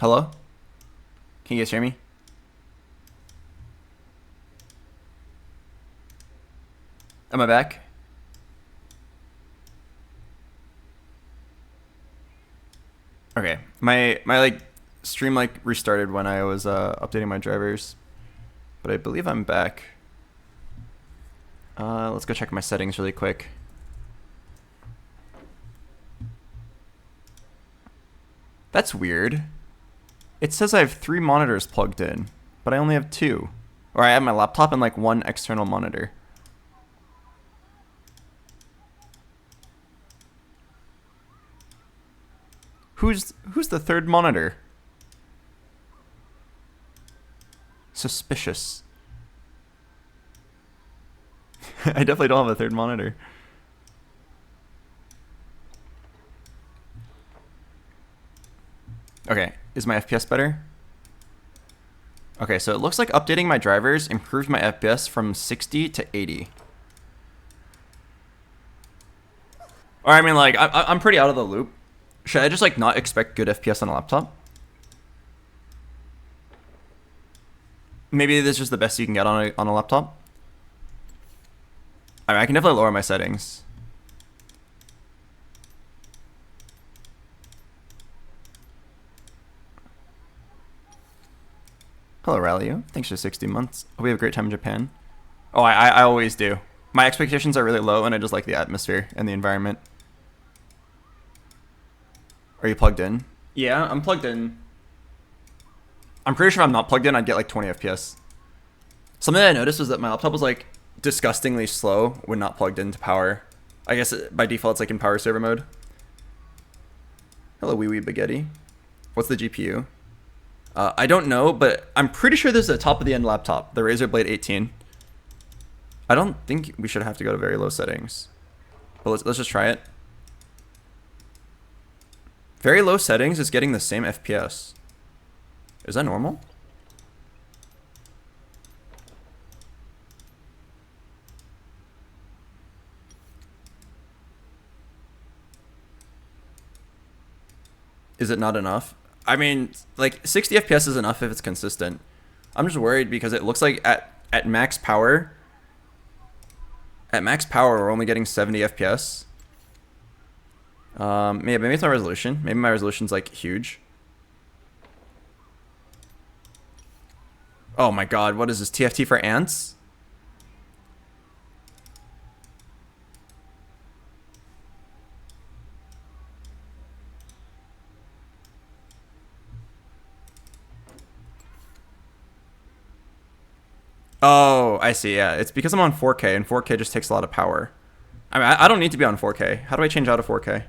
Hello? Can you guys hear me? Am I back? Okay. My like stream like restarted when I was updating my drivers. But I believe I'm back. Let's go check my settings really quick. That's weird. It says I have 3 monitors plugged in, but I only have 2. Or I have my laptop and like 1 external monitor. Who's the 3rd monitor? Suspicious. I definitely don't have a 3rd monitor. Okay, is my FPS better? Okay, so it looks like updating my drivers improved my FPS from 60 to 80. Or I mean, like, I'm pretty out of the loop. Should I just like not expect good FPS on a laptop? Maybe this is just the best you can get on a laptop. I mean, I can definitely lower my settings. Hello, Rallyu. Thanks for 60 months. Hope we have a great time in Japan. Oh, I always do. My expectations are really low, and I just like the atmosphere and the environment. Are you plugged in? Yeah, I'm plugged in. I'm pretty sure if I'm not plugged in, I'd get like 20 FPS. Something that I noticed was that my laptop was like disgustingly slow when not plugged into power. I guess by default, it's like in power server mode. Hello, wee wee baguette. What's the GPU? I don't know, but I'm pretty sure this is a top of the end laptop, the Razer Blade 18. I don't think we should have to go to very low settings, but let's just try it. Very low settings is getting the same FPS. Is that normal? Is it not enough? I mean, like 60 FPS is enough if it's consistent. I'm just worried because it looks like at max power, we're only getting 70 FPS. Maybe it's my resolution. Maybe my resolution's like huge. Oh my god, what is this? TFT for ants? Oh, I see, yeah. It's because I'm on 4K, and 4K just takes a lot of power. I mean, I don't need to be on 4K. How do I change out of 4K?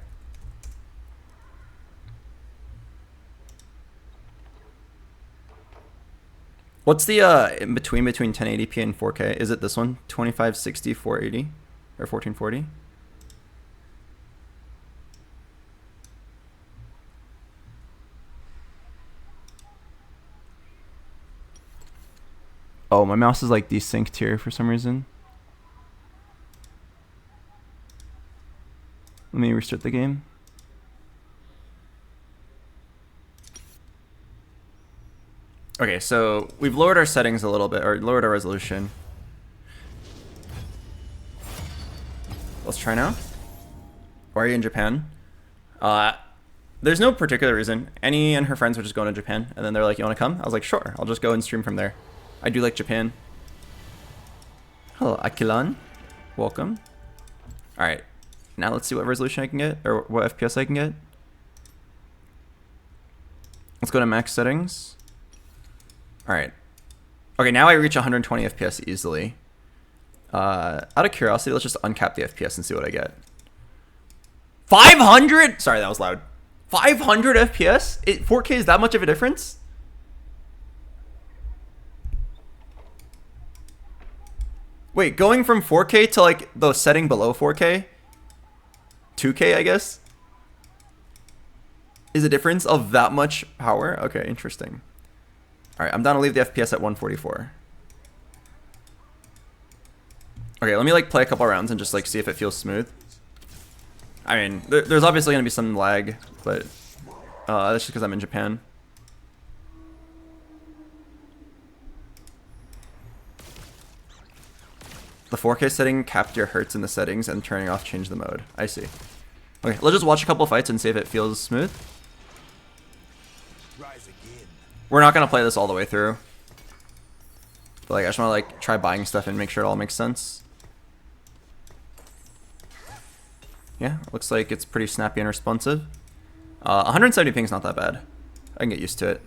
What's the in between 1080p and 4K? Is it this one? 2560 480 or 1440? Oh, my mouse is like desynced here for some reason. Let me restart the game. Okay, so we've lowered our settings a little bit, or lowered our resolution. Let's try now. Why are you in Japan? There's no particular reason. Annie and her friends were just going to Japan, and then they're like, you want to come? I was like, sure, I'll just go and stream from there. I do like Japan. Hello, Akilan. Welcome. Alright, now let's see what resolution I can get, or what FPS I can get. Let's go to max settings. Alright. Okay, now I reach 120 FPS easily. Out of curiosity, let's just uncap the FPS and see what I get. 500? Sorry, that was loud. 500 FPS? 4K is that much of a difference? Wait, going from 4K to like the setting below 4K? 2K, I guess? Is a difference of that much power? Okay, interesting. Alright, I'm down to leave the FPS at 144. Okay, let me like play a couple rounds and just like see if it feels smooth. I mean, there's obviously gonna be some lag, but that's just because I'm in Japan. The 4K setting capped your hertz in the settings and turning off changed the mode. I see. Okay, let's just watch a couple fights and see if it feels smooth. We're not gonna play this all the way through. But like, I just wanna like try buying stuff and make sure it all makes sense. Yeah, looks like it's pretty snappy and responsive. 170 ping's not that bad. I can get used to it.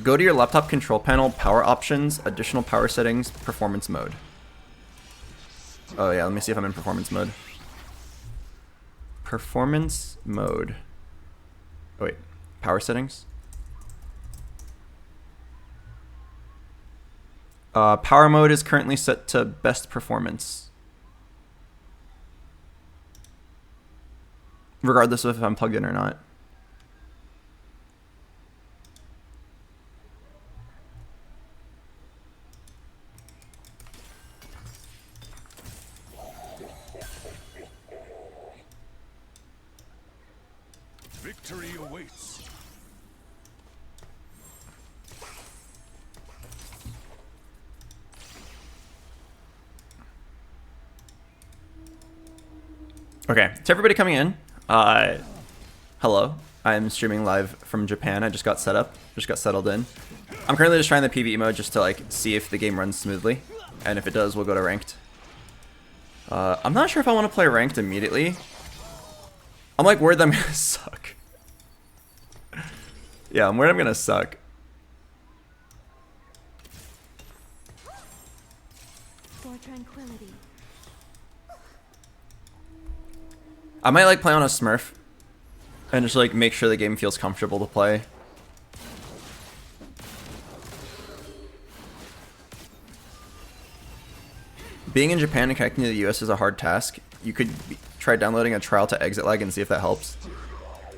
Go to your laptop control panel, power options, additional power settings, performance mode. Oh yeah, let me see if I'm in performance mode. Performance mode. Oh wait, power settings. Power mode is currently set to best performance. Regardless of if I'm plugged in or not. Victory awaits. Okay, to everybody coming in, hello. I'm streaming live from Japan. I just got set up, just got settled in. I'm currently just trying the PvE mode just to like see if the game runs smoothly, and if it does, we'll go to ranked. I'm not sure if I want to play ranked immediately. I'm like worried that I'm gonna suck. Yeah, I'm worried I'm gonna suck. For tranquility. I might like play on a Smurf and just like make sure the game feels comfortable to play. Being in Japan and connecting to the US is a hard task. You could try downloading a trial to exit lag and see if that helps.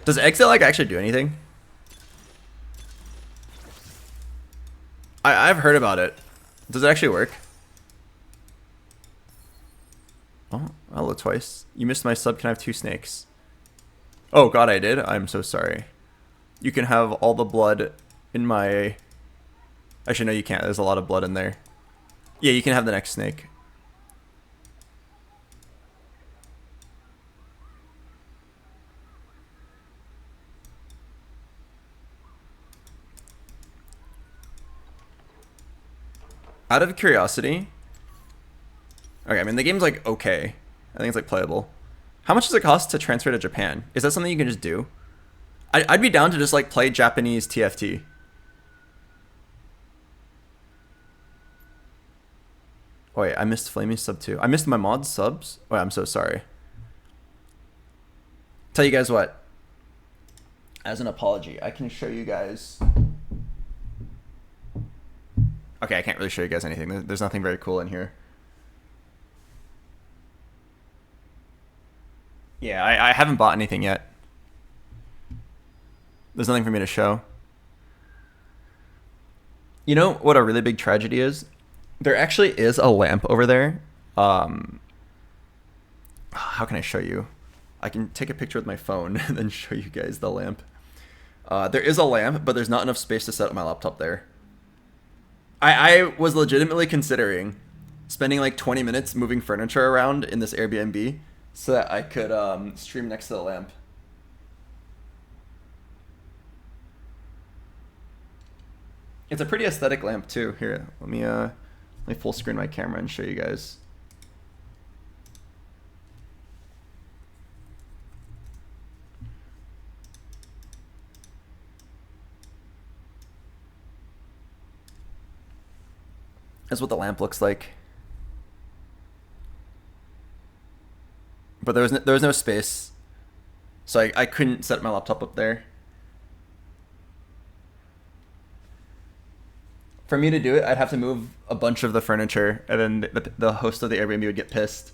Does exit lag actually do anything? I've heard about it. Does it actually work? Oh, hello twice. You missed my sub. Can I have 2 snakes? Oh god, I did? I'm so sorry. You can have all the blood in my... Actually, no, you can't. There's a lot of blood in there. Yeah, you can have the next snake. Out of curiosity... Okay, I mean, the game's like okay. I think it's like playable. How much does it cost to transfer to Japan? Is that something you can just do? I'd be down to just like play Japanese TFT. Oh wait, I missed Flamey's sub too. I missed my mod's subs? Oh, I'm so sorry. Tell you guys what. As an apology, I can show you guys... Okay, I can't really show you guys anything. There's nothing very cool in here. Yeah, I haven't bought anything yet. There's nothing for me to show. You know what a really big tragedy is? There actually is a lamp over there. How can I show you? I can take a picture with my phone and then show you guys the lamp. There is a lamp, but there's not enough space to set up my laptop there. I was legitimately considering spending like 20 minutes moving furniture around in this Airbnb so that I could stream next to the lamp. It's a pretty aesthetic lamp too. Here, let me full screen my camera and show you guys. That's what the lamp looks like. But there was no space, so I couldn't set my laptop up there. For me to do it, I'd have to move a bunch of the furniture, and then the host of the Airbnb would get pissed.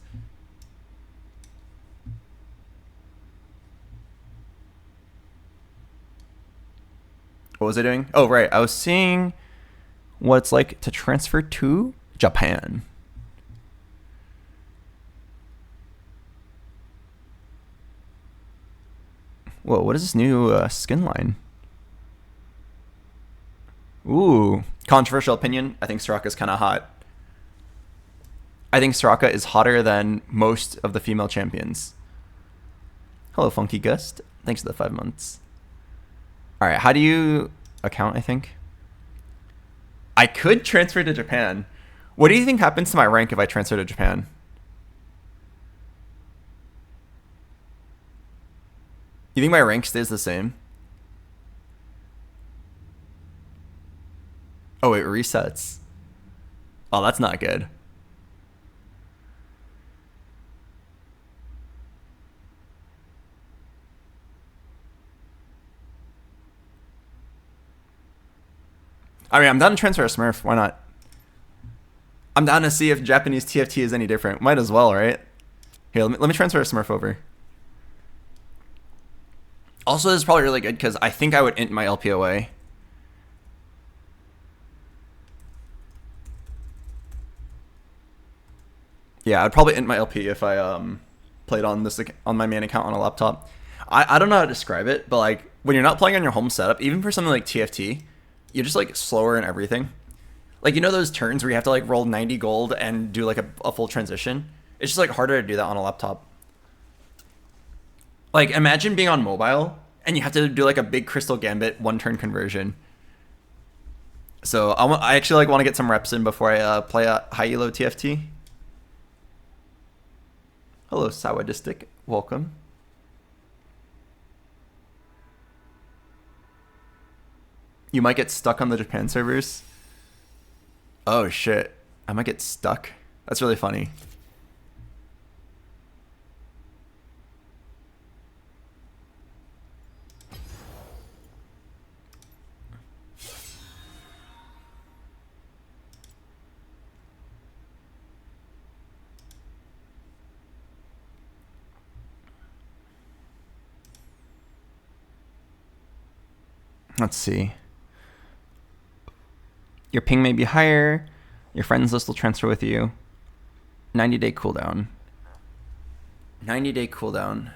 What was I doing? Oh, right. I was seeing what it's like to transfer to Japan. Whoa, what is this new skin line? Ooh, controversial opinion. I think Soraka's kind of hot. I think Soraka is hotter than most of the female champions. Hello, Funky Gust. Thanks for the 5 months. All right, how do you account, I think? I could transfer to Japan. What do you think happens to my rank if I transfer to Japan? You think my rank stays the same? Oh, it resets. Oh, that's not good. I mean, I'm down to transfer a Smurf. Why not? I'm down to see if Japanese TFT is any different. Might as well, right? Here, let me transfer a Smurf over. Also, this is probably really good because I think I would int my LPOA. Yeah, I'd probably int my LP if I played on this on my main account on a laptop. I don't know how to describe it, but like when you're not playing on your home setup, even for something like TFT, you're just like slower in everything. Like, you know those turns where you have to like roll 90 gold and do like a full transition? It's just like harder to do that on a laptop. Like, imagine being on mobile and you have to do like a big Crystal Gambit 1-turn conversion. So I actually like want to get some reps in before I play a high elo TFT. Hello, Sawadistic. Welcome. You might get stuck on the Japan servers. Oh shit. I might get stuck. That's really funny. Let's see. Your ping may be higher. Your friends list will transfer with you. 90-day cooldown. 90-day cooldown.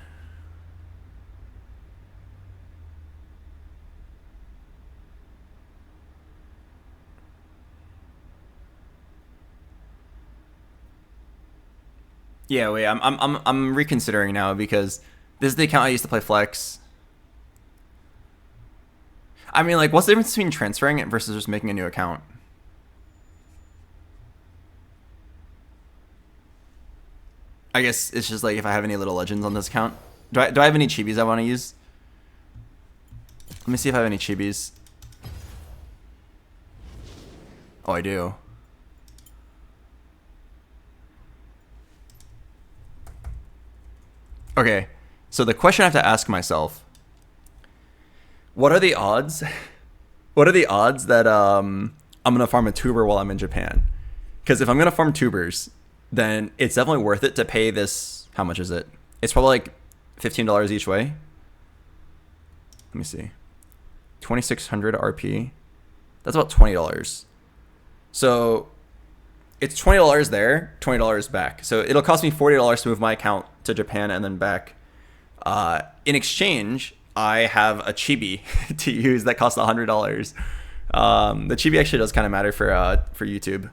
Yeah, wait. I'm reconsidering now because this is the account I used to play Flex. I mean, like, what's the difference between transferring it versus just making a new account? I guess it's just like if I have any little legends on this account. Do I have any chibis I want to use? Let me see if I have any chibis. Oh, I do. Okay, so the question I have to ask myself: what are the odds? What are the odds that I'm gonna farm a tuber while I'm in Japan? Because if I'm gonna farm tubers, then it's definitely worth it to pay this. How much is it? It's probably like $15 each way. Let me see. 2,600 RP. That's about $20. So it's $20 there, $20 back. So it'll cost me $40 to move my account to Japan and then back. In exchange, I have a chibi to use that costs $100. The chibi actually does kind of matter for YouTube.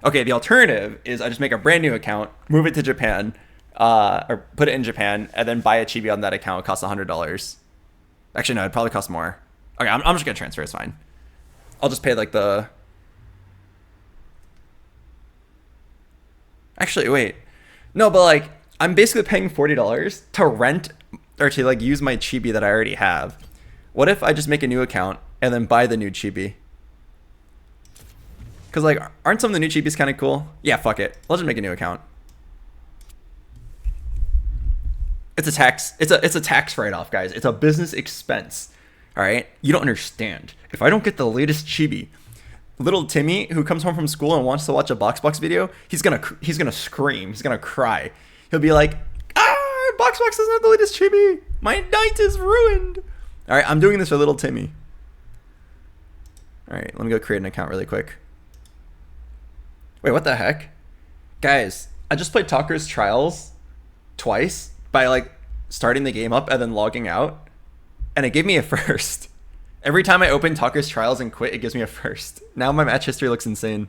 Okay, the alternative is I just make a brand new account, move it to Japan, or put it in Japan, and then buy a chibi on that account. It costs $100. Actually, no, it'd probably cost more. Okay, I'm just gonna transfer. It's fine. I'll just pay like the. Actually, wait. No, but like I'm basically paying $40 to rent or to like use my chibi that I already have. What if I just make a new account and then buy the new chibi? Because like, aren't some of the new chibis kind of cool? Yeah, fuck it. Let's just make a new account. It's a tax. It's a tax write-off, guys. It's a business expense. All right, you don't understand. If I don't get the latest chibi, little Timmy who comes home from school and wants to watch a BoxBox video, he's gonna scream. He's gonna cry. He'll be like, "Ah, BoxBox doesn't have the latest chibi. My night is ruined." All right, I'm doing this for little Timmy. All right, let me go create an account really quick. Wait, what the heck? Guys, I just played Talker's Trials twice by like starting the game up and then logging out, and it gave me a first. Every time I open Talker's Trials and quit, it gives me a first. Now my match history looks insane.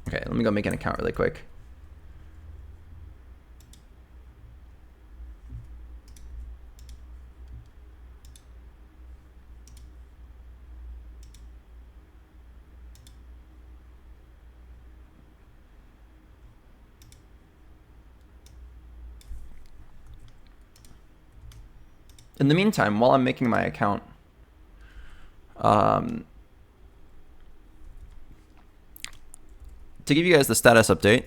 Okay, let me go make an account really quick. In the meantime, while I'm making my account, to give you guys the status update,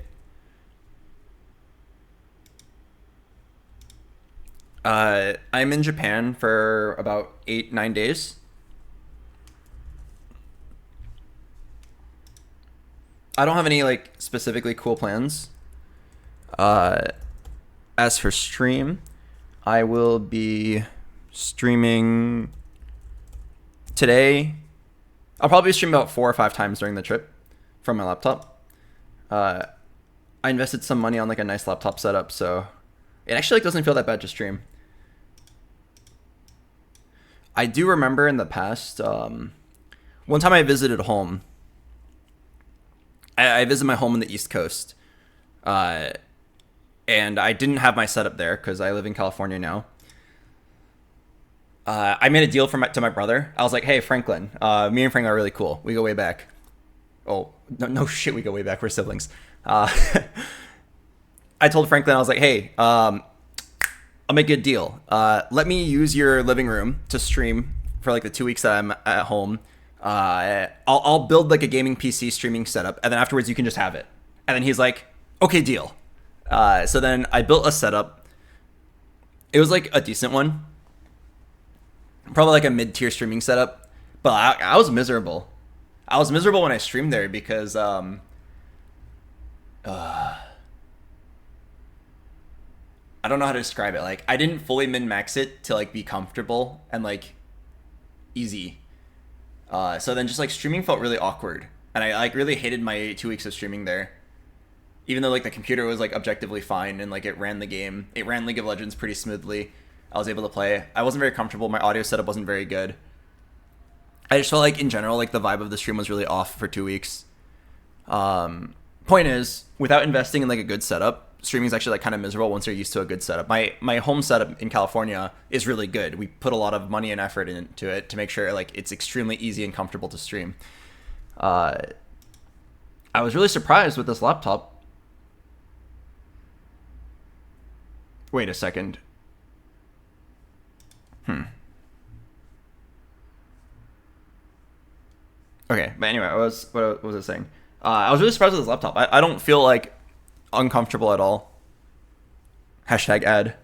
I'm in Japan for about 8-9 days. I don't have any like specifically cool plans. As for stream, I will be streaming today. I'll probably stream about 4 or 5 times during the trip from my laptop. I invested some money on like a nice laptop setup, so it actually like doesn't feel that bad to stream. I do remember in the past, one time I visited home. I visited my home on the East Coast, and I didn't have my setup there because I live in California now. I made a deal to my brother. I was like, hey, Franklin, me and Frank are really cool. We go way back. Oh, no shit, we go way back. We're siblings. I told Franklin, I was like, hey, I'll make you a deal. Let me use your living room to stream for like the 2 weeks that I'm at home. I'll build like a gaming PC streaming setup, and then afterwards you can just have it. And then he's like, okay, deal. So then I built a setup. It was like a decent one. Probably like a mid-tier streaming setup. But I was miserable. I was miserable when I streamed there because I don't know how to describe it. Like, I didn't fully min-max it to like be comfortable and like easy. So then just like streaming felt really awkward. And I like really hated my 2 weeks of streaming there. Even though like the computer was like objectively fine and like it ran the game. It ran League of Legends pretty smoothly. I was able to play. I wasn't very comfortable. My audio setup wasn't very good. I just felt like in general, like the vibe of the stream was really off for 2 weeks. Point is, without investing in like a good setup, streaming is actually like kind of miserable once you're used to a good setup. My home setup in California is really good. We put a lot of money and effort into it to make sure like it's extremely easy and comfortable to stream. I was really surprised with this laptop. Wait a second. Okay, but anyway, what was I saying? I was really surprised with this laptop. I don't feel like uncomfortable at all. Hashtag ad.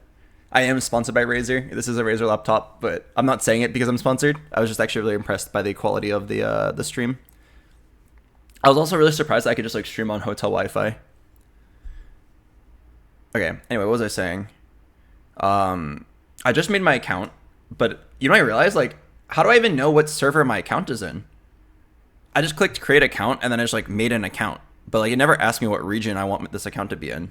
I am sponsored by Razer. This is a Razer laptop, but I'm not saying it because I'm sponsored. I was just actually really impressed by the quality of the stream. I was also really surprised that I could just like stream on hotel Wi-Fi. Okay, anyway, what was I saying? I just made my account, but you know what I realized? Like, how do I even know what server my account is in? I just clicked create account and then I just like made an account. But like it never asked me what region I want this account to be in.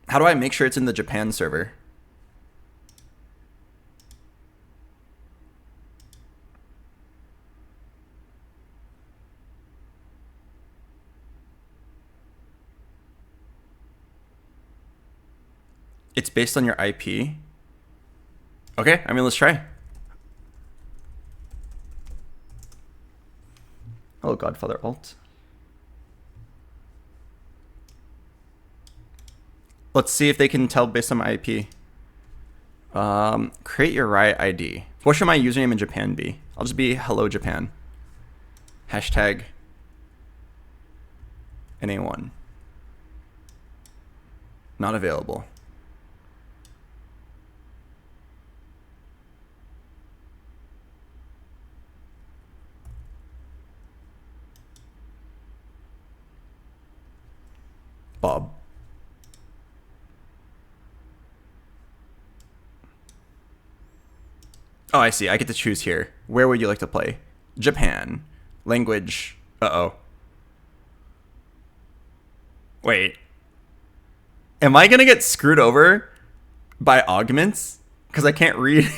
How do I make sure it's in the Japan server? It's based on your IP. Okay, I mean, let's try. Oh, Godfather alt. Let's see if they can tell based on my IP. Create your Riot ID. What should my username in Japan be? I'll just be hello Japan. Hashtag NA1. Not available. Bob. I see. I get to choose here. Where would you like to play? Japan. Language. Uh-oh. Wait. Am I gonna get screwed over by augments? Because I can't read.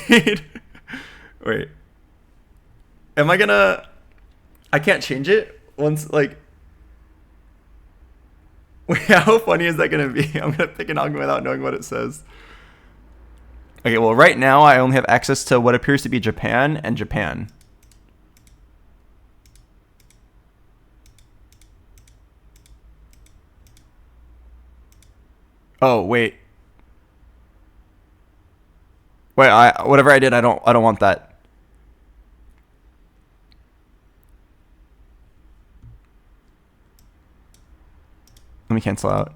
Wait. Am I gonna... I can't change it once, like... Wait, how funny is that gonna be? I'm gonna pick an augment without knowing what it says. Okay, well, right now I only have access to what appears to be Japan and Japan. Oh, wait. Wait, whatever I did, I don't want that. Let me cancel out.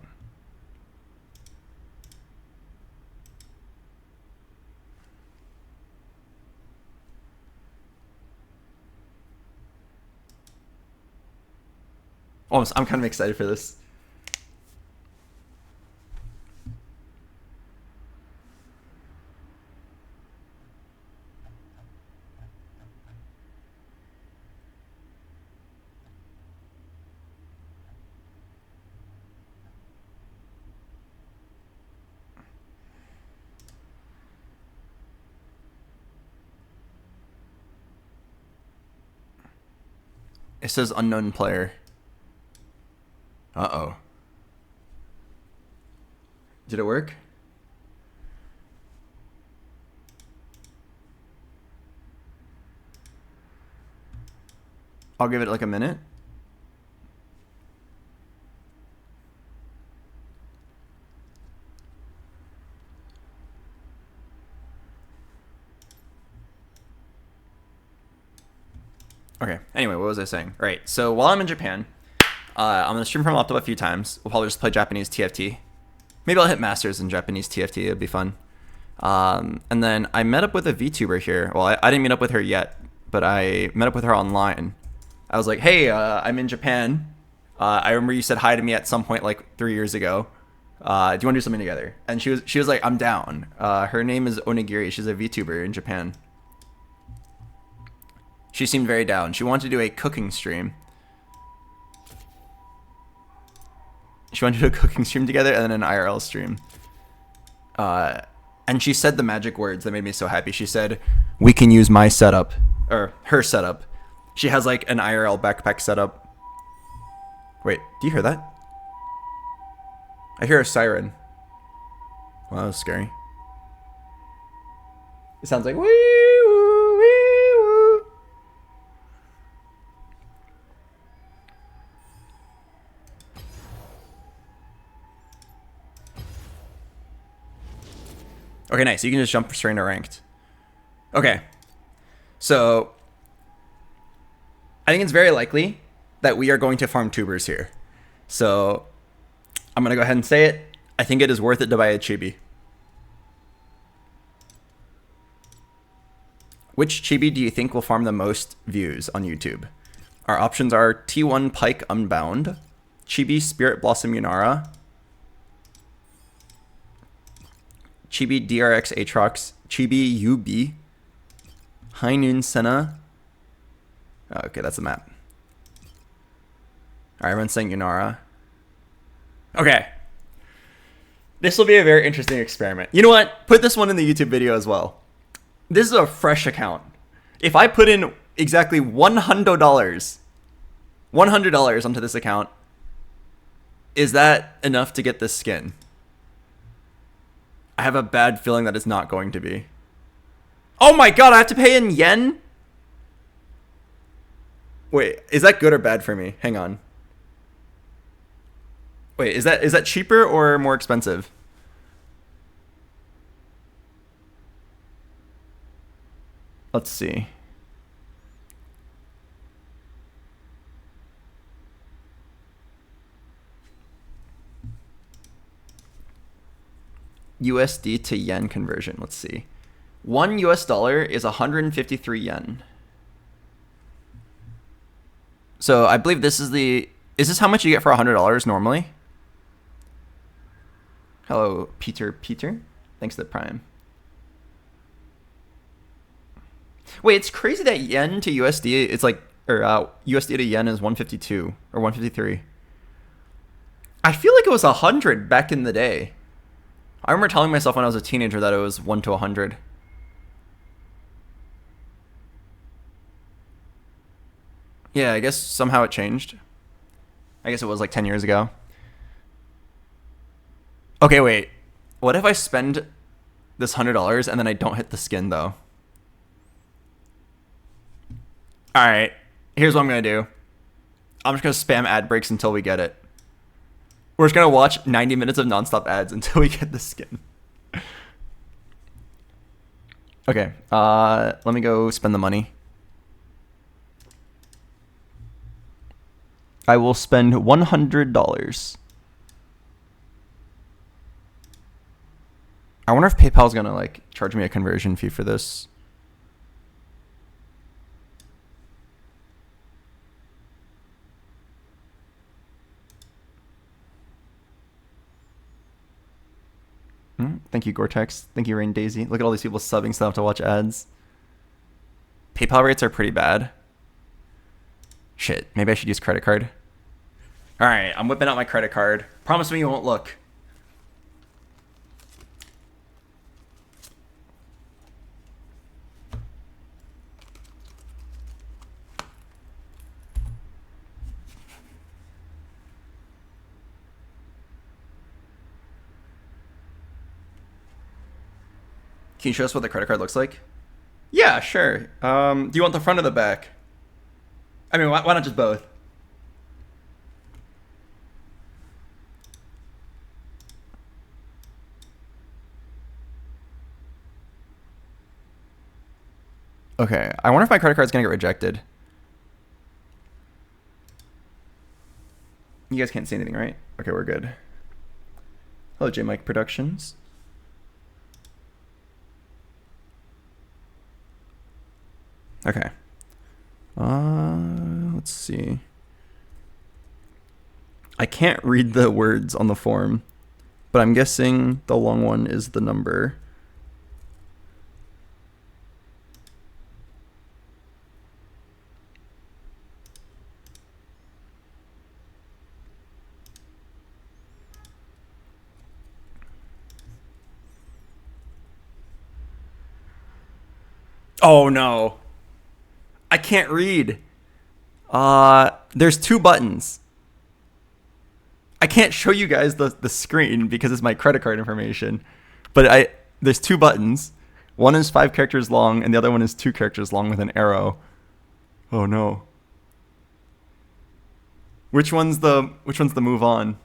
Oh, I'm kind of excited for this. It says unknown player. Uh-oh. Did it work? I'll give it like a minute. Okay, anyway, what was I saying? Right, so while I'm in Japan, I'm going to stream from a laptop a few times. We'll probably just play Japanese TFT. Maybe I'll hit Masters in Japanese TFT. It'd be fun. And then I met up with a VTuber here. Well, I didn't meet up with her yet, but I met up with her online. I was like, hey, I'm in Japan. I remember you said hi to me at some point like 3 years ago. Do you want to do something together? And she was like, I'm down. Her name is Onigiri. She's a VTuber in Japan. She seemed very down. She wanted to do a cooking stream. She wanted to do a cooking stream together and then an IRL stream. And she said the magic words that made me so happy. She said, we can use my setup, or her setup. She has like an IRL backpack setup. Wait, do you hear that? I hear a siren. Wow, that was scary. It sounds like wee woo, wee woo. Okay, nice. You can just jump straight into ranked. Okay. So, I think it's very likely that we are going to farm tubers here. So, I'm going to go ahead and say it. I think it is worth it to buy a chibi. Which chibi do you think will farm the most views on YouTube? Our options are T1 Pike Unbound, Chibi Spirit Blossom Yunara, Chibi DRX Aatrox, Chibi UB, High Noon Senna. Oh, okay, that's a map. Alright, everyone's saying Yunara. Okay. This will be a very interesting experiment. You know what? Put this one in the YouTube video as well. This is a fresh account. If I put in exactly $100 onto this account, is that enough to get this skin? I have a bad feeling that it's not going to be. Oh my god, I have to pay in yen? Wait, is that good or bad for me? Hang on. Wait, is that cheaper or more expensive? Let's see. USD to yen conversion. Let's see. $1 is 153 yen. So I believe this is the... Is this how much you get for $100 normally? Hello, Peter. Thanks to the Prime. Wait, it's crazy that yen to USD, it's like... Or USD to yen is 152 or 153. I feel like it was 100 back in the day. I remember telling myself when I was a teenager that it was 1 to 100. Yeah, I guess somehow it changed. I guess it was like 10 years ago. Okay, wait. What if I spend this $100 and then I don't hit the skin though? Alright, here's what I'm gonna do. I'm just gonna spam ad breaks until we get it. We're just gonna watch 90 minutes of nonstop ads until we get the skin. Okay, let me go spend the money. I will spend $100. I wonder if PayPal's gonna like charge me a conversion fee for this. Thank you, Gore-Tex. Thank you, Rain Daisy. Look at all these people subbing stuff to watch ads. PayPal rates are pretty bad. Shit, maybe I should use credit card. Alright, I'm whipping out my credit card. Promise me you won't look. Can you show us what the credit card looks like? Yeah, sure. Do you want the front or the back? I mean, why not just both? Okay, I wonder if my credit card's gonna get rejected. You guys can't see anything, right? Okay, we're good. Hello, J Mike Productions. Okay. Let's see. I can't read the words on the form, but I'm guessing the long one is the number. Oh no. I can't read. There's two buttons. I can't show you guys the screen because it's my credit card information. But there's two buttons. One is 5 characters long and the other one is 2 characters long with an arrow. Oh no. Which one's the move on?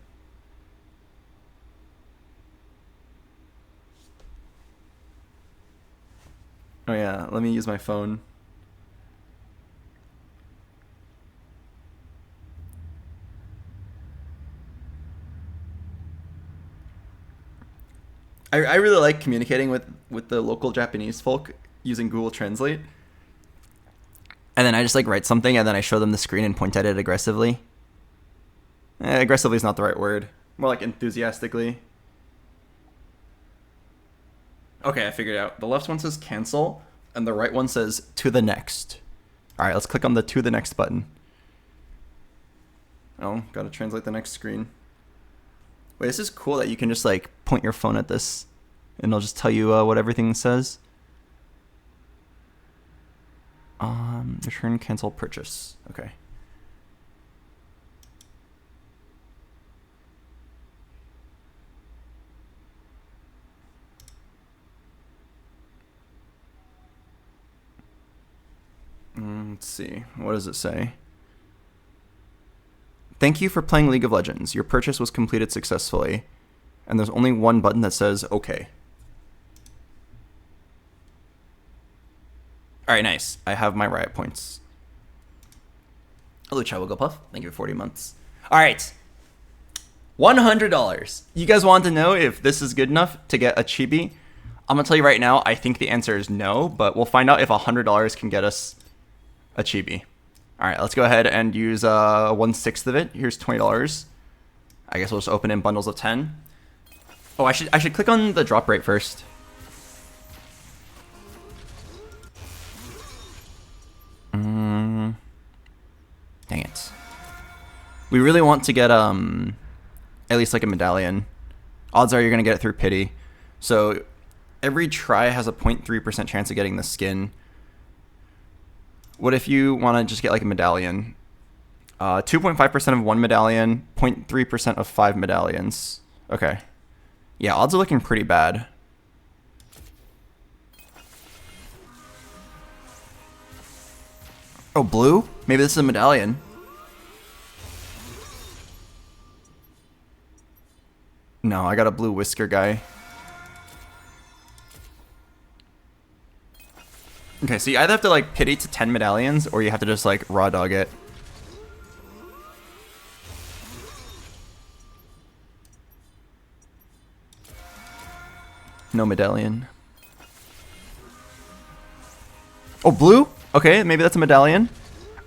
Oh yeah, let me use my phone. I really like communicating with the local Japanese folk using Google Translate. And then I just like write something and then I show them the screen and point at it aggressively. Aggressively is not the right word. More like enthusiastically. Okay, I figured it out. The left one says cancel and the right one says to the next. Alright, let's click on the to the next button. Oh, gotta translate the next screen. Wait, this is cool that you can just like point your phone at this and it'll just tell you what everything says. Return, cancel, purchase. Okay. Let's see. What does it say? Thank you for playing League of Legends. Your purchase was completed successfully. And there's only one button that says OK. Alright, nice. I have my riot points. Hello, Chihuahua. Thank you for 40 months. Alright. $100. You guys want to know if this is good enough to get a chibi? I'm going to tell you right now, I think the answer is no, but we'll find out if $100 can get us a chibi. Alright, let's go ahead and use 1/6 of it. Here's $20. I guess we'll just open in bundles of 10. Oh, I should click on the drop rate first. Dang it. We really want to get an at least like a medallion. Odds are you're going to get it through pity. So every try has a 0.3% chance of getting the skin. What if you want to just get like a medallion? 2.5% of one medallion, 0.3% of 5 medallions. Okay. Yeah, odds are looking pretty bad. Oh, blue? Maybe this is a medallion. No, I got a blue whisker guy. Okay, so you either have to like pity to 10 medallions or you have to just like raw dog it. No medallion. Oh, blue? Okay, maybe that's a medallion.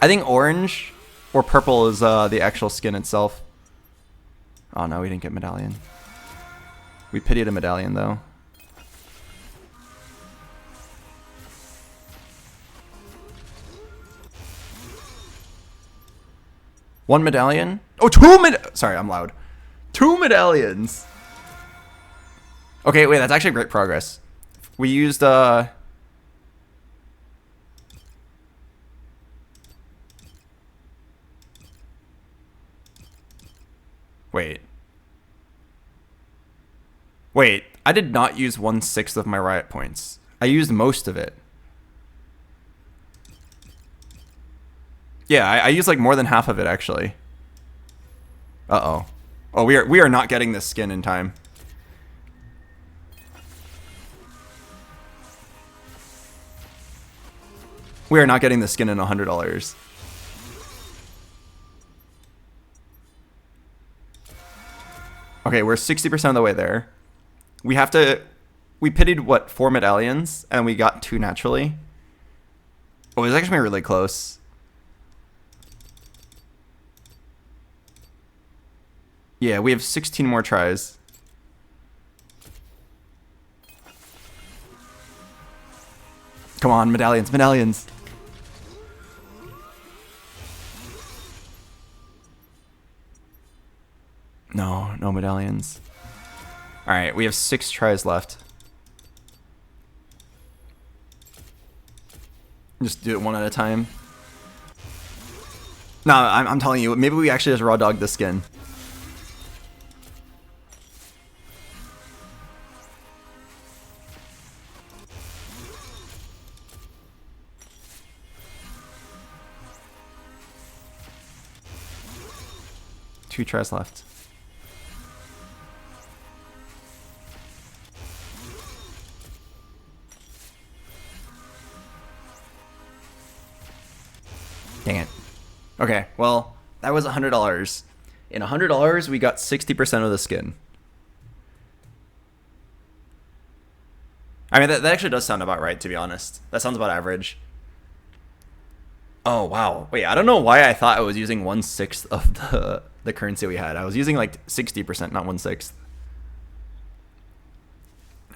I think orange or purple is the actual skin itself. Oh no, we didn't get medallion. We pitied a medallion though. One medallion? Oh, sorry, I'm loud. 2 medallions. Okay, wait, that's actually great progress. We used Wait. Wait, I did not use 1/6 of my riot points. I used most of it. Yeah, I used like more than half of it actually. Uh-oh. Oh, we are not getting this skin in time. We are not getting the skin in $100. Okay, we're 60% of the way there. We have to... We pitied, what, 4 medallions, and we got 2 naturally. Oh, it was actually really close. Yeah, we have 16 more tries. Come on, medallions, medallions. No, no medallions. Alright, we have 6 tries left. Just do it one at a time. No, I'm telling you, maybe we actually just raw dog the skin. Two tries left. Dang it. Okay, well, that was $100. In $100, we got 60% of the skin. I mean, that actually does sound about right, to be honest. That sounds about average. Oh, wow. Wait, I don't know why I thought I was using 1/6 of the currency we had. I was using like 60%, not 1/6.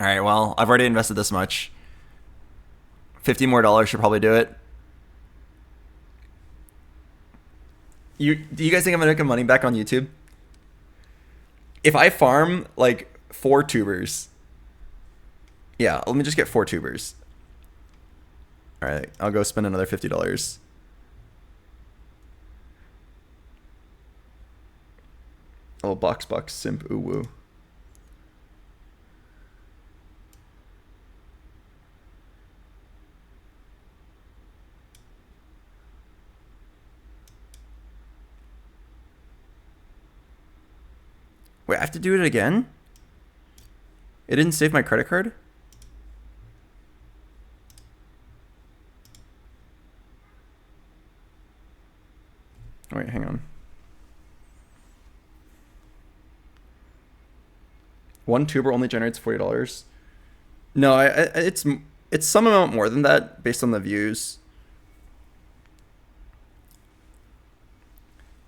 Alright, well, I've already invested this much. $50 more should probably do it. Do you guys think I'm gonna make money back on YouTube? If I farm like 4 tubers. Yeah, let me just get 4 tubers. Alright, I'll go spend another $50. Oh, BoxBox simp ooh woo. Wait, I have to do it again? It didn't save my credit card? Wait, hang on. 1 tuber only generates $40. No, it's some amount more than that based on the views.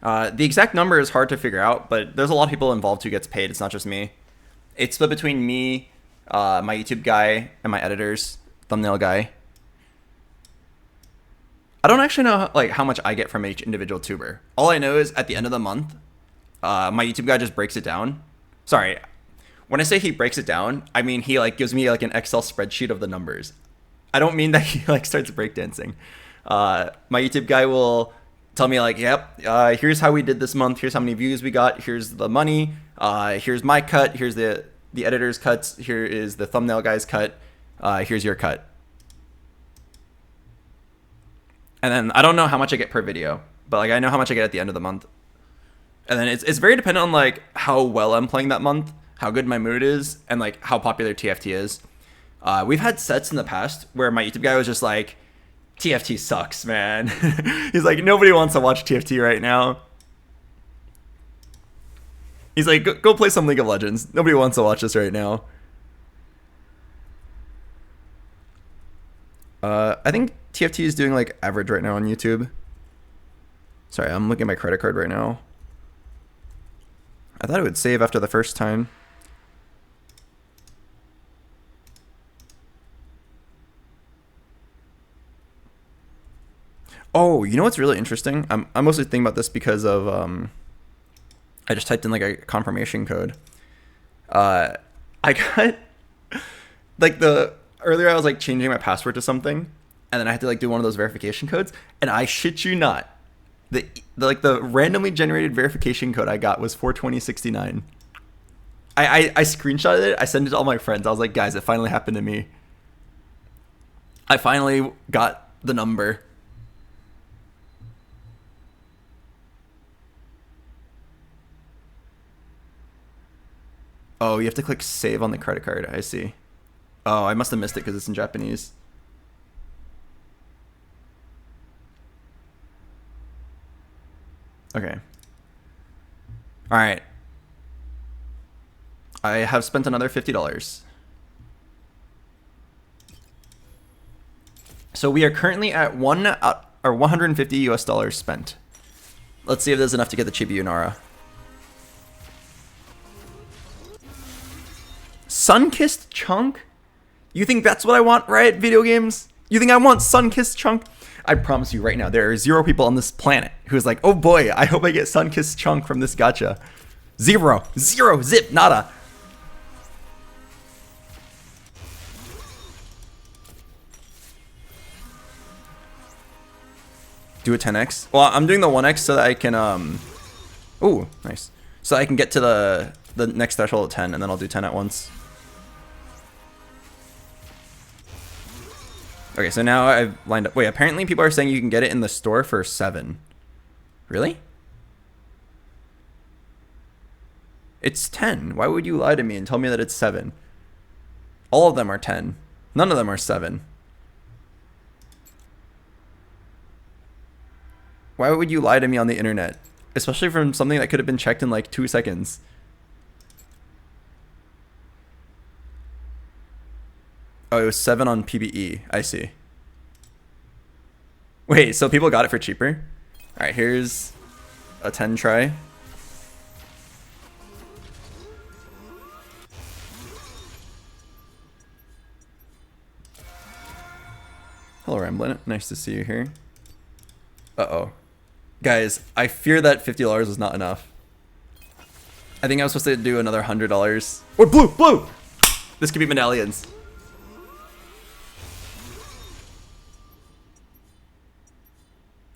The exact number is hard to figure out, but there's a lot of people involved who gets paid. It's not just me. It's split between me, my YouTube guy, and my editors, thumbnail guy. I don't actually know like how much I get from each individual tuber. All I know is at the end of the month, my YouTube guy just breaks it down. Sorry, when I say he breaks it down, I mean he like gives me like an Excel spreadsheet of the numbers. I don't mean that he like starts breakdancing. My YouTube guy will tell me like, yep, here's how we did this month. Here's how many views we got. Here's the money. Here's my cut. Here's the editor's cuts. Here is the thumbnail guy's cut. Here's your cut. And then I don't know how much I get per video, but like I know how much I get at the end of the month. And then it's very dependent on like how well I'm playing that month, how good my mood is, and like how popular TFT is. We've had sets in the past where my YouTube guy was just like, TFT sucks, man. He's like, nobody wants to watch TFT right now. He's like, go play some League of Legends. Nobody wants to watch this right now. I think TFT is doing like average right now on YouTube. Sorry, I'm looking at my credit card right now. I thought it would save after the first time. Oh, you know what's really interesting? I'm mostly thinking about this because of I just typed in like a confirmation code. I got like earlier I was like changing my password to something, and then I had to like do one of those verification codes, and I shit you not, the randomly generated verification code I got was 42069. I screenshotted it. I sent it to all my friends. I was like, guys, it finally happened to me. I finally got the number. Oh, you have to click save on the credit card. I see. Oh, I must have missed it because it's in Japanese. Okay. All right. I have spent another $50. So we are currently at 150 US dollars spent. Let's see if there's enough to get the Chibi Unara. Sun-kissed chunk? You think that's what I want, Riot Video Games? You think I want sun-kissed chunk? I promise you right now, there are 0 people on this planet who's like, oh boy, I hope I get sun-kissed chunk from this gacha. 0. 0. Zip. Nada. Do a 10x. Well, I'm doing the 1x so that I can, ooh, nice. So I can get to the next threshold at 10, and then I'll do 10 at once. Okay, so now I've lined up. Wait, apparently people are saying you can get it in the store for 7. Really? It's 10. Why would you lie to me and tell me that it's 7? All of them are 10. None of them are 7. Why would you lie to me on the internet? Especially from something that could have been checked in like 2 seconds. Oh, it was 7 on PBE. I see. Wait, so people got it for cheaper? Alright, here's a 10 try. Hello, Ramblin'. Nice to see you here. Uh-oh. Guys, I fear that $50 was not enough. I think I was supposed to do another $100. Or blue! Blue! This could be medallions.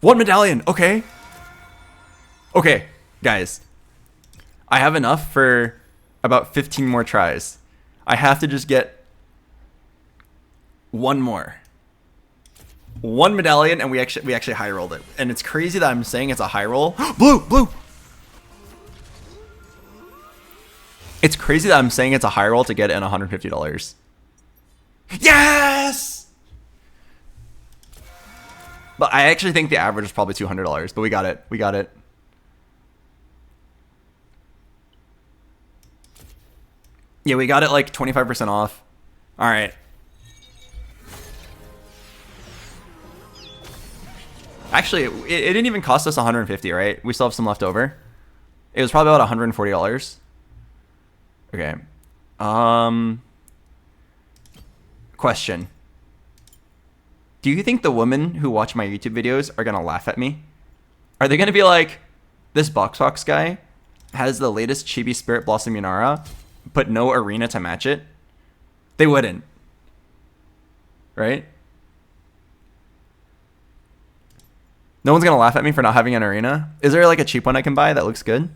One medallion, okay. Okay, guys. I have enough for about 15 more tries. I have to just get one more. One medallion, and we actually high rolled it. And it's crazy that I'm saying it's a high roll. Blue, blue. It's crazy that I'm saying it's a high roll to get it in $150. Yes! But I actually think the average is probably $200, but we got it. We got it. Yeah, we got it like 25% off. All right. Actually, it didn't even cost us $150, right? We still have some left over. It was probably about $140. Okay. Question. Do you think the women who watch my YouTube videos are going to laugh at me? Are they going to be like, this BoxBox guy has the latest Chibi Spirit Blossom Yunara, but no arena to match it, they wouldn't. Right? No one's gonna laugh at me for not having an arena. Is there like a cheap one I can buy that looks good?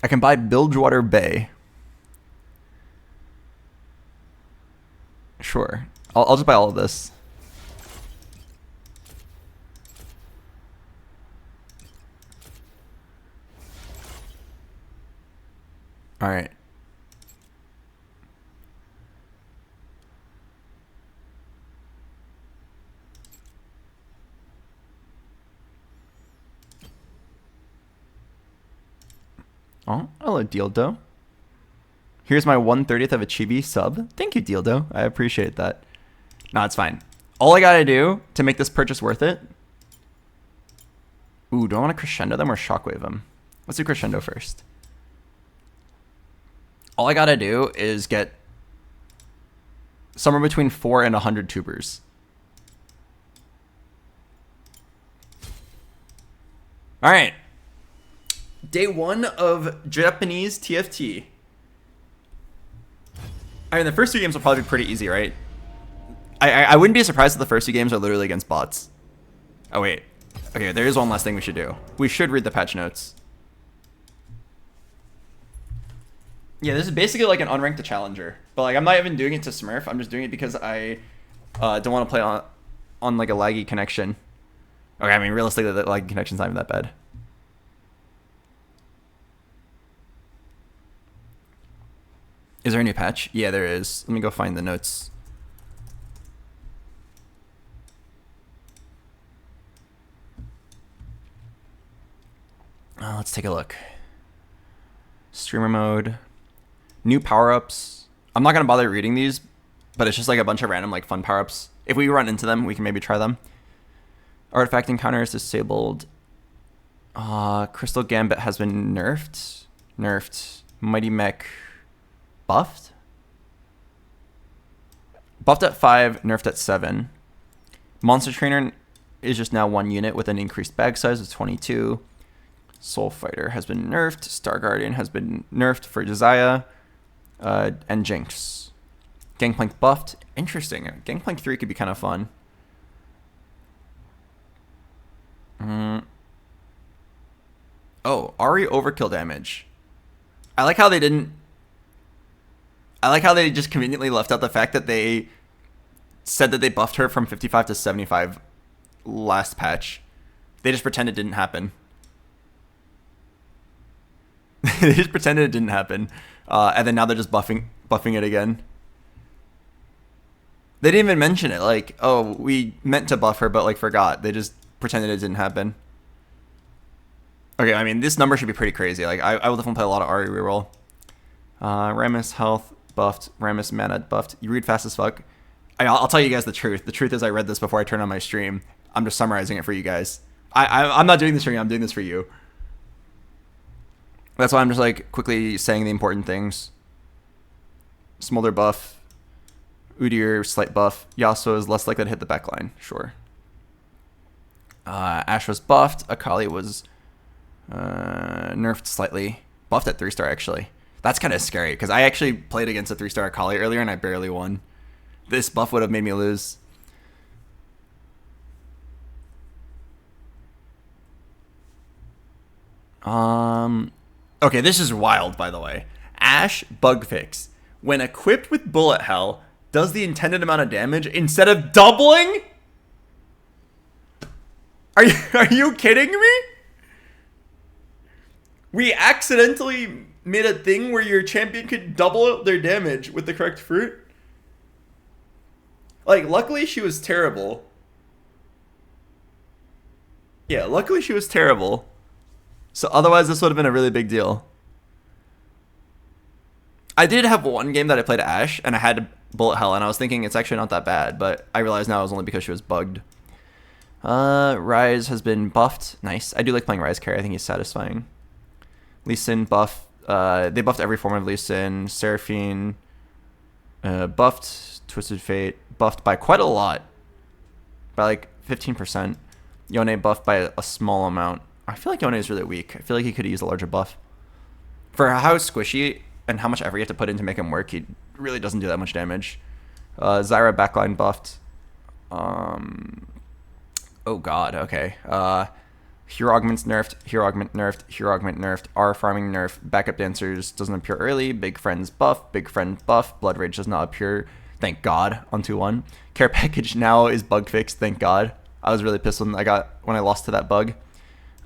I can buy Bilgewater Bay. Sure. I'll just buy all of this. All right. Oh, hello, Dildo. Here's my 1/30th of a chibi sub. Thank you, Dildo. I appreciate that. No, it's fine. All I gotta do to make this purchase worth it... Ooh, do I want to crescendo them or shockwave them? Let's do crescendo first. All I gotta do is get somewhere between 4 and 100 tubers. All right. Day 1 of Japanese TFT. I mean, the first 2 games will probably be pretty easy, right? I wouldn't be surprised if the first 2 games are literally against bots. Oh, wait. Okay, there is one last thing we should do. We should read the patch notes. Yeah, this is basically like an unranked to challenger. But like, I'm not even doing it to Smurf. I'm just doing it because I don't want to play on like a laggy connection. Okay, I mean, realistically, the laggy connection's not even that bad. Is there a new patch? Yeah, there is. Let me go find the notes. Let's take a look. Streamer mode. New power-ups. I'm not going to bother reading these, but it's just like a bunch of random like fun power-ups. If we run into them, we can maybe try them. Artifact encounter is disabled. Crystal Gambit has been nerfed. Mighty Mech buffed. Buffed at 5, nerfed at 7. Monster Trainer is just now 1 unit with an increased bag size of 22. Soul Fighter has been nerfed. Star Guardian has been nerfed for Josiah. And Jinx. Gangplank buffed. Interesting. Gangplank 3 could be kind of fun. Oh, Ari overkill damage. I like how they just conveniently left out the fact that they said that they buffed her from 55 to 75 last patch. They just pretend it didn't happen. They just pretended it didn't happen. And then now they're just buffing it again. They didn't even mention it. Like, oh, we meant to buff her, but like forgot. They just pretended it didn't happen. Okay, I mean, this number should be pretty crazy. Like, I will definitely play a lot of Ari reroll. Ramus health buffed. Ramus mana buffed. You read fast as fuck. I'll tell you guys the truth. The truth is I read this before I turned on my stream. I'm just summarizing it for you guys. I'm not doing this for you. I'm doing this for you. That's why I'm just like quickly saying the important things. Smolder buff. Udyr slight buff. Yasuo is less likely to hit the backline. Sure. Ashe was buffed. Akali was nerfed slightly. Buffed at 3-star actually. That's kind of scary because I actually played against a 3-star Akali earlier and I barely won. This buff would have made me lose. Okay, this is wild, by the way. Ashe bug fix. When equipped with Bullet Hell, does the intended amount of damage instead of doubling? Are you kidding me? We accidentally made a thing where your champion could double their damage with the correct fruit? Like, luckily she was terrible. Yeah, luckily she was terrible. So otherwise this would have been a really big deal. I did have one game that I played Ashe and I had Bullet Hell and I was thinking it's actually not that bad, but I realized now it was only because she was bugged. Ryze has been buffed. Nice. I do like playing Ryze carry. I think he's satisfying. Lee Sin buff. They buffed every form of Lee Sin. Seraphine buffed. Twisted Fate buffed by quite a lot. By like 15%. Yone buffed by a small amount. I feel like Yone is really weak. I feel like he could use a larger buff. For how squishy and how much effort you have to put in to make him work, he really doesn't do that much damage. Zyra backline buffed. Oh god, okay. Hero Augment's nerfed, Hero Augment nerfed, Hero Augment nerfed, R farming nerf, backup dancers doesn't appear early, big friends buff, big friend buff, Blood Rage does not appear, thank god, on 2-1. Care package now is bug fixed, thank god. I was really pissed when I lost to that bug.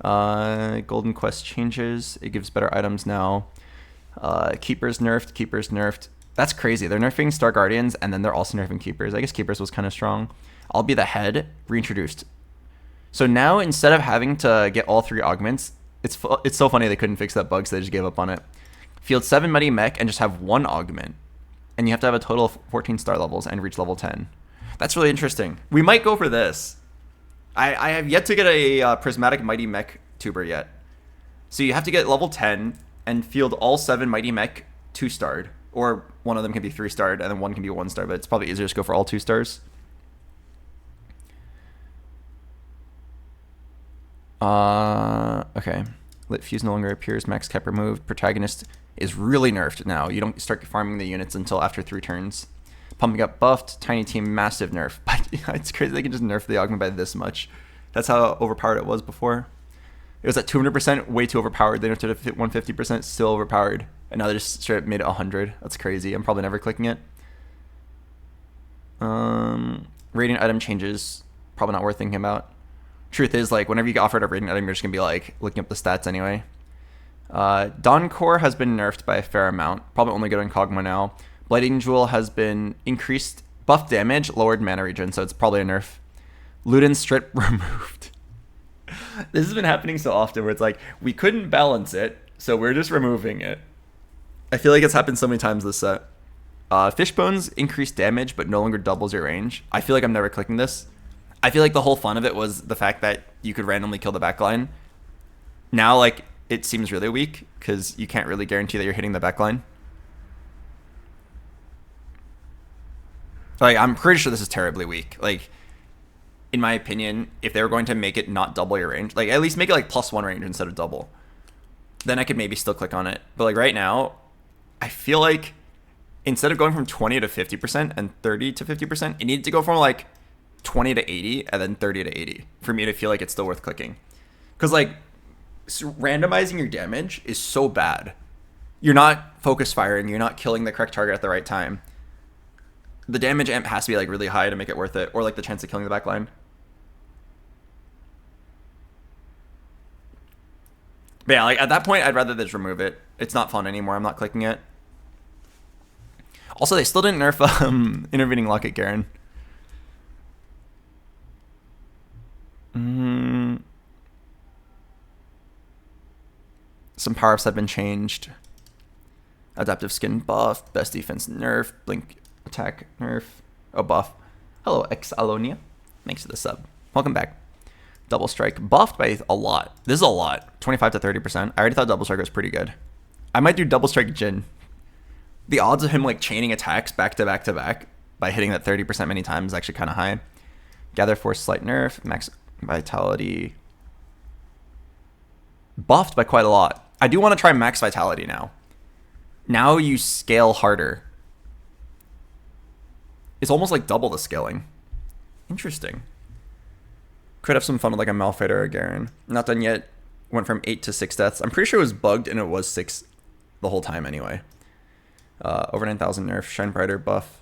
Golden Quest changes, it gives better items now. Keepers nerfed. That's crazy. They're nerfing Star Guardians and then they're also nerfing Keepers. I guess Keepers was kind of strong. I'll be the head, reintroduced. So now instead of having to get all 3 augments, it's so funny they couldn't fix that bug, so they just gave up on it. Field 7 Mighty Mech and just have 1 augment. And you have to have a total of 14 star levels and reach level 10. That's really interesting. We might go for this. I have yet to get a Prismatic Mighty Mech tuber yet. So you have to get level 10 and field all 7 Mighty Mech 2-starred. Or one of them can be 3-starred and then one can be 1-star, but it's probably easier to go for all 2 stars. Okay. Lit Fuse no longer appears. Max kept removed. Protagonist is really nerfed now. You don't start farming the units until after 3 turns. Pumping up buffed. Tiny team massive nerf. But it's crazy they can just nerf the augment by this much. That's how overpowered it was before. It was at 200%, way too overpowered. They nerfed it at 150%, still overpowered. And now they just straight up made it 100. That's crazy. I'm probably never clicking it. Radiant item changes. Probably not worth thinking about. Truth is, like, whenever you get offered a radiant item, you're just gonna be like looking up the stats anyway. Dawn Core has been nerfed by a fair amount. Probably only good on Kog'Maw now. Blighting Jewel has been increased buff damage, lowered mana regen, so it's probably a nerf. Ludens Strip removed. This has been happening so often where it's like, we couldn't balance it, so we're just removing it. I feel like it's happened so many times this set. Fishbones increase damage, but no longer doubles your range. I feel like I'm never clicking this. I feel like the whole fun of it was the fact that you could randomly kill the backline. Now, like, it seems really weak because you can't really guarantee that you're hitting the backline. Like, I'm pretty sure this is terribly weak. Like, in my opinion, if they were going to make it not double your range, like, at least make it like +1 range instead of double, then I could maybe still click on it. But like right now, I feel like instead of going from 20 to 50% and 30 to 50%, it needed to go from like 20 to 80 and then 30 to 80 for me to feel like it's still worth clicking. Because like randomizing your damage is so bad. You're not focus firing, you're not killing the correct target at the right time. The damage amp has to be like really high to make it worth it, or like the chance of killing the backline. But yeah, like at that point I'd rather just remove it. It's not fun anymore. I'm not clicking it. Also, they still didn't nerf intervening Locket Garen. Some power-ups have been changed. Adaptive skin buff, best defense nerf, blink attack nerf, buff. Hello, Exalonia. Thanks for the sub. Welcome back. Double strike buffed by a lot. This is a lot. 25 to 30%. I already thought double strike was pretty good. I might do double strike Jin. The odds of him like chaining attacks back to back to back by hitting that 30% many times is actually kind of high. Gather force slight nerf, max vitality buffed by quite a lot. I do want to try max vitality now. Now you scale harder. It's almost like double the scaling. Interesting. Could have some fun with like a Malphite or a Garen. Not done yet. Went from 8 to 6 deaths. I'm pretty sure it was bugged and it was 6 the whole time anyway. Over 9,000 nerf. Shine Brighter buff.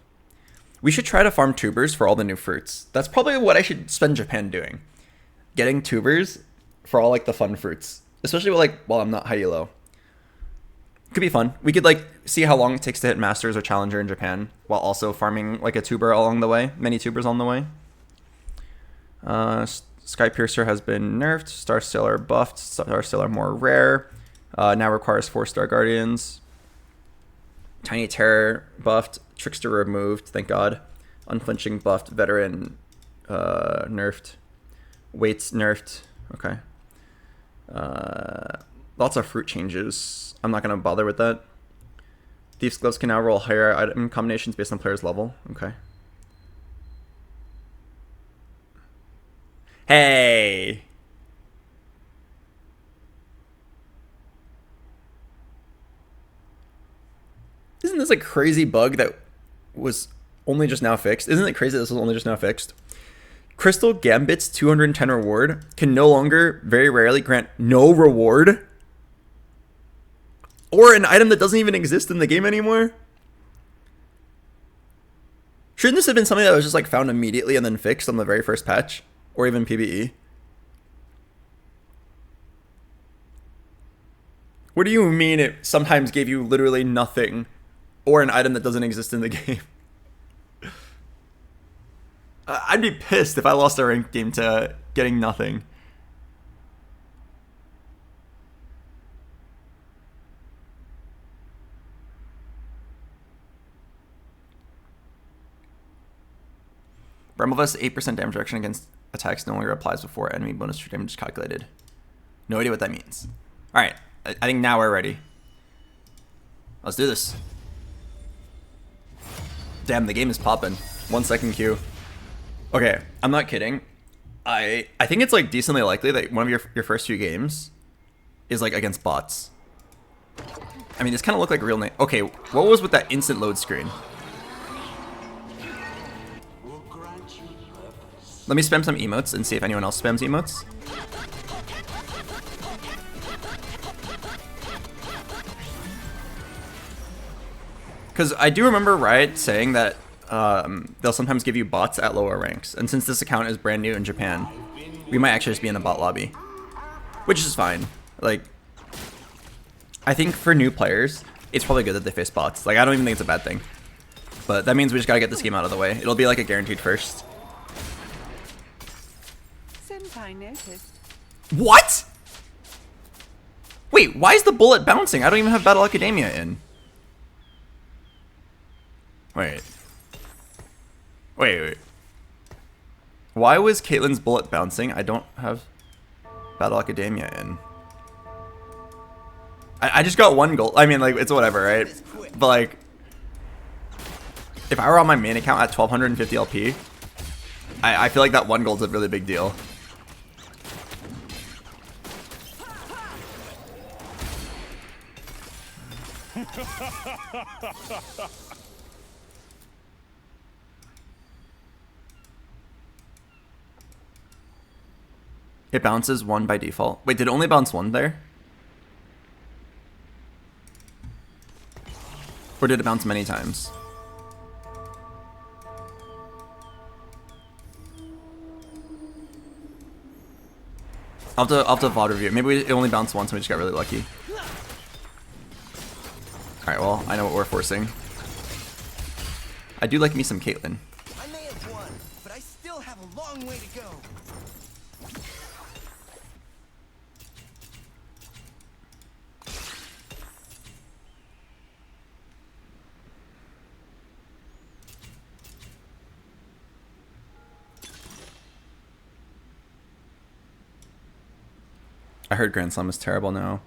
We should try to farm tubers for all the new fruits. That's probably what I should spend Japan doing. Getting tubers for all like the fun fruits. Especially while I'm not high elo. Could be fun. We could like see how long it takes to hit Masters or Challenger in Japan while also farming like a tuber along the way. Many tubers on the way. Sky Piercer has been nerfed. Star Sailor buffed. Star Sailor more rare. Now requires 4-star Guardians. Tiny Terror buffed. Trickster removed. Thank God. Unflinching buffed. Veteran nerfed. Weights nerfed. Okay. lots of fruit changes. I'm not gonna bother with that. Thief's Gloves can now roll higher item combinations based on player's level. Okay. Hey! Isn't this a crazy bug that was only just now fixed? Isn't it crazy that this was only just now fixed? Crystal Gambit's 210 reward can no longer, very rarely, grant no reward. Or an item that doesn't even exist in the game anymore? Shouldn't this have been something that was just like found immediately and then fixed on the very first patch? Or even PvE? What do you mean it sometimes gave you literally nothing? Or an item that doesn't exist in the game? I'd be pissed if I lost a ranked game to getting nothing. Bramblevest 8% damage reduction against attacks no longer applies before enemy bonus true damage is calculated. No idea what that means. Alright, I think now we're ready. Let's do this. Damn, the game is popping. 1 second queue. Okay, I'm not kidding. I think it's like decently likely that one of your first few games is like against bots. I mean, this kind of looked like real name. Okay, what was with that instant load screen? Let me spam some emotes and see if anyone else spams emotes. Because I do remember Riot saying that they'll sometimes give you bots at lower ranks. And since this account is brand new in Japan, we might actually just be in a bot lobby. Which is fine. Like, I think for new players, it's probably good that they face bots. Like, I don't even think it's a bad thing. But that means we just gotta get this game out of the way. It'll be like a guaranteed first. Senpai noticed. What? Wait, why is the bullet bouncing? I don't even have Battle Academia in. Wait. Why was Caitlyn's bullet bouncing? I don't have Battle Academia in. I just got 1 gold. I mean, like, it's whatever, right? But, like, if I were on my main account at 1250 LP, I feel like that 1 gold's a really big deal. It bounces 1 by default. Wait, did it only bounce 1 there? Or did it bounce many times? I'll have to VOD review. Maybe it only bounced once and we just got really lucky. Alright, well, I know what we're forcing. I do like me some Caitlyn. I may have won, but I still have a long way to go. I heard Grand Slam is terrible now.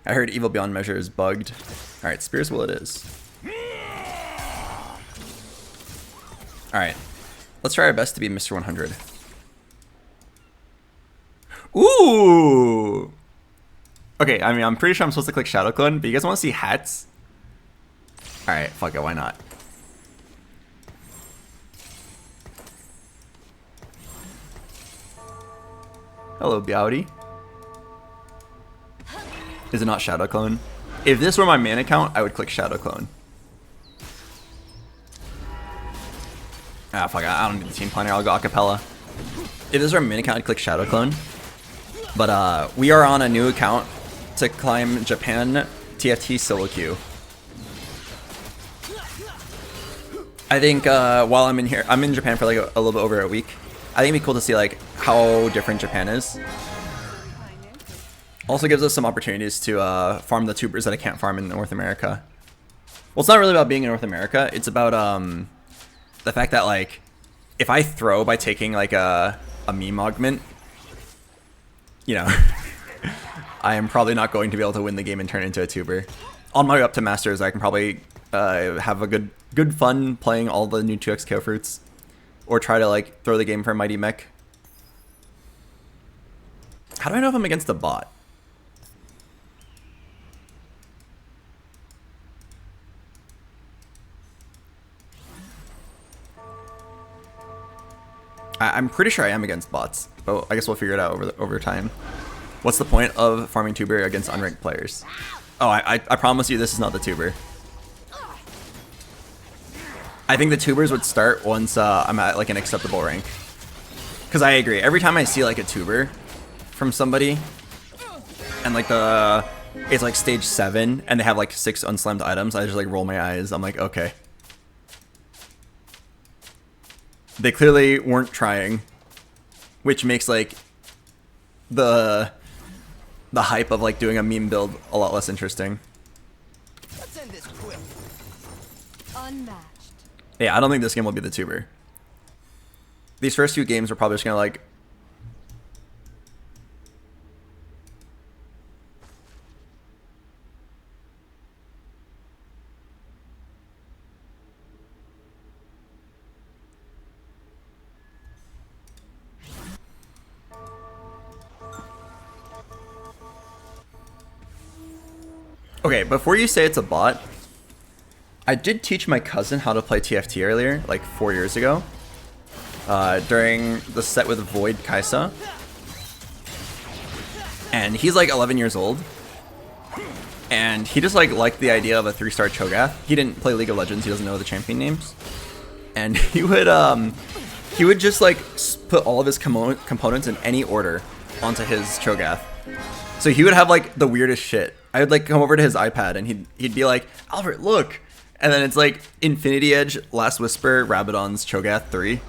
I heard Evil Beyond Measure is bugged. Alright, Spear's Will it is. Alright. Let's try our best to be Mr. 100. Ooh! Okay, I mean, I'm pretty sure I'm supposed to click Shadow Clone, but you guys want to see hats? Alright, fuck it, why not? Hello, Beauty. Is it not Shadow Clone? If this were my main account, I would click Shadow Clone. Ah, fuck, I don't need the team planner, I'll go acapella. If this were my main account, I'd click Shadow Clone. But we are on a new account to climb Japan TFT solo queue. I think while I'm in here, I'm in Japan for like a little bit over a week. I think it'd be cool to see like how different Japan is. Also gives us some opportunities to farm the tubers that I can't farm in North America. Well, it's not really about being in North America. It's about the fact that like if I throw by taking like a meme augment, you know, I am probably not going to be able to win the game and turn into a tuber. On my way up to Masters, I can probably have a good fun playing all the new 2x KO fruits. Or try to like throw the game for a Mighty Mech. How do I know if I'm against a bot? I'm pretty sure I am against bots, but I guess we'll figure it out over time. What's the point of farming tuber against unranked players? Oh, I promise you this is not the tuber. I think the tubers would start once I'm at like an acceptable rank. Because I agree, every time I see like a tuber from somebody, and like it's like stage 7, and they have like 6 unslammed items, I just like roll my eyes. I'm like, okay. They clearly weren't trying, which makes like the hype of like doing a meme build a lot less interesting. Let's end this quick. Unmatched. Yeah, I don't think this game will be the tuber. These first few games are probably just gonna like... Okay, before you say it's a bot, I did teach my cousin how to play TFT earlier, like 4 years ago, during the set with Void Kaisa. And he's like 11 years old. And he just like liked the idea of a 3-star Cho'Gath. He didn't play League of Legends, he doesn't know the champion names. And he would just like put all of his components in any order onto his Cho'Gath. So he would have like the weirdest shit. I would like come over to his iPad and he'd be like, Albert, look. And then it's like Infinity Edge, Last Whisper, Rabadon's Cho'Gath 3.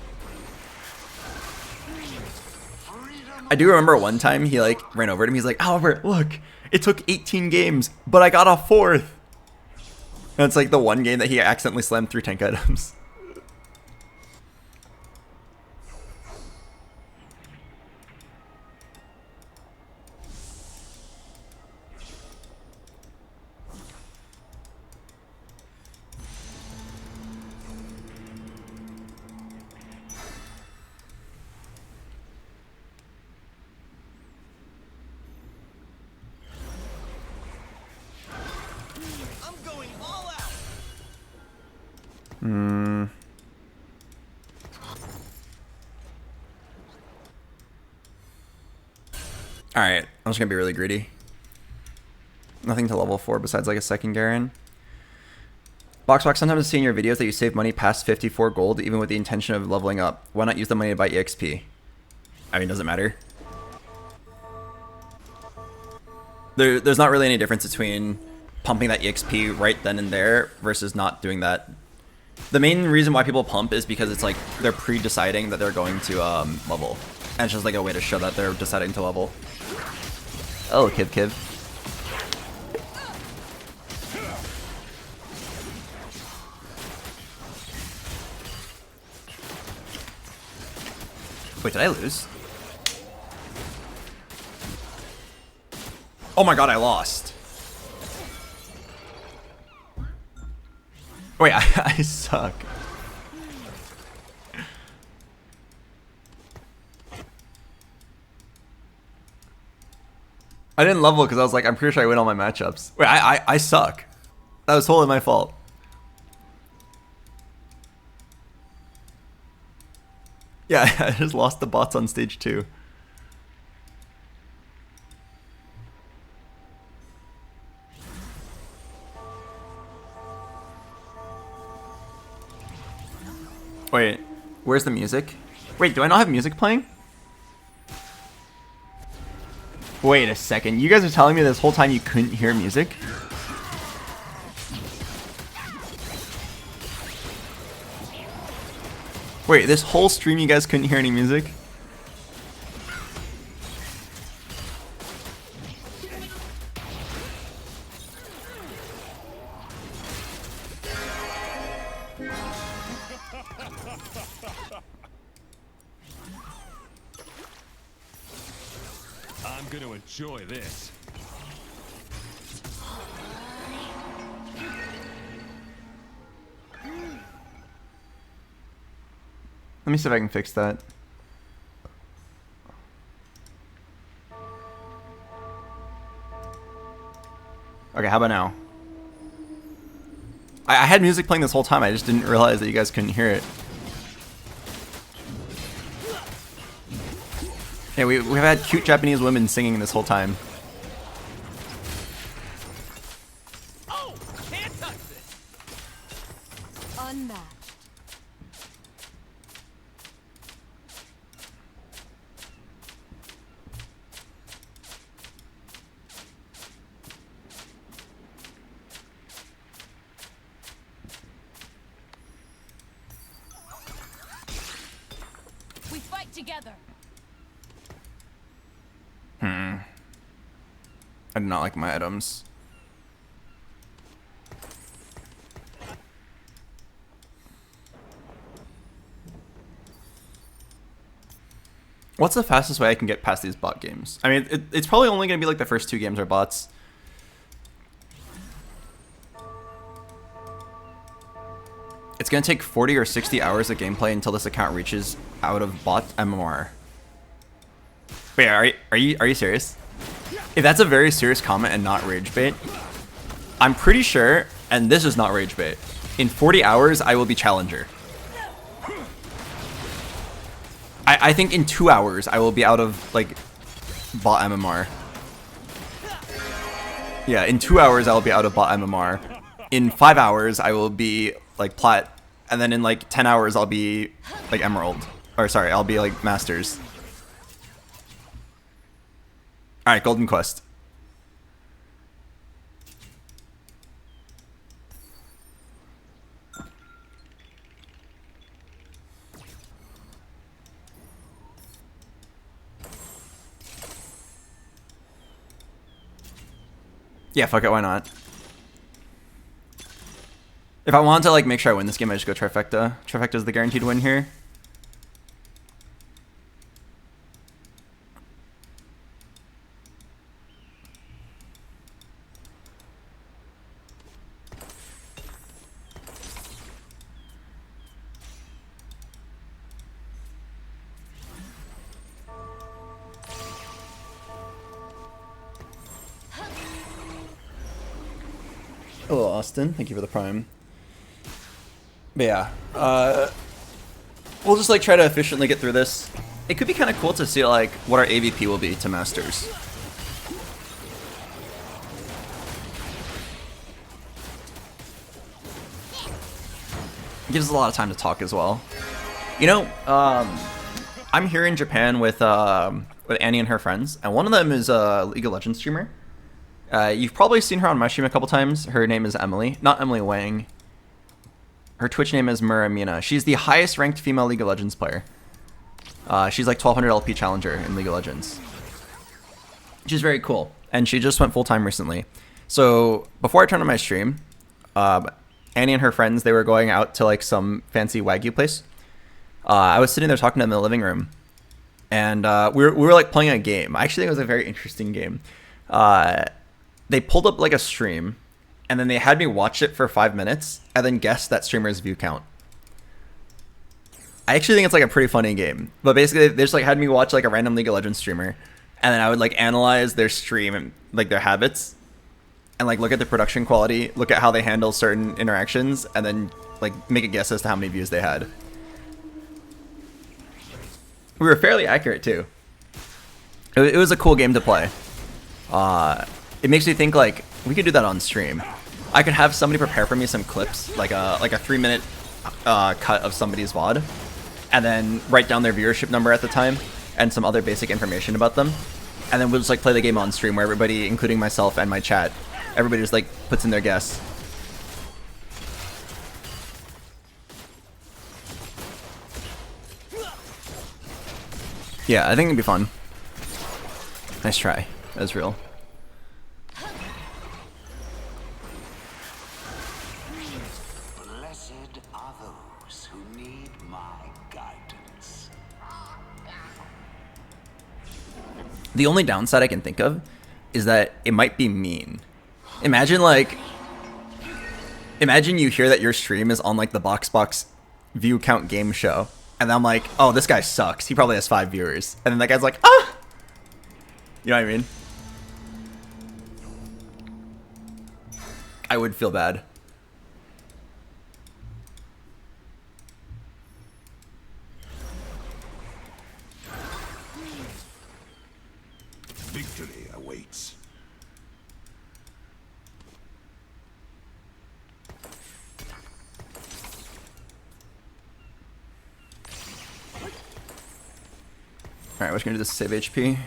I do remember one time he like ran over to him. He's like, Albert, look, it took 18 games, but I got a 4th. And it's like the one game that he accidentally slammed 3 tank items. Alright, I'm just gonna be really greedy. Nothing to level 4 besides like a second Garen. BoxBox, sometimes I see in your videos that you save money past 54 gold even with the intention of leveling up. Why not use the money to buy EXP? I mean, does it matter? There's not really any difference between pumping that EXP right then and there versus not doing that. The main reason why people pump is because it's like they're pre-deciding that they're going to level. And it's just like a way to show that they're deciding to level. Oh, Kiv. Wait, did I lose? Oh my god, I lost. Wait, I suck. I didn't level because I was like, I'm pretty sure I win all my matchups. Wait, I suck. That was totally my fault. Yeah, I just lost the bots on stage 2. Wait, where's the music? Wait, do I not have music playing? Wait a second, you guys are telling me this whole time you couldn't hear music? Wait, this whole stream you guys couldn't hear any music? I'm gonna enjoy this. Let me see if I can fix that. Okay, how about now? I had music playing this whole time. I just didn't realize that you guys couldn't hear it. Yeah, we've had cute Japanese women singing this whole time. Oh, can't touch this. Unmatched. We fight together. I do not like my items. What's the fastest way I can get past these bot games? I mean, it's probably only going to be like the first 2 games are bots. It's going to take 40 or 60 hours of gameplay until this account reaches out of bot MMR. Wait, are you serious? If that's a very serious comment and not rage bait, I'm pretty sure, and this is not rage bait, in 40 hours I will be challenger. I think in 2 hours I will be out of like bot MMR. Yeah, in 2 hours I will be out of bot MMR. In 5 hours I will be like plat, and then in like 10 hours I'll be like emerald. Or sorry, I'll be like masters. Alright, Golden Quest. Yeah, fuck it, why not? If I want to like make sure I win this game, I just go trifecta. Trifecta is the guaranteed win here. Hello, Austin. Thank you for the prime. But yeah, we'll just like try to efficiently get through this. It could be kind of cool to see like what our AVP will be to Masters. It gives us a lot of time to talk as well. You know, I'm here in Japan with Annie and her friends, and one of them is a League of Legends streamer. You've probably seen her on my stream a couple times. Her name is Emily, not Emily Wang. Her Twitch name is Muramina. She's the highest ranked female League of Legends player. She's like 1200 LP challenger in League of Legends. She's very cool, and she just went full-time recently. So before I turned on my stream, Annie and her friends, they were going out to like some fancy Wagyu place. I was sitting there talking to them in the living room, and we were like playing a game. I actually think it was a very interesting game. They pulled up like a stream, and then they had me watch it for 5 minutes and then guess that streamer's view count. I actually think it's like a pretty funny game, but basically they just like had me watch like a random League of Legends streamer, and then I would like analyze their stream and like their habits, and like look at the production quality, look at how they handle certain interactions, and then like make a guess as to how many views they had. We were fairly accurate too. It was a cool game to play. It makes me think like we could do that on stream. I could have somebody prepare for me some clips, like a 3-minute cut of somebody's VOD, and then write down their viewership number at the time and some other basic information about them, and then we'll just like play the game on stream where everybody, including myself and my chat, everybody just like puts in their guess. Yeah, I think it'd be fun. Nice try. That was real. Blessed are those who need my guidance. The only downside I can think of is that it might be mean. Imagine you hear that your stream is on like the BoxBox view count game show, And I'm like, oh, this guy sucks. He probably has 5 viewers. And then that guy's like, ah! You know what I mean? I would feel bad. Victory awaits. Alright, we're just gonna do this to save HP.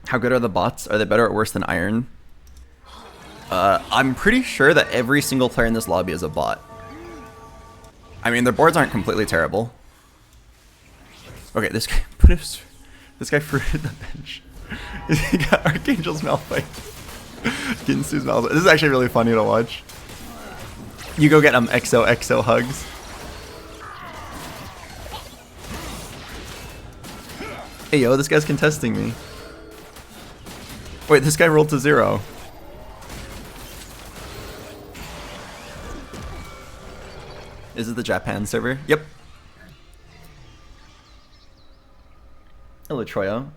How good are the bots? Are they better or worse than Iron? I'm pretty sure that every single player in this lobby is a bot. I mean, their boards aren't completely terrible. Okay, this guy this guy fruited the bench. He got Archangel's Malphite. Ginsu's Malphite. This is actually really funny to watch. You go get XOXO hugs. Hey yo, this guy's contesting me. Wait, this guy rolled to 0. Is it the Japan server? Yep. Hello, Troyo.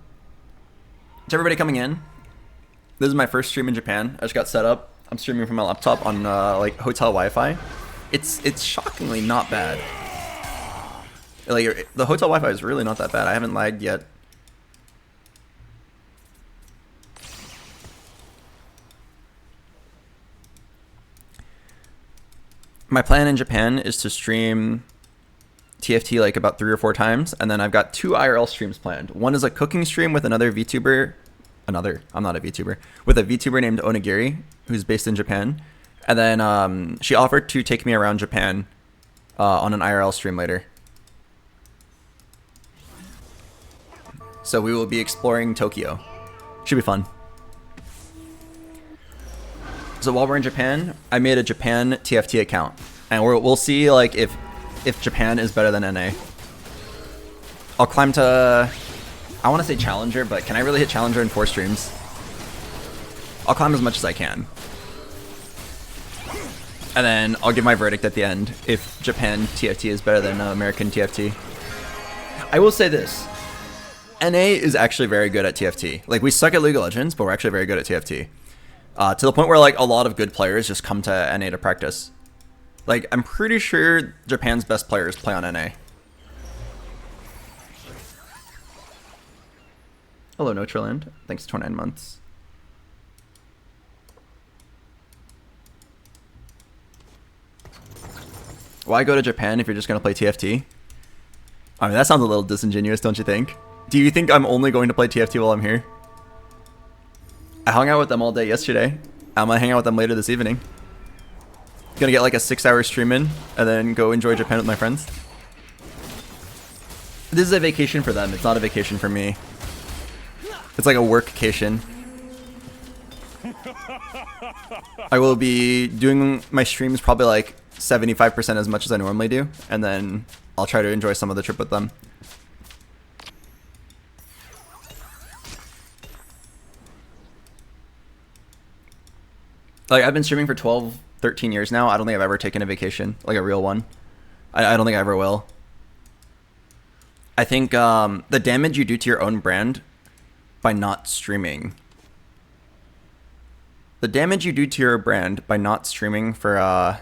To everybody coming in, this is my first stream in Japan. I just got set up. I'm streaming from my laptop on like hotel Wi-Fi. It's shockingly not bad. Like the hotel Wi-Fi is really not that bad. I haven't lagged yet. My plan in Japan is to stream TFT like about 3 or 4 times, and then I've got 2 IRL streams planned. One is a cooking stream with another VTuber, I'm not a VTuber, with a VTuber named Onigiri, who's based in Japan, and then she offered to take me around Japan on an IRL stream later. So we will be exploring Tokyo. Should be fun. So while we're in Japan, I made a Japan TFT account, and we'll see like if Japan is better than NA. I'll climb to, I want to say Challenger, but can I really hit Challenger in 4 streams? I'll climb as much as I can. And then I'll give my verdict at the end if Japan TFT is better than American TFT. I will say this. NA is actually very good at TFT. Like, we suck at League of Legends, but we're actually very good at TFT. To the point where like a lot of good players just come to NA to practice. Like, I'm pretty sure Japan's best players play on NA. Hello, Notraland. Thanks, 29 months. Why go to Japan if you're just going to play TFT? I mean, that sounds a little disingenuous, don't you think? Do you think I'm only going to play TFT while I'm here? I hung out with them all day yesterday. I'm gonna hang out with them later this evening. Gonna get like a 6-hour stream in, and then go enjoy Japan with my friends. This is a vacation for them, it's not a vacation for me. It's like a workcation. I will be doing my streams probably like 75% as much as I normally do, and then I'll try to enjoy some of the trip with them. Like, I've been streaming for 12, 13 years now. I don't think I've ever taken a vacation, like a real one. I don't think I ever will. I think the damage you do to your own brand by not streaming. The damage you do to your brand by not streaming for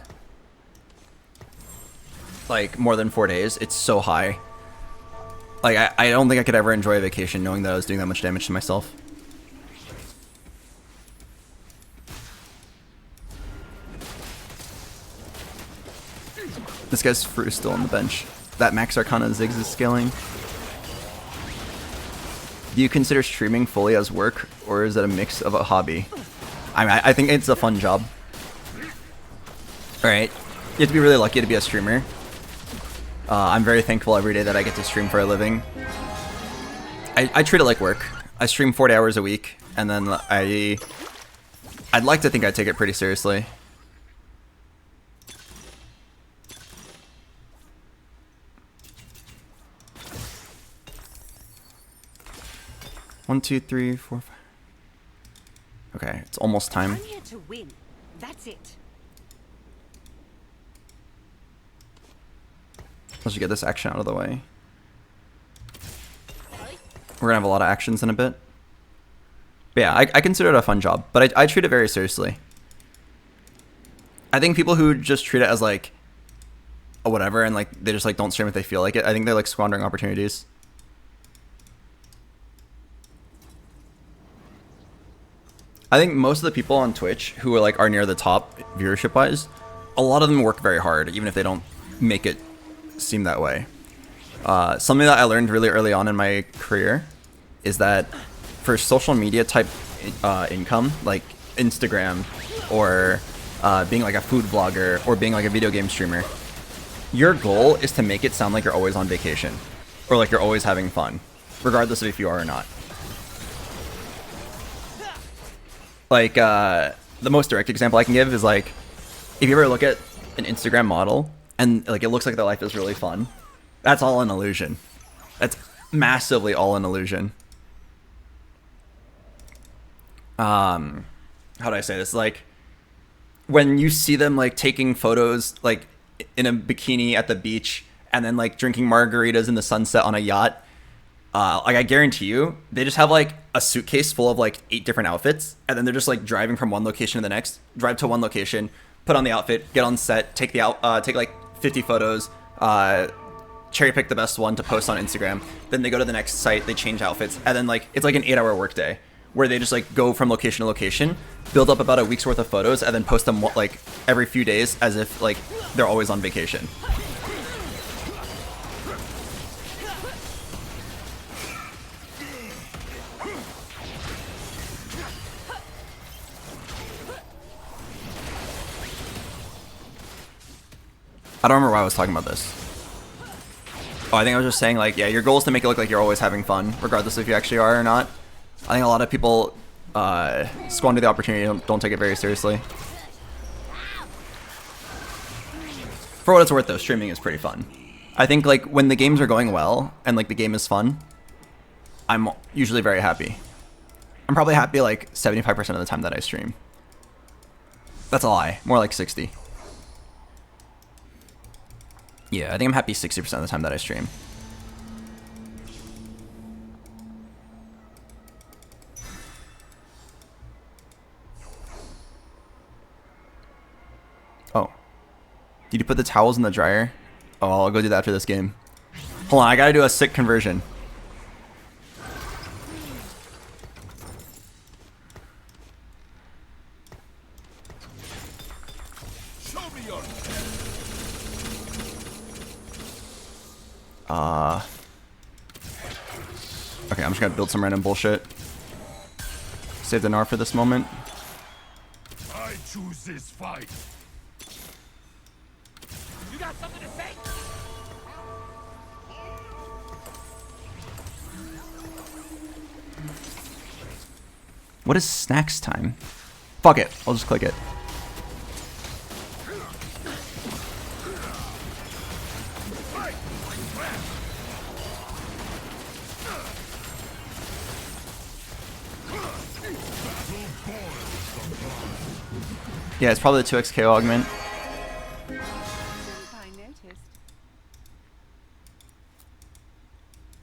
like more than 4 days, it's so high. Like, I don't think I could ever enjoy a vacation knowing that I was doing that much damage to myself. This guy's fruit is still on the bench. That Max Arcana Ziggs is scaling. Do you consider streaming fully as work, or is it a mix of a hobby? I mean, I think it's a fun job. Alright, you have to be really lucky to be a streamer. I'm very thankful every day that I get to stream for a living. I treat it like work. I stream 40 hours a week, and then I'd like to think I take it pretty seriously. One, two, three, four, five. Okay, it's almost time. I'm here to win. That's it. Let's just get this action out of the way. We're gonna have a lot of actions in a bit. But yeah, I consider it a fun job, but I treat it very seriously. I think people who just treat it as like a whatever and like they just like don't stream if they feel like it, I think they're like squandering opportunities. I think most of the people on Twitch who are like are near the top viewership wise, a lot of them work very hard, even if they don't make it seem that way. Something that I learned really early on in my career is that for social media type income, like Instagram or being like a food vlogger or being like a video game streamer, your goal is to make it sound like you're always on vacation or like you're always having fun, regardless of if you are or not. Like, the most direct example I can give is like, if you ever look at an Instagram model and like it looks like their life is really fun, that's all an illusion. That's massively all an illusion. How do I say this? Like, when you see them like taking photos like in a bikini at the beach and then like drinking margaritas in the sunset on a yacht, like I guarantee you, they just have like a suitcase full of like 8 different outfits, and then they're just like driving from one location to the next, drive to one location, put on the outfit, get on set, take like 50 photos, cherry pick the best one to post on Instagram. Then they go to the next site, they change outfits, and then like it's like an 8-hour workday where they just like go from location to location, build up about a week's worth of photos, and then post them like every few days as if like they're always on vacation. I don't remember why I was talking about this. Oh, I think I was just saying like, yeah, your goal is to make it look like you're always having fun, regardless if you actually are or not. I think a lot of people squander the opportunity, don't take it very seriously. For what it's worth though, streaming is pretty fun. I think like when the games are going well and like the game is fun, I'm usually very happy. I'm probably happy like 75% of the time that I stream. That's a lie, more like 60. Yeah, I think I'm happy 60% of the time that I stream. Oh. Did you put the towels in the dryer? Oh, I'll go do that after this game. Hold on, I gotta do a sick conversion. Okay, I'm just gonna build some random bullshit. Save the Gnar for this moment. I choose this fight. You got something to say? What is snacks time? Fuck it, I'll just click it. Yeah, it's probably the 2x KO augment. I noticed.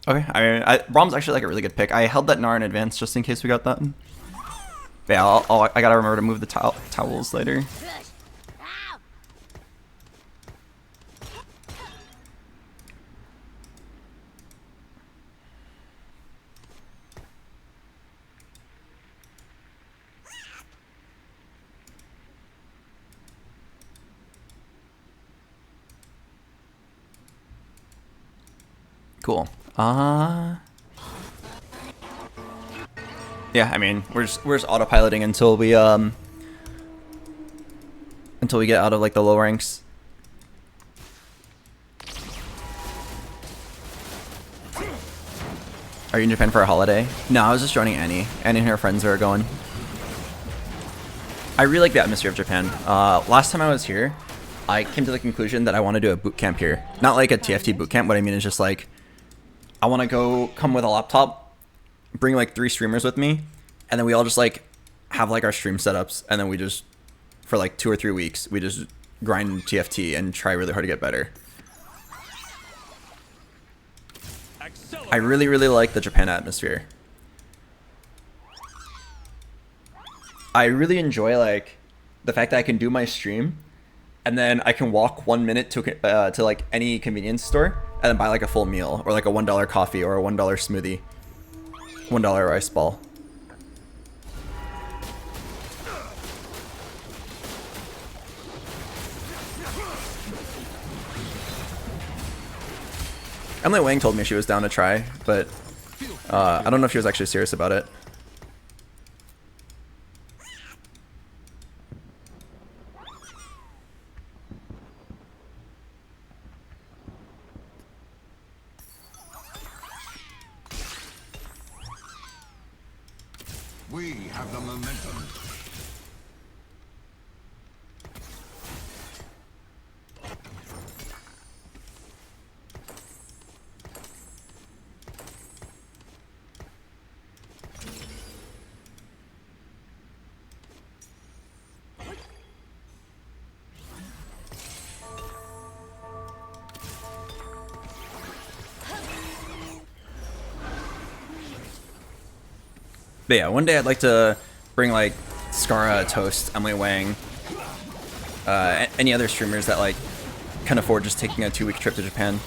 Okay, Brahm's actually like a really good pick. I held that Gnar in advance just in case we got that. But yeah, I gotta remember to move the towels later. Cool. Yeah, I mean, we're just autopiloting until we get out of like the low ranks. Are you in Japan for a holiday? No, I was just joining Annie. Annie and her friends are going. I really like the atmosphere of Japan. Last time I was here, I came to the conclusion that I want to do a boot camp here. Not like a TFT boot camp. What I mean is just like, I want to come with a laptop, bring like 3 streamers with me, and then we all just like have like our stream setups, and then we just, for like 2 or 3 weeks, we just grind TFT and try really hard to get better. I really, really like the Japan atmosphere. I really enjoy like the fact that I can do my stream, and then I can walk 1 minute to like any convenience store and then buy like a full meal or like a $1 coffee or a $1 smoothie, $1 rice ball. Emily Wang told me she was down to try, but I don't know if she was actually serious about it. We have the momentum. But yeah, one day I'd like to bring like Skara, Toast, Emily Wang, any other streamers that like can afford just taking a 2-week trip to Japan.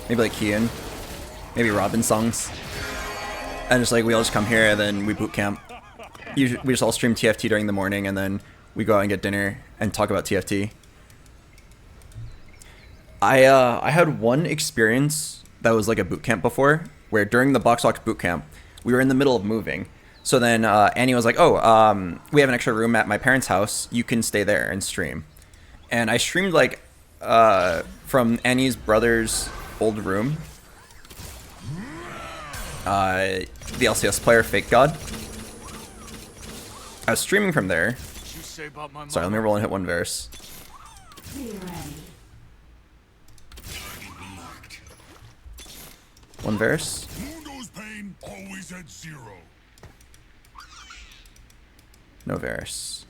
Maybe like Kian, maybe Robin Songs, and just like we all just come here and then we boot camp. Usually, we just all stream TFT during the morning and then we go out and get dinner and talk about TFT. I had one experience that was like a boot camp before, where during the BoxBox boot camp, we were in the middle of moving. So then Annie was like, oh, we have an extra room at my parents' house. You can stay there and stream. And I streamed like from Annie's brother's old room. The LCS player, Fake God. I was streaming from there. Sorry, let me roll and hit one verse. One verse. Mundo's pain always at 0. No verse.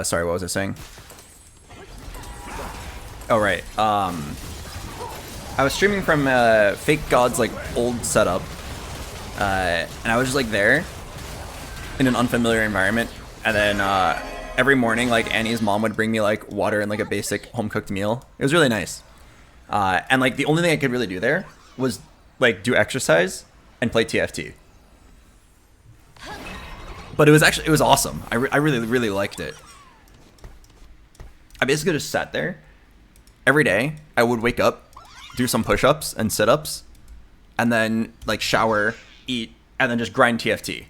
Sorry, what was I saying? Oh, right. I was streaming from Fake God's like old setup, and I was just like there in an unfamiliar environment, and then every morning like Annie's mom would bring me like water and like a basic home cooked meal. It was really nice, and like the only thing I could really do there was like do exercise and play TFT. But it was awesome. I really liked it. I basically just sat there every day. I would wake up, do some push-ups and sit-ups, and then like shower, eat, and then just grind TFT.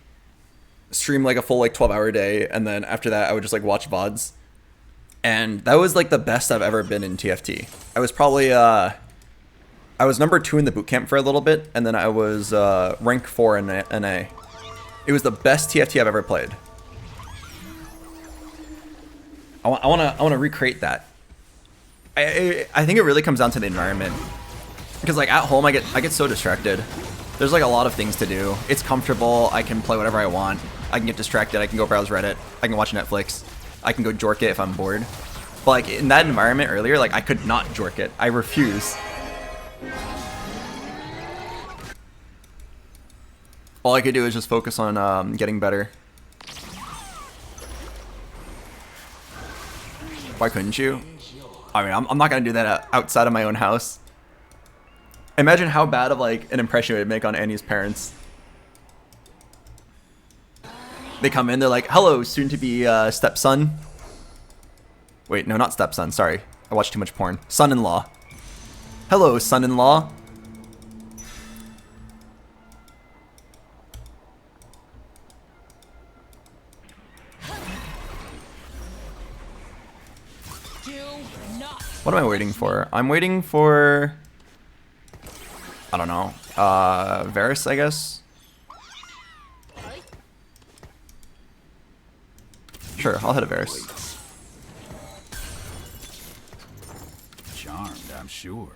Stream like a full like 12-hour day, and then after that I would just like watch VODs. And that was like the best I've ever been in TFT. I was probably I was number 2 in the bootcamp for a little bit, and then I was rank 4 in NA. It was the best TFT I've ever played. I want to recreate that. I think it really comes down to the environment, because like at home I get so distracted. There's like a lot of things to do. It's comfortable. I can play whatever I want. I can get distracted. I can go browse Reddit. I can watch Netflix. I can go jork it if I'm bored. But like in that environment earlier, like I could not jork it. I refuse. All I could do is just focus on getting better. Why couldn't you? I mean, I'm not gonna do that outside of my own house. Imagine how bad of like an impression it would make on Annie's parents. They come in, they're like, "Hello, soon-to-be stepson." Wait, no, not stepson. Sorry, I watched too much porn. Son-in-law. Hello, son-in-law. What am I waiting for? I'm waiting for... I don't know. Varus, I guess? Sure, I'll hit a Varus. Charmed, I'm sure.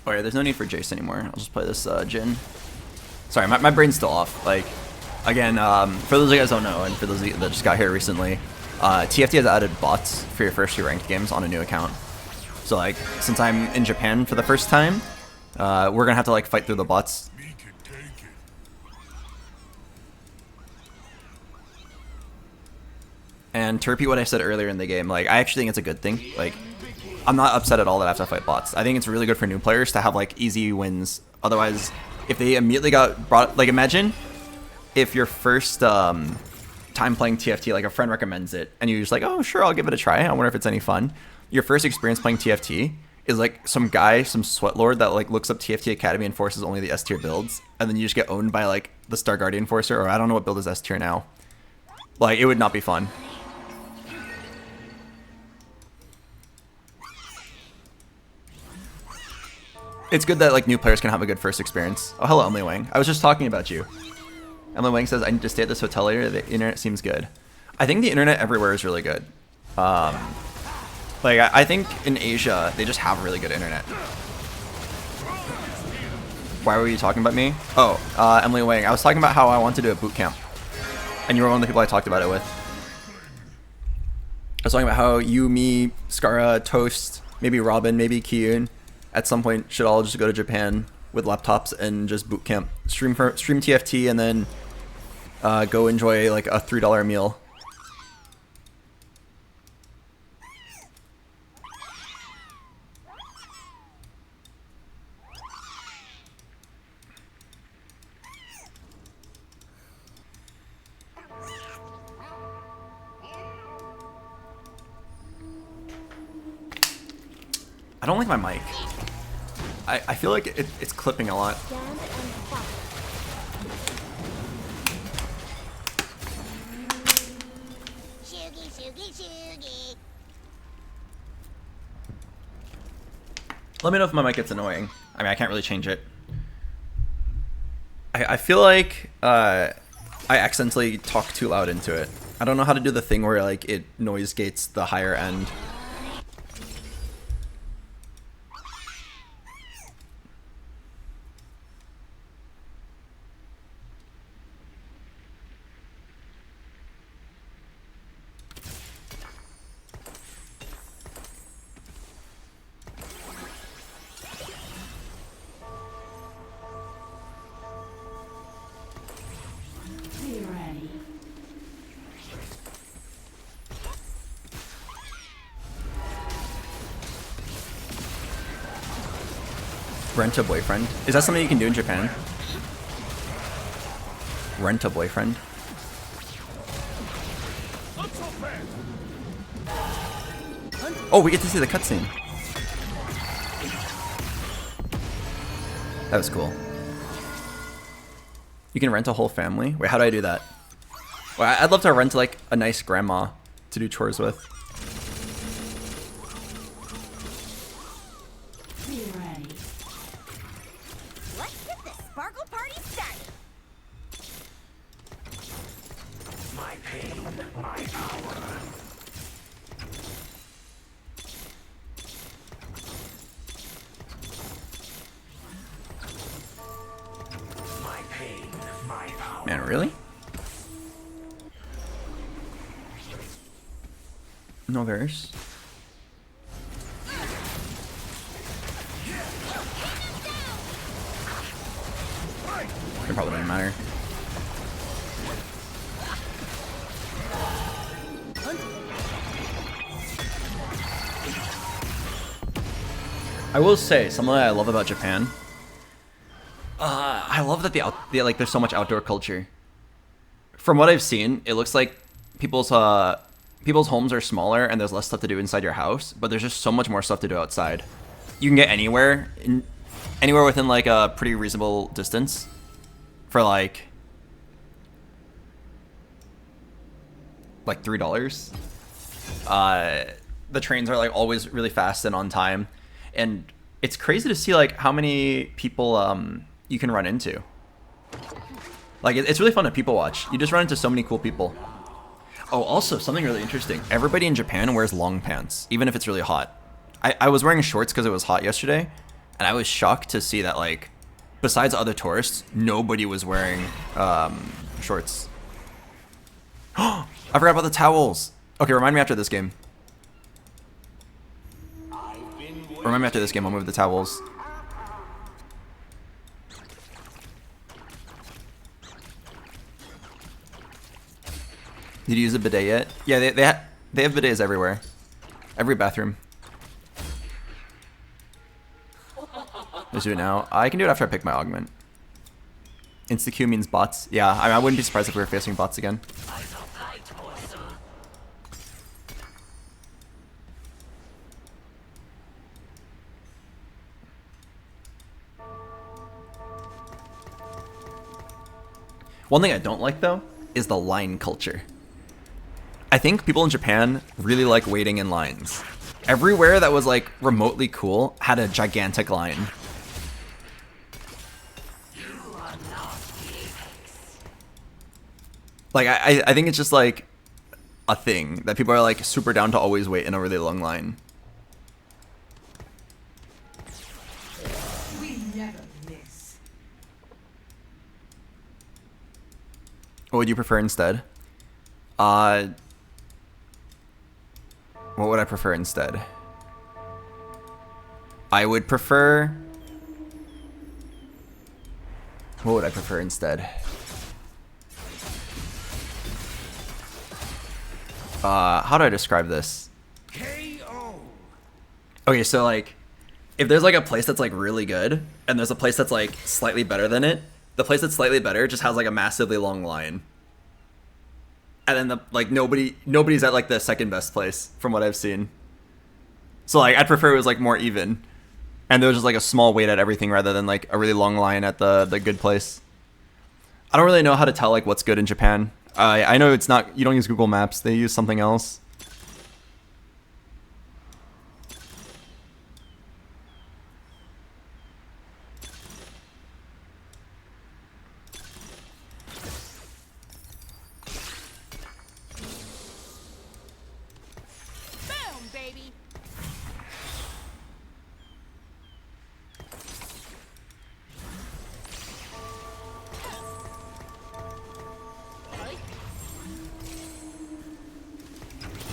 Oh yeah, there's no need for Jace anymore. I'll just play this Jhin. Sorry, my brain's still off. Like, again, for those of you guys who don't know, and for those of you that just got here recently, TFT has added bots for your first 2 ranked games on a new account. So like, since I'm in Japan for the first time, we're gonna have to like fight through the bots. And to repeat what I said earlier in the game, like, I actually think it's a good thing. Like, I'm not upset at all that I have to fight bots. I think it's really good for new players to have like easy wins. Otherwise, if they immediately got brought, like, imagine if your first time playing TFT, like a friend recommends it, and you're just like, oh sure, I'll give it a try. I wonder if it's any fun. Your first experience playing TFT is like some guy, some sweat lord that like looks up TFT Academy and forces only the S tier builds, and then you just get owned by like the Star Guardian Forcer, or I don't know what build is S tier now. Like, it would not be fun. It's good that like new players can have a good first experience. Oh, hello, Emily Wang. I was just talking about you. Emily Wang says, I need to stay at this hotel later. The internet seems good. I think the internet everywhere is really good. Like, I think in Asia, they just have really good internet. Why were you talking about me? Oh, Emily Wang. I was talking about how I want to do a boot camp. And you were one of the people I talked about it with. I was talking about how you, me, Skara, Toast, maybe Robin, maybe Kiyun, at some point should all just go to Japan with laptops and just boot camp, stream TFT, and then go enjoy like a $3 meal. I don't like my mic. I feel like it's clipping a lot. Let me know if my mic gets annoying. I mean, I can't really change it. I feel like I accidentally talk too loud into it. I don't know how to do the thing where like it noise gates the higher end. Rent a boyfriend? Is that something you can do in Japan? Rent a boyfriend? Oh, we get to see the cutscene. That was cool. You can rent a whole family? Wait, how do I do that? Well, I'd love to rent like a nice grandma to do chores with. Man, really? No verse. It probably doesn't matter. I will say something that I love about Japan. I love that like there's so much outdoor culture. From what I've seen, it looks like people's homes are smaller and there's less stuff to do inside your house, but there's just so much more stuff to do outside. You can get anywhere within like a pretty reasonable distance for like $3. The trains are like always really fast and on time, and it's crazy to see like how many people you can run into. Like, it's really fun to people watch. You just run into so many cool people. Oh, also something really interesting. Everybody in Japan wears long pants, even if it's really hot. I was wearing shorts because it was hot yesterday, And I was shocked to see that, like, besides other tourists, nobody was wearing shorts. I forgot about the towels. Okay, remind me after this game. Remind me after this game, I'll move the towels. Did you use a bidet yet? Yeah, they have bidets everywhere. Every bathroom. Let's do it now. I can do it after I pick my augment. Insta-Q means bots. Yeah, I wouldn't be surprised if we were facing bots again. One thing I don't like, though, is the line culture. I think people in Japan really like waiting in lines. Everywhere that was, like, remotely cool had a gigantic line. Like, I think it's just, like, a thing that people are, like, super down to always wait in a really long line. We never miss. What would you prefer instead? What would I prefer instead? I would prefer... What would I prefer instead? How do I describe this? KO. Okay, so like, if there's like a place that's like really good, and there's a place that's like slightly better than it, the place that's slightly better just has like a massively long line. And then the like nobody's at like the second best place from what I've seen. So like I'd prefer it was like more even. And there was just like a small wait at everything rather than like a really long line at the good place. I don't really know how to tell like what's good in Japan. I know it's not, you don't use Google Maps, they use something else. Boom, baby.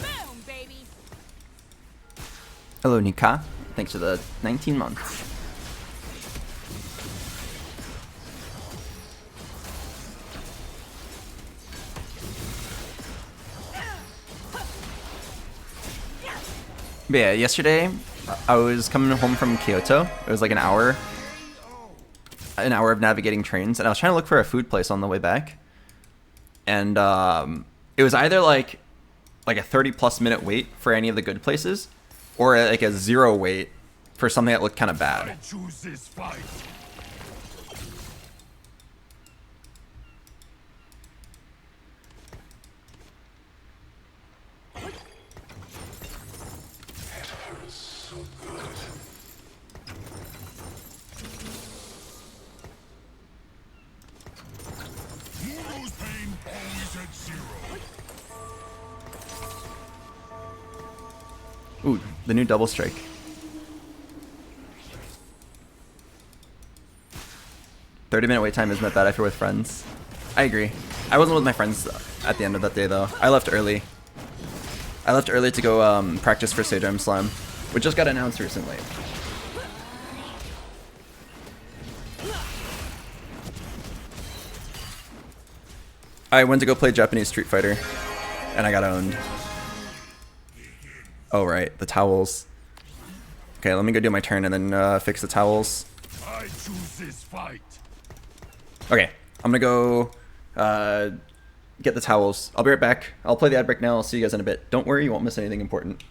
Boom, baby. Hello, Nika. Thanks for the 19 months. But yeah, yesterday I was coming home from Kyoto. It was like an hour of navigating trains, and I was trying to look for a food place on the way back. And it was either like a 30+ minute wait for any of the good places, or like a 0 wait for something that looked kind of bad. I choose this fight. Muro's pain always at 0. Ooh, the new double strike. "30-minute wait time isn't that bad if you're with friends." I agree. I wasn't with my friends at the end of that day though. I left early. I left early to go practice for Seijam Slam, which just got announced recently. I went to go play Japanese Street Fighter, and I got owned. Oh right, the towels. Okay, let me go do my turn and then fix the towels. I choose this fight. Okay, I'm gonna go get the towels. I'll be right back. I'll play the ad break now. I'll see you guys in a bit. Don't worry, you won't miss anything important.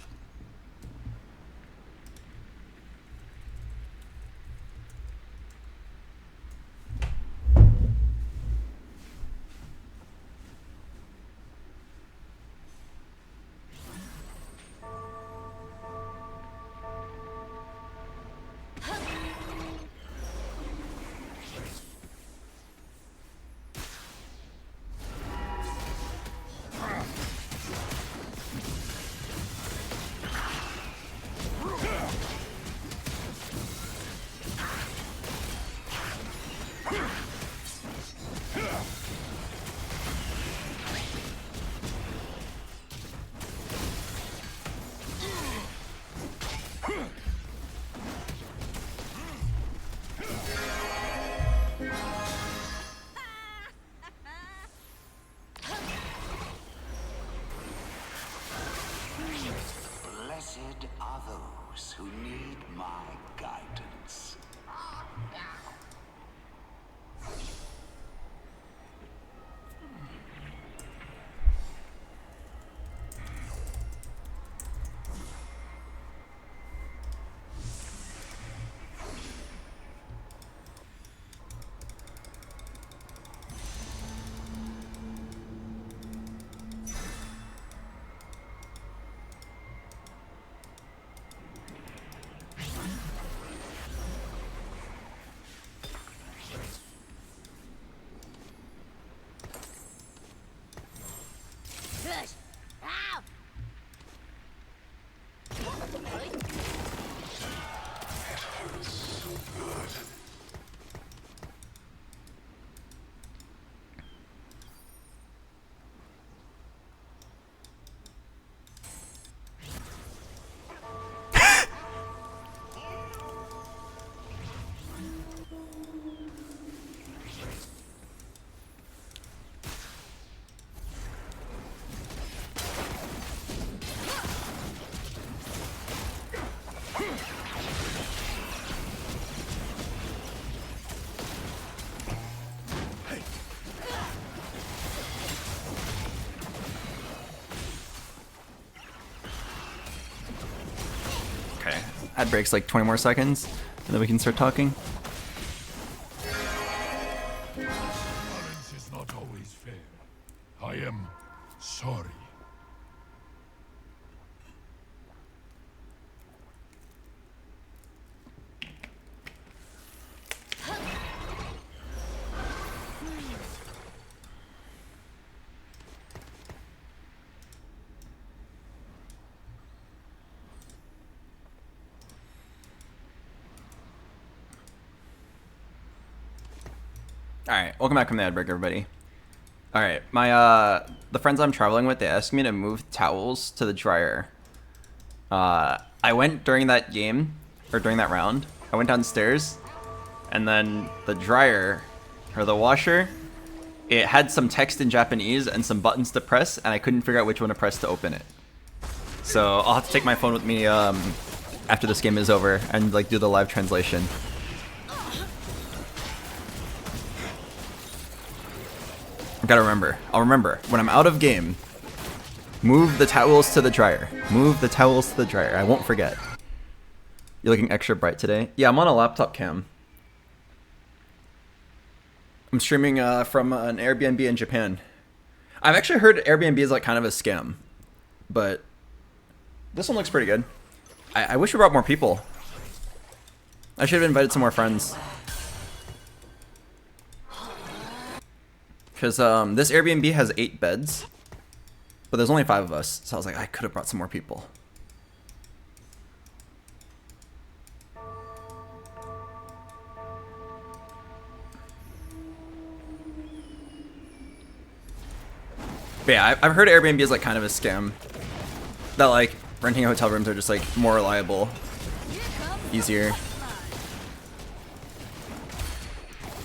my guidance. Push. Ow! Okay. Ad breaks like 20 more seconds, and then we can start talking. Balance is not always fair. I am sorry. Alright, welcome back from the ad break, everybody. Alright, the friends I'm traveling with, they asked me to move towels to the dryer. I went during that game, or during that round, I went downstairs, and then the dryer, or the washer, it had some text in Japanese and some buttons to press, and I couldn't figure out which one to press to open it. So I'll have to take my phone with me after this game is over and like do the live translation. Gotta remember. I'll remember. When I'm out of game, move the towels to the dryer. Move the towels to the dryer. I won't forget. You're looking extra bright today. Yeah, I'm on a laptop cam. I'm streaming from an Airbnb in Japan. I've actually heard Airbnb is like kind of a scam, but this one looks pretty good. I wish we brought more people. I should have invited some more friends. Because this Airbnb has 8 beds, but there's only 5 of us, so I was like, I could have brought some more people. But yeah, I've heard Airbnb is like kind of a scam. That like renting hotel rooms are just like more reliable, easier.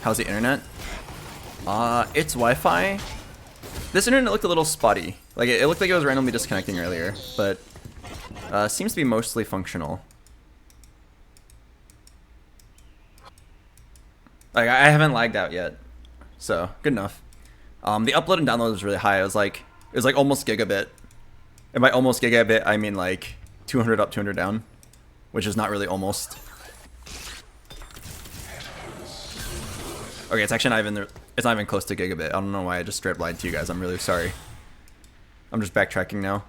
How's the internet? It's Wi-Fi. This internet looked a little spotty. Like it looked like it was randomly disconnecting earlier, but seems to be mostly functional. Like I haven't lagged out yet, so good enough. The upload and download was really high. It was like almost gigabit, and by almost gigabit I mean like 200 up, 200 down, which is not really almost. Okay, it's actually not even it's not even close to gigabit. I don't know why I just straight lied to you guys. I'm really sorry. I'm just backtracking now.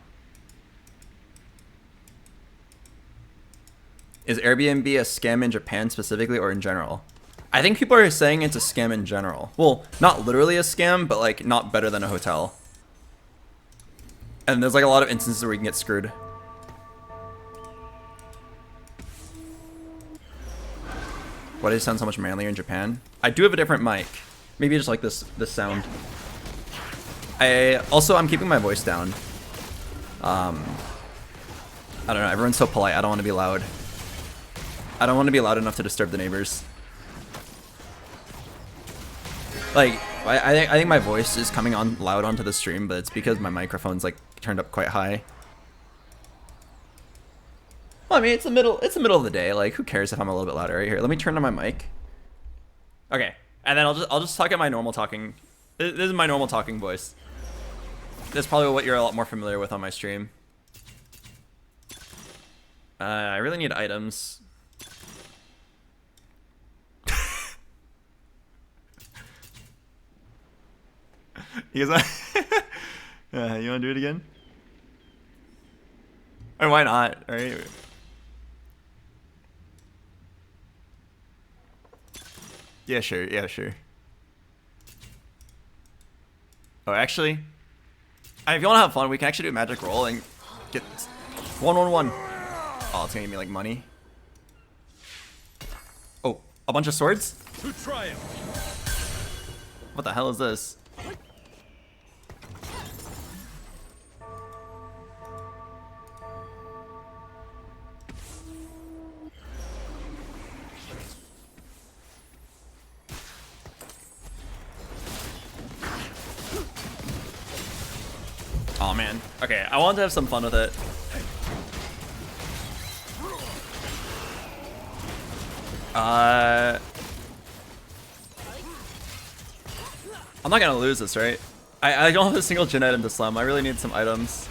Is Airbnb a scam in Japan specifically or in general? I think people are saying it's a scam in general. Well, not literally a scam, but like not better than a hotel. And there's like a lot of instances where you can get screwed. Why does it sound so much manlier in Japan? I do have a different mic. Maybe just like this sound. I'm keeping my voice down. I don't know, everyone's so polite. I don't want to be loud. I don't want to be loud enough to disturb the neighbors. Like, I think my voice is coming on loud onto the stream, but it's because my microphone's like turned up quite high. Well, I mean, it's the middle of the day. Like, who cares if I'm a little bit louder right here? Let me turn on my mic. Okay, and then I'll just talk at my normal talking. This is my normal talking voice. That's probably what you're a lot more familiar with on my stream. I really need items. You guys, you want to do it again? Or why not? All right. Yeah, sure. Yeah, sure. Oh, actually, if you want to have fun, we can actually do a magic roll and get 1-1-1. Oh, it's gonna give me like money. Oh, a bunch of swords? To triumph. What the hell is this? Oh man. Okay, I wanted to have some fun with it. I'm not gonna lose this, right? I don't have a single gen item to slum. I really need some items.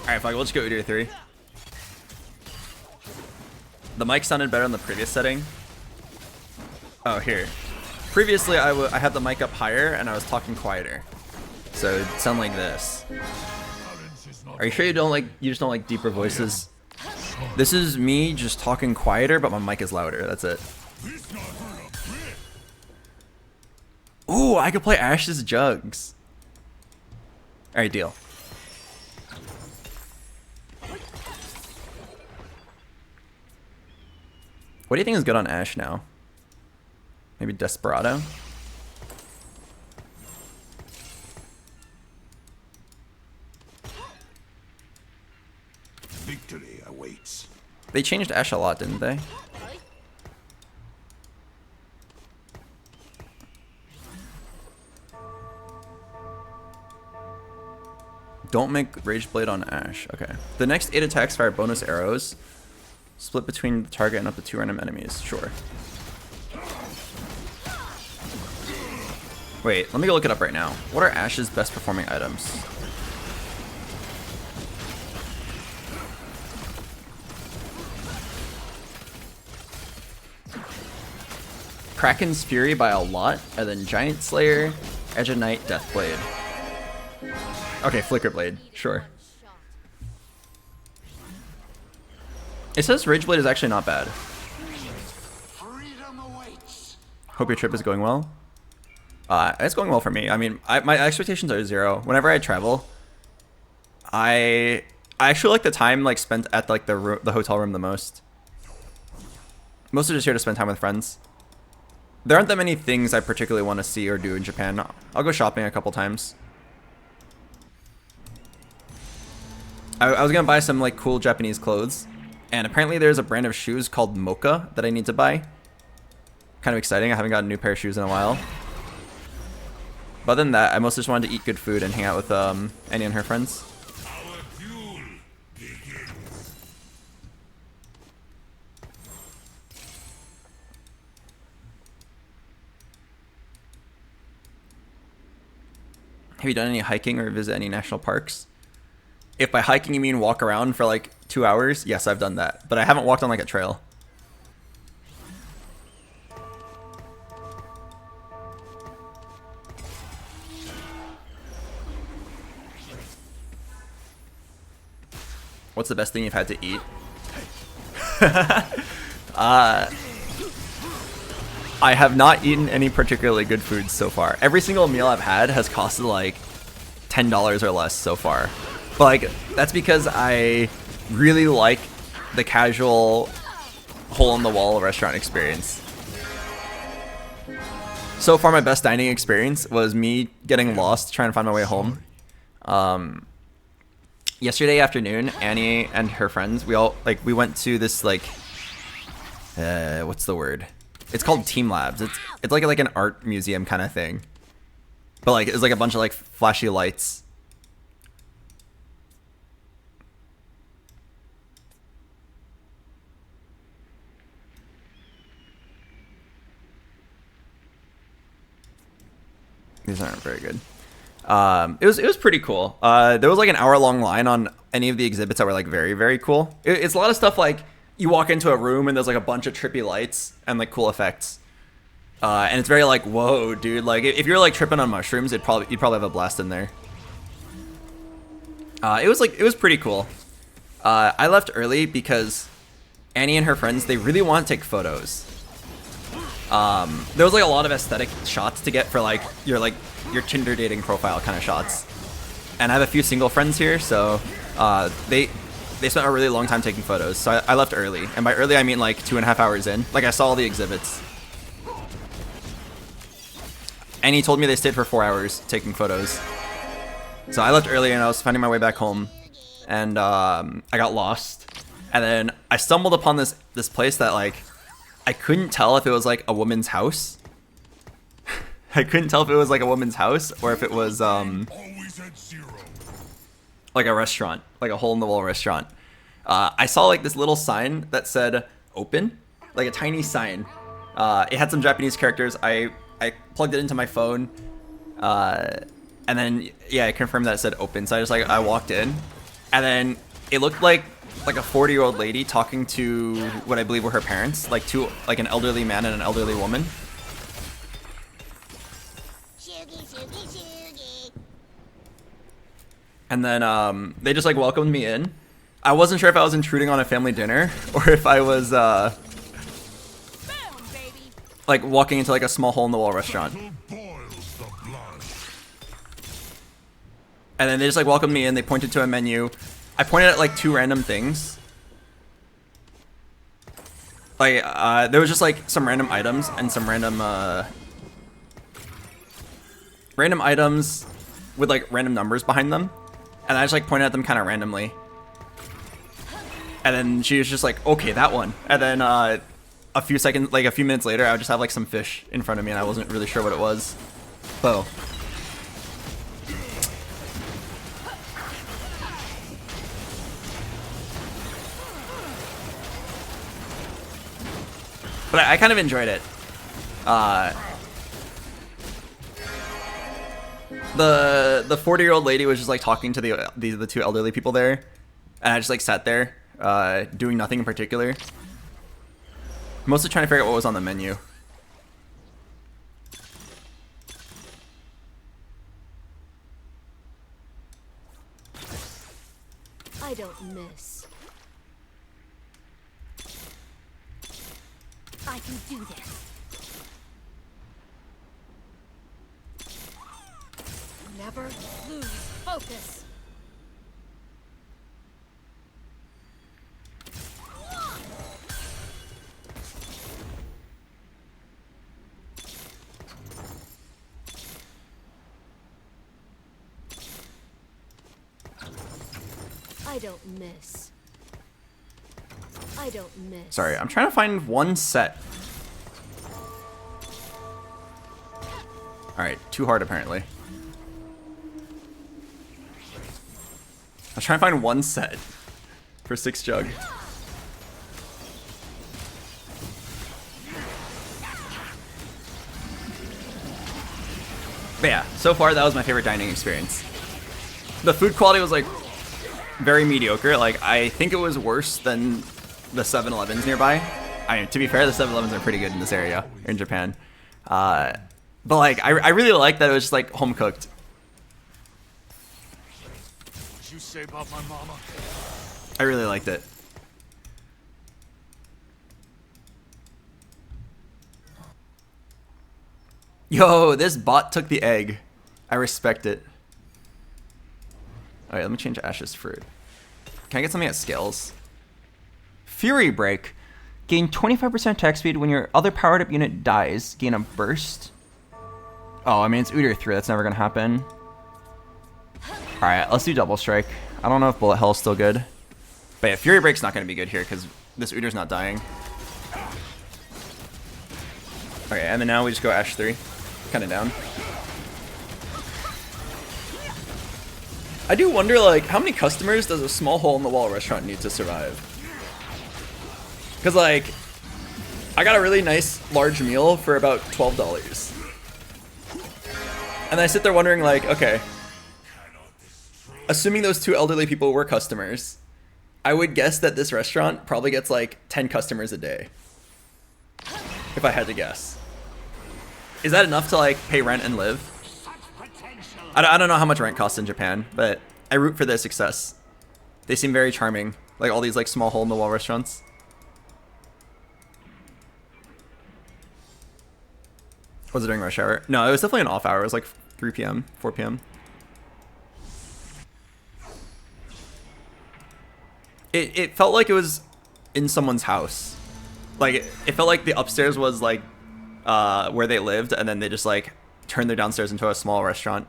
Alright, fine, we'll just go Udyr 3. The mic sounded better in the previous setting. Oh, here. Previously, I had the mic up higher and I was talking quieter. So it'd sound like this. Are you sure you just don't like deeper voices? This is me just talking quieter, but my mic is louder. That's it. Ooh, I could play Ash's Jugs. Alright, deal. What do you think is good on Ash now? Maybe Desperado? Victory awaits. They changed Ash a lot, didn't they? Don't make Rage Blade on Ash. Okay. The next 8 attacks fire bonus arrows. Split between the target and up to 2 random enemies. Sure. Wait, let me go look it up right now. What are Ash's best performing items? Kraken's Fury by a lot, and then Giant Slayer, Edge of Night, Deathblade. Okay, Flicker Blade, sure. It says Rage Blade is actually not bad. Freedom awaits. Hope your trip is going well. It's going well for me. I mean, my expectations are 0. Whenever I travel, I actually like the time like spent at like the hotel room the most. Mostly just here to spend time with friends. There aren't that many things I particularly want to see or do in Japan. I'll go shopping a couple times. I was gonna buy some like cool Japanese clothes, and apparently there's a brand of shoes called Mocha that I need to buy. Kind of exciting. I haven't got a new pair of shoes in a while. But other than that, I mostly just wanted to eat good food and hang out with Annie and her friends. Our duel begins. Have you done any hiking or visit any national parks? If by hiking you mean walk around for like 2 hours, yes, I've done that. But I haven't walked on like a trail. What's the best thing you've had to eat? I have not eaten any particularly good foods so far. Every single meal I've had has costed like $10 or less so far. But like that's because I really like the casual hole-in-the-wall restaurant experience. So far, my best dining experience was me getting lost trying to find my way home. Yesterday afternoon, Annie and her friends, we went to this like, what's the word? It's called Team Labs. It's like an art museum kind of thing, but like it's like a bunch of like flashy lights. These aren't very good. It was pretty cool. There was like an hour-long line on any of the exhibits that were like very, very cool. It's a lot of stuff like you walk into a room and there's like a bunch of trippy lights and like cool effects. And it's very like, whoa, dude. Like if you're like tripping on mushrooms, you'd probably have a blast in there. It was pretty cool. I left early because Annie and her friends, they really want to take photos. There was like a lot of aesthetic shots to get for like your Tinder dating profile kind of shots. And I have a few single friends here, so they spent a really long time taking photos. So I left early, and by early I mean like 2.5 hours in. Like I saw all the exhibits. Annie told me they stayed for 4 hours taking photos. So I left early and I was finding my way back home, and I got lost. And then I stumbled upon this place that like I couldn't tell if it was like a woman's house. I couldn't tell if it was like a woman's house or if it was Always at 0. like a restaurant, like a hole-in-the-wall restaurant. I saw like this little sign that said "open," like a tiny sign. It had some Japanese characters. I plugged it into my phone, and then yeah, I confirmed that it said "open." So I walked in, and then it looked like a 40-year-old lady talking to what I believe were her parents, like an elderly man and an elderly woman. Shoogie, shoogie, shoogie. And then they just like welcomed me in. I wasn't sure if I was intruding on a family dinner or if I was Boom, baby. like walking into like a small hole-in-the-wall restaurant. Who boils the blood? And then they just like welcomed me in. They pointed to a menu. I pointed at like 2 random things. Like there was just like some random items and some random items with like random numbers behind them, and I just like pointed at them kind of randomly. And then she was just like, okay, that one. And then a few minutes later, I would just have like some fish in front of me, and I wasn't really sure what it was. So. But I kind of enjoyed it. The 40-year-old lady was just like talking to the 2 elderly people there, and I just like sat there, doing nothing in particular. Mostly trying to figure out what was on the menu. I don't miss. I can do this. Never lose focus. I don't miss. I don't miss. Sorry, I'm trying to find one set. Alright, too hard apparently. I was trying to find one set for 6 jug. But yeah, so far that was my favorite dining experience. The food quality was like very mediocre. Like I think it was worse than the 7-Elevens nearby. I mean, to be fair, the 7-Elevens are pretty good in this area in Japan. But like I really liked that it was just like home cooked. What you say about my mama? I really liked it. Yo, this bot took the egg. I respect it. Alright, let me change Ash's fruit. Can I get something that scales? Fury Break. Gain 25% attack speed when your other powered up unit dies. Gain a burst. Oh, I mean, it's Udyr 3. That's never going to happen. Alright, let's do Double Strike. I don't know if Bullet Hell is still good. But yeah, Fury Break's not going to be good here because this Udyr's not dying. Okay, and then now we just go Ash 3. Kind of down. I do wonder, like, how many customers does a small hole-in-the-wall restaurant need to survive? Because, like, I got a really nice large meal for about $12. And I sit there wondering, like, okay, assuming those two elderly people were customers, I would guess that this restaurant probably gets like 10 customers a day. If I had to guess. Is that enough to like pay rent and live? I don't know how much rent costs in Japan, but I root for their success. They seem very charming. Like all these like small hole in the wall restaurants. Was it during rush hour? No, it was definitely an off hour. It was like 3 p.m., 4 p.m. It felt like it was in someone's house. Like it felt like the upstairs was like where they lived, and then they just like turned their downstairs into a small restaurant.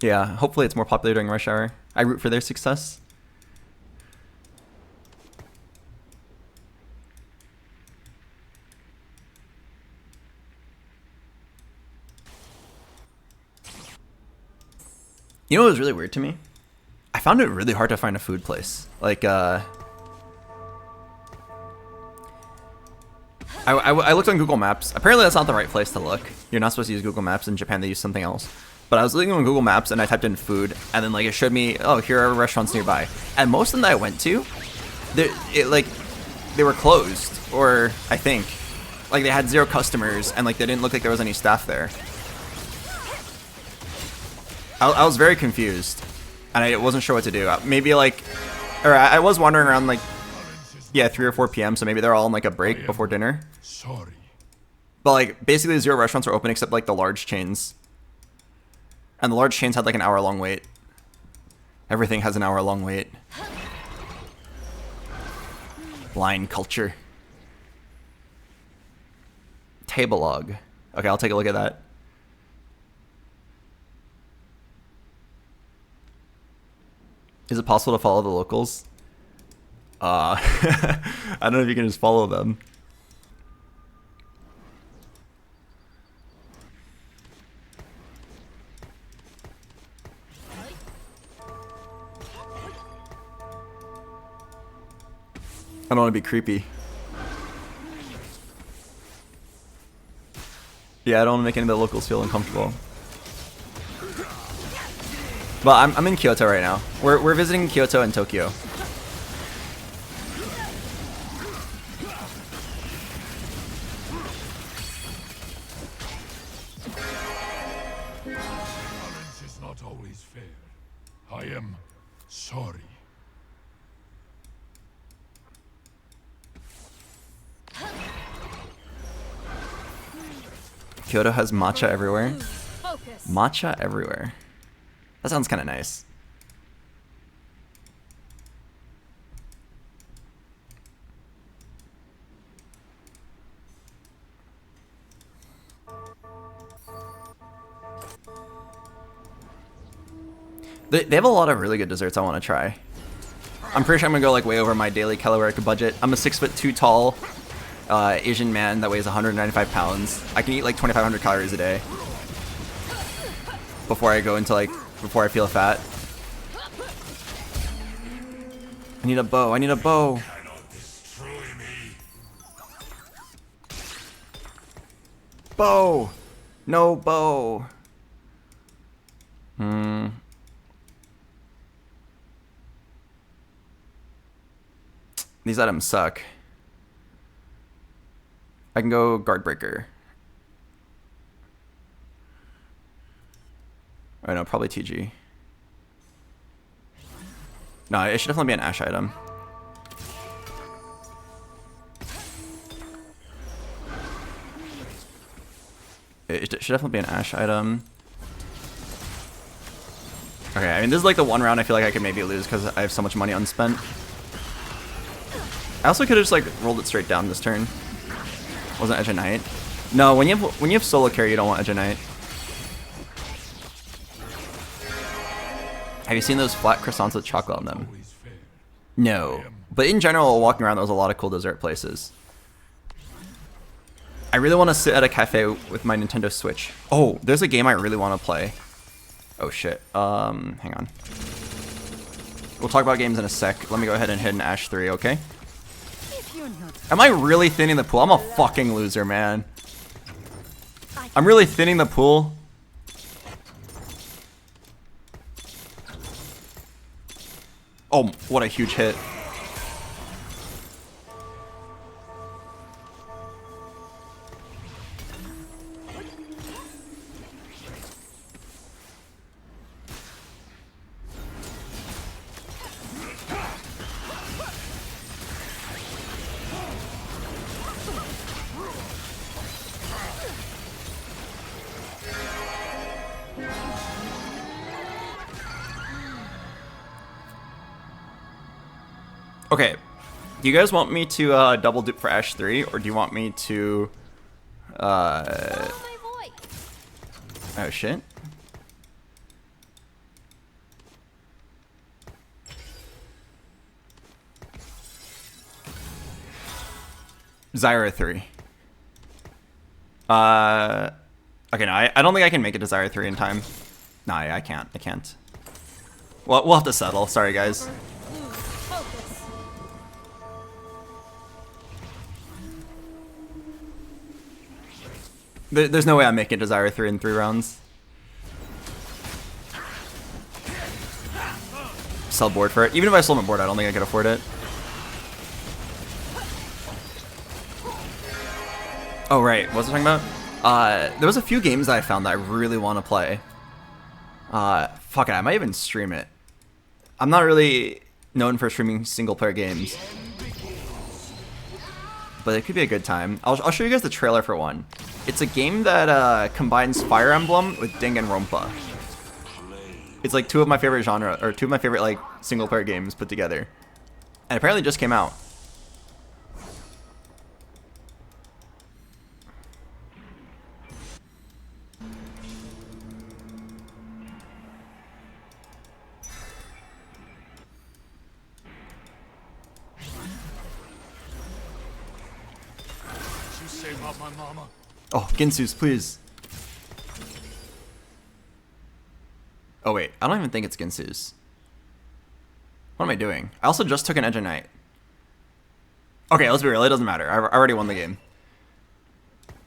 Yeah, hopefully it's more popular during rush hour. I root for their success. You know what was really weird to me? I found it really hard to find a food place. Like, I looked on Google Maps. Apparently that's not the right place to look. You're not supposed to use Google Maps. In Japan, they use something else. But I was looking on Google Maps and I typed in food, and then like it showed me, oh, here are restaurants nearby. And most of them that I went to, they were closed, or I think, like they had 0 customers, and like they didn't look like there was any staff there. I was very confused, and I wasn't sure what to do. Maybe like, or I was wandering around like, yeah, 3 or 4 p.m. So maybe they're all on like a break before dinner. Sorry. But like basically 0 restaurants were open except like the large chains. And the large chains had like an hour-long wait. Everything has an hour-long wait. Blind culture. Table log. Okay, I'll take a look at that. Is it possible to follow the locals? I don't know if you can just follow them. I don't want to be creepy. Yeah, I don't want to make any of the locals feel uncomfortable. But I'm in Kyoto right now. We're visiting Kyoto and Tokyo. Balance is not always fair. I am sorry. Kyoto has matcha everywhere. Focus. Matcha everywhere. That sounds kind of nice. They have a lot of really good desserts I want to try. I'm pretty sure I'm gonna go like way over my daily caloric budget. I'm a 6'2" tall Asian man that weighs 195 pounds. I can eat like 2,500 calories a day before I go into like, before I feel fat. I need a bow. I need a bow. Bow. No bow. These items suck. I can go guard breaker. I know, probably TG. No, it should definitely be an Ash item. It should definitely be an Ash item. Okay, I mean, this is like the one round I feel like I could maybe lose because I have so much money unspent. I also could have just like rolled it straight down this turn. Wasn't Edge of Night? No, when you have solo carry, you don't want Edge of Night. Have you seen those flat croissants with chocolate on them? No, but in general, walking around, there was a lot of cool dessert places. I really want to sit at a cafe with my Nintendo Switch. Oh, there's a game I really want to play. Oh shit. Hang on. We'll talk about games in a sec. Let me go ahead and hit an Ashe 3, okay? If you're not Am I really thinning the pool? I'm a fucking loser, man. I'm really thinning the pool. Oh, what a huge hit. Okay, do you guys want me to double dip for Ashe 3, or do you want me to Follow my voice. oh shit. Zyra 3. Okay, no, I don't think I can make it to Zyra 3 in time. No, I can't. I can't. Well, we'll have to settle. Sorry, guys. Lose focus. There's no way I'm making it to Zyra 3 in 3 rounds. Sell board for it. Even if I sold my board, I don't think I could afford it. Oh, right. What was I talking about? There was a few games that I found that I really want to play. Fuck it, I might even stream it. I'm not really known for streaming single-player games, but it could be a good time. I'll show you guys the trailer for one. It's a game that combines Fire Emblem with Danganronpa. It's like two of my favorite genre, or two of my favorite like single-player games put together, and apparently just came out. You say about my mama? Oh, Ginsu's, please. Oh wait, I don't even think it's Ginsu's. What am I doing? I also just took an Edge of Night. Okay, let's be real, it doesn't matter. I already won the game.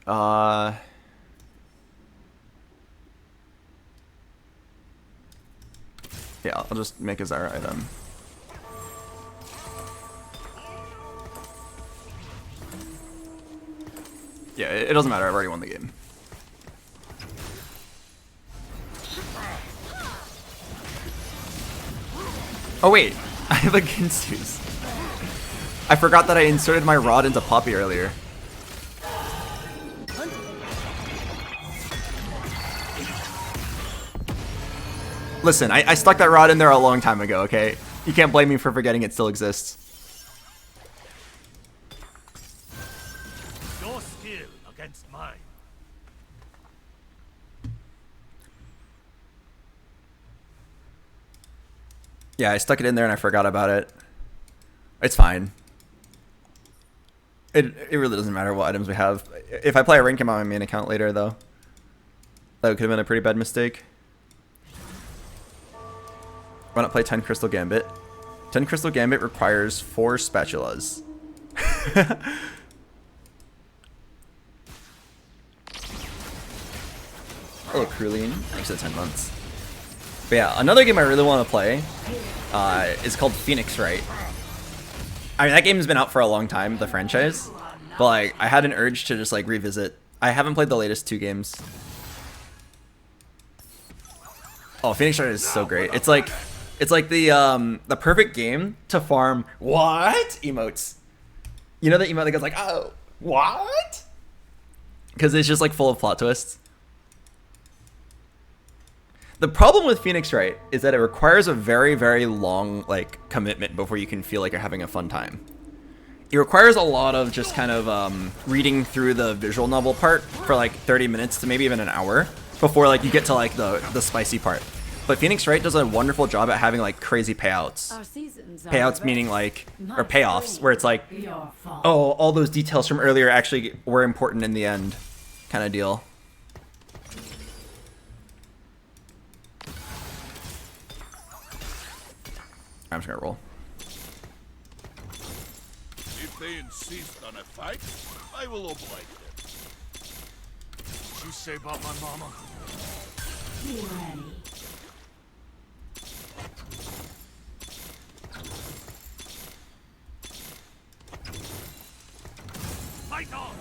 Yeah, I'll just make a Zyra item. Yeah, it doesn't matter, I've already won the game. Oh wait, I have a Ginsu's. I forgot that I inserted my rod into Poppy earlier. Listen, I stuck that rod in there a long time ago, okay? You can't blame me for forgetting it still exists. Your skill against mine. Yeah, I stuck it in there and I forgot about it. It's fine. It really doesn't matter what items we have. If I play a rank on my main account later, though, that could have been a pretty bad mistake. Why not play 10 Crystal Gambit? 10 Crystal Gambit requires 4 spatulas. Hello, Kruline. Thanks for the 10 months. But yeah, another game I really want to play is called Phoenix Wright. I mean, that game's been out for a long time, the franchise. But like, I had an urge to just like revisit. I haven't played the latest 2 games. Oh, Phoenix Wright is so great. It's like the perfect game to farm what emotes. You know the emote that goes like, oh, what? Because it's just like full of plot twists. The problem with Phoenix Wright is that it requires a very, very long like commitment before you can feel like you're having a fun time. It requires a lot of just kind of reading through the visual novel part for like 30 minutes to maybe even an hour before like you get to like the spicy part. But Phoenix Wright does a wonderful job at having like crazy payouts. Payouts meaning like, or payoffs, where it's like, oh, all those details from earlier actually were important in the end, kind of deal. I'm just gonna roll. If they insist on a fight, I will oblige them. What you say about my mama? Fight on!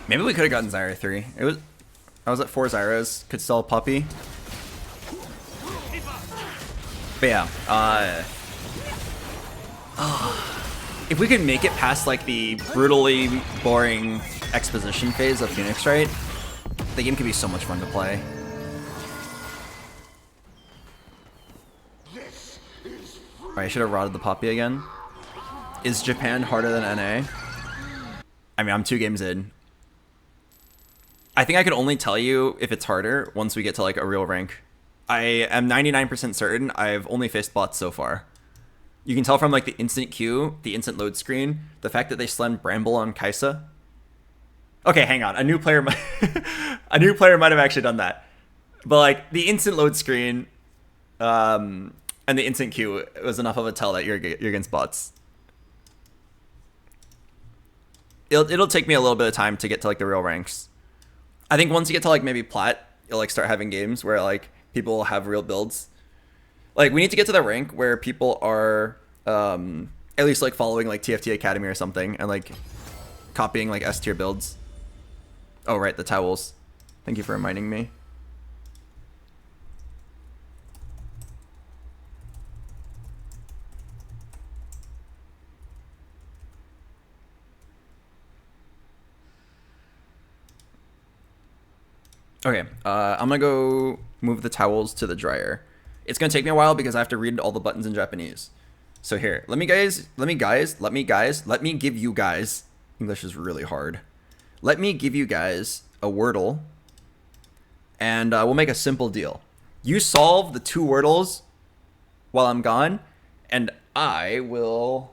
Maybe we could have gotten Zyra 3. I was at 4 Zyras, could sell a puppy. But yeah, if we could make it past like the brutally boring exposition phase of Phoenix, right? The game could be so much fun to play. Alright, I should have rotted the puppy again. Is Japan harder than NA? I mean, I'm 2 games in. I think I could only tell you if it's harder once we get to like a real rank. I am 99% certain I've only faced bots so far. You can tell from like the instant queue, the instant load screen, the fact that they slammed Bramble on Kaisa. Okay, hang on. A new player might have actually done that. But like the instant load screen and the instant queue was enough of a tell that you're against bots. It'll take me a little bit of time to get to like the real ranks. I think once you get to like maybe plat, you'll like start having games where like people will have real builds. Like we need to get to the rank where people are at least like following like TFT Academy or something and like copying like S tier builds. Oh right, the towels. Thank you for reminding me. Okay, I'm gonna go move the towels to the dryer. It's gonna take me a while because I have to read all the buttons in Japanese. So here, let me give you guys, English is really hard. Let me give you guys a Wordle, and we'll make a simple deal. You solve the 2 Wordles while I'm gone, and I will...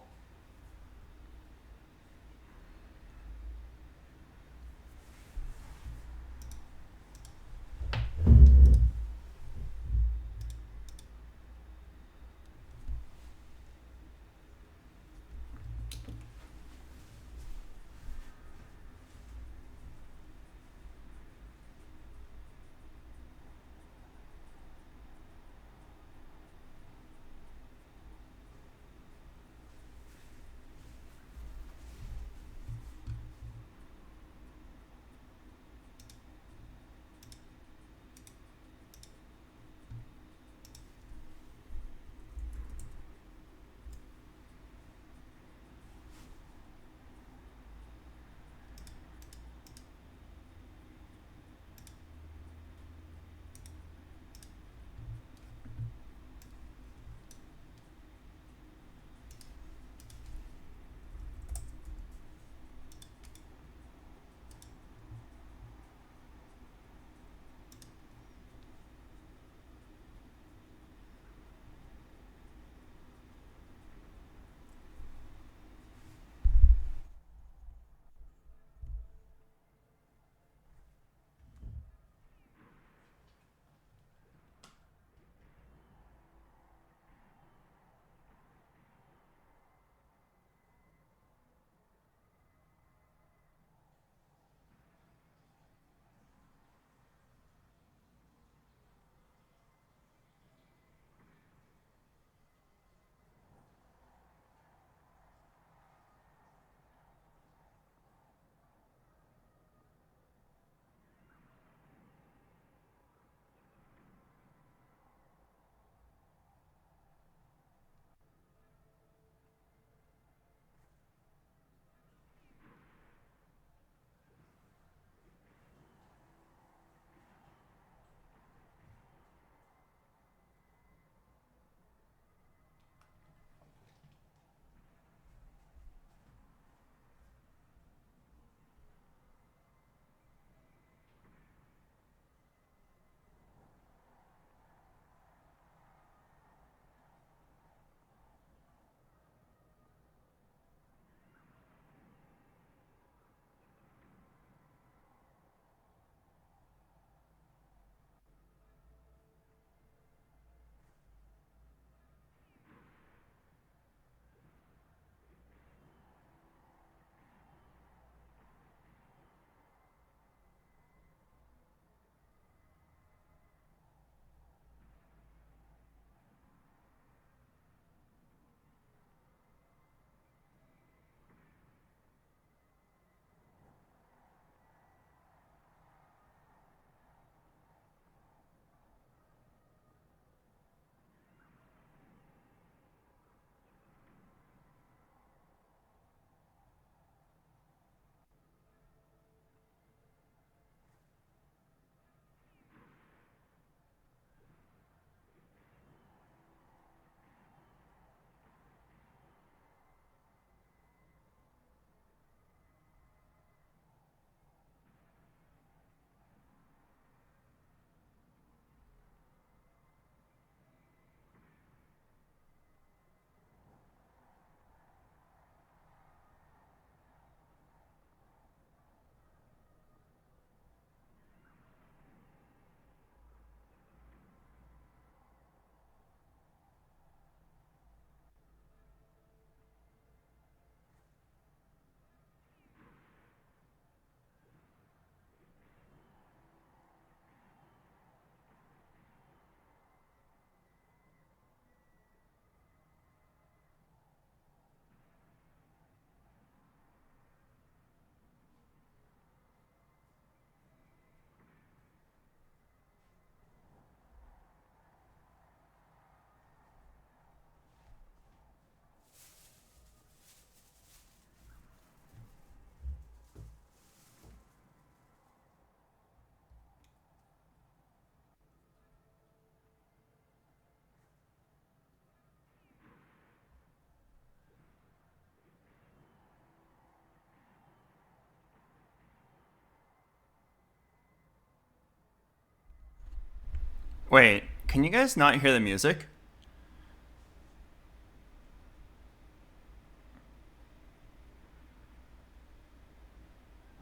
Wait, can you guys not hear the music?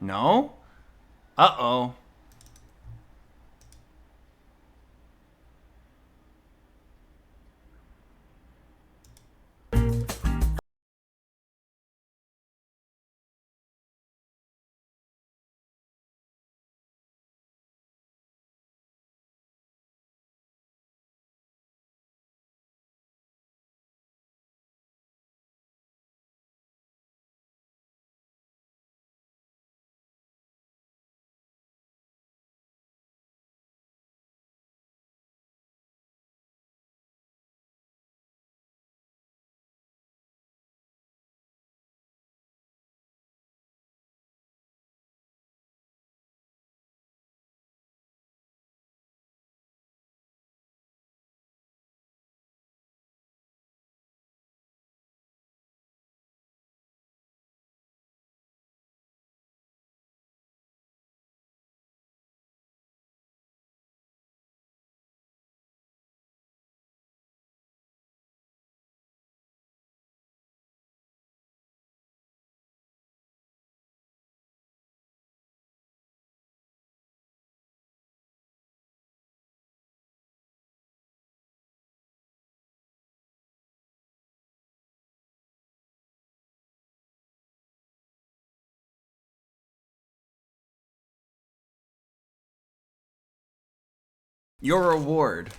No? Uh-oh. Your reward.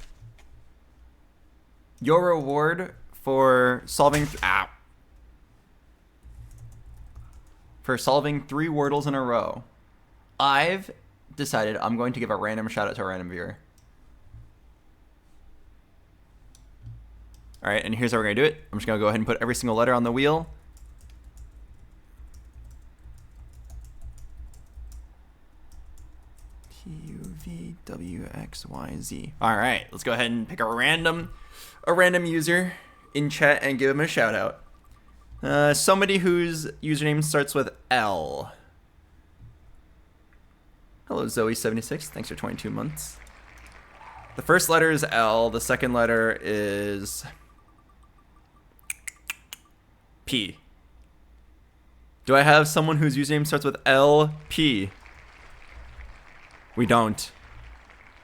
Your reward for solving for solving 3 Wordles in a row. I've decided I'm going to give a random shout out to a random viewer. All right, and here's how we're gonna do it. I'm just gonna go ahead and put every single letter on the wheel. TUVWXYZ. All right, let's go ahead and pick a random user in chat and give him a shout out. Somebody whose username starts with L. Hello, Zoe76. Thanks for 22 months. The first letter is L. The second letter is P. Do I have someone whose username starts with LP? We don't.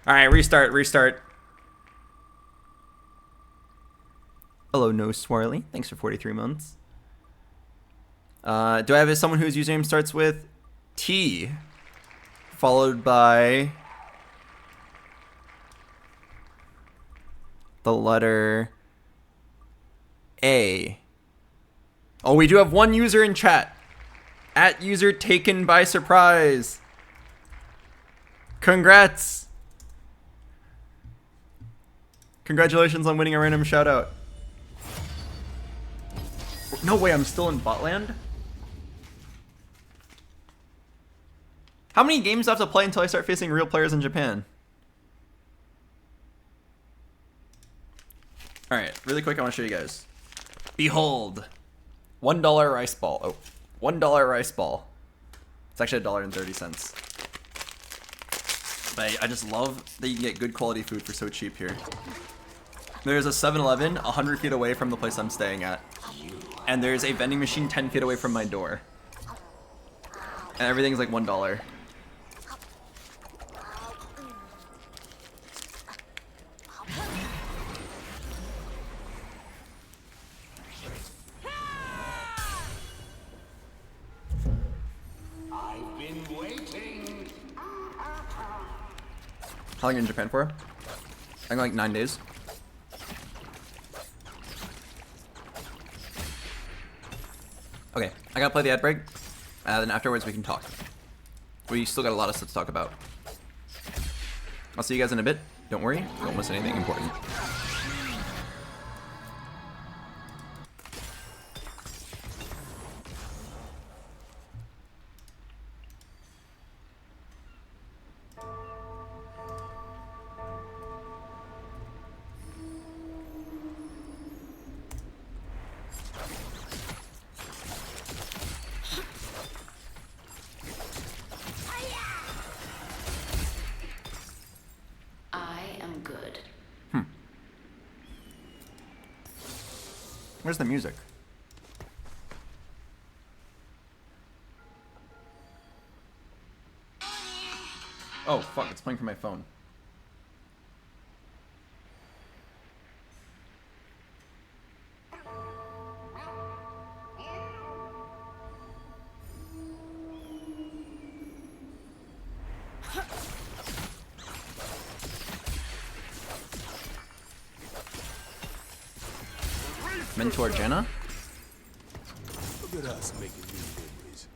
All right, restart. Hello, No Swirly. Thanks for 43 months. Do I have someone whose username starts with T, followed by the letter A? Oh, we do have one user in chat. At user taken by surprise. Congrats. Congratulations on winning a random shout out. No way, I'm still in botland? How many games do I have to play until I start facing real players in Japan? Alright, really quick, I want to show you guys. Behold. $1 rice ball. Oh, $1 rice ball. It's actually $1.30. But I just love that you can get good quality food for so cheap here. There's a 7-Eleven 100 feet away from the place I'm staying at. And there's a vending machine 10 feet away from my door. And everything's like $1. I've been waiting. How long are you in Japan for? I think like 9 days. Okay, I gotta play the ad break, then afterwards we can talk. We still got a lot of stuff to talk about. I'll see you guys in a bit. Don't worry, don't miss anything important. I am good. Where's the music? Oh, fuck, it's playing from my phone. Mentor Jenna? Look at us making new memories.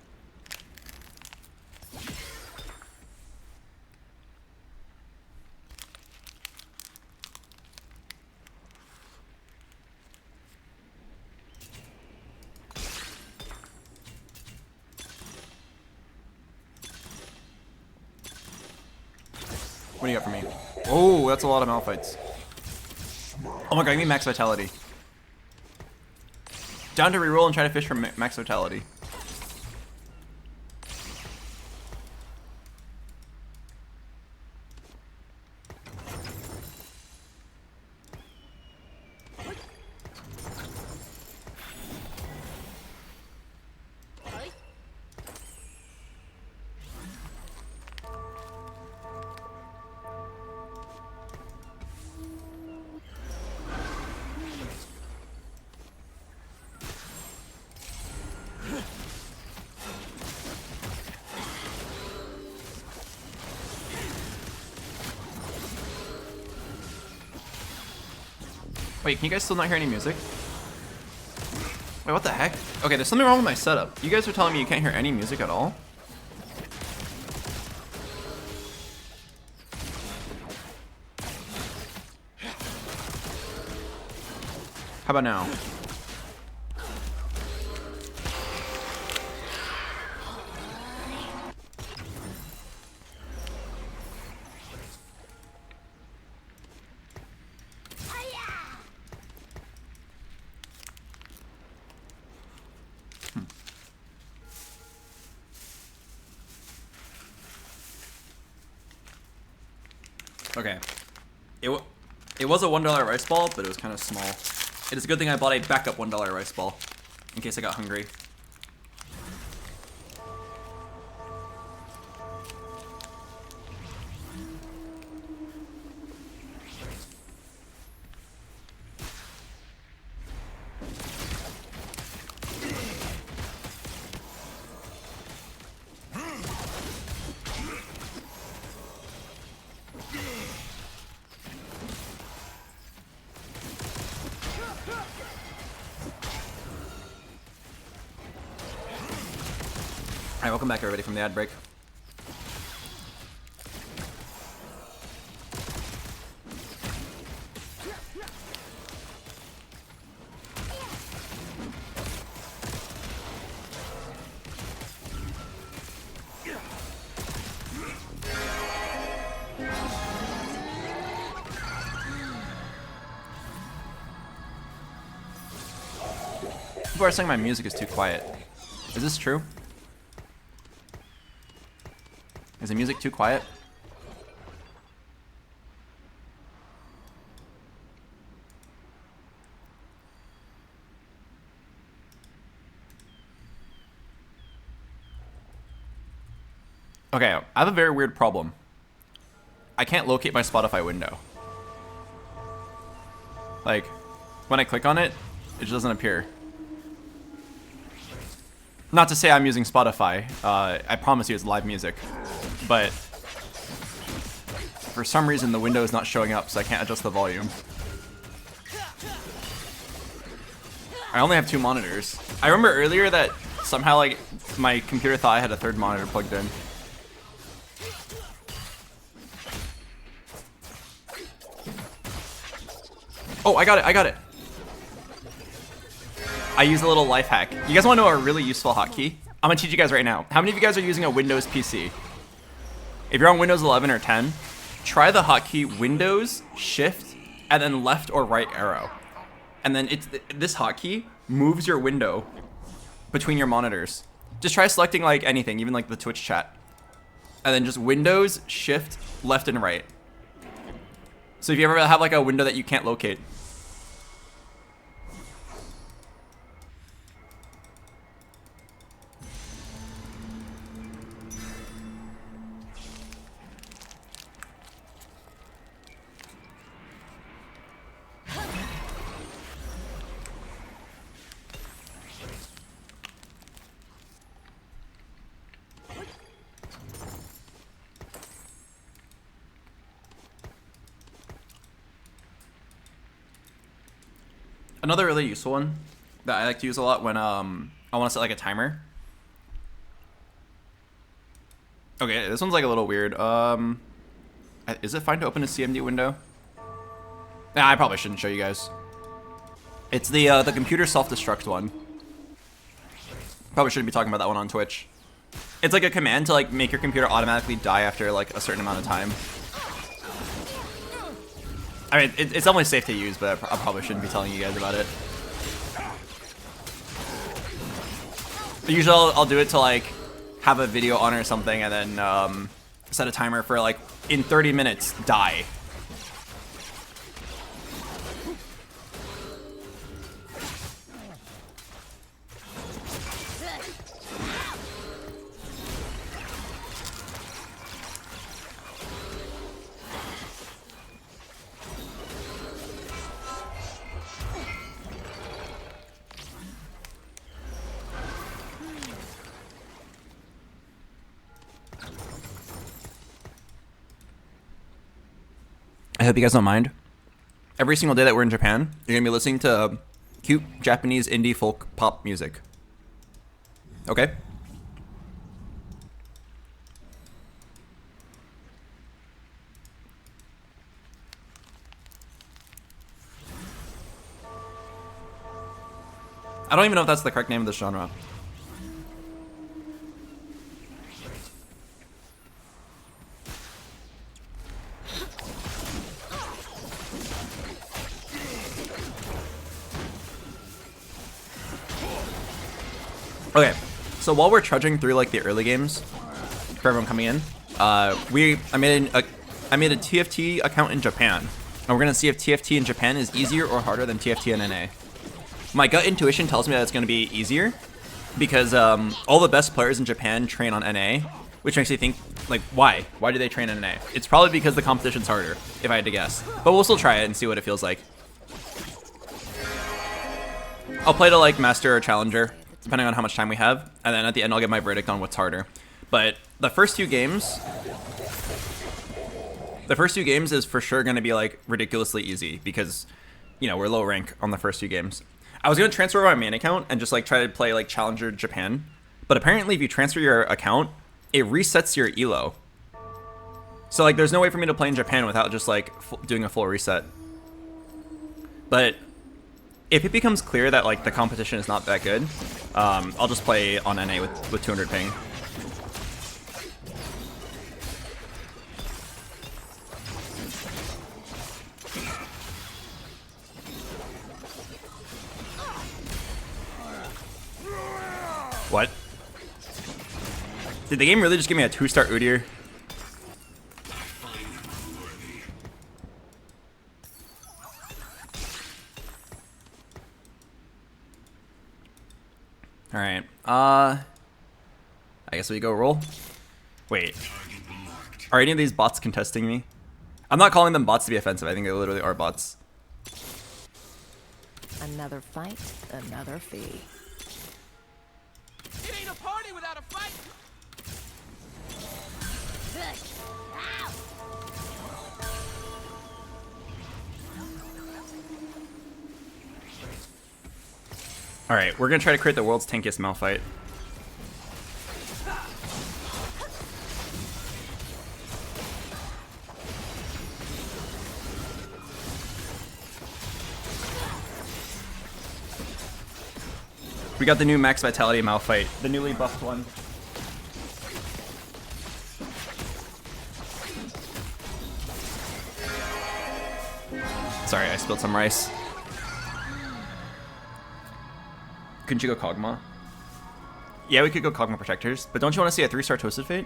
What do you got for me? Oh, that's a lot of Malphites. Oh my god, give me max vitality. Down to reroll and try to fish for max vitality. Wait, can you guys still not hear any music? Wait, what the heck? Okay, there's something wrong with my setup. You guys are telling me you can't hear any music at all? How about now? Okay. It was a $1 rice ball, but it was kind of small. It is a good thing I bought a backup $1 rice ball in case I got hungry. Alright, welcome back everybody from the ad break. People are saying my music is too quiet. Is this true? Is the music too quiet? Okay, I have a very weird problem. I can't locate my Spotify window. Like, when I click on it, it just doesn't appear. Not to say I'm using Spotify. I promise you it's live music. But for some reason the window is not showing up, so I can't adjust the volume. I only have 2 monitors. I remember earlier that somehow like my computer thought I had a 3rd monitor plugged in. Oh, I got it, I got it. I use a little life hack. You guys want to know a really useful hotkey? I'm gonna teach you guys right now. How many of you guys are using a Windows PC? If you're on Windows 11 or 10, try the hotkey Windows, Shift, and then left or right arrow. And then this hotkey moves your window between your monitors. Just try selecting like anything, even like the Twitch chat. And then just Windows, Shift, left and right. So if you ever have like a window that you can't locate. Another really useful one that I like to use a lot when I want to set like a timer. Okay, this one's like a little weird. Is it fine to open a CMD window? Nah, I probably shouldn't show you guys. It's the computer self-destruct one. Probably shouldn't be talking about that one on Twitch. It's like a command to like make your computer automatically die after like a certain amount of time. I mean, it's definitely safe to use, but I probably shouldn't be telling you guys about it. Usually I'll do it to like have a video on or something, and then set a timer for like in 30 minutes die. I hope you guys don't mind. Every single day that we're in Japan, you're gonna be listening to cute Japanese indie folk pop music. Okay? I don't even know if that's the correct name of this genre. Okay, so while we're trudging through like the early games for everyone coming in, I made a TFT account in Japan, and we're gonna see if TFT in Japan is easier or harder than TFT in NA. My gut intuition tells me that it's gonna be easier because all the best players in Japan train on NA, which makes me think like why? Why do they train on NA? It's probably because the competition's harder, if I had to guess. But we'll still try it and see what it feels like. I'll play to like master or challenger, depending on how much time we have, and then at the end I'll get my verdict on what's harder. But the first few games is for sure going to be like ridiculously easy because, you know, we're low rank on the first few games. I was going to transfer my main account and just like try to play like Challenger Japan, but apparently if you transfer your account, it resets your elo. So like there's no way for me to play in Japan without just like doing a full reset. But if it becomes clear that like the competition is not that good, I'll just play on NA with 200 ping. What? Did the game really just give me a 2-star Udyr? Alright, I guess we go roll. Wait, are any of these bots contesting me? I'm not calling them bots to be offensive, I think they literally are bots. Another fight, another fee. It ain't a party without a fight! Alright, we're gonna try to create the world's tankiest Malphite. We got the new max vitality Malphite, the newly buffed one. Sorry, I spilled some rice. Couldn't you go Kog'Maw? Yeah, we could go Kog'Maw Protectors, but don't you want to see a 3-star Twisted Fate?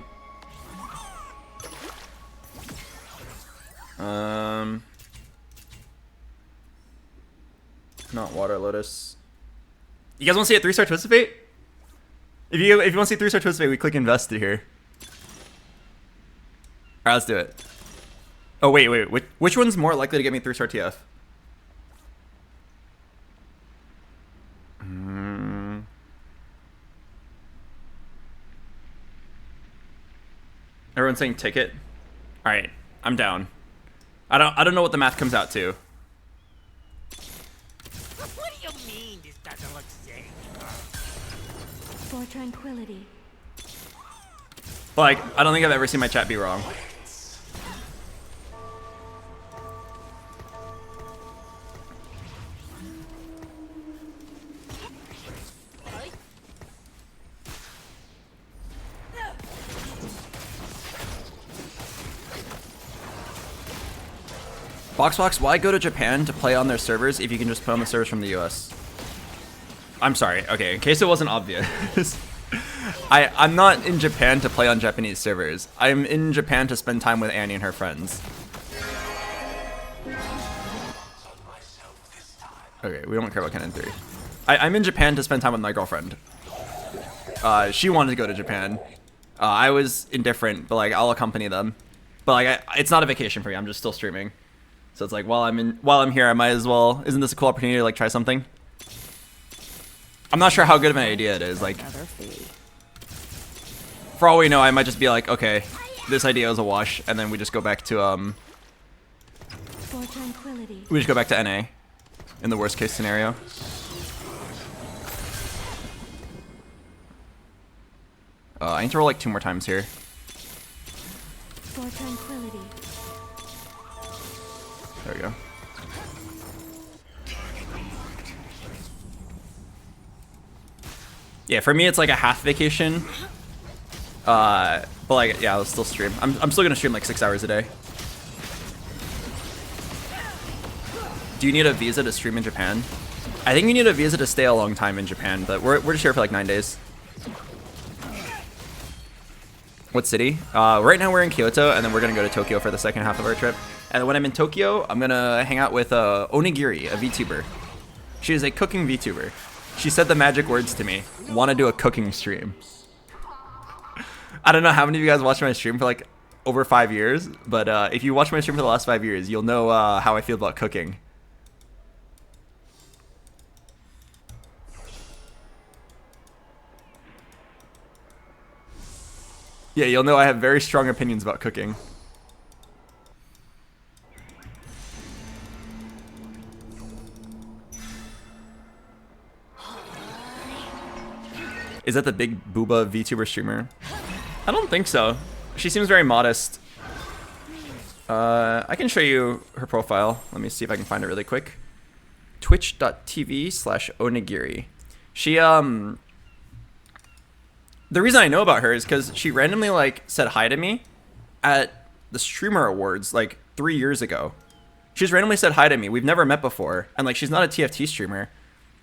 Not Water Lotus. You guys want to see a 3-star Twisted Fate? If you want to see 3-star Twisted Fate, we click Invested here. Alright, let's do it. Oh, wait. Which one's more likely to get me 3-star TF? Everyone's saying ticket. All right, I'm down. I don't know what the math comes out to. What For tranquility. Like, I don't think I've ever seen my chat be wrong. BoxBox, why go to Japan to play on their servers if you can just play on the servers from the US? I'm sorry. Okay, in case it wasn't obvious. I'm not in Japan to play on Japanese servers. I'm in Japan to spend time with Annie and her friends. Okay, we don't care about Canon 3. I'm in Japan to spend time with my girlfriend. She wanted to go to Japan. I was indifferent, but like I'll accompany them. But like it's not a vacation for me. I'm just still streaming. So it's like while I'm here, I might as well. Isn't this a cool opportunity to like try something? I'm not sure how good of an idea it is. Like, for all we know, I might just be like, okay, this idea is a wash, and then we just go back to For tranquility. we just go back to NA in the worst case scenario. I need to roll like 2 more times here. For tranquility. There we go. Yeah, for me it's like a half vacation. But like, yeah, I'll still stream. I'm still gonna stream like 6 hours a day. Do you need a visa to stream in Japan? I think you need a visa to stay a long time in Japan, but we're just here for like 9 days. What city? Right now we're in Kyoto, and then we're gonna go to Tokyo for the second half of our trip. And when I'm in Tokyo, I'm gonna hang out with Onigiri, a VTuber. She is a cooking VTuber. She said the magic words to me. Want to do a cooking stream? I don't know how many of you guys watched my stream for like over 5 years, but if you watch my stream for the last 5 years, you'll know how I feel about cooking. Yeah, you'll know I have very strong opinions about cooking. Is that the big booba VTuber streamer? I don't think so. She seems very modest. I can show you her profile. Let me see if I can find it really quick. Twitch.tv/onigiri. She, the reason I know about her is because she randomly, like, said hi to me at the Streamer Awards, like, 3 years ago. She's randomly said hi to me. We've never met before. And, like, she's not a TFT streamer.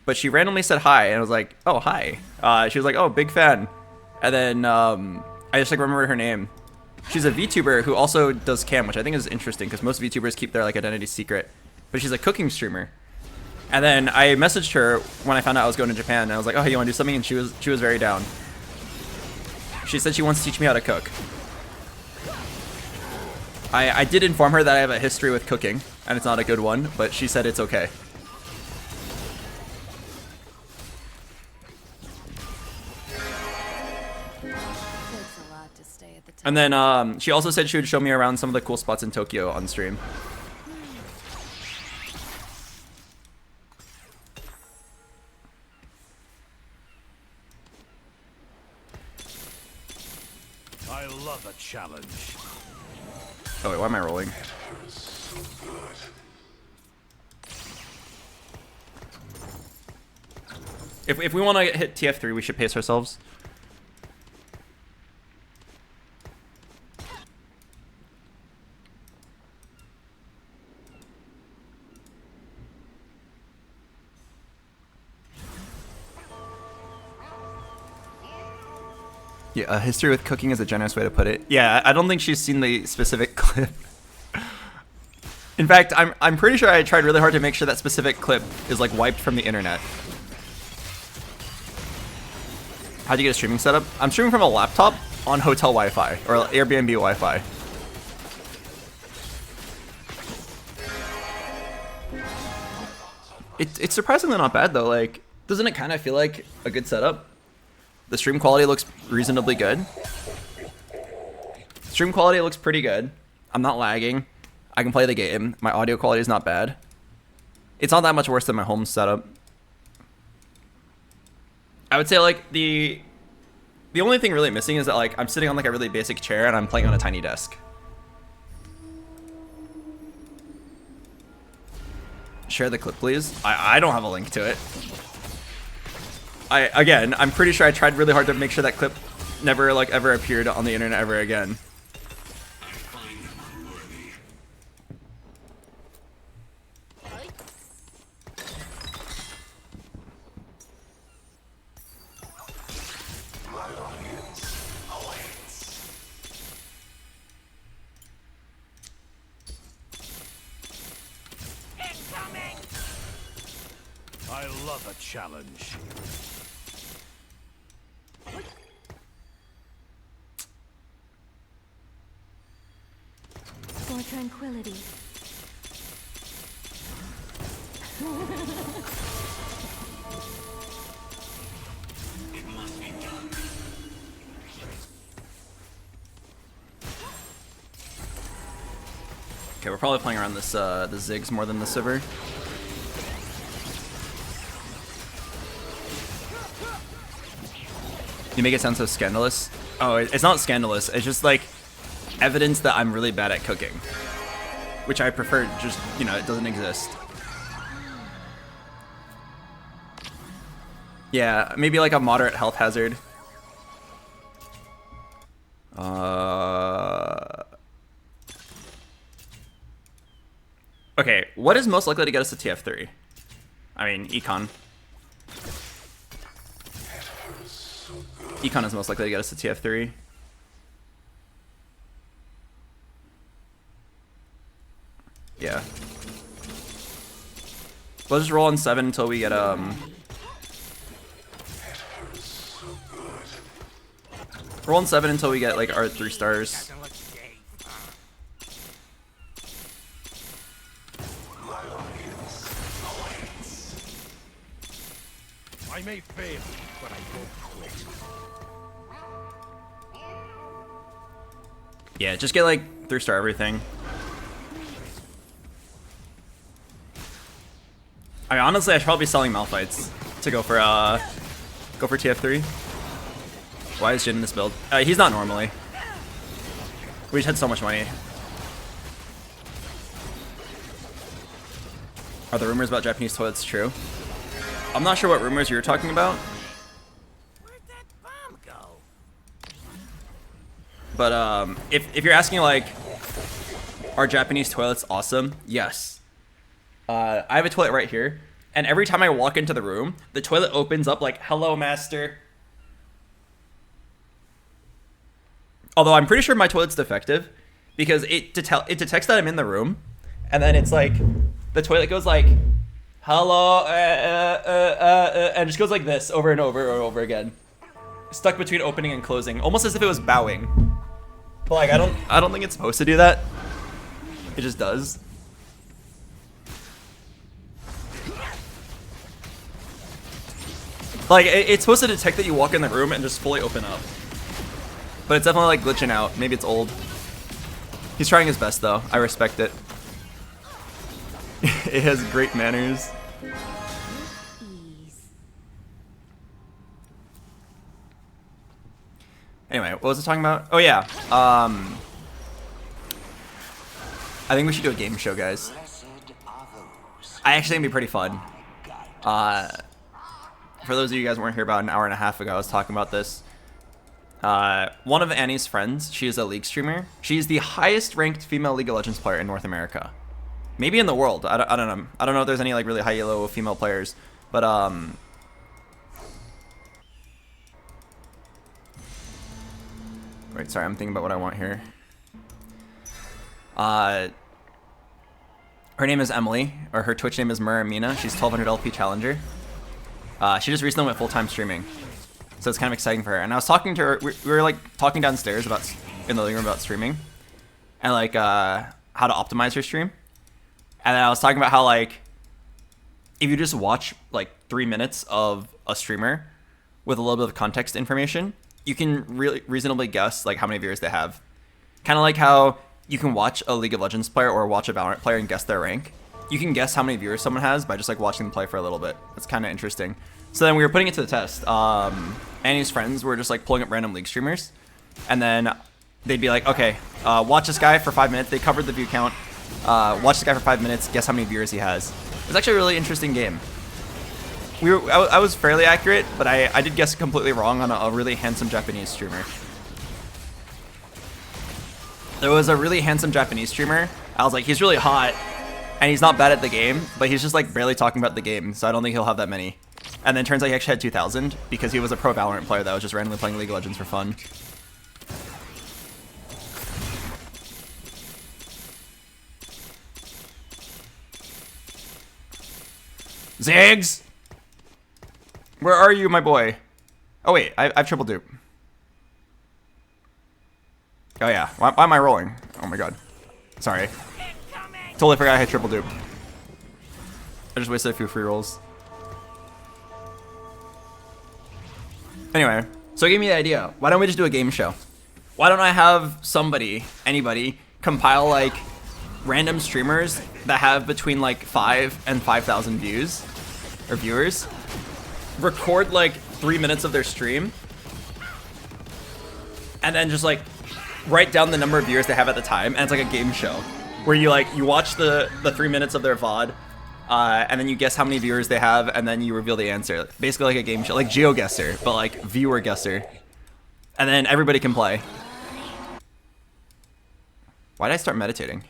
But she randomly said hi, and I was like, oh, hi. She was like, oh, big fan. And then I just, like, remembered her name. She's a VTuber who also does cam, which I think is interesting, because most VTubers keep their, like, identity secret. But she's a cooking streamer. And then I messaged her when I found out I was going to Japan, and I was like, oh, hey, you want to do something? And she was very down. She said she wants to teach me how to cook. I did inform her that I have a history with cooking, and it's not a good one, but she said it's okay. And then she also said she would show me around some of the cool spots in Tokyo on stream. I love a challenge. Oh wait, why am I rolling? If we want to hit TF3, we should pace ourselves. Yeah, a history with cooking is a generous way to put it. Yeah, I don't think she's seen the specific clip. In fact, I'm pretty sure I tried really hard to make sure that specific clip is like wiped from the internet. How'd you get a streaming setup? I'm streaming from a laptop on hotel Wi-Fi or Airbnb Wi-Fi. It's surprisingly not bad though. Like, doesn't it kind of feel like a good setup? The stream quality looks reasonably good. Stream quality looks pretty good. I'm not lagging. I can play the game. My audio quality is not bad. It's not that much worse than my home setup. I would say like the The only thing really missing is that like I'm sitting on like a really basic chair and I'm playing on a tiny desk. Share the clip, please. I don't have a link to it. Again, I'm pretty sure I tried really hard to make sure that clip never like ever appeared on the internet ever again. I love a challenge. For tranquility. Okay, we're probably playing around this the Ziggs more than the Sivir. You make it sound so scandalous. Oh, it's not scandalous. It's just like evidence that I'm really bad at cooking, which I prefer. Just, you know, it doesn't exist. Yeah, maybe like a moderate health hazard. Okay, what is most likely to get us to TF3? I mean, Econ. Econ is most likely to get us to TF3. Yeah. We'll just roll on 7 until we get roll on 7 until we get like our 3 stars. I may fail, but I won't quit. Yeah, just get like 3-star everything. I mean, honestly, I should probably be selling Malphites to go for TF3. Why is Jin in this build? He's not normally. We just had so much money. Are the rumors about Japanese toilets true? I'm not sure what rumors you're talking about. Where'd that bomb go? But if you're asking like, are Japanese toilets awesome? Yes. I have a toilet right here, and every time I walk into the room, the toilet opens up like, "Hello, master." Although I'm pretty sure my toilet's defective, because it detects that I'm in the room, and then it's like, the toilet goes like, "Hello," and just goes like this over and over and over again, stuck between opening and closing, almost as if it was bowing. But like, I don't think it's supposed to do that. It just does. Like, it's supposed to detect that you walk in the room and just fully open up. But it's definitely like glitching out. Maybe it's old. He's trying his best though. I respect it. It has great manners. Ease. Anyway, what was I talking about? Oh yeah. I think we should do a game show, guys. I actually think it'd be pretty fun. For those of you guys who weren't here about an hour and a half ago, I was talking about this. One of Annie's friends, she is a League streamer. She's the highest ranked female League of Legends player in North America. Maybe in the world. I don't know. I don't know if there's any like really high elo female players. But wait, sorry, I'm thinking about what I want here. Her name is Emily, or her Twitch name is Muramina. She's 1200 LP challenger. She just recently went full-time streaming, so it's kind of exciting for her. And I was talking to her. We were like talking downstairs in the living room about streaming, and like how to optimize her stream. And then I was talking about how like if you just watch like 3 minutes of a streamer with a little bit of context information, you can really reasonably guess like how many viewers they have. Kind of like how you can watch a League of Legends player or watch a Valorant player and guess their rank. You can guess how many viewers someone has by just like watching them play for a little bit. It's kind of interesting. So then we were putting it to the test. and his friends were just like pulling up random League streamers, and then they'd be like, okay, watch this guy for 5 minutes. They covered the view count. Watch this guy for 5 minutes. Guess how many viewers he has. It was actually a really interesting game. I was fairly accurate, but I did guess completely wrong on a really handsome Japanese streamer. There was a really handsome Japanese streamer. I was like, he's really hot, and he's not bad at the game, but he's just like barely talking about the game, so I don't think he'll have that many. And then turns out he actually had 2,000 because he was a pro Valorant player that was just randomly playing League of Legends for fun. Ziggs! Where are you, my boy? Oh wait, I've triple dupe. Oh yeah, why am I rolling? Oh my god. Sorry. Totally forgot I had triple dupe. I just wasted a few free rolls. Anyway, so it gave me the idea. Why don't we just do a game show? Why don't I have somebody, anybody, compile like random streamers that have between like 5 and 5,000 views or viewers, record like 3 minutes of their stream, and then just like write down the number of viewers they have at the time, and it's like a game show where you watch the 3 minutes of their VOD, and then you guess how many viewers they have, and then you reveal the answer. Basically like a game show, like GeoGuessr, but like viewer guesser, and then everybody can play. Why did I start meditating?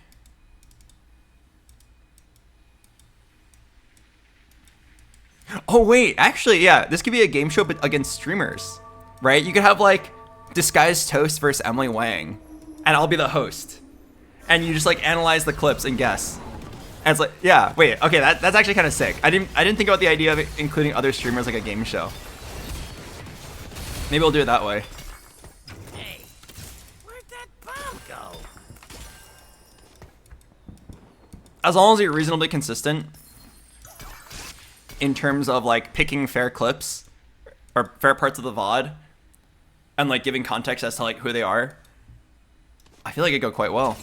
Oh wait, actually, yeah, this could be a game show but against streamers, right? You could have like Disguised Toast versus Emily Wang, and I'll be the host, and you just like analyze the clips and guess. And it's like, yeah, wait, okay, that's actually kind of sick. I didn't think about the idea of including other streamers like a game show. Maybe we'll do it that way. Hey, where'd that bomb go? As long as you're reasonably consistent in terms of like picking fair clips or fair parts of the VOD and like giving context as to like who they are, I feel like it'd go quite well.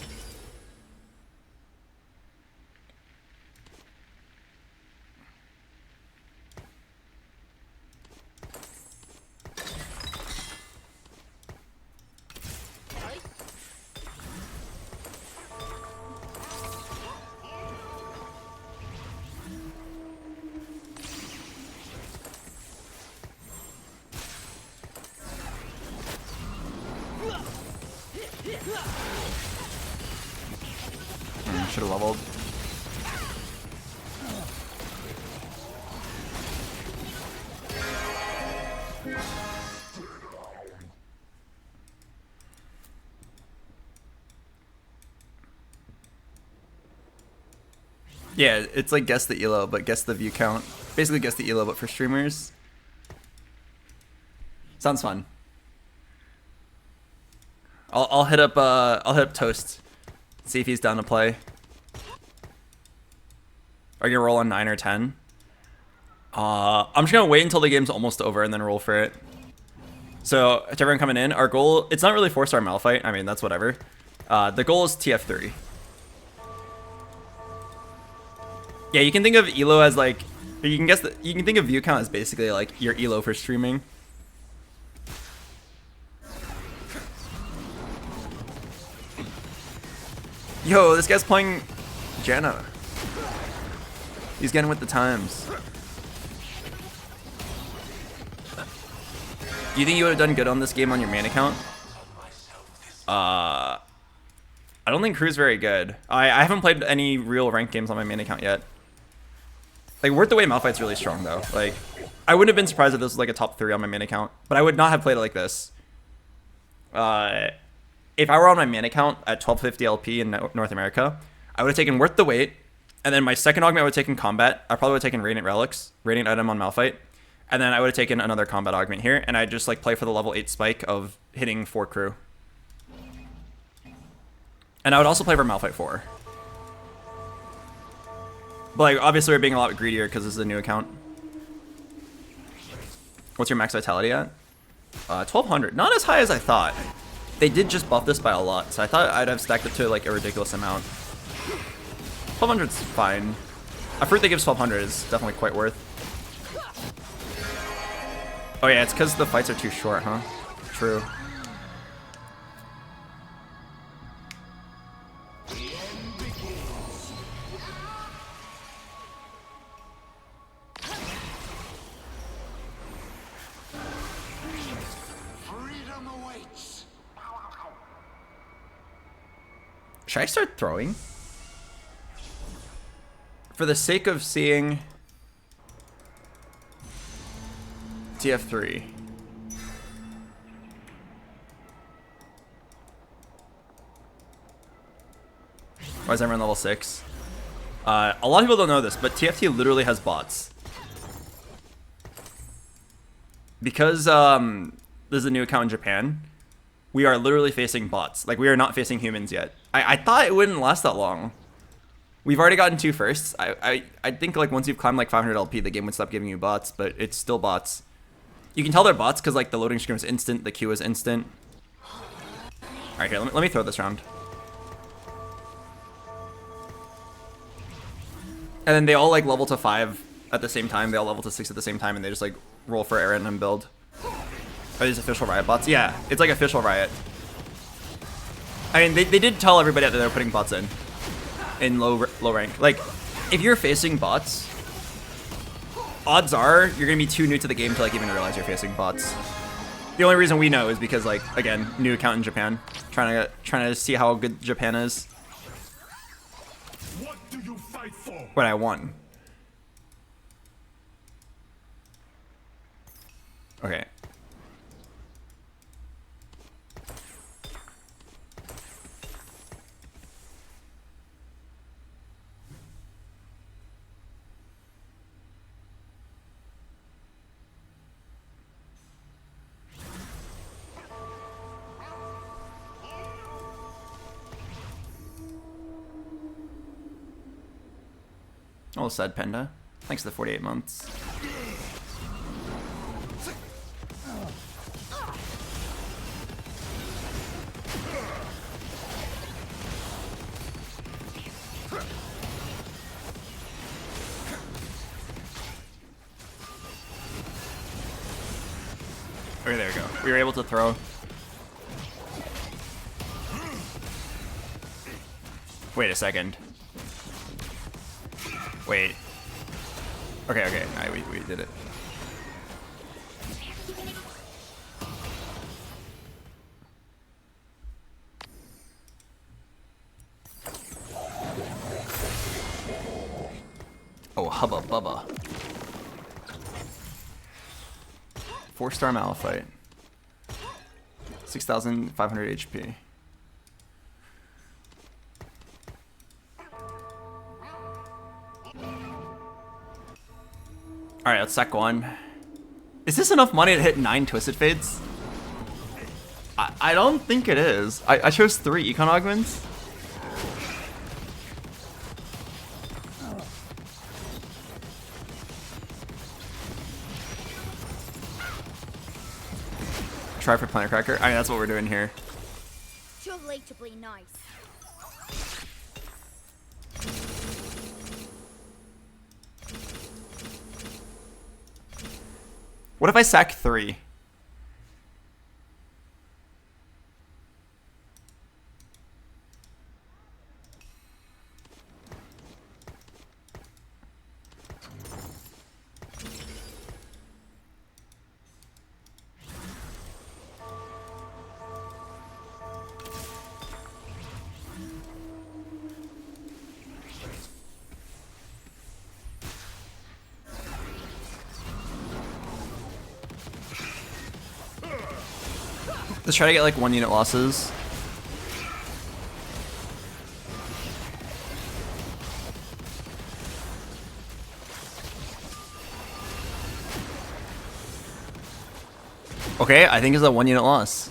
Should have leveled. Yeah, it's like guess the elo, but guess the view count. Basically guess the elo, but for streamers. Sounds fun. I'll hit up Toast. See if he's down to play. Are you gonna roll on 9 or 10? I'm just gonna wait until the game's almost over and then roll for it. So to everyone coming in, our goal, it's not really 4-star Malphite. I mean, that's whatever. The goal is TF3. Yeah, you can think of elo as like, you can think of view count as basically like your elo for streaming. Yo, this guy's playing Janna. He's getting with the times. Do you think you would have done good on this game on your main account? I don't think Crew's very good. I haven't played any real ranked games on my main account yet. Like, Worth the Wait Malphite's really strong though. Like, I wouldn't have been surprised if this was like a top 3 on my main account, but I would not have played it like this. If I were on my main account at 1250 LP in North America, I would have taken Worth the Wait, and then my second augment I would have taken Combat. I probably would have taken Radiant Relics, Radiant Item on Malphite, and then I would have taken another Combat augment here, and I'd just like play for the level 8 spike of hitting 4 Crew. And I would also play for Malphite 4. But like, obviously we're being a lot greedier because this is a new account. What's your max vitality at? 1200. Not as high as I thought. They did just buff this by a lot, so I thought I'd have stacked it to like a ridiculous amount. 1200's fine. A fruit that gives 1200 is definitely quite worth. Oh yeah, it's because the fights are too short, huh? True. Freedom awaits. Should I start throwing? For the sake of seeing TF3. Why is everyone level 6? A lot of people don't know this, but TFT literally has bots. Because there's a new account in Japan, we are literally facing bots. Like, we are not facing humans yet. I thought it wouldn't last that long. We've already gotten 2 firsts. I think like once you've climbed like 500 LP, the game would stop giving you bots, but it's still bots. You can tell they're bots because like the loading screen was instant, the queue was instant. Alright, here, let me throw this round. And then they all like level to 5 at the same time, they all level to 6 at the same time, and they just like roll for a random build. Are these official Riot bots? Yeah, it's like official Riot. I mean, they did tell everybody that they were putting bots in low rank. Like, if you're facing bots, odds are you're gonna be too new to the game to like even realize you're facing bots. The only reason we know is because like, again, new account in Japan, trying to see how good Japan is. What do you fight for? But I won. Okay. Oh, sad Panda. Thanks to the 48 months. Okay, there we go. We were able to throw. Wait a second. Wait. Okay, okay. Alright, we did it. Oh, hubba bubba. 4-star Malphite. 6,500 HP. Alright, let's sack 1. Is this enough money to hit 9 Twisted Fades? I don't think it is. I chose 3 Econ Augments. Try for Planet Cracker. I mean, that's what we're doing here. Too late to play nice. What if I sack 3? Let's try to get like 1 unit losses. Okay, I think it's a 1 unit loss.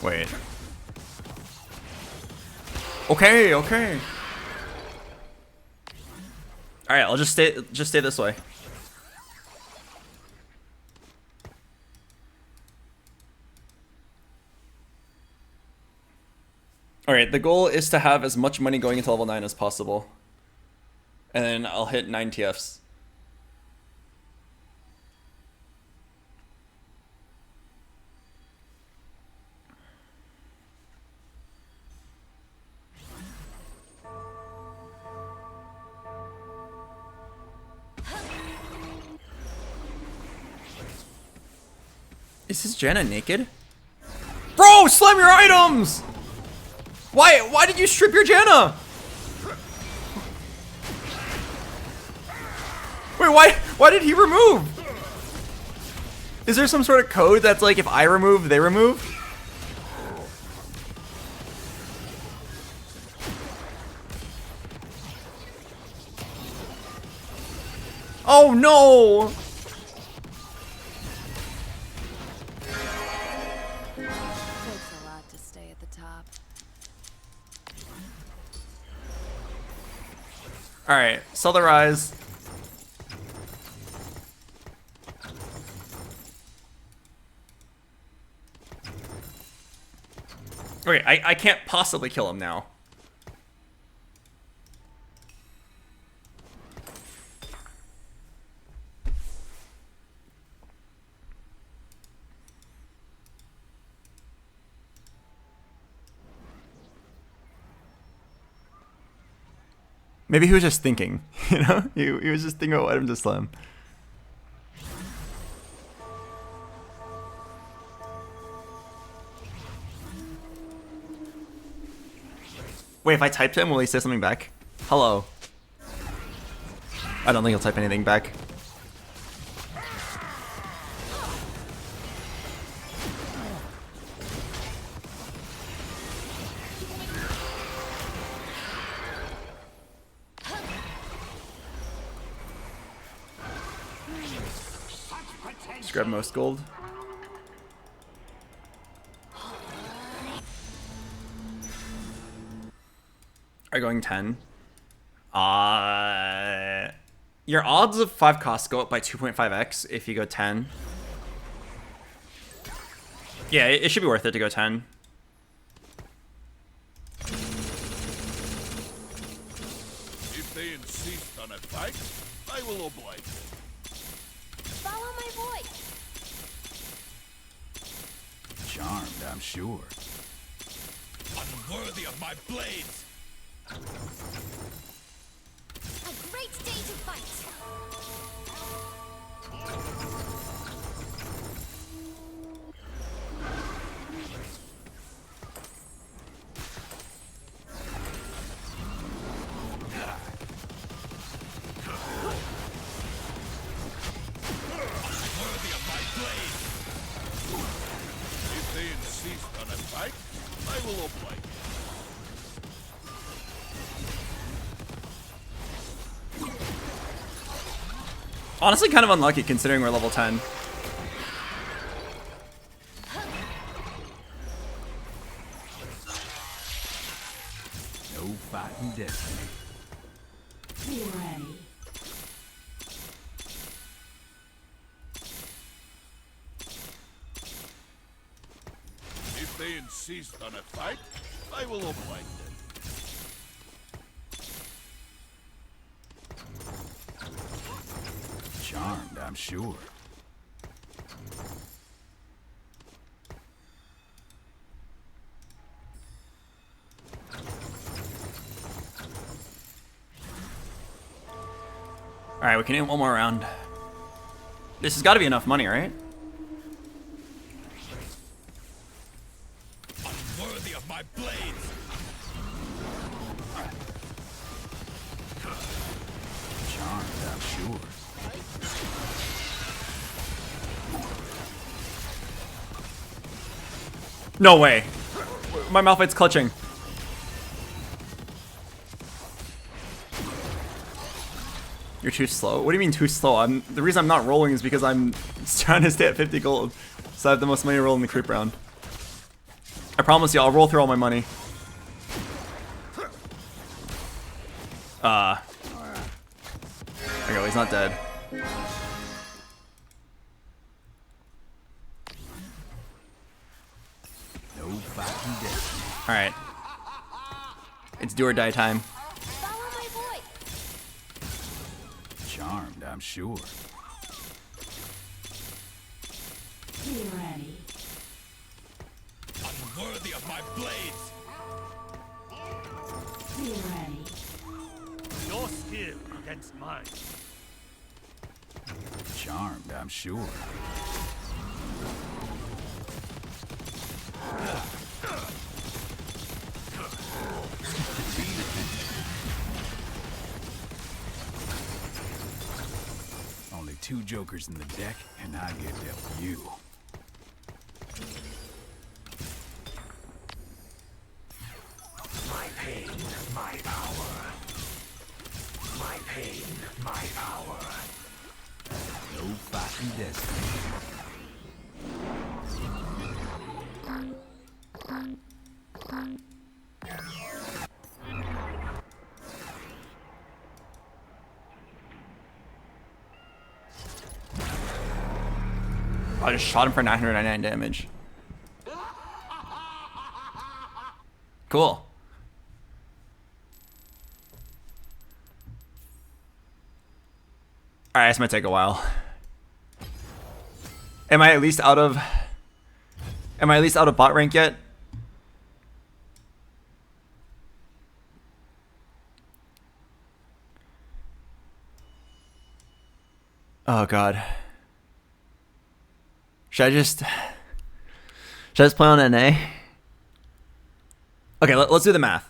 Wait. Okay, okay. All right, I'll just stay this way. Alright, the goal is to have as much money going into level 9 as possible. And then I'll hit 9 TFs. Is his Janna naked? Bro, slam your items! Why did you strip your Janna? Wait, why did he remove? Is there some sort of code that's like if I remove, they remove? Oh no! Takes a lot to stay at the top. Alright, sell the rise. Okay, I can't possibly kill him now. Maybe he was just thinking, you know? He was just thinking about what item to slam. Wait, if I type to him, will he say something back? Hello. I don't think he'll type anything back. Just grab most gold. Are going 10. Your odds of 5 costs go up by 2.5x if you go 10. Yeah, it should be worth it to go 10. If they insist on a fight, I will oblige them. Follow my voice. Charmed, I'm sure. Unworthy of my blades! A great day to fight. Unworthy of my blades! If they insist on a fight, I will oblige them. Honestly, kind of unlucky considering we're level 10. No fighting destiny. Be ready. If they insist on a fight, I will oblige them. Charmed, I'm sure. Alright, we can hit one more round. This has got to be enough money, right? Unworthy of my blades! Charmed, I'm sure. No way. My Malphite's clutching. You're too slow? What do you mean too slow? The reason I'm not rolling is because I'm trying to stay at 50 gold. So I have the most money to roll in the creep round. I promise you, I'll roll through all my money. Okay, well, he's not dead. No fighting destiny. Alright. It's do or die time. Follow my voice. Charmed, I'm sure. Be ready. Unworthy of my blades. Be ready. Your skill against mine. Charmed, I'm sure. Only 2 jokers in the deck, and I get dealt you. My pain, my power. My pain, my power. No fighting destiny. I just shot him for 999 damage. Cool. Alright, this might take a while. Am I at least out of bot rank yet? Oh god. Should I just play on NA? Okay, let's do the math.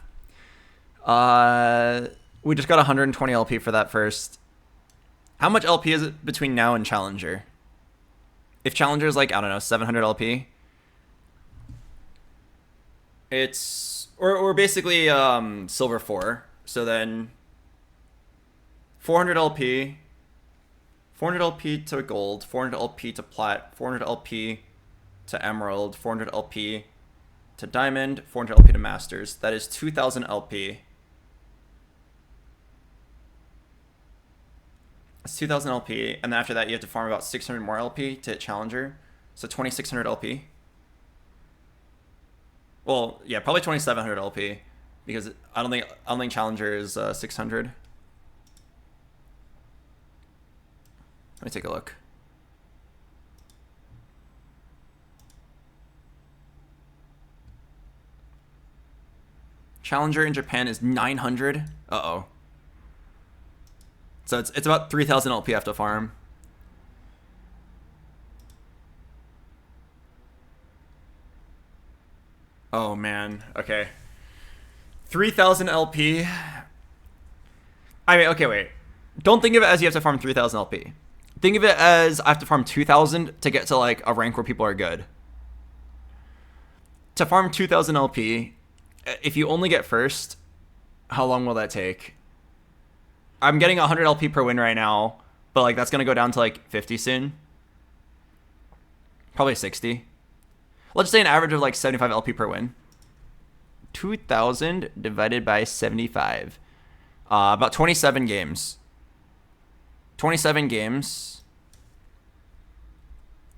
We just got 120 LP for that first. How much LP is it between now and Challenger? If Challenger is like, I don't know, 700 LP. We're basically silver 4. So then 400 LP. 400 LP to gold, 400 LP to plat, 400 LP to emerald, 400 LP to diamond, 400 LP to masters. That is 2,000 LP. That's 2,000 LP, and then after that you have to farm about 600 more LP to hit challenger. So 2,600 LP. Well, yeah, probably 2,700 LP because I don't think challenger is 600. Let me take a look. Challenger in Japan is 900. Uh-oh. So it's about 3,000 LP I have to farm. Oh man, okay. 3,000 LP. I mean, okay, wait. Don't think of it as you have to farm 3,000 LP. Think of it as I have to farm 2,000 to get to like a rank where people are good. To farm 2,000 LP, if you only get first, how long will that take? I'm getting 100 LP per win right now, but like that's gonna go down to like 50 soon. Probably 60. Let's say an average of like 75 LP per win. 2,000 divided by 75. About 27 games. 27 games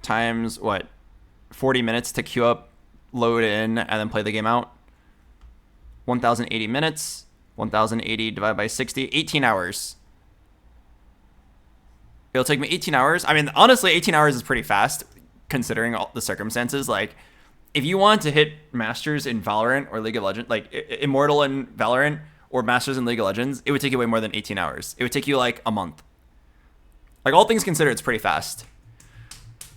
times what? 40 minutes to queue up, load in, and then play the game out. 1,080 minutes. 1,080 divided by 60. 18 hours. It'll take me 18 hours. I mean, honestly, 18 hours is pretty fast considering all the circumstances. Like, if you want to hit Masters in Valorant or League of Legends, like Immortal in Valorant or Masters in League of Legends, it would take you way more than 18 hours. It would take you like a month. Like, all things considered, it's pretty fast.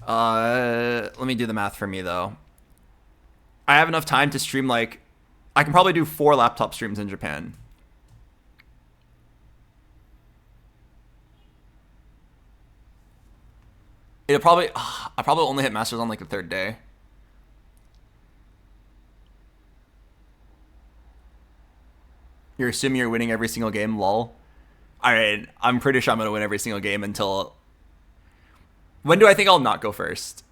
Let me do the math for me, though. I have enough time to stream, like, I can probably do 4 laptop streams in Japan. I'll probably only hit Masters on, like, the 3rd day. You're assuming you're winning every single game, lol. Alright, I'm pretty sure I'm going to win every single game until... When do I think I'll not go first?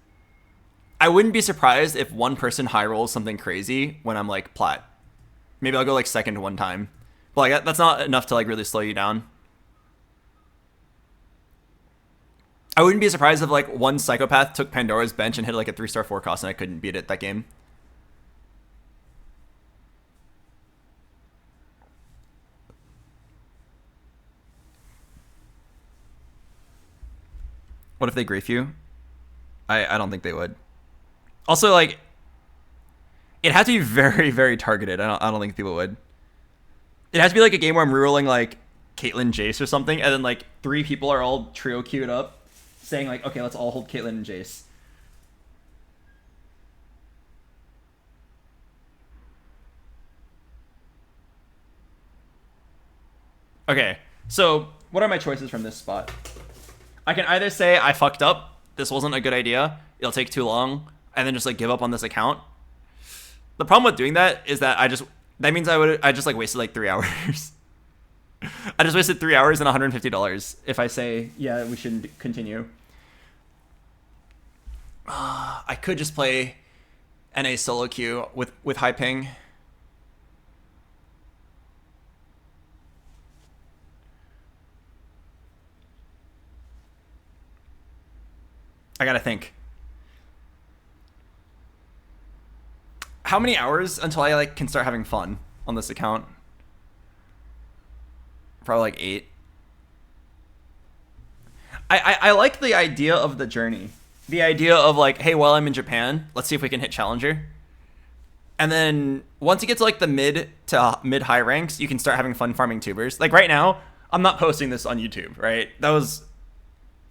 I wouldn't be surprised if one person high rolls something crazy when I'm, like, plat. Maybe I'll go, like, second one time. But, like, that's not enough to, like, really slow you down. I wouldn't be surprised if, like, one psychopath took Pandora's bench and hit, like, a 3-star 4 cost and I couldn't beat it that game. What if they grief you? I don't think they would. Also, like, it had to be very, very targeted. I don't think people would. It has to be like a game where I'm rerolling like Caitlyn Jace or something, and then like 3 people are all trio queued up, saying like, okay, let's all hold Caitlyn and Jace. Okay, so what are my choices from this spot? I can either say I fucked up, this wasn't a good idea, it'll take too long, and then just like give up on this account. The problem with doing that is that that means I just like wasted like 3 hours. I just wasted 3 hours and $150 if I say, yeah, we shouldn't continue. I could just play NA solo queue with high ping. I gotta think. How many hours until I like can start having fun on this account? Probably like 8. I like the idea of the journey. The idea of like, hey, while I'm in Japan, let's see if we can hit Challenger. And then once you get to like the mid to mid-high ranks, you can start having fun farming tubers. Like right now, I'm not posting this on YouTube, right? That was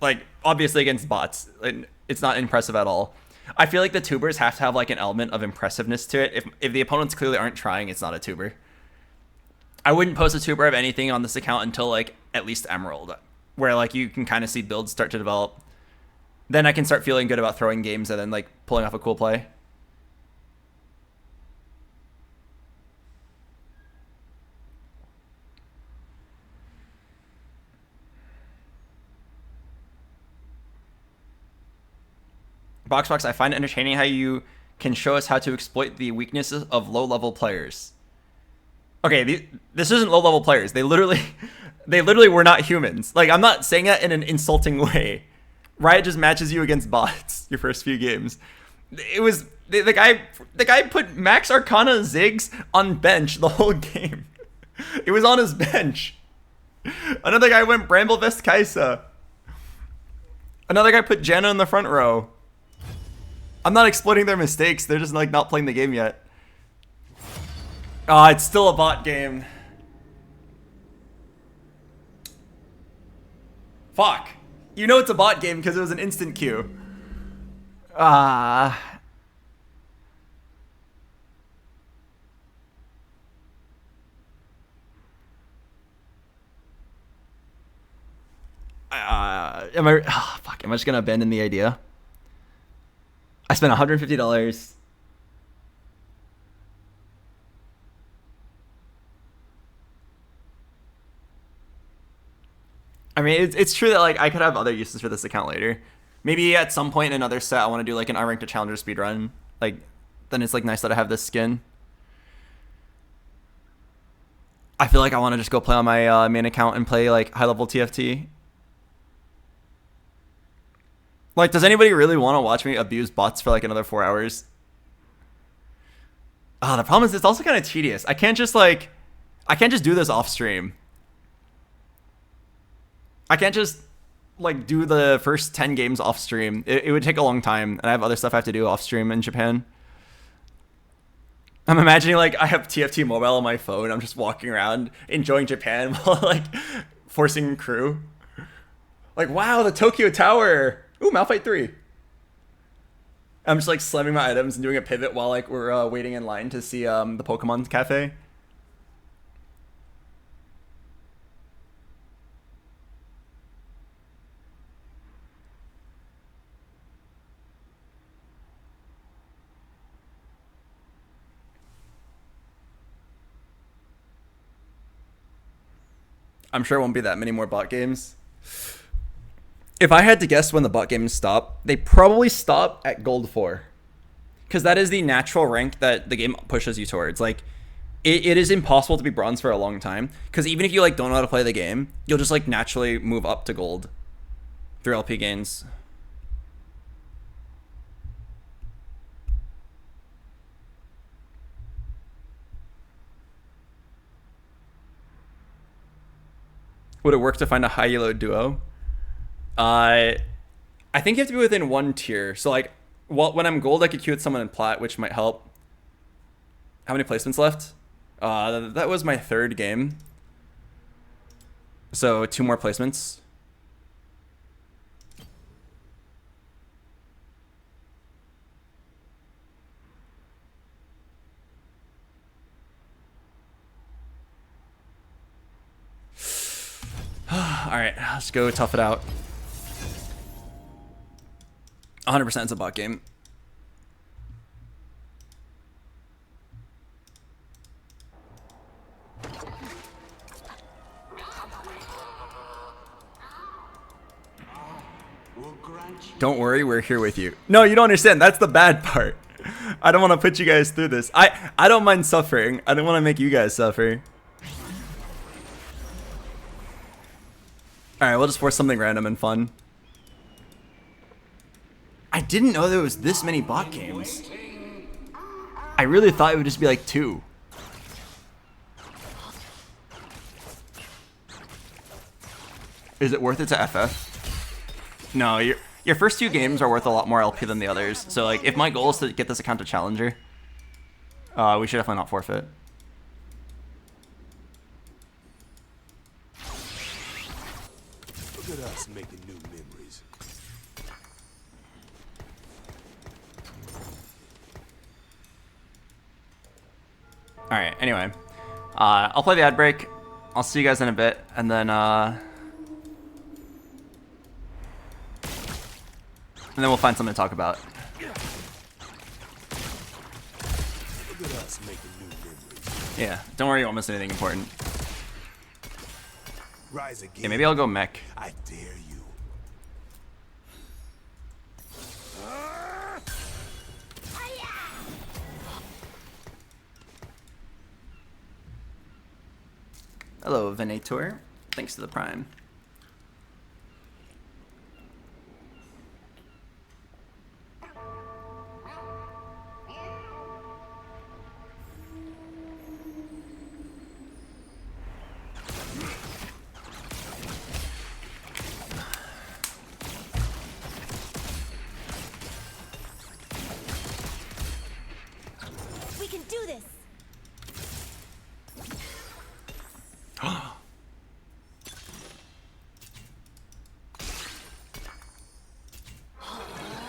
like obviously against bots. It's not impressive at all. I feel like the tubers have to have like an element of impressiveness to it. If the opponents clearly aren't trying, it's not a tuber. I wouldn't post a tuber of anything on this account until like at least Emerald, where like you can kind of see builds start to develop. Then I can start feeling good about throwing games and then like pulling off a cool play. BoxBox, I find it entertaining how you can show us how to exploit the weaknesses of low-level players. Okay, this isn't low-level players. They literally were not humans. Like, I'm not saying that in an insulting way. Riot just matches you against bots your first few games. It was the guy put Max Arcana Ziggs on bench the whole game. It was on his bench. Another guy went Bramble Vest Kaisa. Another guy put Janna in the front row. I'm not exploiting their mistakes. They're just like not playing the game yet. Ah, it's still a bot game. Fuck. You know it's a bot game because it was an instant queue. Am I just gonna abandon the idea? I spent $150. I mean, it's true that like I could have other uses for this account later. Maybe at some point in another set, I want to do like an unranked to challenger speedrun. Like, then it's like nice that I have this skin. I feel like I want to just go play on my main account and play like high level TFT. Like, does anybody really want to watch me abuse bots for like another 4 hours? The problem is it's also kind of tedious. I can't just do this off stream. I can't just like do the first 10 games off stream. It would take a long time, and I have other stuff I have to do off stream in Japan. I'm imagining like I have TFT mobile on my phone. I'm just walking around enjoying Japan while like forcing crew. Like, wow, the Tokyo Tower. Ooh, Malphite 3. I'm just like slamming my items and doing a pivot while like we're waiting in line to see the Pokemon Cafe. I'm sure it won't be that many more bot games. If I had to guess when the bot games stop, they probably stop at Gold 4. Because that is the natural rank that the game pushes you towards. Like, it is impossible to be bronze for a long time. Because even if you like don't know how to play the game, you'll just like naturally move up to gold through LP gains. Would it work to find a high elo duo? I I think you have to be within one tier. So like, well, when I'm gold, I could queue with someone in plat, which might help. How many placements left? That was my 3rd game. So 2 more placements. All right, let's go tough it out. 100% it's a bot game. Don't worry, we're here with you. No, you don't understand. That's the bad part. I don't want to put you guys through this. I don't mind suffering. I don't want to make you guys suffer. Alright, we'll just force something random and fun. I didn't know there was this many bot games. I really thought it would just be like 2. Is it worth it to FF? No, your first 2 games are worth a lot more LP than the others. So like, if my goal is to get this account to Challenger, we should definitely not forfeit. Look at us making new memories. Alright, anyway. I'll play the ad break. I'll see you guys in a bit, and then we'll find something to talk about. Look at us making new memories. Yeah, don't worry, you won't miss anything important. Rise again. Yeah, maybe I'll go mech. I dare you. Hello, Venator. Thanks to the Prime. We can do this.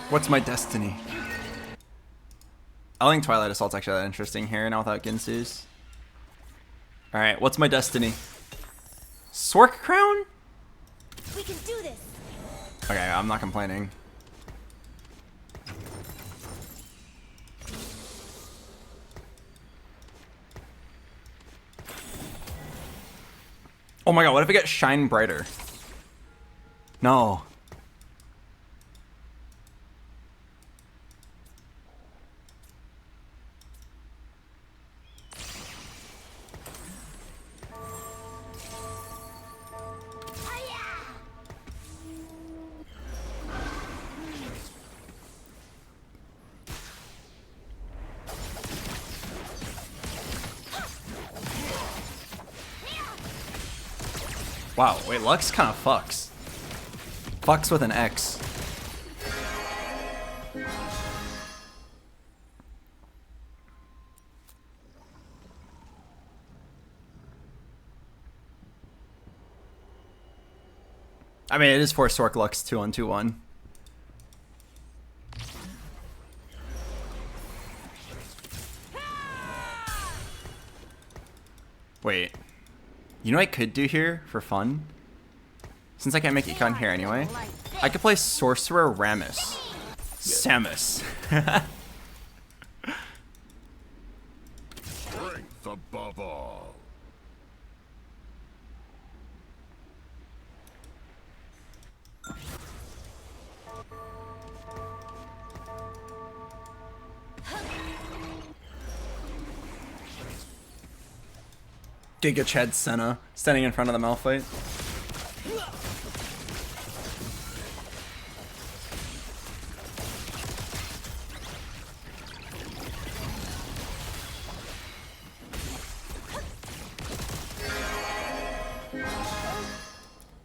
What's my destiny? I think Twilight Assault's actually that interesting here now without Ginsu's. Alright, what's my destiny? Sork Crown? We can do this. Okay, I'm not complaining. Oh my god, what if I get Shine Brighter? No. Wow, wait, Lux kind of fucks. Fucks with an X. I mean, it is for Sork Lux 2-on-2-1. Wait. You know what I could do here for fun? Since I can't make Econ here anyway, I could play Sorcerer Ramus. Samus. Strength above all. Giga Chad Senna standing in front of the Malphite.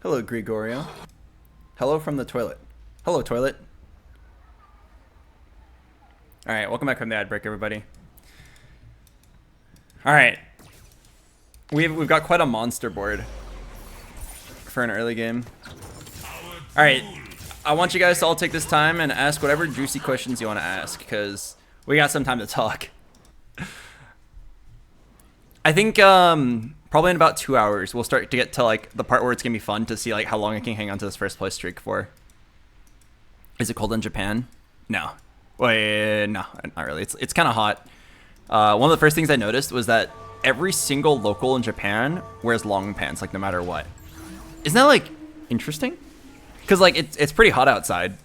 Hello, Gregorio. Hello from the toilet. Hello, toilet. All right, welcome back from the ad break, everybody. All right, we've got quite a monster board for an early game. All right, I want you guys to all take this time and ask whatever juicy questions you want to ask, because we got some time to talk. I think probably in about 2 hours we'll start to get to like the part where it's gonna be fun to see like how long I can hang on to this first place streak for. Is it cold in Japan? No. Wait, no, not really. It's kind of hot. One of the first things I noticed was that every single local in Japan wears long pants, like no matter what. Isn't that like interesting? Because like it's pretty hot outside.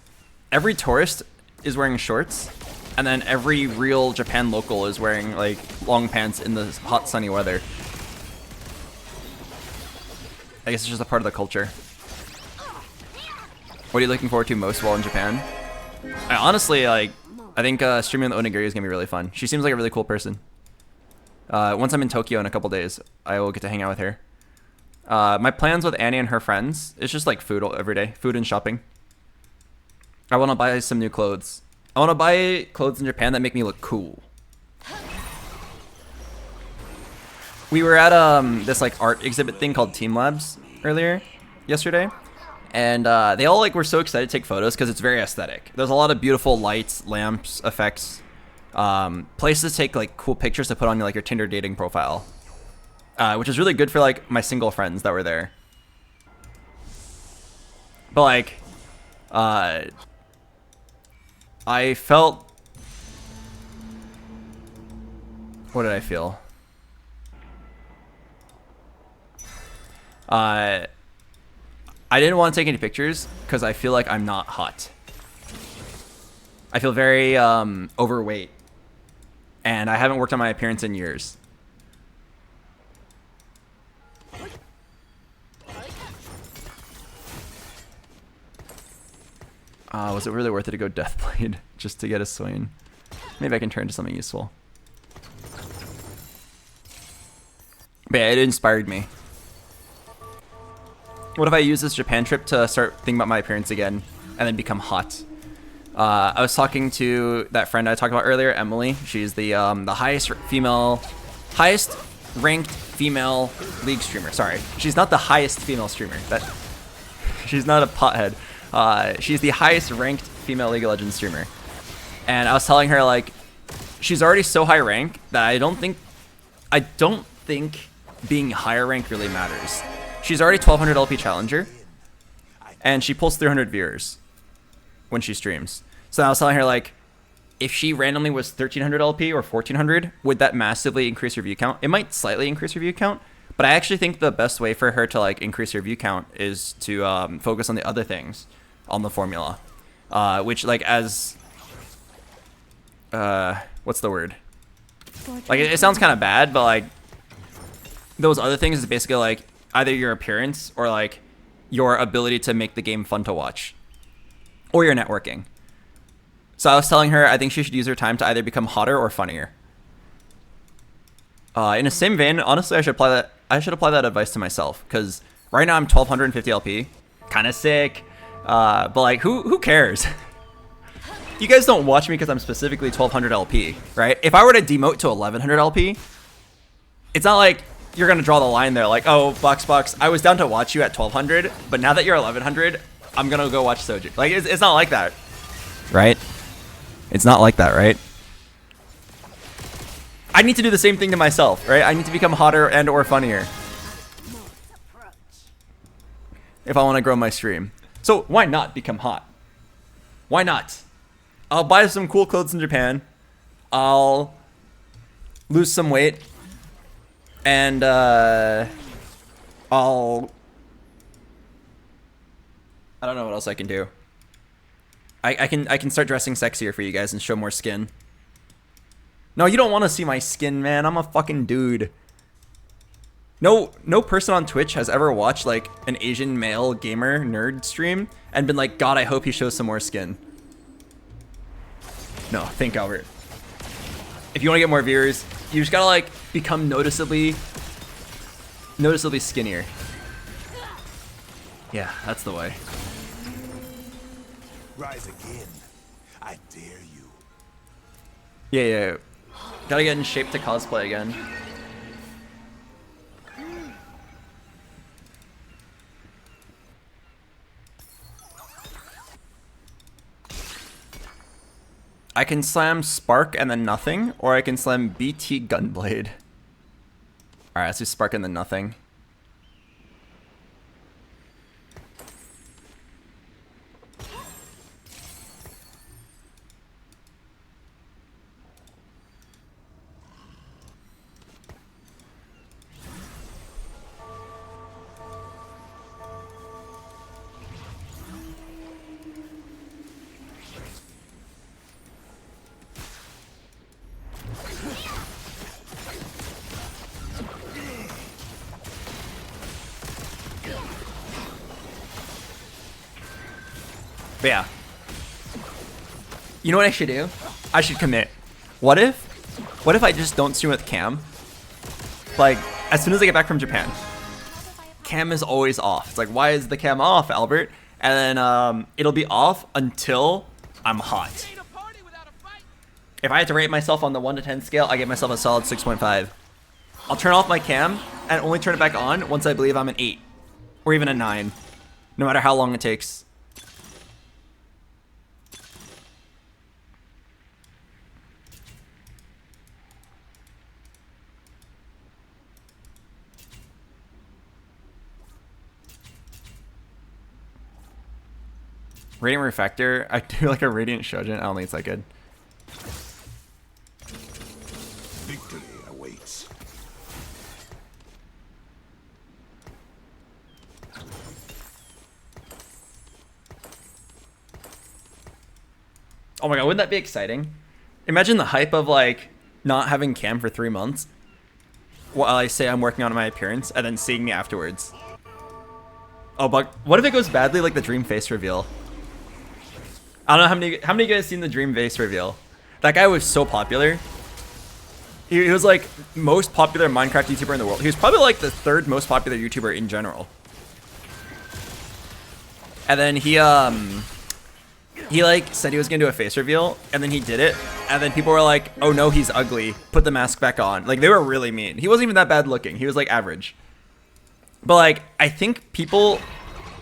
Every tourist is wearing shorts, and then every real Japan local is wearing like long pants in the hot sunny weather. I guess it's just a part of the culture. What are you looking forward to most while in Japan? Honestly, like, I think streaming with Onigiri is gonna be really fun. She seems like a really cool person. Once I'm in Tokyo in a couple days, I will get to hang out with her. My plans with Annie and her friends, it's just like food every day, food and shopping. I want to buy some new clothes. I want to buy clothes in Japan that make me look cool. We were at this like art exhibit thing called Team Labs yesterday. And they all like were so excited to take photos because it's very aesthetic. There's a lot of beautiful lights, lamps, effects, places to take like cool pictures to put on like your Tinder dating profile, which is really good for like my single friends that were there. But like, I felt, what did I feel? I didn't want to take any pictures because I feel like I'm not hot. I feel very overweight, and I haven't worked on my appearance in years. Was it really worth it to go Deathblade just to get a Swain? Maybe I can turn into something useful. But yeah, it inspired me. What if I use this Japan trip to start thinking about my appearance again and then become hot? I was talking to that friend I talked about earlier, Emily. She's the highest ranked female League streamer. Sorry, she's not the highest female streamer. She's not a pothead. She's the highest ranked female League of Legends streamer. And I was telling her like, she's already so high rank that I don't think being higher rank really matters. She's already 1200 LP challenger, and she pulls 300 viewers when she streams. So I was telling her like, if she randomly was 1300 LP or 1400, would that massively increase her view count? It might slightly increase her view count, but I actually think the best way for her to like increase her view count is to focus on the other things on the formula, which like as what's the word? Like it sounds kind of bad, but like those other things is basically like either your appearance or like your ability to make the game fun to watch, or your networking. So I was telling her I think she should use her time to either become hotter or funnier. In the same vein, honestly, I should apply that advice to myself, because right now I'm 1250 LP, kind of sick, but like who cares? You guys don't watch me because I'm specifically 1200 LP, right? If I were to demote to 1100 LP, it's not like you're gonna draw the line there like, oh, BoxBox, I was down to watch you at 1200, but now that you're 1100, I'm gonna go watch Soju. Like, it's not like that, right? It's not like that, right? I need to do the same thing to myself, right? I need to become hotter and or funnier if I want to grow my stream. So why not become hot? Why not? I'll buy some cool clothes in Japan. I'll lose some weight. And I don't know what else I can do. I can start dressing sexier for you guys and show more skin. No, you don't want to see my skin, man. I'm a fucking dude. No person on Twitch has ever watched like an Asian male gamer nerd stream and been like, God, I hope he shows some more skin. No, think Albert. If you want to get more viewers, you just gotta like become noticeably skinnier. Yeah, that's the way. Rise again. I dare you. Yeah. Gotta get in shape to cosplay again. I can slam Spark and then nothing, or I can slam BT Gunblade. Alright, let's do Spark and then nothing. But yeah. You know what I should do? I should commit. What if I just don't stream with Cam? Like, as soon as I get back from Japan. Cam is always off. It's like, why is the cam off, Albert? And then it'll be off until I'm hot. If I had to rate myself on the 1 to 10 scale, I give myself a solid 6.5. I'll turn off my cam and only turn it back on once I believe I'm an 8. Or even a 9. No matter how long it takes. Radiant Refactor, I do like a Radiant Shojin. I don't think it's that good. Victory awaits. Oh my god, wouldn't that be exciting? Imagine the hype of like not having cam for 3 months while I say I'm working on my appearance and then seeing me afterwards. Oh, but what if it goes badly like the Dream Face reveal? I don't know how many of you guys seen the Dream Face reveal. That guy was so popular. He was like most popular Minecraft YouTuber in the world. He was probably like the 3rd most popular YouTuber in general. And then he like said he was gonna do a face reveal, and then he did it, and then people were like, "Oh no, he's ugly. Put the mask back on." Like they were really mean. He wasn't even that bad looking. He was like average. But like I think people,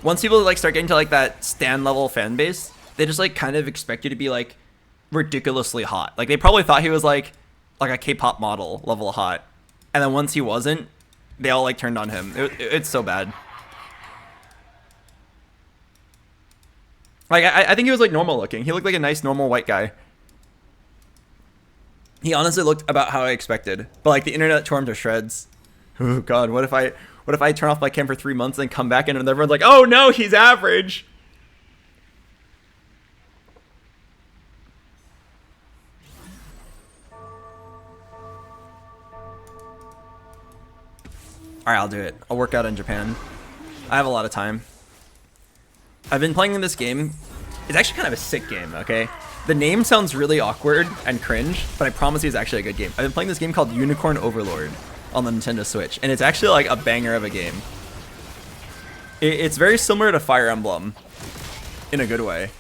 once people like start getting to like that Stan level fan base, they just like kind of expect you to be like ridiculously hot. Like they probably thought he was like a K-pop model level hot, and then once he wasn't, they all like turned on him. It's so bad. Like I think he was like normal looking. He looked like a nice normal white guy. He honestly looked about how I expected. But like the internet tore him to shreds. Oh god, what if I turn off my cam for 3 months and come back and everyone's like, "Oh no, he's average." Alright, I'll do it. I'll work out in Japan. I have a lot of time. I've been playing this game. It's actually kind of a sick game, okay? The name sounds really awkward and cringe, but I promise you it's actually a good game. I've been playing this game called Unicorn Overlord on the Nintendo Switch, and it's actually like a banger of a game. It's very similar to Fire Emblem in a good way.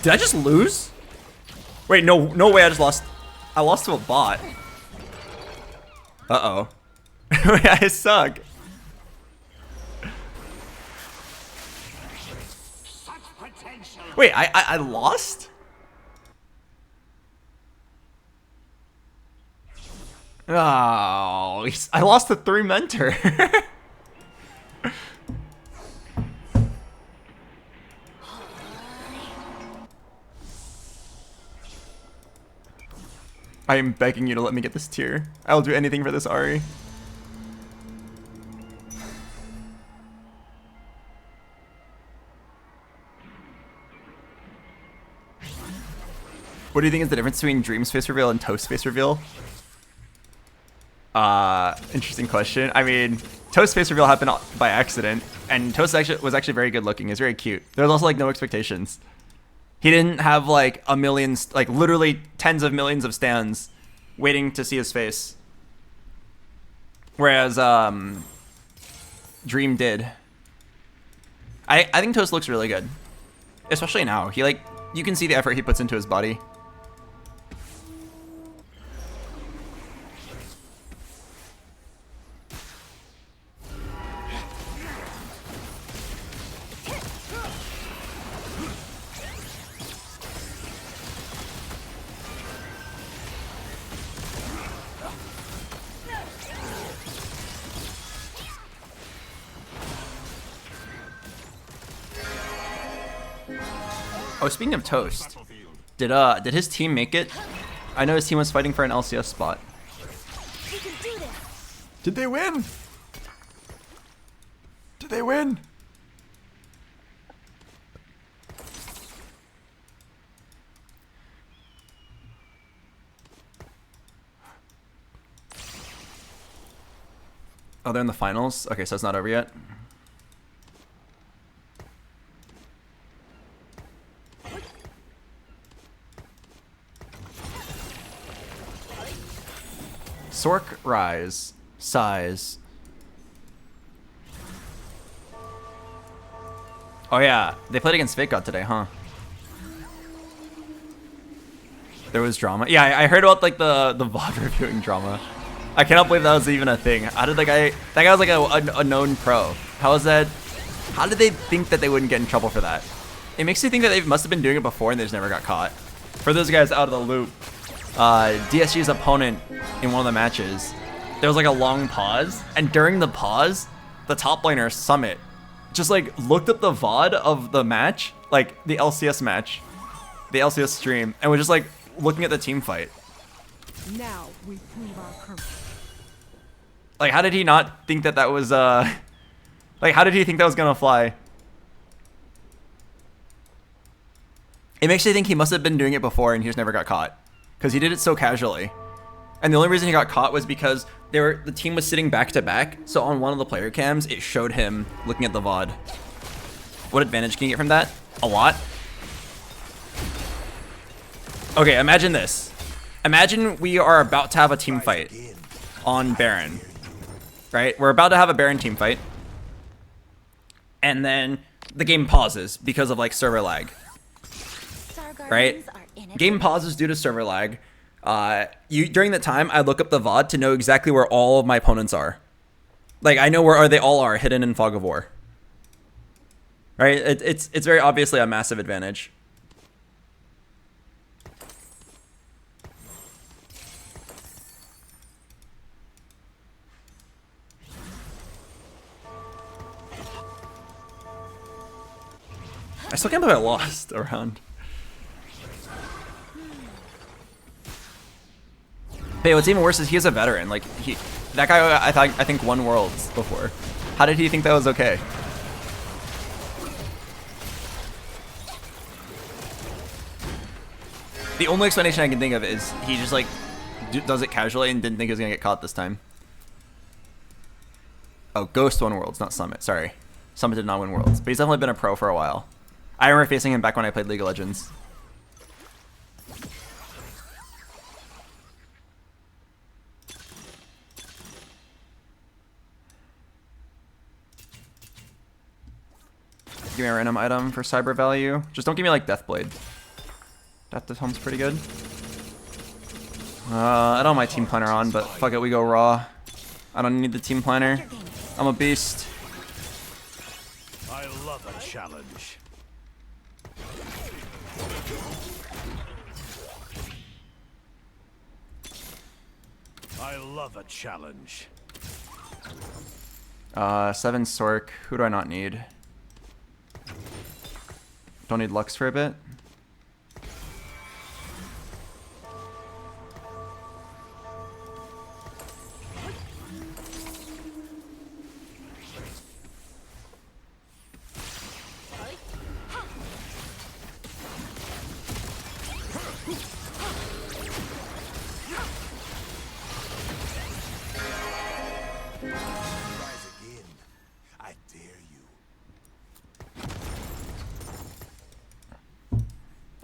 Did I just lose? Wait, no way, I just lost. I lost to a bot. Uh-oh. I suck. Wait, I lost? Oh, I lost to 3 Mentor. I am begging you to let me get this tier. I will do anything for this Ari. What do you think is the difference between Dream's face reveal and Toast's face reveal? Interesting question. I mean, Toast's face reveal happened by accident, and Toast was actually very good looking. He's very cute. There was also like no expectations. He didn't have like a million, like literally tens of millions of stans waiting to see his face. Whereas Dream did. I think Toast looks really good, especially now. He like, you can see the effort he puts into his body. Oh, speaking of Toast, did his team make it? I know his team was fighting for an LCS spot. We can do this. Did they win? Did they win? Oh, they're in the finals? Okay, so it's not over yet. Sork rise. Size. Oh yeah, they played against Fake God today, huh? There was drama. Yeah, I heard about like the VOD reviewing drama. I cannot believe that was even a thing. How did that guy was like a known pro. How is that? How did they think that they wouldn't get in trouble for that? It makes me think that they must have been doing it before and they just never got caught. For those guys out of the loop, DSG's opponent in one of the matches, there was like a long pause, and during the pause, the top laner Summit just like looked up the VOD of the match, like the LCS match, the LCS stream, and was just like looking at the team fight. Now we prove our courage. Like, how did he not think that that was like, how did he think that was gonna fly? It makes me think he must have been doing it before and he just never got caught, because he did it so casually. And the only reason he got caught was because the team was sitting back to back, so on one of the player cams, it showed him looking at the VOD. What advantage can you get from that? A lot. Okay, imagine this. Imagine we are about to have a team fight on Baron, right? We're about to have a Baron team fight, and then the game pauses because of like server lag, right? Game pauses due to server lag. During that time, I look up the VOD to know exactly where all of my opponents are. Like, I know where they all are hidden in Fog of War. Right? It's very obviously a massive advantage. I still can't believe I lost a round. Hey, what's even worse is he is a veteran. Like, that guy I think won Worlds before. How did he think that was okay? The only explanation I can think of is he just like does it casually and didn't think he was gonna get caught this time. Oh, Ghost won Worlds, not Summit. Sorry, Summit did not win Worlds, but he's definitely been a pro for a while. I remember facing him back when I played League of Legends. Give me a random item for cyber value. Just don't give me like Deathblade. Death Home's pretty good. I don't have my team planner on, but fuck it, we go raw. I don't need the team planner. I'm a beast. I love a challenge. I love a challenge. 7 Sork. Who do I not need? Don't need Lux for a bit.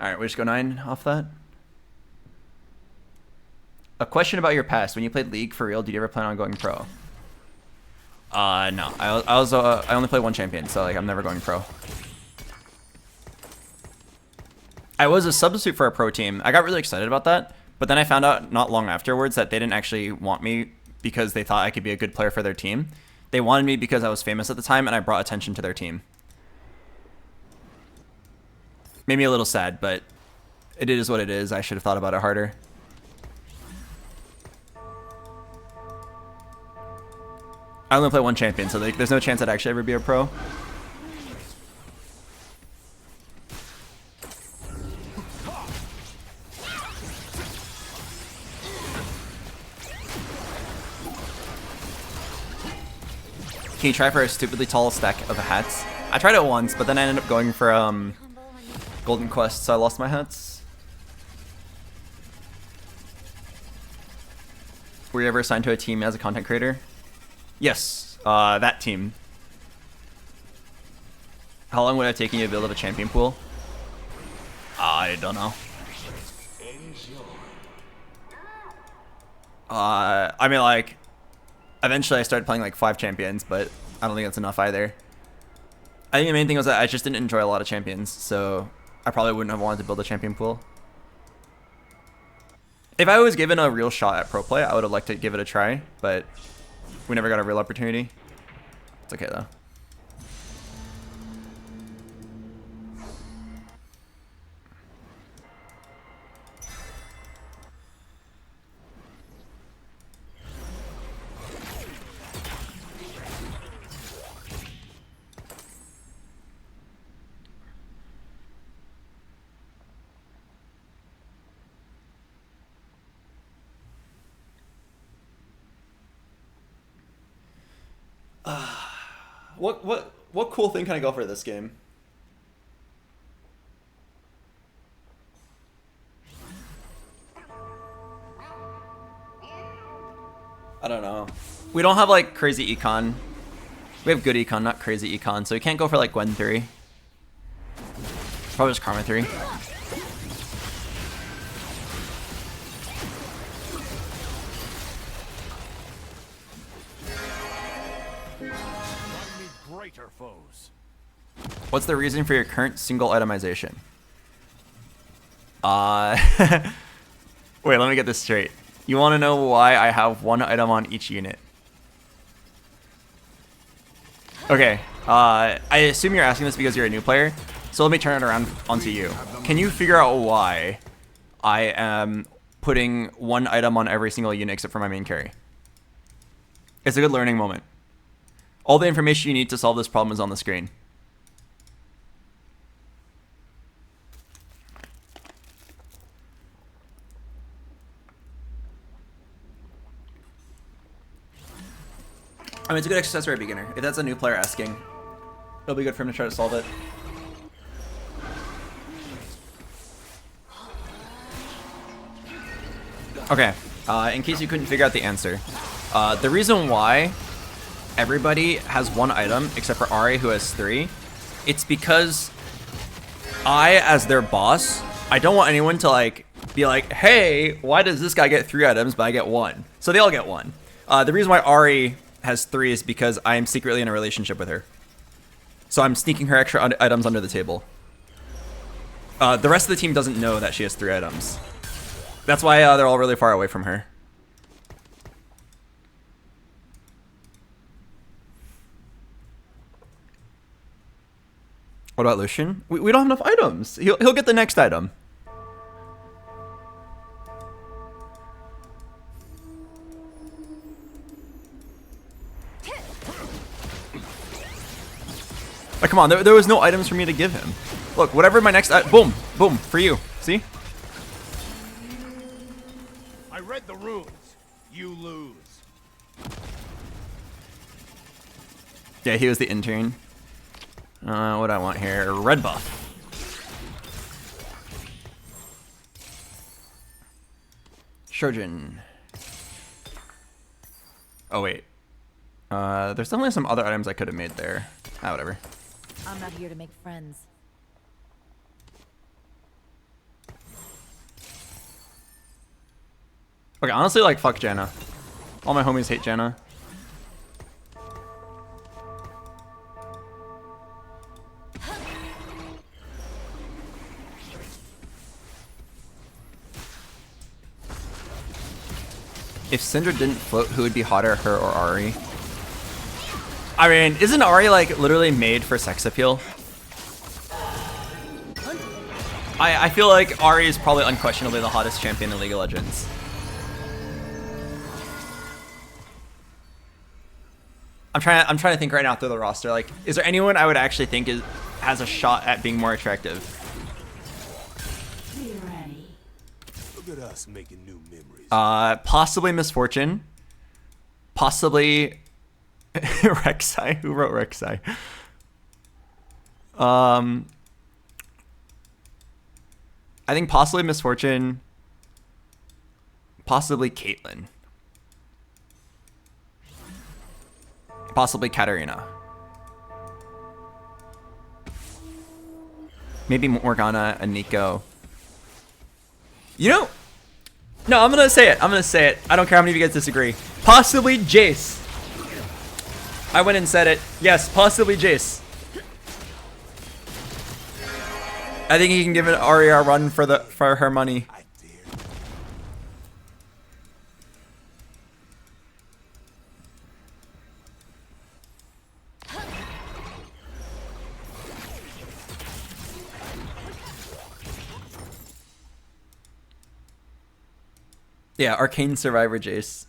Alright, we just go 9 off that. A question about your past. When you played League for real, did you ever plan on going pro? No. I only play one champion, so like I'm never going pro. I was a substitute for a pro team. I got really excited about that, but then I found out not long afterwards that they didn't actually want me because they thought I could be a good player for their team. They wanted me because I was famous at the time and I brought attention to their team. Made me a little sad, but it is what it is. I should have thought about it harder. I only play one champion, so like, there's no chance I'd actually ever be a pro. Can you try for a stupidly tall stack of hats? I tried it once, but then I ended up going for Golden Quest, so I lost my hats. Were you ever assigned to a team as a content creator? Yes, that team. How long would it have taken you to build up a champion pool? I don't know. I mean, like, eventually I started playing like 5 champions, but I don't think that's enough either. I think the main thing was that I just didn't enjoy a lot of champions, so I probably wouldn't have wanted to build a champion pool. If I was given a real shot at pro play, I would have liked to give it a try, but we never got a real opportunity. It's okay though. What cool thing can I go for this game? I don't know. We don't have like crazy econ. We have good econ, not crazy econ, so we can't go for like Gwen 3. Probably just Karma 3. Foes. What's the reason for your current single itemization? Wait, let me get this straight. You want to know why I have one item on each unit? Okay, I assume you're asking this because you're a new player, so let me turn it around onto you. Can you figure out why I am putting one item on every single unit except for my main carry? It's a good learning moment. All the information you need to solve this problem is on the screen. I mean, it's a good exercise for a beginner. If that's a new player asking, it'll be good for him to try to solve it. Okay, in case you couldn't figure out the answer. The reason why everybody has one item except for Ari, who has 3. It's because I, as their boss, I don't want anyone to like be like, hey, why does this guy get 3 items but I get 1? So they all get 1. The reason why Ari has 3 is because I am secretly in a relationship with her. So I'm sneaking her extra items under the table. The rest of the team doesn't know that she has 3 items. That's why they're all really far away from her. What about Lucian? We don't have enough items. He'll get the next item. Like, come on, there was no items for me to give him. Look, whatever my next boom, boom, for you. See? I read the runes. You lose. Yeah, he was the intern. What do I want here? Red buff. Shojin. Oh, wait. There's definitely some other items I could have made there. Ah, whatever. I'm not here to make friends. Okay, honestly, like, fuck Janna. All my homies hate Janna. If Syndra didn't float, who would be hotter, her or Ari? I mean, isn't Ari like literally made for sex appeal? I feel like Ari is probably unquestionably the hottest champion in League of Legends. I'm trying to think right now through the roster. Like, is there anyone I would actually think has a shot at being more attractive? Be ready. Look at us making new memories. Possibly Misfortune. Possibly Rek'Sai. Who wrote Rek'Sai? I think possibly Misfortune. Possibly Caitlyn. Possibly Katarina. Maybe Morgana and Nico. You know, no, I'm gonna say it. I'm gonna say it. I don't care how many of you guys disagree. Possibly Jace. I went and said it. Yes, possibly Jace. I think he can give it Ari a run for her money. I dare. Yeah, Arcane Survivor Jace.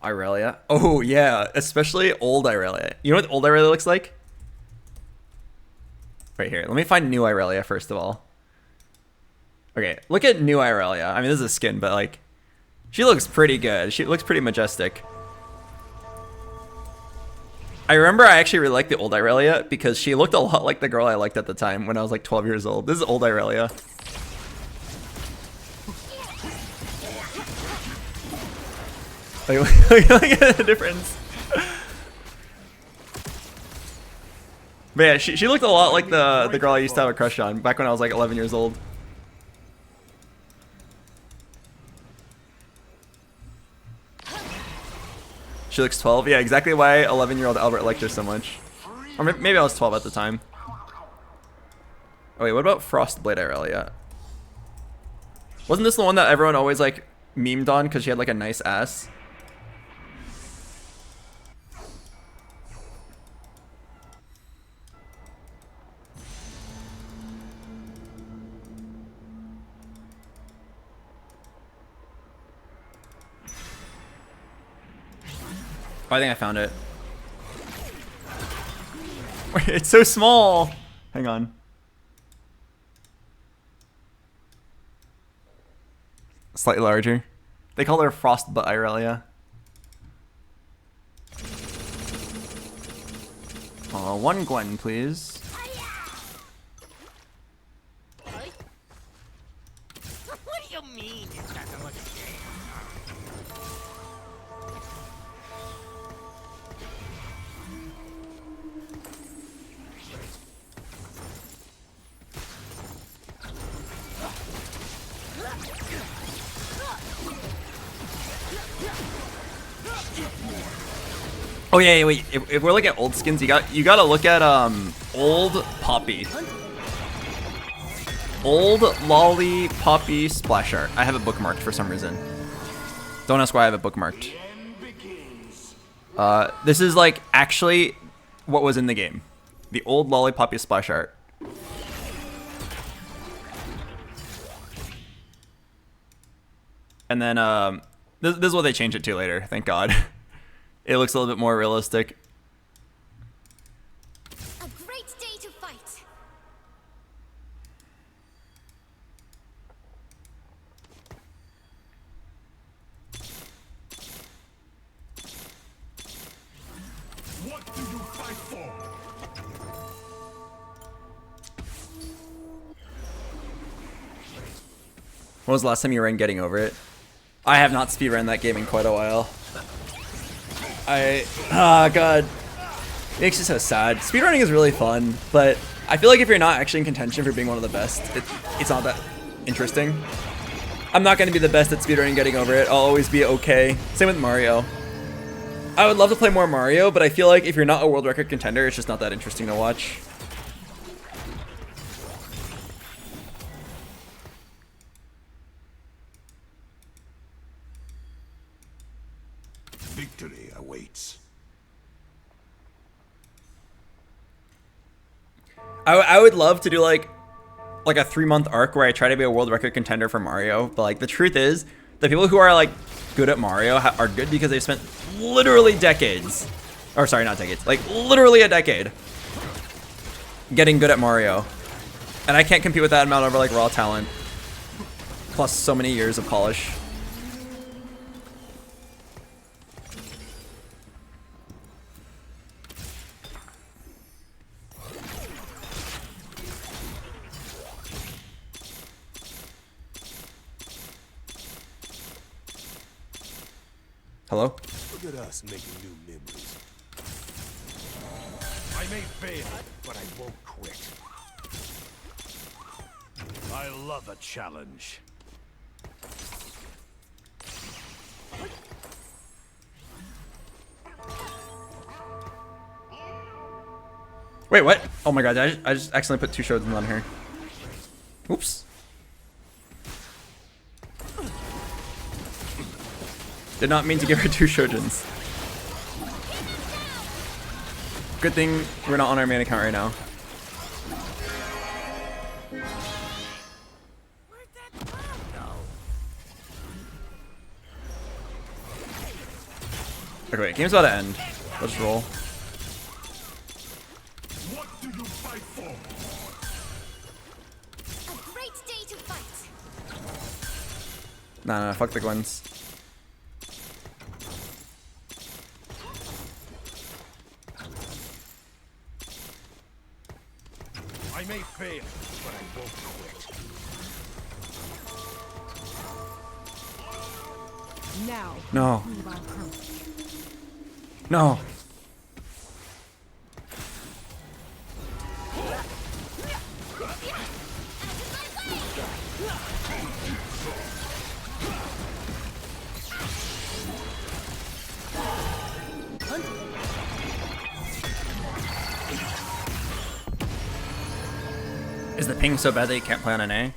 Irelia. Oh yeah, especially old Irelia. You know what old Irelia looks like? Right here. Let me find new Irelia first of all. Okay, look at new Irelia. I mean, this is a skin, but like, she looks pretty good. She looks pretty majestic. I remember I actually really liked the old Irelia because she looked a lot like the girl I liked at the time when I was like 12 years old. This is old Irelia. Look at the difference. But yeah, she looked a lot like the girl I used to have a crush on back when I was like 11 years old. She looks 12. Yeah, exactly why 11-year-old Albert liked her so much. Or maybe I was 12 at the time. Oh wait, what about Frostblade Irelia? Wasn't this the one that everyone always like memed on because she had like a nice ass? Oh, I think I found it. Wait, it's so small. Hang on. Slightly larger. They call her Frostbutt Irelia. One Gwen, please. What do you mean it doesn't look the same? Oh yeah, wait. If we're looking at old skins, you gotta look at old Poppy. Old Lolly Poppy splash art. I have it bookmarked for some reason. Don't ask why I have it bookmarked. This is like actually what was in the game. The old Lolly Poppy splash art. And then this is what they changed it to later. Thank God. It looks a little bit more realistic. A great day to fight. What do you fight for? When was the last time you ran Getting Over It? I have not speedrun that game in quite a while. God. It makes you so sad. Speedrunning is really fun, but I feel like if you're not actually in contention for being one of the best, it's not that interesting. I'm not going to be the best at speedrunning Getting Over It. I'll always be okay. Same with Mario. I would love to play more Mario, but I feel like if you're not a world record contender, it's just not that interesting to watch. Victory awaits. I would love to do like a 3-month arc where I try to be a world record contender for Mario, but like the truth is, the people who are like good at Mario are good because they've spent literally decades, or sorry, not decades, like literally a decade getting good at Mario, and I can't compete with that amount of like raw talent plus so many years of polish. Hello? Look at us making new memories. I may fail, but I won't quit. I love a challenge. Wait, what? Oh my god, I just accidentally put 2 Shojins on her. Oops. Did not mean to give her 2 Shojins. Good thing we're not on our main account right now. Okay, wait, game's about to end. Let's roll. What do you fight for? A great day to fight. Nah, fuck the Gwens. I may fail, but I won't quit. Now, No. prove our courage. No. Is the ping so bad that you can't play on an A?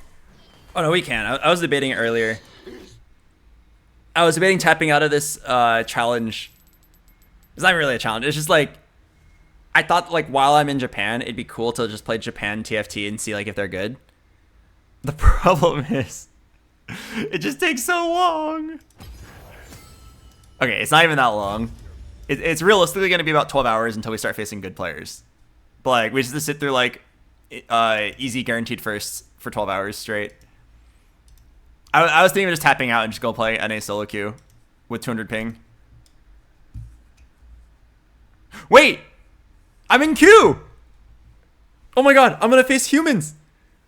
Oh no, we can. I was debating it earlier. I was debating tapping out of this challenge. It's not really a challenge. It's just like, I thought like while I'm in Japan, it'd be cool to just play Japan TFT and see like if they're good. The problem is, it just takes so long. Okay, it's not even that long. It's realistically going to be about 12 hours until we start facing good players. But like, we just have to sit through like easy guaranteed firsts for 12 hours straight. I was thinking of just tapping out and just go play NA solo queue with 200 ping. Wait! I'm in queue! Oh my god, I'm gonna face humans!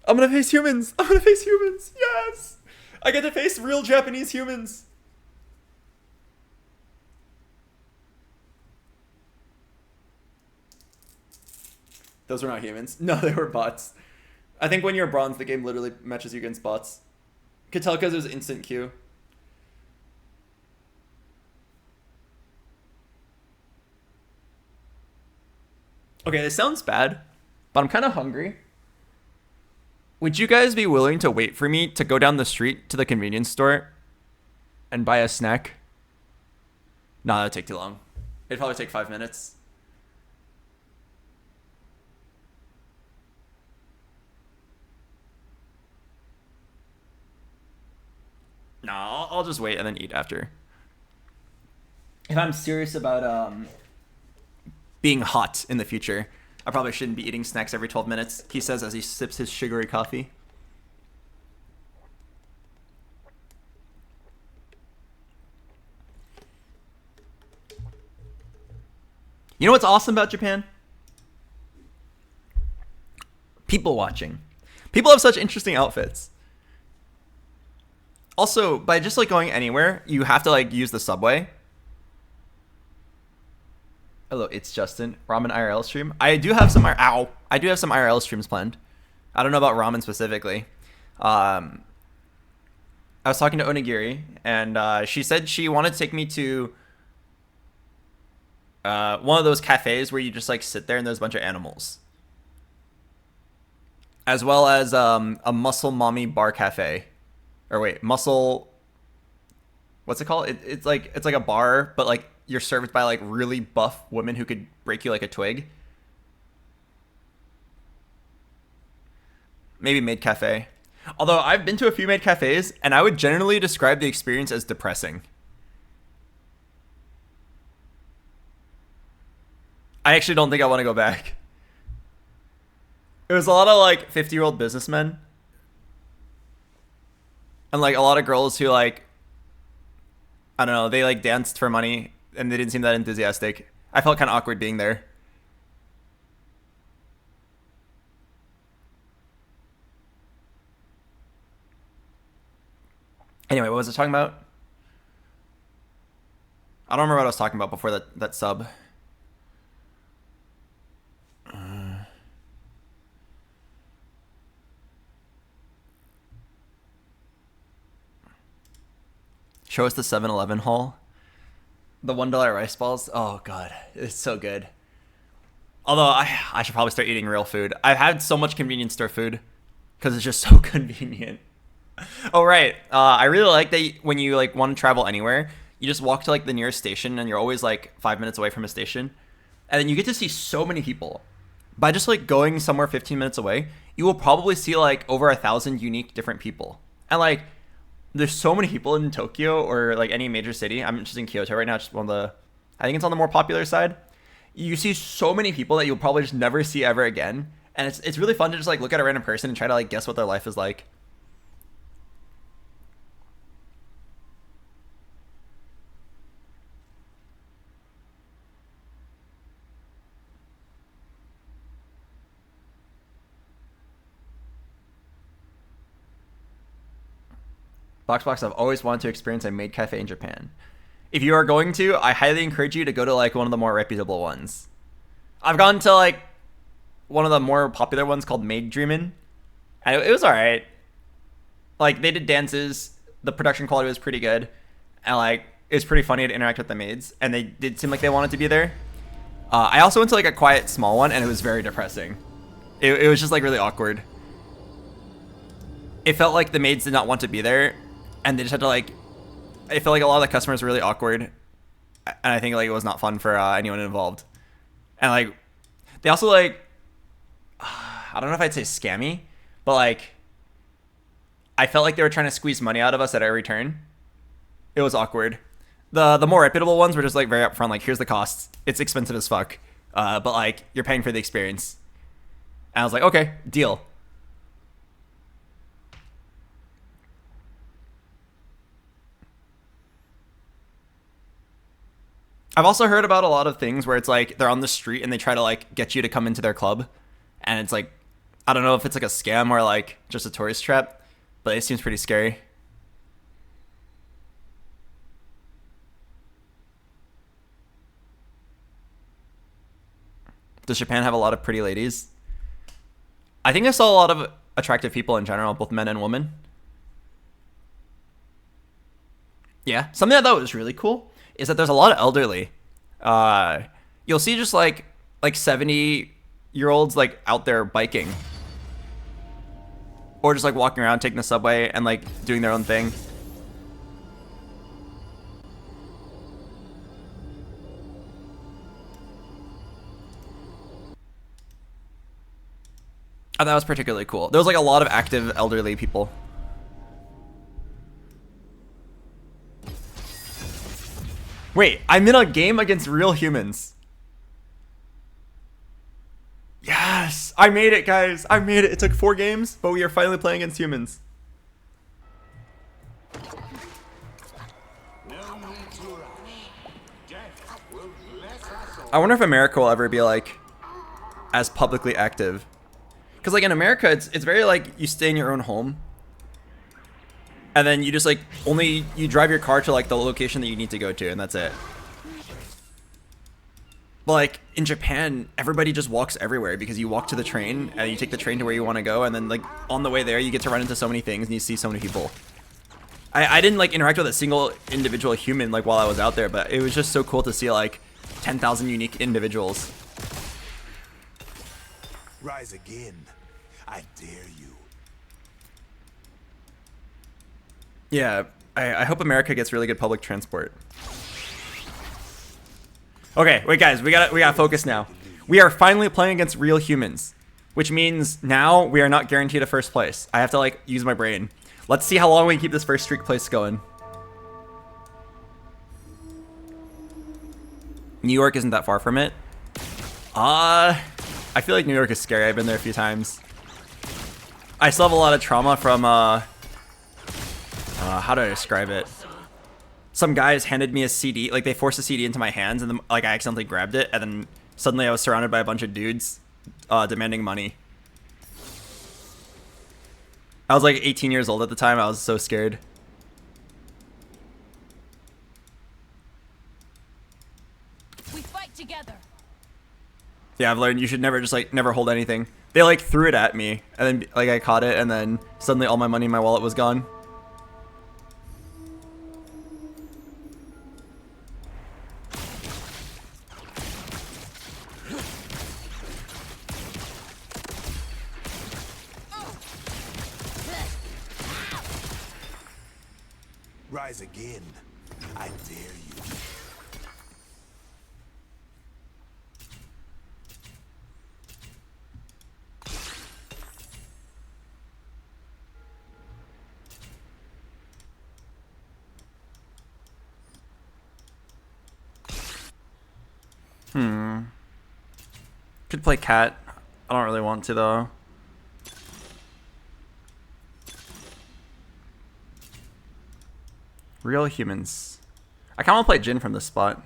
I'm gonna face humans! I'm gonna face humans! Yes! I get to face real Japanese humans! Those were not humans. No, they were bots. I think when you're bronze, the game literally matches you against bots. Could tell because it was instant queue. Okay, this sounds bad, but I'm kind of hungry. Would you guys be willing to wait for me to go down the street to the convenience store and buy a snack? Nah, that'd take too long. It'd probably take 5 minutes. No, I'll just wait and then eat after. If I'm serious about being hot in the future, I probably shouldn't be eating snacks every 12 minutes, he says as he sips his sugary coffee. You know what's awesome about Japan? People watching. People have such interesting outfits. Also, by just like going anywhere, you have to like use the subway. Hello, it's Justin. Ramen IRL stream. I do have some I do have some IRL streams planned. I don't know about ramen specifically. I was talking to Onigiri, and she said she wanted to take me to one of those cafes where you just like sit there and there's a bunch of animals, as well as a muscle mommy bar cafe. Or wait, muscle what's it called? It's like a bar, but like you're served by like really buff women who could break you like a twig. Maybe maid cafe. Although I've been to a few maid cafes, and I would generally describe the experience as depressing. I actually don't think I want to go back. It was a lot of like 50-year-old businessmen. And like a lot of girls who like, I don't know, they like danced for money and they didn't seem that enthusiastic. I felt kind of awkward being there. Anyway, what was I talking about? I don't remember what I was talking about before that sub. Show us the 7-Eleven haul. The $1 rice balls. Oh god, it's so good. Although I should probably start eating real food. I've had so much convenience store food because it's just so convenient. Oh right, I really like that when you like want to travel anywhere, you just walk to like the nearest station, and you're always like 5 minutes away from a station, and then you get to see so many people. By just like going somewhere 15 minutes away, you will probably see like over 1,000 unique different people, and like there's so many people in Tokyo or like any major city. I'm just in Kyoto right now, just one of the, I think it's on the more popular side. You see so many people that you'll probably just never see ever again, and it's really fun to just like look at a random person and try to like guess what their life is like. BoxBox, I've always wanted to experience a maid cafe in Japan. If you are going to, I highly encourage you to go to like one of the more reputable ones. I've gone to like one of the more popular ones called Maid Dreamin', and it was alright. Like they did dances, the production quality was pretty good, and like it was pretty funny to interact with the maids, and they did seem like they wanted to be there. I also went to like a quiet small one, and it was very depressing. It was just like really awkward. It felt like the maids did not want to be there, and they just had to like, it felt like a lot of the customers were really awkward, and I think like it was not fun for anyone involved. And like they also like, I don't know if I'd say scammy, but like I felt like they were trying to squeeze money out of us at every turn. It was awkward. The more reputable ones were just like very upfront, like here's the costs, it's expensive as fuck, but like you're paying for the experience. And I was like, okay, deal. I've also heard about a lot of things where it's like they're on the street and they try to like get you to come into their club, and it's like, I don't know if it's like a scam or like just a tourist trap, but it seems pretty scary. Does Japan have a lot of pretty ladies? I think I saw a lot of attractive people in general, both men and women. Yeah, something I thought was really cool is that there's a lot of elderly. You'll see just like 70-year-olds like out there biking, or just like walking around taking the subway and like doing their own thing. I thought that was particularly cool. There was like a lot of active elderly people. Wait, I'm in a game against real humans. Yes, I made it, guys. I made it. It took 4 games, but we are finally playing against humans. I wonder if America will ever be like as publicly active. Because like in America, it's very like you stay in your own home, and then you just like you drive your car to like the location that you need to go to, and that's it. But like in Japan, everybody just walks everywhere because you walk to the train and you take the train to where you want to go, and then like on the way there you get to run into so many things and you see so many people. I didn't like interact with a single individual human like while I was out there, but it was just so cool to see like 10,000 unique individuals. Rise again. I dare you. Yeah, I hope America gets really good public transport. Okay, wait guys, we gotta focus now. We are finally playing against real humans, which means now we are not guaranteed a first place. I have to like use my brain. Let's see how long we can keep this first streak place going. New York isn't that far from it. I feel like New York is scary. I've been there a few times. I still have a lot of trauma from how do I describe it? Some guys handed me a CD, like they forced a CD into my hands, and then like I accidentally grabbed it, and then suddenly I was surrounded by a bunch of dudes demanding money. I was like 18 years old at the time. I was so scared. We fight together. Yeah, I've learned you should never just like never hold anything. They like threw it at me, and then like I caught it, and then suddenly all my money in my wallet was gone. Rise again. I dare you. Could play cat. I don't really want to though. Real humans. I kind of want to play Jin from this spot.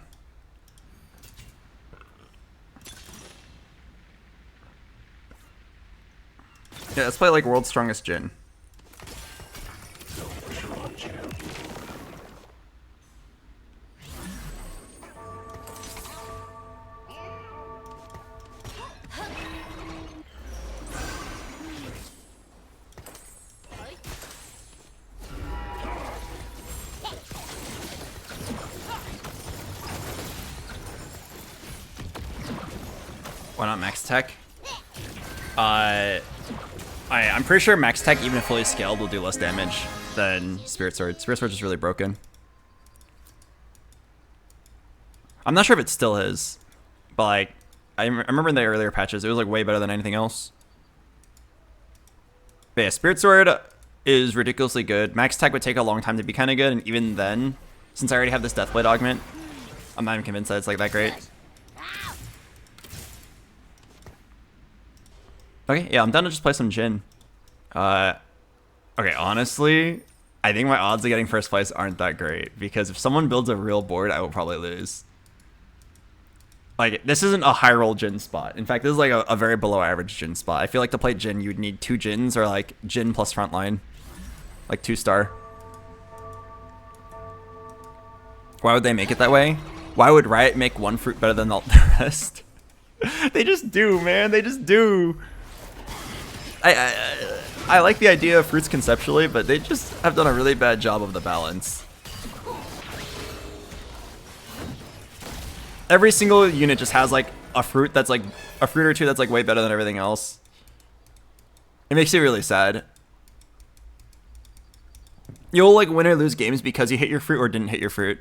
Yeah, let's play like World's Strongest Jin. Why not Max Tech? I'm pretty sure Max Tech, even if fully scaled, will do less damage than Spirit Sword. Spirit Sword is really broken. I'm not sure if it still is, but like, I remember in the earlier patches, it was like way better than anything else. But yeah, Spirit Sword is ridiculously good. Max Tech would take a long time to be kind of good, and even then, since I already have this Deathblade augment, I'm not even convinced that it's like that great. Okay, yeah, I'm done to just play some Jin. Okay, honestly, I think my odds of getting first place aren't that great, because if someone builds a real board, I will probably lose. Like, this isn't a high roll Jin spot. In fact, this is like a very below average Jin spot. I feel like to play Jin, you would need 2 Jins or like Jin plus frontline. Like 2-star. Why would they make it that way? Why would Riot make one fruit better than the rest? They just do, man. They just do. I like the idea of fruits conceptually, but they just have done a really bad job of the balance. Every single unit just has like a fruit that's like a fruit or two that's like way better than everything else. It makes you really sad. You'll like win or lose games because you hit your fruit or didn't hit your fruit.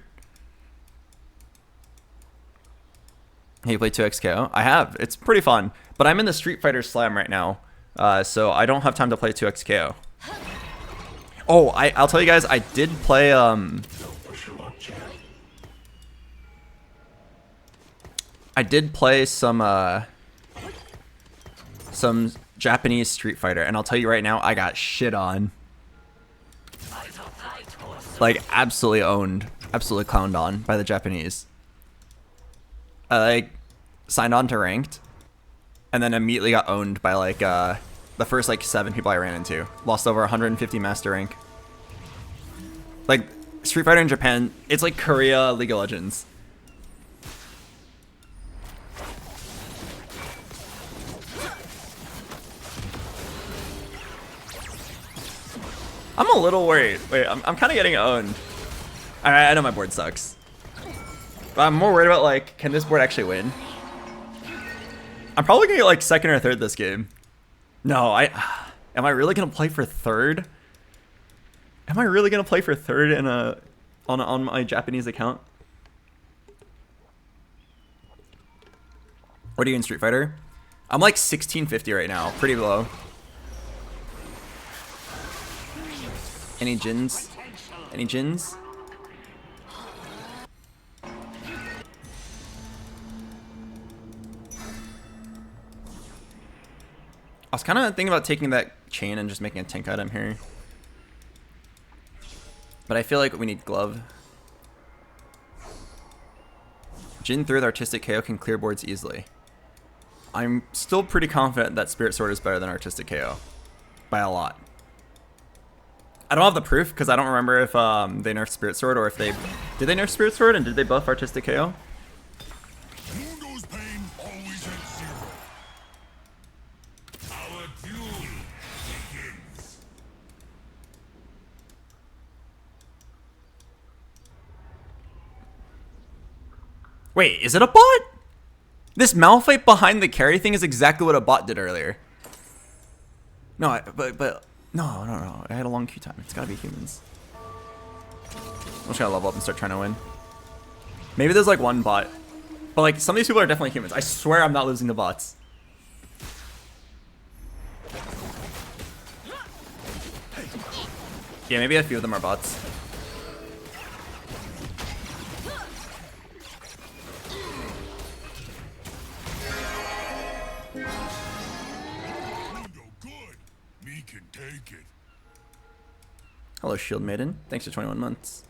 Hey, you play 2xKO? I have. It's pretty fun. But I'm in the Street Fighter Slam right now. So I don't have time to play 2xKO. Oh, I'll tell you guys, I did play some Japanese Street Fighter, and I'll tell you right now, I got shit on. Like absolutely owned, absolutely clowned on by the Japanese. I like signed on to ranked, and then immediately got owned by like the first like 7 people I ran into. Lost over 150 master rank. Like Street Fighter in Japan, it's like Korea League of Legends. I'm a little worried. Wait, I'm kind of getting owned. I know my board sucks. But I'm more worried about like, can this board actually win? I'm probably gonna get like 2nd or 3rd this game. No, am I really gonna play for 3rd? Am I really gonna play for third in on my Japanese account? What are you in Street Fighter? I'm like 1650 right now, pretty low. Any Jins? Any Jins? I was kind of thinking about taking that chain and just making a tank item here. But I feel like we need glove. Jin 3 with artistic KO can clear boards easily. I'm still pretty confident that Spirit Sword is better than artistic KO. By a lot. I don't have the proof because I don't remember if they nerfed Spirit Sword or if they... Did they nerf Spirit Sword and did they buff artistic KO? Mundo's pain always at zero. Our duel begins. Wait, is it a bot? This Malphite behind the carry thing is exactly what a bot did earlier. No, but no. I had a long queue time. It's gotta be humans. I'm just gonna level up and start trying to win. Maybe there's like one bot, but like some of these people are definitely humans. I swear I'm not losing to bots. Yeah, maybe a few of them are bots. Mundo good. Me can take it. Hello, Shield Maiden. Thanks for 21 months.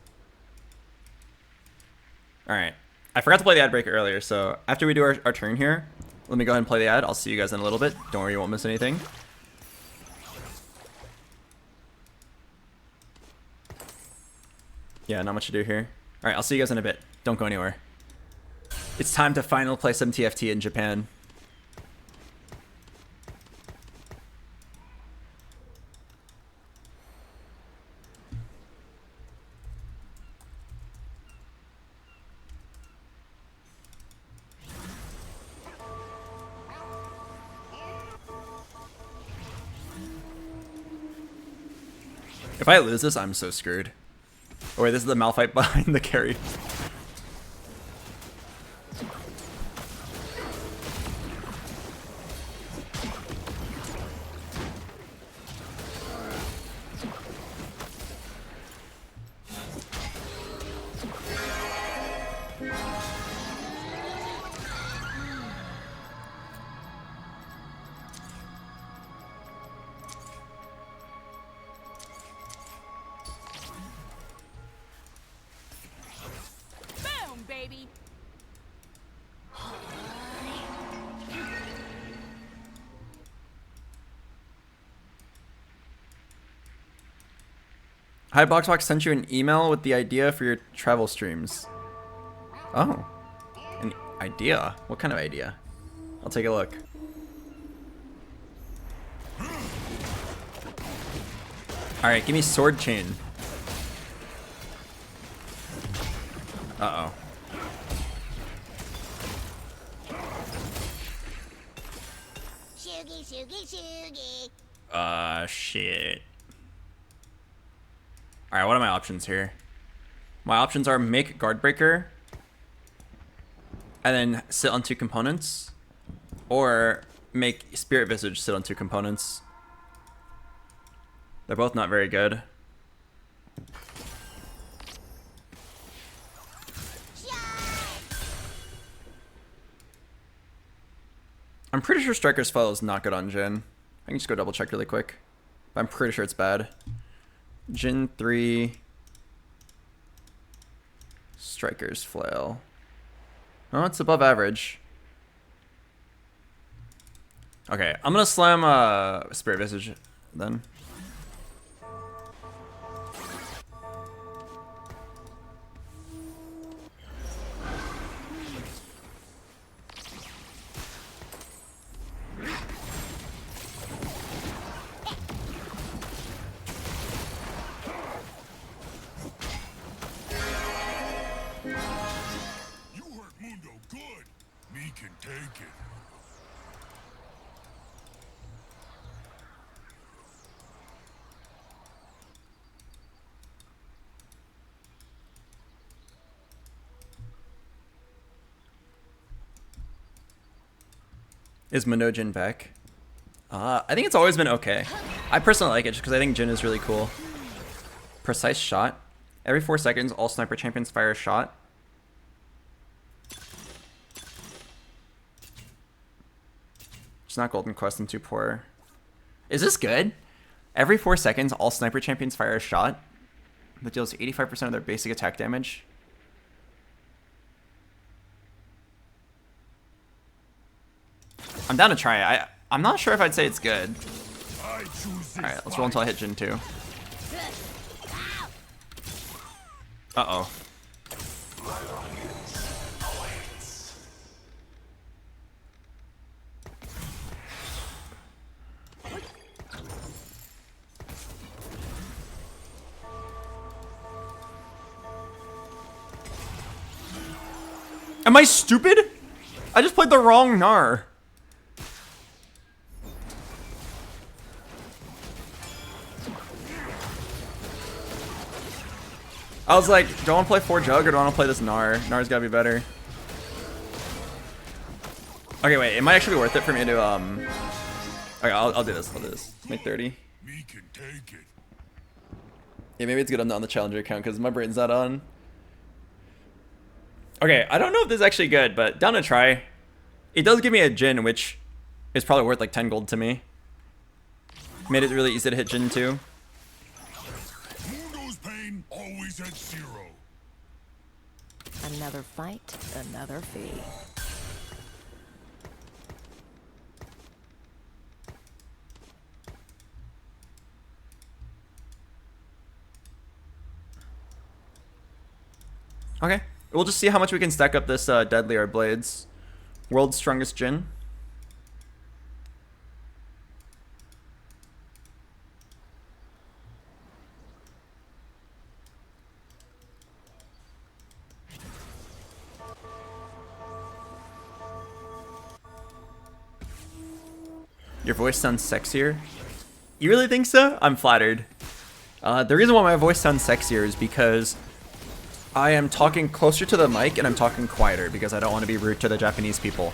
Alright. I forgot to play the ad break earlier, so after we do our turn here, let me go ahead and play the ad. I'll see you guys in a little bit. Don't worry, you won't miss anything. Yeah, not much to do here. Alright, I'll see you guys in a bit. Don't go anywhere. It's time to finally play some TFT in Japan. If I lose this, I'm so screwed. Oh wait, this is the Malphite behind the carry. Boom, baby. Hi, BoxBox sent you an email with the idea for your travel streams. Oh, an idea? What kind of idea? I'll take a look. Alright, give me sword chain. Uh-oh. Shit. Alright, what are my options here? My options are make guard breaker and then sit on 2 components, or make Spirit Visage sit on 2 components. They're both not very good. I'm pretty sure Striker's Flail is not good on Jin. I can just go double check really quick. But I'm pretty sure it's bad. Jin 3. Striker's Flail. Oh, it's above average. Okay, I'm gonna slam Spirit Visage then. You hurt Mundo good. Me can take it. Is Monojin back? I think it's always been okay. I personally like it just because I think Jin is really cool. Precise shot. Every 4 seconds, all sniper champions fire a shot. It's not Golden Quest, I'm too poor. Is this good? Every 4 seconds, all sniper champions fire a shot that deals 85% of their basic attack damage. I'm down to try it. I'm not sure if I'd say it's good. Alright, let's roll until I hit Jin 2. Uh-oh. Am I stupid? I just played the wrong Gnar. I was like, do I want to play 4 Jug or do I want to play this Gnar? Gnar's gotta be better. Okay, wait, it might actually be worth it for me to, Okay, I'll do this, Make 30. Me can take it. Yeah, maybe it's good I'm not on the Challenger account because my brain's not on. Okay, I don't know if this is actually good, but down to try. It does give me a Jin, which is probably worth like 10 gold to me. Made it really easy to hit Jin too. Pain always at 0. Another fight, another fee. Okay, we'll just see how much we can stack up this Deadly Art Blades. World's strongest Jin. Your voice sounds sexier. You really think so? I'm flattered. The reason why my voice sounds sexier is because I am talking closer to the mic and I'm talking quieter because I don't want to be rude to the Japanese people.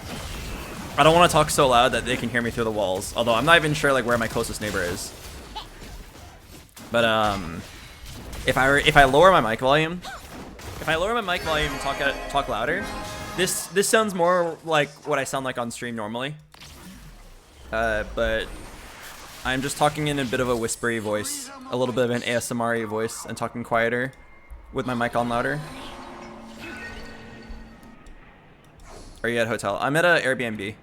I don't want to talk so loud that they can hear me through the walls. Although I'm not even sure like where my closest neighbor is. But if I lower my mic volume, and talk louder, this sounds more like what I sound like on stream normally. But I'm just talking in a bit of a whispery voice, a little bit of an ASMR-y voice, and talking quieter with my mic on louder. Are you at a hotel? I'm at a Airbnb.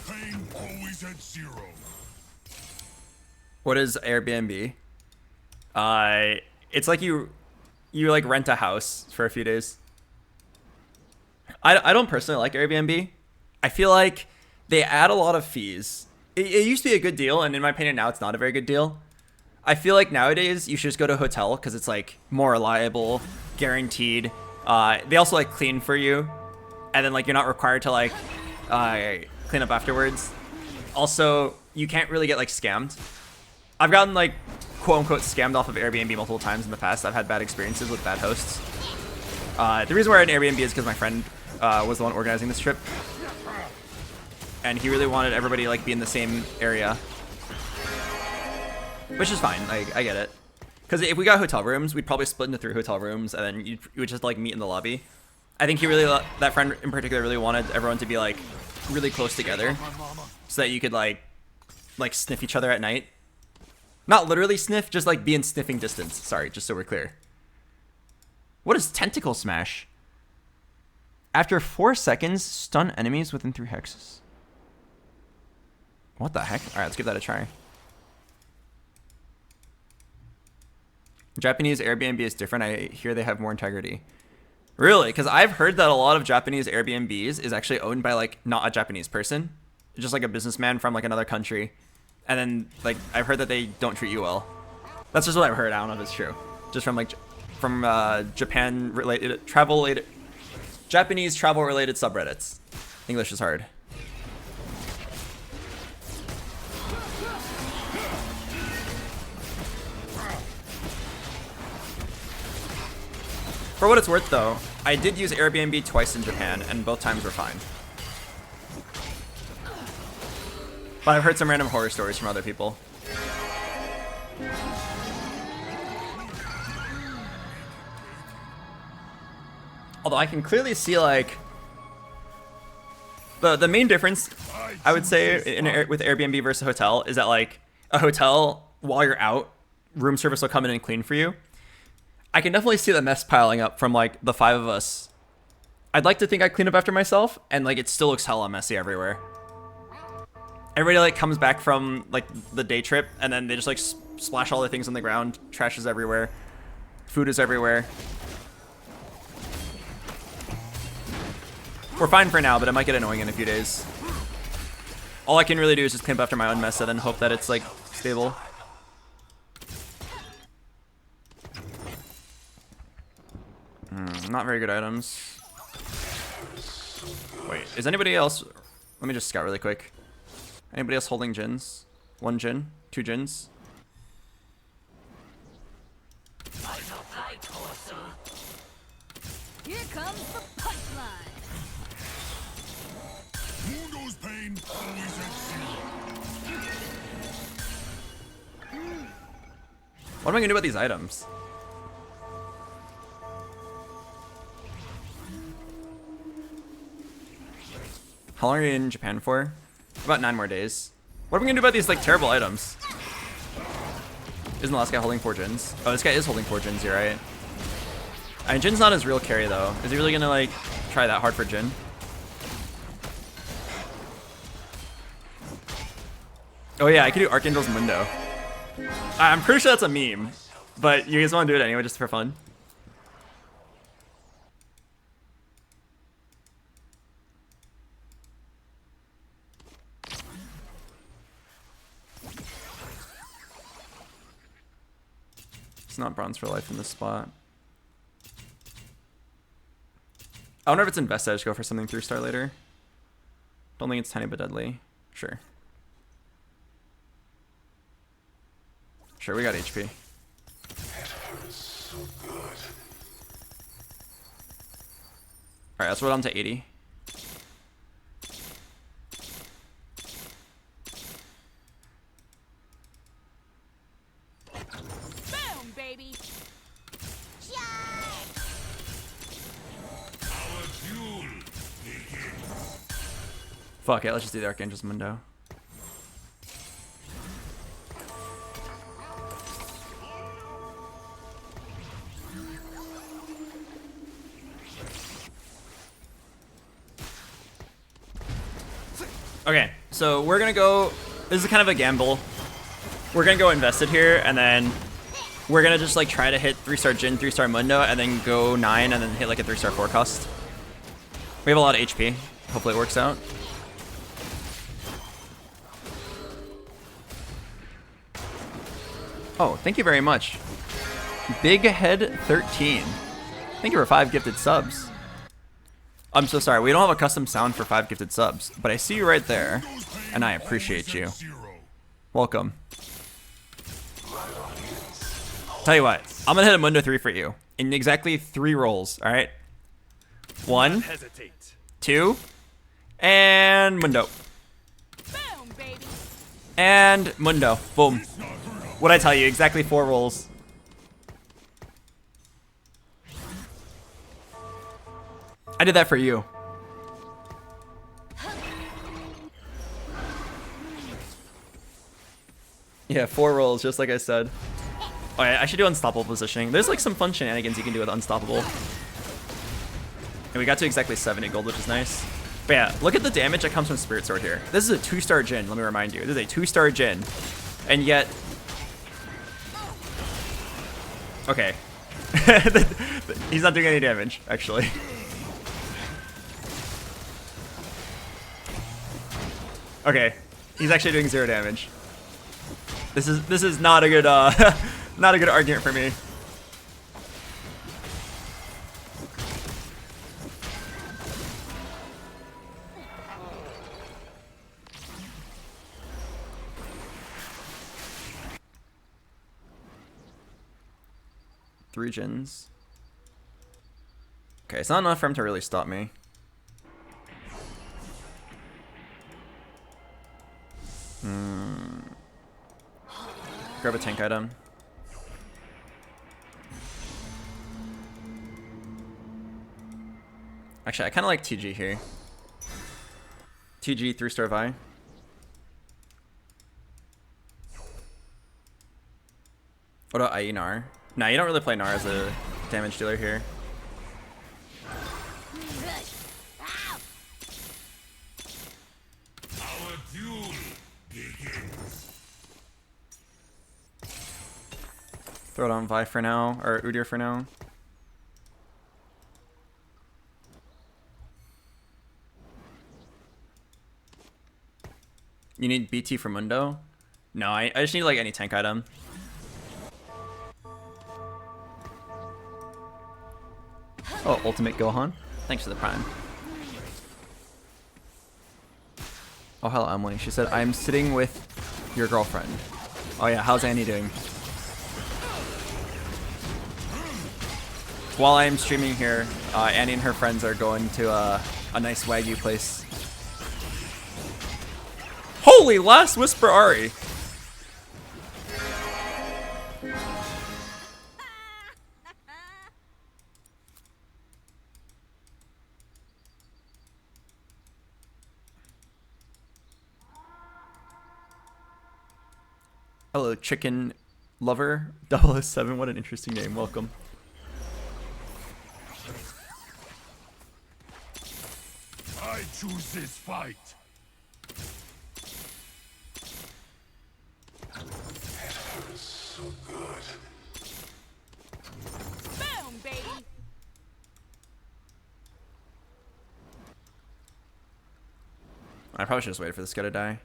Pain always at 0. What is Airbnb? It's like you like rent a house for a few days. I don't personally like Airbnb. I feel like they add a lot of fees. It used to be a good deal, and in my opinion now it's not a very good deal. I feel like nowadays you should just go to a hotel because it's like more reliable, guaranteed. They also like clean for you, and then like you're not required to like clean up afterwards. Also, you can't really get like scammed. I've gotten like quote unquote scammed off of Airbnb multiple times in the past. I've had bad experiences with bad hosts. The reason we're at an Airbnb is because my friend was the one organizing this trip, and he really wanted everybody like be in the same area, which is fine. I get it. Because if we got hotel rooms, we'd probably split into 3 hotel rooms, and then you would just like meet in the lobby. I think he really, that friend in particular, really wanted everyone to be like really close together, so that you could like sniff each other at night. Not literally sniff, just like be in sniffing distance. Sorry, just so we're clear. What is Tentacle Smash? After 4 seconds, stun enemies within 3 hexes. What the heck? Alright, let's give that a try. Japanese Airbnb is different. I hear they have more integrity. Really? Because I've heard that a lot of Japanese Airbnbs is actually owned by like not a Japanese person. Just like a businessman from like another country. and then like I've heard that they don't treat you well. That's just what I've heard. I don't know if it's true. Just from like Japan related Japanese travel related subreddits. English is hard. For what it's worth though, I did use Airbnb twice in Japan and both times were fine. But I've heard some random horror stories from other people. Although I can clearly see like the main difference I would say with Airbnb versus a hotel is that like a hotel, while you're out, room service will come in and clean for you. I can definitely see the mess piling up from like the 5 of us. I'd like to think I clean up after myself, and like it still looks hella messy everywhere. Everybody like comes back from like the day trip, and then they just like splash all the things on the ground. Trash is everywhere. Food is everywhere. We're fine for now, but it might get annoying in a few days. All I can really do is just clean up after my own mess and then hope that it's like stable. Not very good items. Wait, is anybody else? Let me just scout really quick. Anybody else holding gins? 1 gin? 2 gins? Here comes the punchline. Mundo's pain always at What am I gonna do about these items? How long are you in Japan for? About 9 more days. What are we gonna do about these like terrible items? Isn't the last guy holding 4 gins? Oh, this guy is holding 4 gins, you're right. I mean, Jin's not his real carry though. Is he really gonna like try that hard for Jin? Oh yeah, I could do Archangel's Mundo. I'm pretty sure that's a meme, but you guys wanna do it anyway just for fun? It's not bronze for life in this spot. I wonder if it's invested. I just go for something 3-star later. Don't think it's tiny but deadly. Sure. Sure, we got HP. It hurts so good. Alright, let's roll down to 80. Boom, baby. Our duel begins. Fuck it, let's just do the Archangel's Mundo. Okay, so we're gonna go, this is kind of a gamble. We're gonna go invested here, and then we're gonna just like try to hit 3-star Jin, 3-star Mundo, and then go 9, and then hit like a 3-star forecast. We have a lot of HP. Hopefully it works out. Oh, thank you very much. Big Head 13. Thank you for 5 gifted subs. I'm so sorry, we don't have a custom sound for 5 gifted subs, but I see you right there, and I appreciate you. Welcome. Tell you what, I'm gonna hit a Mundo 3 for you in exactly 3 rolls, alright? 1, 2, and Mundo. Boom, baby. And Mundo. Boom. What'd I tell you? Exactly 4 rolls. I did that for you. Yeah, 4 rolls, just like I said. Alright, I should do unstoppable positioning. There's like some fun shenanigans you can do with unstoppable. And we got to exactly 70 gold, which is nice. But yeah, look at the damage that comes from Spirit Sword here. This is a 2-star Jin, let me remind you. This is a 2-star Jin. And yet... Okay. He's not doing any damage, actually. Okay, he's actually doing 0 damage. This is not a good not a good argument for me. Three gens. Okay, it's not enough for him to really stop me. Grab a tank item. Actually, I kind of like TG here. TG 3-star Vi. What about IE Gnar? Nah, you don't really play Gnar as a damage dealer here. Our duel begins. Throw it on Vi for now, or Udyr for now. You need BT for Mundo? No, I just need like any tank item. Oh, Ultimate Gohan. Thanks for the prime. Oh, hello, Emily. She said, I'm sitting with your girlfriend. Oh yeah, how's Annie doing? While I'm streaming here, Annie and her friends are going to a nice Wagyu place. Holy, Last Whisper Ari! Hello, Chicken Lover 007. What an interesting name. Welcome. I choose this fight. It hurts so good. Boom, baby. I probably should just wait for this guy to die.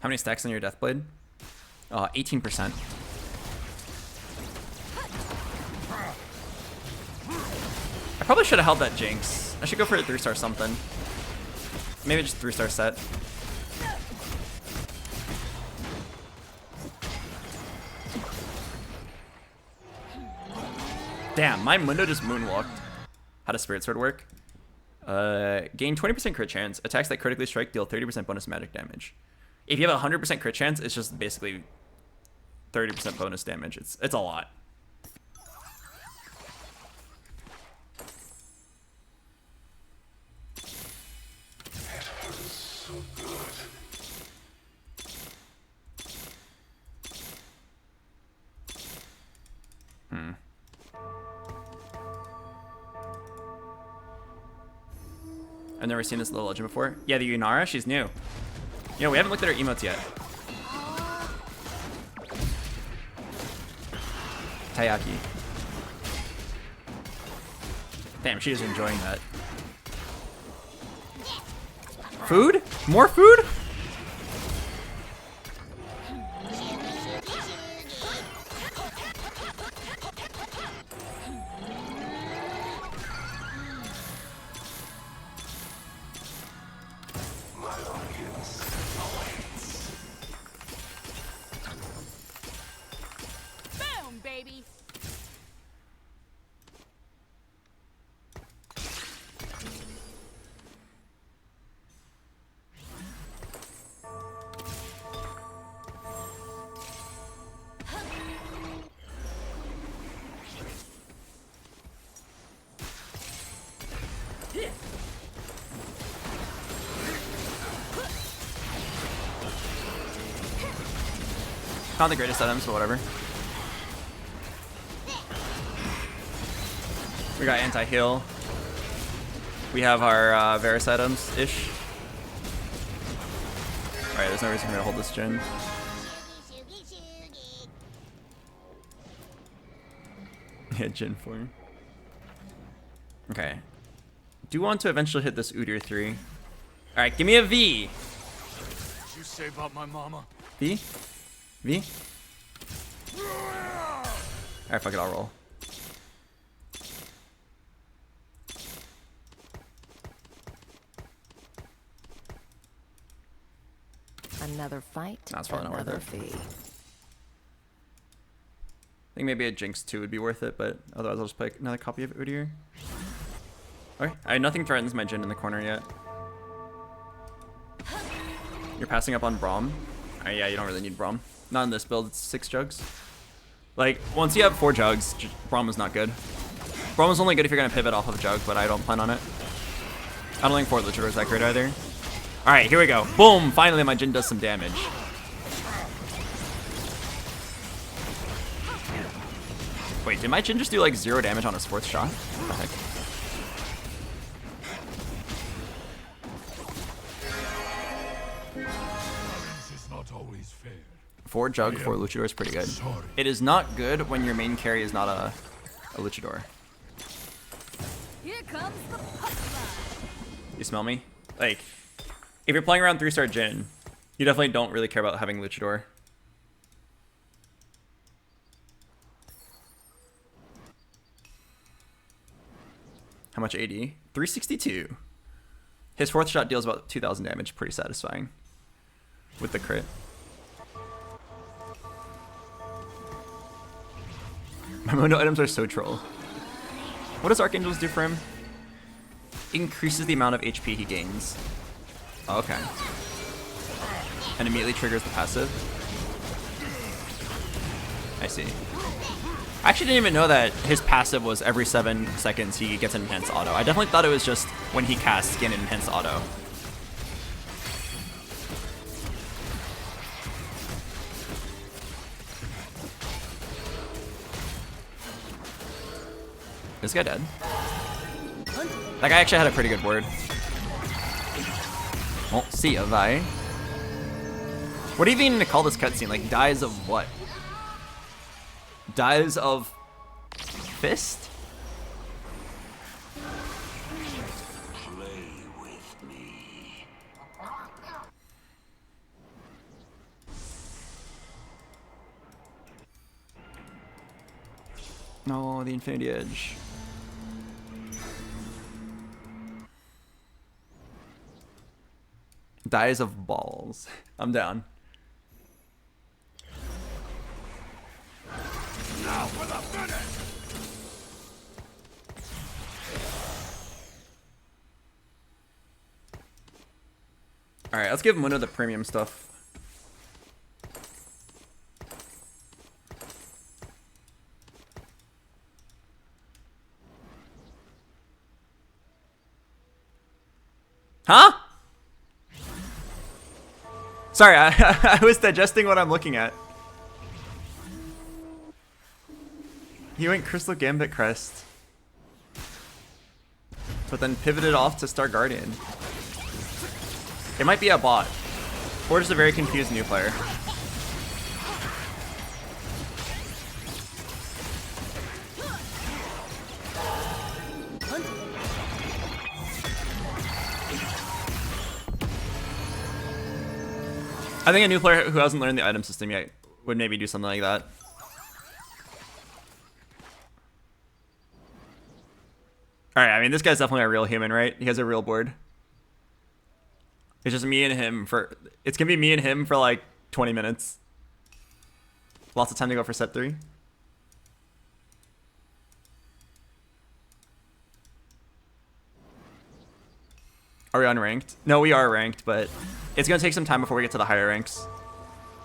How many stacks on your Deathblade? 18%. I probably should have held that Jinx. I should go for a 3-star something. Maybe just 3-star set. Damn, my Mundo just moonwalked. How does Spirit Sword work? Gain 20% crit chance. Attacks that critically strike deal 30% bonus magic damage. If you have a 100% crit chance, it's just basically 30% bonus damage. It's a lot. It hurts so good. I've never seen this little legend before. Yeah, the Yunara, she's new. You know, we haven't looked at her emotes yet. Tayaki. Damn, she is enjoying that. Food? More food? Boom, baby. Not the greatest items, but whatever. We got anti-heal. We have our Varus items-ish. Alright, there's no reason for me to hold this gen. Yeah, Jin 4. Okay. Do want to eventually hit this Udyr 3. Alright, give me a V. What you say about my mama? V? V? Alright, fuck it, I'll roll. Another fight, That's probably not worth another it. fee. I think maybe a Jinx 2 would be worth it, but otherwise I'll just play another copy of Udyr. Okay, nothing threatens my Jin in the corner yet. You're passing up on Braum. Yeah, you don't really need Braum. Not in this build, it's 6 jugs. Like, once you have 4 jugs, Braum is not good. Braum is only good if you're going to pivot off of Jug, but I don't plan on it. I don't think 4 Luchador is that great either. Alright, here we go. Boom! Finally my Jin does some damage. Wait, did my Jin just do like 0 damage on his 4th shot? What the heck? This is not always fair. 4 Jug, 4 Luchador is pretty good. It is not good when your main carry is not a Luchador. Here comes the punchline. You smell me? Like, if you're playing around 3-star Jin, you definitely don't really care about having Luchador. How much AD? 362. His 4th shot deals about 2,000 damage. Pretty satisfying. With the crit. My mono items are so troll. What does Archangels do for him? Increases the amount of HP he gains. Oh, okay. And immediately triggers the passive. I see. I actually didn't even know that his passive was every 7 seconds he gets an enhanced auto. I definitely thought it was just when he casts, get an enhanced auto. Is this guy dead? That guy actually had a pretty good word. Oh, see ya, bye. What do you even call this cutscene? Like, dies of what? Dies of fist? Play with me. No, the Infinity Edge. Dies of balls. I'm down. Now for the finish. Alright, let's give Muno the premium stuff. Huh? Sorry, I was digesting what I'm looking at. He went Crystal Gambit Crest. But then pivoted off to Star Guardian. It might be a bot. Or just a very confused new player. I think a new player who hasn't learned the item system yet would maybe do something like that. Alright, I mean, this guy's definitely a real human, right? He has a real board. It's just me and him for... It's gonna be me and him for like 20 minutes. Lots of time to go for set 3. Are we unranked? No, we are ranked, but it's gonna take some time before we get to the higher ranks.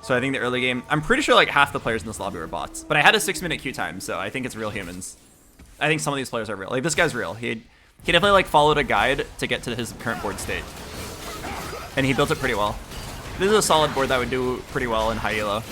So I think the early game... I'm pretty sure like half the players in this lobby were bots. But I had a 6-minute queue time, so I think it's real humans. I think some of these players are real. Like, this guy's real. He definitely like followed a guide to get to his current board state. And he built it pretty well. This is a solid board that would do pretty well in high elo. Look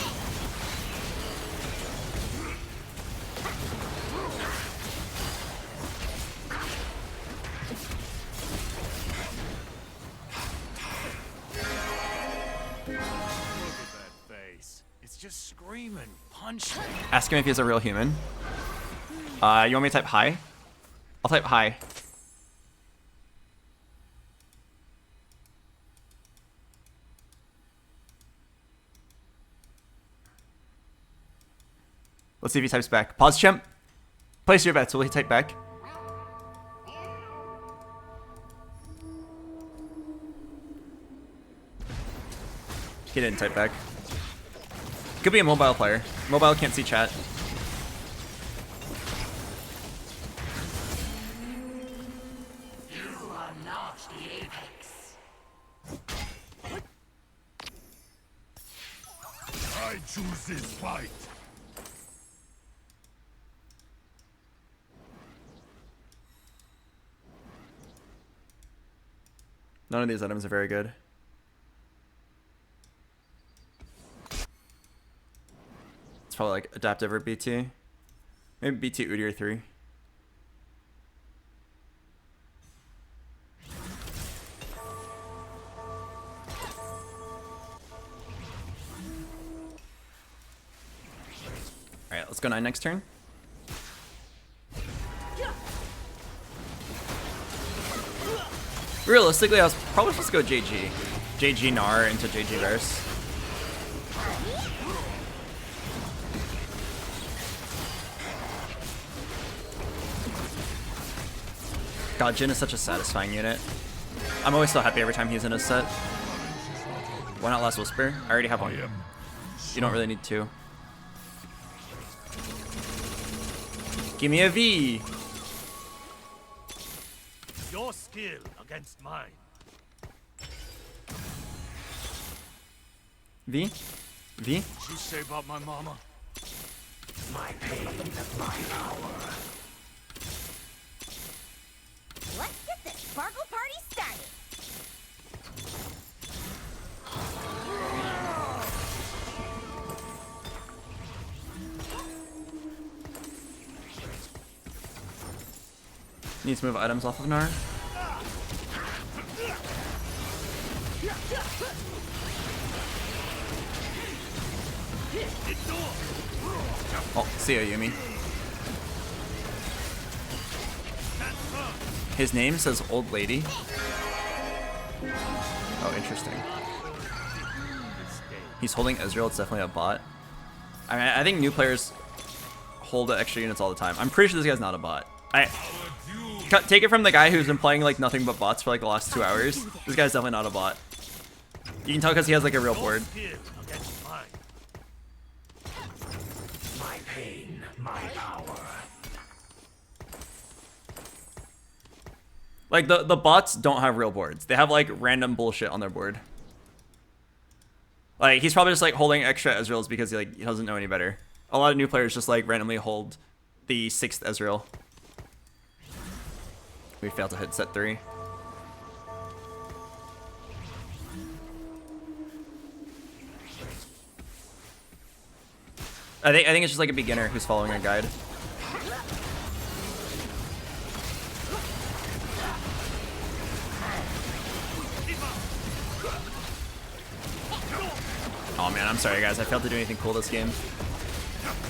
at that face. It's just screaming, punch me. Ask him if he's a real human. You want me to type hi? I'll type hi. Let's see if he types back. Pause, champ. Place your bets. Will he type back? He didn't type back. Could be a mobile player. Mobile can't see chat. You are not the apex. I choose this fight. None of these items are very good. It's probably like adaptive or BT. Maybe BT Udi or 3. Alright, let's go 9 next turn. Realistically, I was probably supposed to go JG. JG Gnar into JG Verse. God, Jin is such a satisfying unit. I'm always so happy every time he's in a set. Why not Last Whisper? I already have one. You don't really need 2. Give me a V! Your skill against mine. V? V? What you say about my mama? My pain, my power. Let's get this sparkle party started. Needs to move items off of Gnar. Oh, see ya, Yumi. His name says Old Lady. Oh, interesting. He's holding Ezreal. It's definitely a bot. I mean, I think new players hold extra units all the time. I'm pretty sure this guy's not a bot. Take it from the guy who's been playing like nothing but bots for like the last 2 hours. This guy's definitely not a bot. You can tell because he has like a real board. My pain, my power. Like the bots don't have real boards. They have like random bullshit on their board. Like he's probably just like holding extra Ezreals because he doesn't know any better. A lot of new players just like randomly hold the 6th Ezreal. We failed to hit set 3. I think it's just like a beginner who's following a guide. Oh man, I'm sorry guys. I failed to do anything cool this game.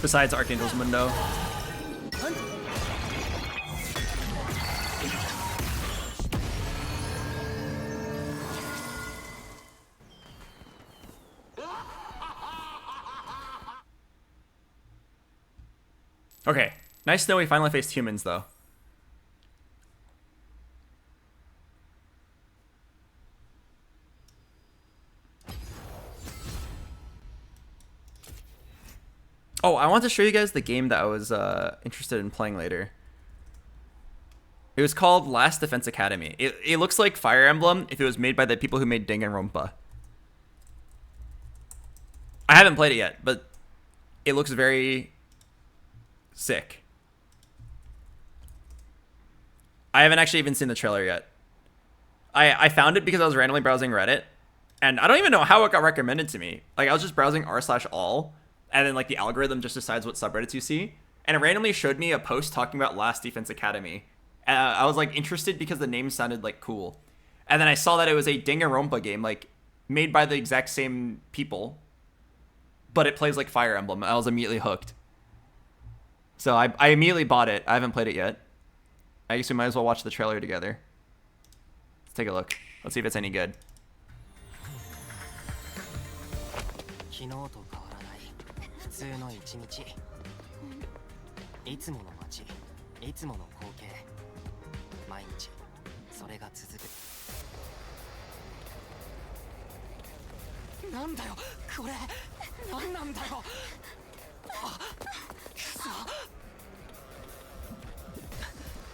Besides Archangel's Mundo. Okay, nice to know we finally faced humans, though. Oh, I want to show you guys the game that I was interested in playing later. It was called Last Defense Academy. It looks like Fire Emblem if it was made by the people who made Danganronpa. I haven't played it yet, but it looks very sick. I haven't actually even seen the trailer yet. I found it because I was randomly browsing Reddit, and I don't even know how it got recommended to me. Like I was just browsing r/all, and then like the algorithm just decides what subreddits you see, and it randomly showed me a post talking about Last Defense Academy. I was like interested because the name sounded like cool, and then I saw that it was a Danganronpa game, like made by the exact same people, but it plays like Fire Emblem. I was immediately hooked. So I immediately bought it. I haven't played it yet. I guess we might as well watch the trailer together. Let's take a look. Let's see if it's any good. 昨日と変わらない普通の一日いつもの街いつもの光景毎日それが続くなんだよこれなんなんだよあくそ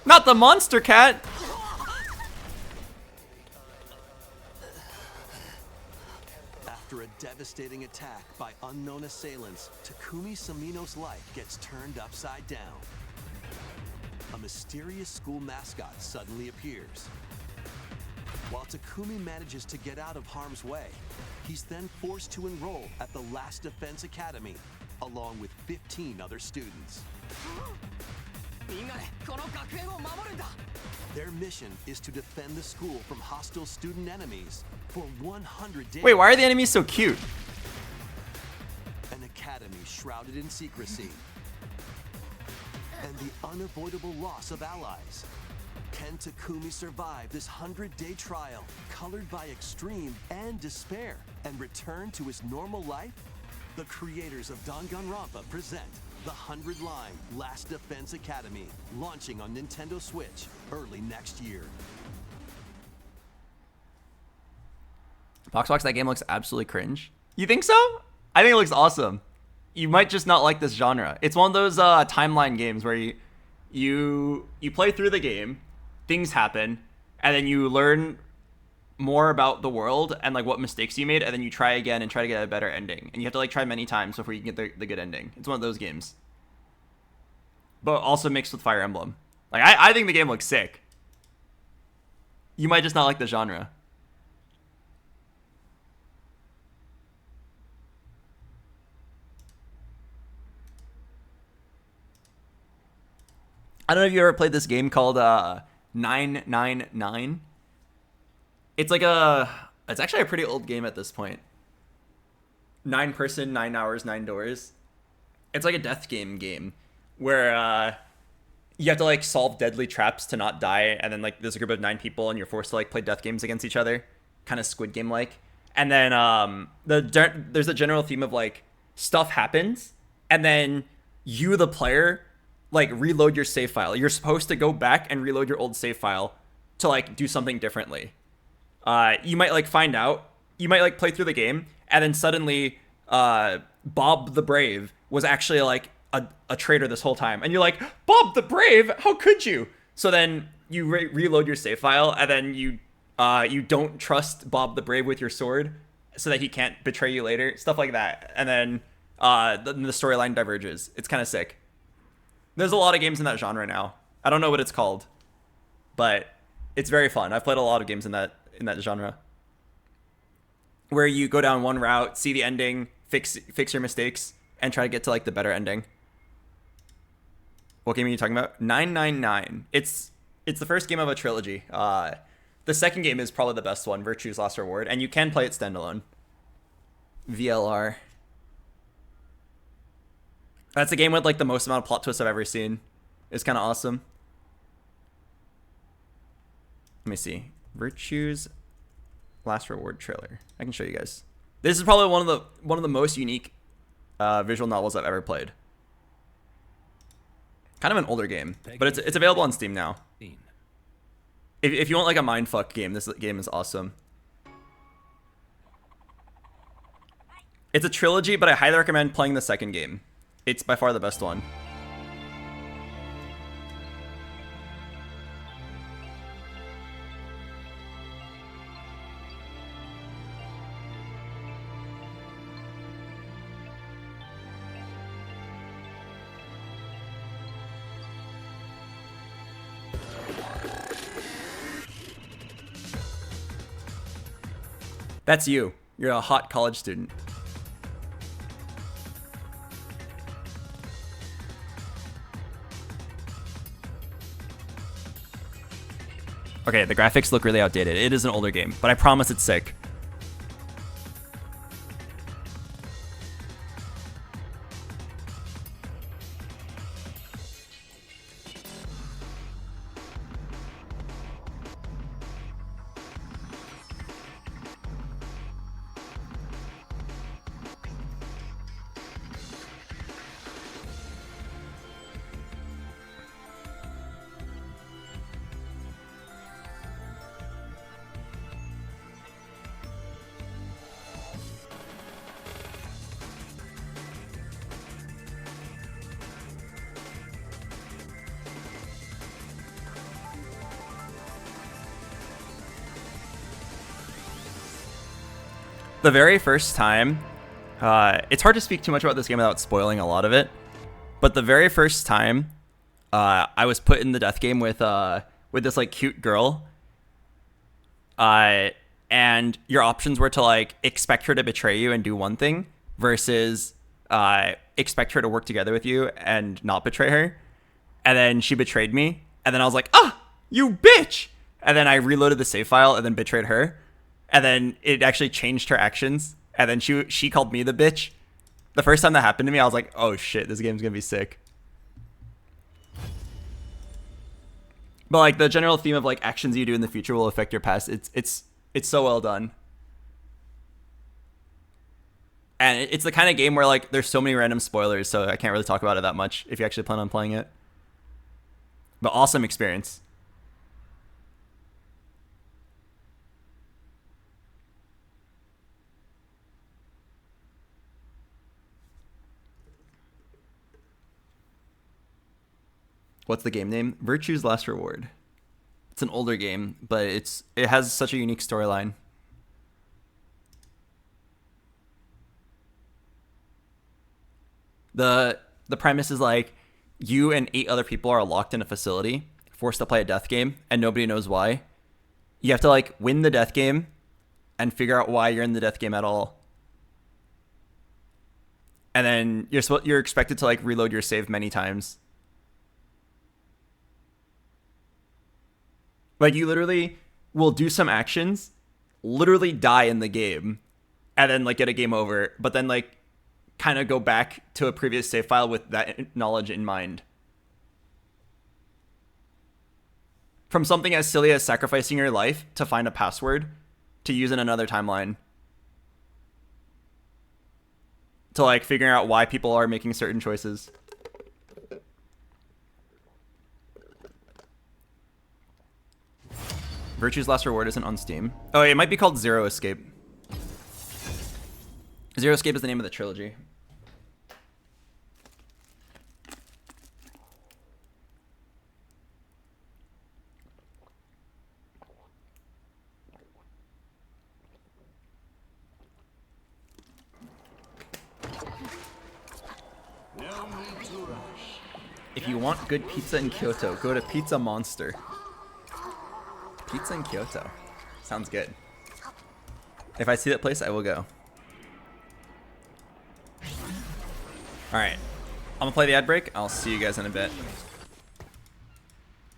Not the monster cat! After a devastating attack by unknown assailants, Takumi Samino's life gets turned upside down. A mysterious school mascot suddenly appears. While Takumi manages to get out of harm's way, he's then forced to enroll at the Last Defense Academy, along with 15 other students. Their mission is to defend the school from hostile student enemies for 100 days. Wait, why are the enemies so cute? An academy shrouded in secrecy. And the unavoidable loss of allies. Can Takumi survive this 100-day trial, colored by extreme and despair, and return to his normal life? The creators of Danganronpa present the 100-line Last Defense Academy, launching on Nintendo Switch early next year. BoxBox, that game looks absolutely cringe. You think so? I think it looks awesome. You might just not like this genre. It's one of those timeline games where you play through the game, things happen, and then you learn more about the world and like what mistakes you made, and then you try again and try to get a better ending. And you have to like try many times before you can get the good ending. It's one of those games. But also mixed with Fire Emblem. Like I think the game looks sick. You might just not like the genre. I don't know if you ever played this game called 999. It's like it's actually a pretty old game at this point. 9 person, 9 hours, 9 doors. It's like a death game where you have to like solve deadly traps to not die, and then like there's a group of 9 people and you're forced to like play death games against each other, kind of Squid Game like. And then there's a general theme of like stuff happens, and then you the player like reload your save file. You're supposed to go back and reload your old save file to like do something differently. You might like find out, you might like play through the game, and then suddenly Bob the Brave was actually like a traitor this whole time, and you're like, Bob the Brave, how could you? So then you reload your save file, and then you don't trust Bob the Brave with your sword so that he can't betray you later, stuff like that. And then the storyline diverges. It's kind of sick. There's a lot of games in that genre now. I don't know what it's called, but it's very fun. I've played a lot of games in that genre, where you go down one route, see the ending, fix your mistakes, and try to get to like the better ending. What game are you talking about? 999. It's the first game of a trilogy. The second game is probably the best one, Virtue's Last Reward, and you can play it standalone. VLR. That's a game with like the most amount of plot twists I've ever seen. It's kind of awesome. Let me see. Virtue's Last Reward trailer. I can show you guys. This is probably one of the most unique visual novels I've ever played. Kind of an older game, but it's available on Steam now. If you want like a mindfuck game, this game is awesome. It's a trilogy, but I highly recommend playing the second game. It's by far the best one. That's you. You're a hot college student. Okay, the graphics look really outdated. It is an older game, but I promise it's sick. The very first time, it's hard to speak too much about this game without spoiling a lot of it. But the very first time, I was put in the death game with this like cute girl. And your options were to like expect her to betray you and do one thing versus expect her to work together with you and not betray her. And then she betrayed me. And then I was like, ah, you bitch. And then I reloaded the save file and then betrayed her. And then it actually changed her actions. And then she called me the bitch. The first time that happened to me, I was like, oh shit, this game's gonna be sick. But like the general theme of like actions you do in the future will affect your past. It's so well done. And it's the kind of game where like there's so many random spoilers, so I can't really talk about it that much if you actually plan on playing it. But awesome experience. What's the game name? Virtue's Last Reward. It's an older game, but it has such a unique storyline. The premise is like you and 8 other people are locked in a facility, forced to play a death game, and nobody knows why. You have to like win the death game and figure out why you're in the death game at all. And then you're expected to like reload your save many times. Like, you literally will do some actions, literally die in the game, and then, like, get a game over, but then, like, kind of go back to a previous save file with that knowledge in mind. From something as silly as sacrificing your life to find a password to use in another timeline. To, like, figuring out why people are making certain choices. Virtue's Last Reward isn't on Steam. Oh, it might be called Zero Escape. Zero Escape is the name of the trilogy. If you want good pizza in Kyoto, go to Pizza Monster. Pizza in Kyoto. Sounds good. If I see that place, I will go. Alright. I'm gonna play the ad break. I'll see you guys in a bit.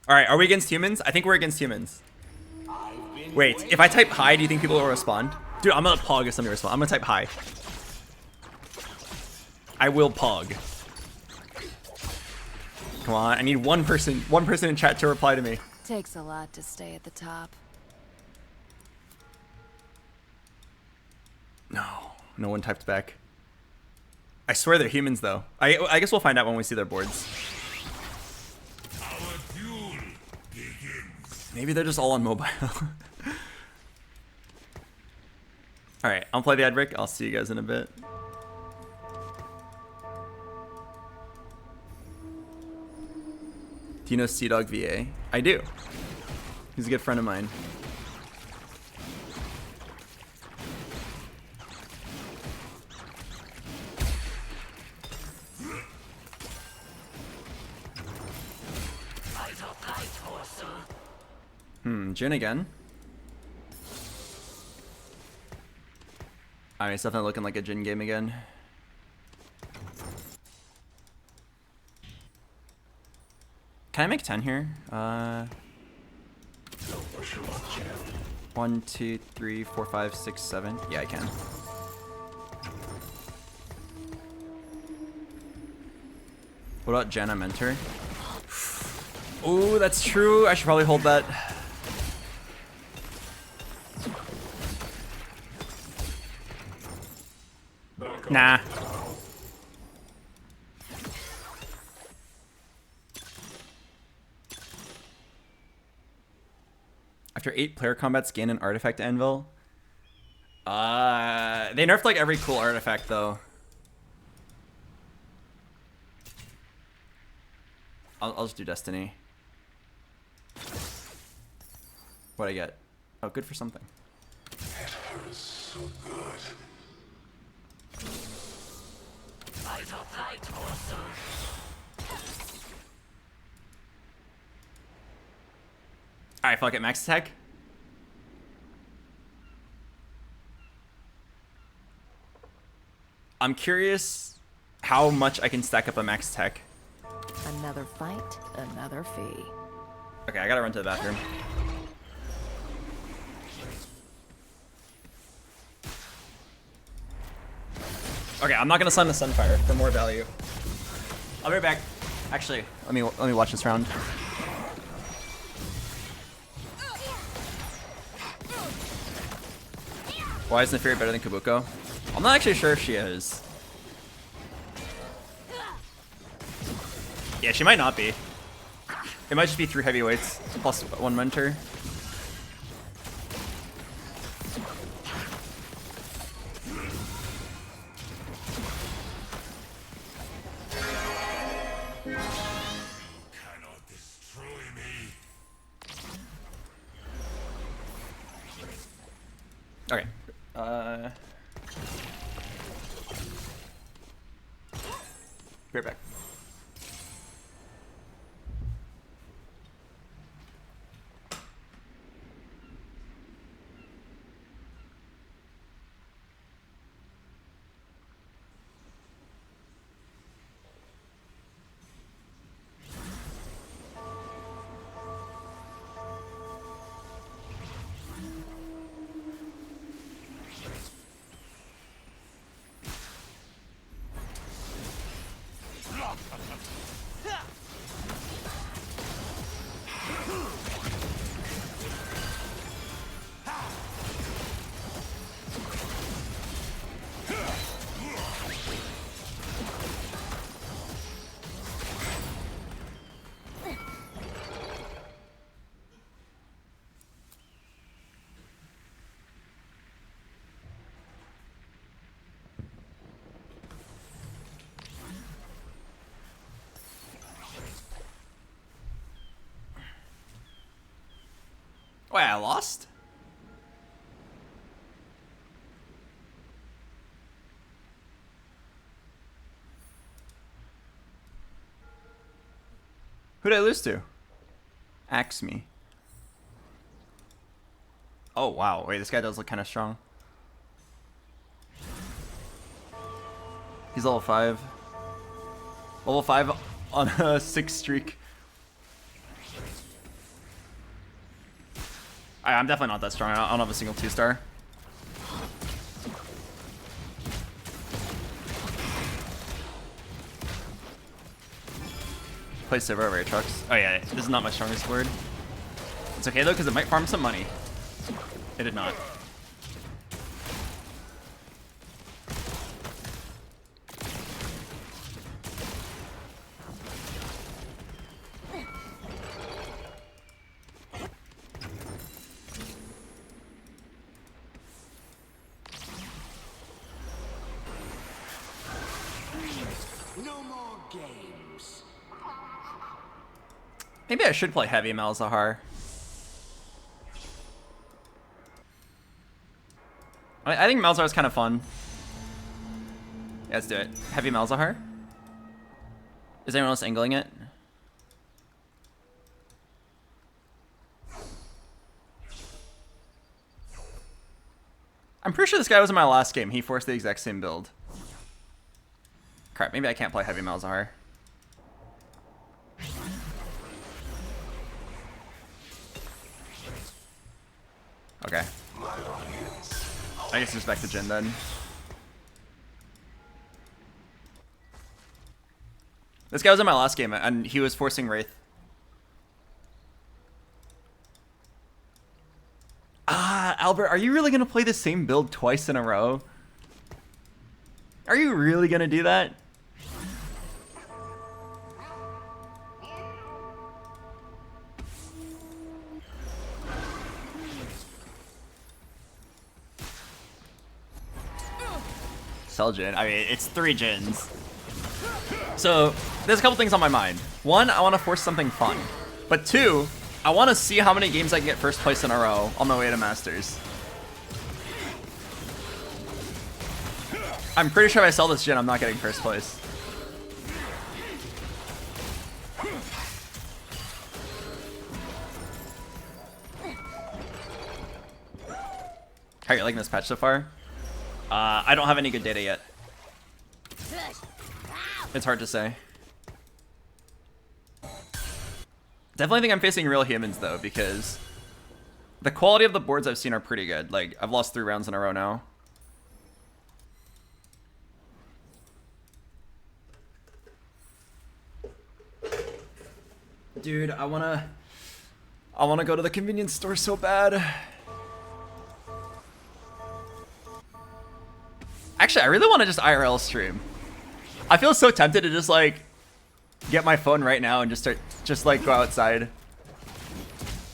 Alright, are we against humans? I think we're against humans. Wait, if I type hi, do you think people will respond? Dude, I'm gonna pog if somebody responds. I'm gonna type hi. I will pog. Come on, I need one person in chat to reply to me. Takes a lot to stay at the top. No one typed back. I swear they're humans though. I guess we'll find out when we see their boards. Our duel begins. Maybe they're just all on mobile. Alright, I'll play the ad break. I'll see you guys in a bit. Do you know Sea-Dog VA? I do. He's a good friend of mine. Jin again. Alright, it's definitely looking like a Jin game again. Can I make 10 here? 1, 2, 3, 4, 5, 6, 7. Yeah, I can. What about Jenna Mentor? Oh, that's true. I should probably hold that. Nah. After 8 player combats, gain an artifact anvil. They nerfed like every cool artifact though. I'll just do Destiny. What'd I get? Oh, good for something. Alright, fuck it, max attack. I'm curious how much I can stack up a max attack. Another fight, another fee. Okay, I gotta run to the bathroom. Okay, I'm not gonna slam the Sunfire for more value. I'll be right back. Actually, let me watch this round. Why is Neferi better than Kabuko? I'm not actually sure if she is. Yeah, she might not be. It might just be 3 heavyweights plus 1 mentor. Okay. Be right back. Wait, I lost? Who'd I lose to? Axe me. Oh, wow. Wait, this guy does look kind of strong. He's level 5. Level 5 on a 6 streak. I'm definitely not that strong. I don't have a single 2-star. Play Silver over Aatrox. Oh yeah, this is not my strongest word. It's okay though, because it might farm some money. It did not. Maybe I should play Heavy Malzahar. I think Malzahar is kind of fun. Yeah, let's do it. Heavy Malzahar? Is anyone else angling it? I'm pretty sure this guy was in my last game. He forced the exact same build. Crap, maybe I can't play Heavy Malzahar. Okay. I guess it's back to Jin then. This guy was in my last game and he was forcing Wraith. Ah, Albert, are you really gonna play the same build twice in a row? Are you really gonna do that? Sell Jin. I mean, it's 3 Jins. So, there's a couple things on my mind. 1, I want to force something fun. But 2, I want to see how many games I can get first place in a row on my way to Masters. I'm pretty sure if I sell this gen, I'm not getting first place. How are you liking this patch so far? I don't have any good data yet. It's hard to say. Definitely think I'm facing real humans though, because the quality of the boards I've seen are pretty good. Like, I've lost 3 rounds in a row now. Dude, I wanna go to the convenience store so bad. Actually, I really want to just IRL stream. I feel so tempted to just like get my phone right now and just like go outside.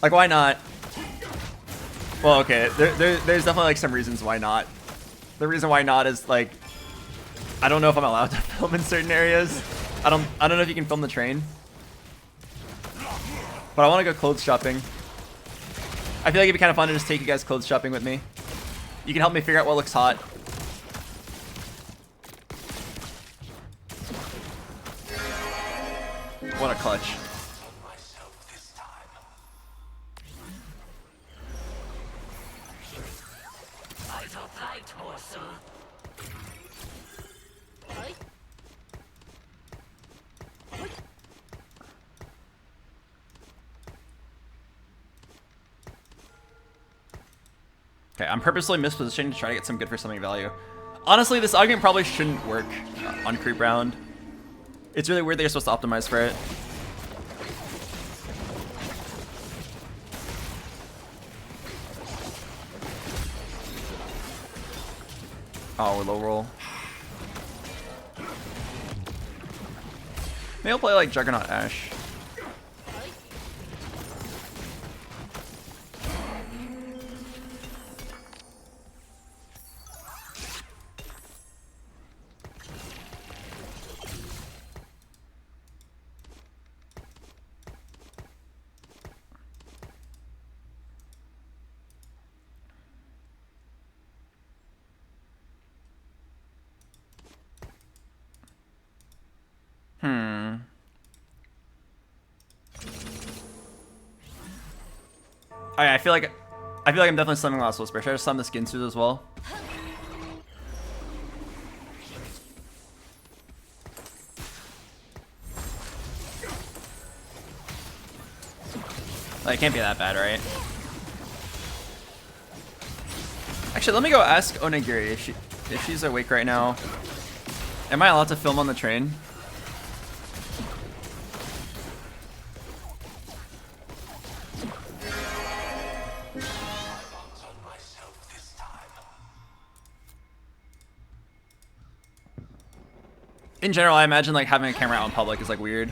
Like, why not? Well, okay, there's definitely like some reasons why not. The reason why not is like, I don't know if I'm allowed to film in certain areas. I don't know if you can film the train. But I want to go clothes shopping. I feel like it'd be kind of fun to just take you guys clothes shopping with me. You can help me figure out what looks hot. What a clutch. Okay, I'm purposely mispositioning to try to get some good for something value. Honestly, this argument probably shouldn't work on creep round. It's really weird that you're supposed to optimize for it. Oh, we're low roll. Maybe I'll play like Juggernaut Ash. Alright, I feel like I'm definitely summoning Last Whisper. Should I just summon the skin suit as well? Like, it can't be that bad, right? Actually, let me go ask Onigiri if she's awake right now. Am I allowed to film on the train? In general, I imagine like having a camera out in public is like weird.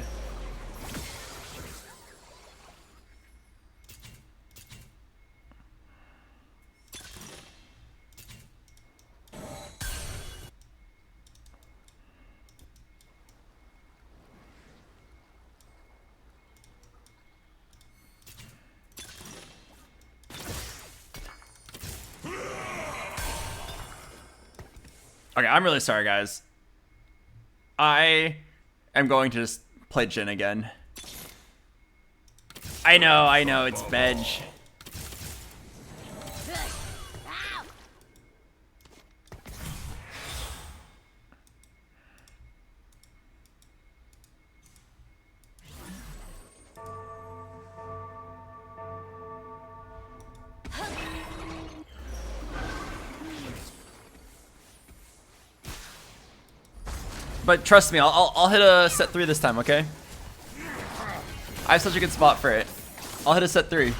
Okay, I'm really sorry, guys. I am going to just play Jhin again. I know, it's veg. But trust me, I'll hit a set 3 this time, okay? I have such a good spot for it. I'll hit a set 3.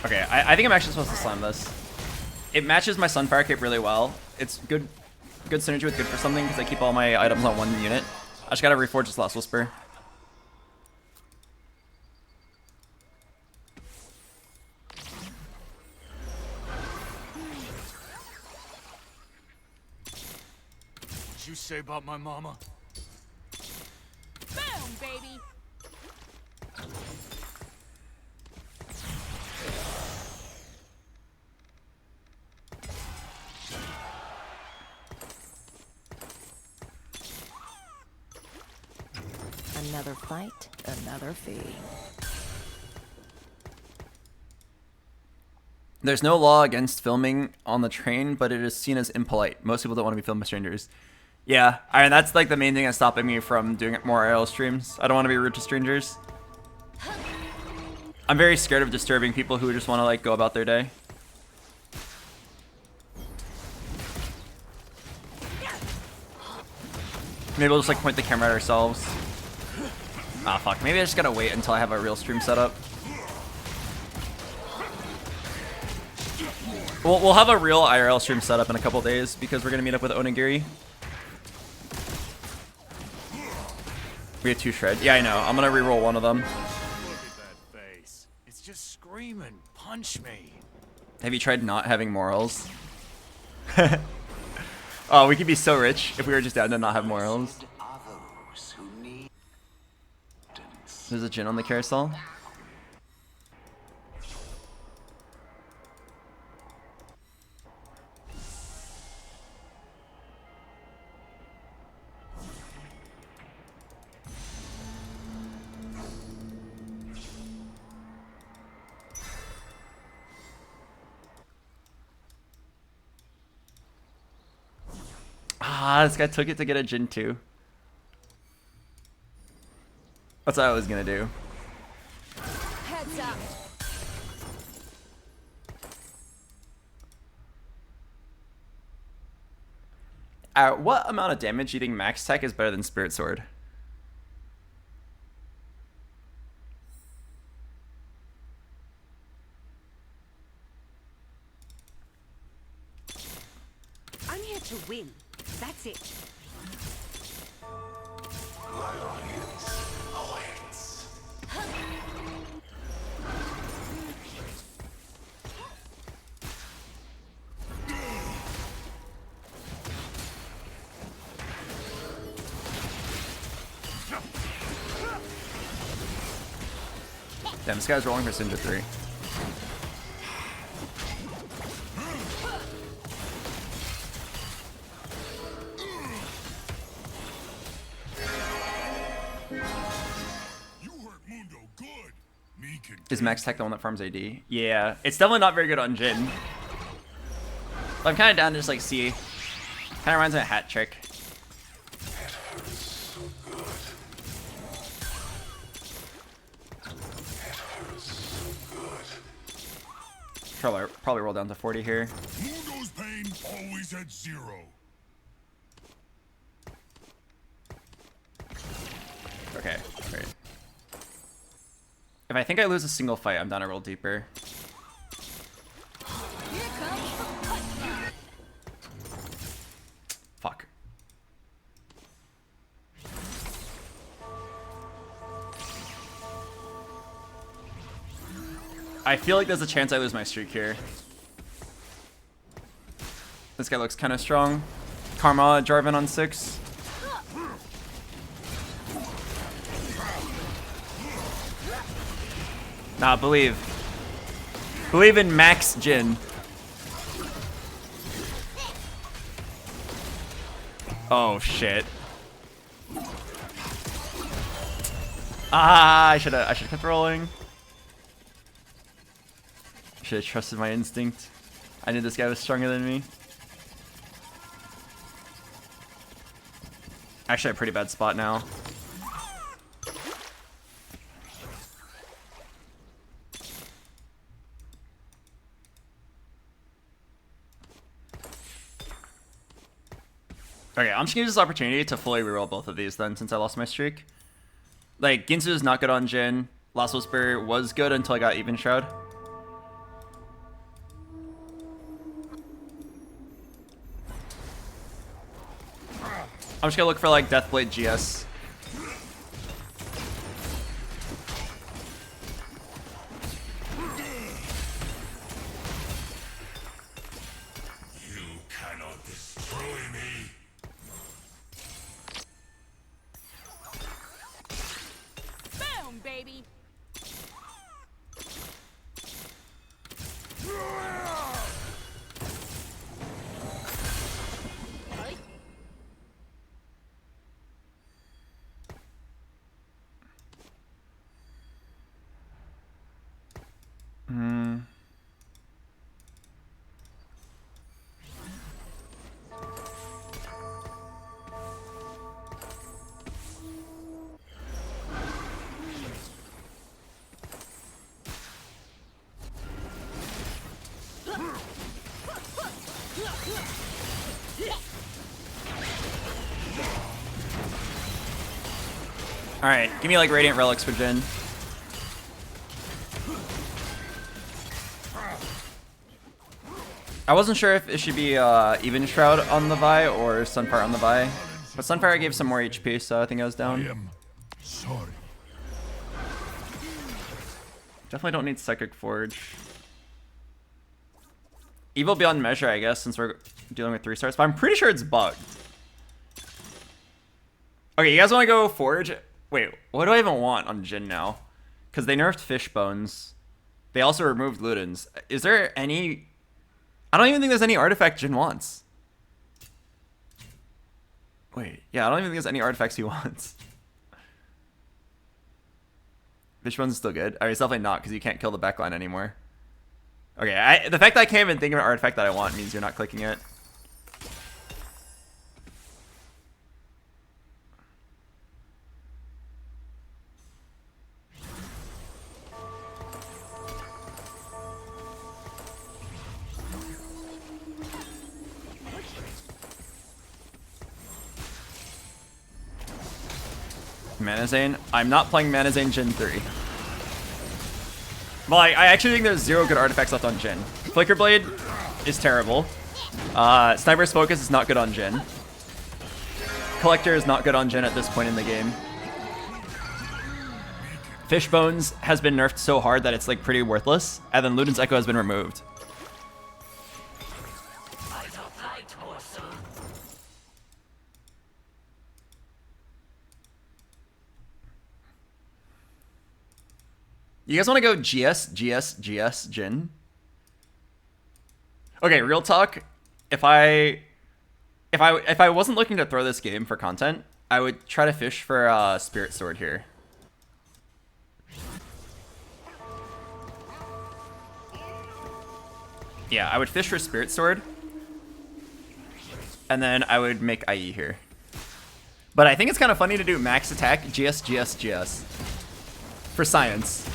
Okay, I think I'm actually supposed to slam this. It matches my Sunfire cape really well. It's good synergy with good for something because I keep all my items on 1 unit. I just gotta reforge this Last Whisper. You say about my mama? Boom, baby. Another fight, another fee. There's no law against filming on the train, but it is seen as impolite. Most people don't want to be filmed by strangers. Yeah, I mean, that's like the main thing that's stopping me from doing more IRL streams. I don't want to be rude to strangers. I'm very scared of disturbing people who just want to like go about their day. Maybe we'll just like point the camera at ourselves. Ah, fuck. Maybe I just gotta wait until I have a real stream set up. We'll have a real IRL stream set up in a couple days because we're gonna meet up with Onigiri. We have 2 shred. Yeah, I know. I'm gonna reroll one of them. Look at that face. It's just screaming, punch me. Have you tried not having morals? Oh, we could be so rich if we were just down to not have morals. There's a Jin on the carousel. Ah, this guy took it to get a Jin too. That's what I was gonna do. Heads up. What amount of damage do you think Max Tech is better than Spirit Sword? I'm here to win. That's it. My audience awaits. Damn, this guy's rolling for Sinja 3. Is Max Tech the one that farms AD? Yeah, it's definitely not very good on Jin. But I'm kind of down to just like see. Kind of reminds me of Hat Trick. Probably roll down to 40 here. Mundo's pain always at 0. Okay, great. If I think I lose a single fight, I'm down to roll deeper. Fuck. I feel like there's a chance I lose my streak here. This guy looks kind of strong. Karma, Jarvan on 6. Nah, believe. Believe in Max Jin. Oh shit. Ah, I should have kept rolling. Should have trusted my instinct. I knew this guy was stronger than me. Actually, a pretty bad spot now. Okay, I'm just gonna use this opportunity to fully reroll both of these then, since I lost my streak. Like, Ginsu is not good on Jin. Last Whisper was good until I got Even Shroud. I'm just gonna look for like Deathblade GS. You cannot destroy me. Boom, baby. Alright, give me like Radiant Relics for Jhin. I wasn't sure if it should be Even Shroud on the Vi or Sunfire on the Vi. But Sunfire gave some more HP, so I think I was down. I am sorry. Definitely don't need Psychic Forge. Evil Beyond Measure, I guess, since we're dealing with 3 stars. But I'm pretty sure it's bugged. Okay, you guys want to go Forge? Wait, what do I even want on Jhin now? Because they nerfed Fishbones. They also removed Ludens. Is there any... I don't even think there's any artifact Jhin wants. Wait, yeah, I don't even think there's any artifacts he wants. Fishbones is still good. I mean, it's definitely not, because you can't kill the backline anymore. Okay, the fact that I can't even think of an artifact that I want means you're not clicking it. Manazane. I'm not playing Manazane Jhin 3. Well, I actually think there's 0 good artifacts left on Jhin. Flicker Blade is terrible. Sniper's Focus is not good on Jhin. Collector is not good on Jhin at this point in the game. Fishbones has been nerfed so hard that it's like pretty worthless. And then Luden's Echo has been removed. You guys want to go GS, Jhin? Okay, real talk. If I wasn't looking to throw this game for content, I would try to fish for Spirit Sword here. Yeah, I would fish for Spirit Sword. And then I would make IE here. But I think it's kind of funny to do max attack, GS. For science.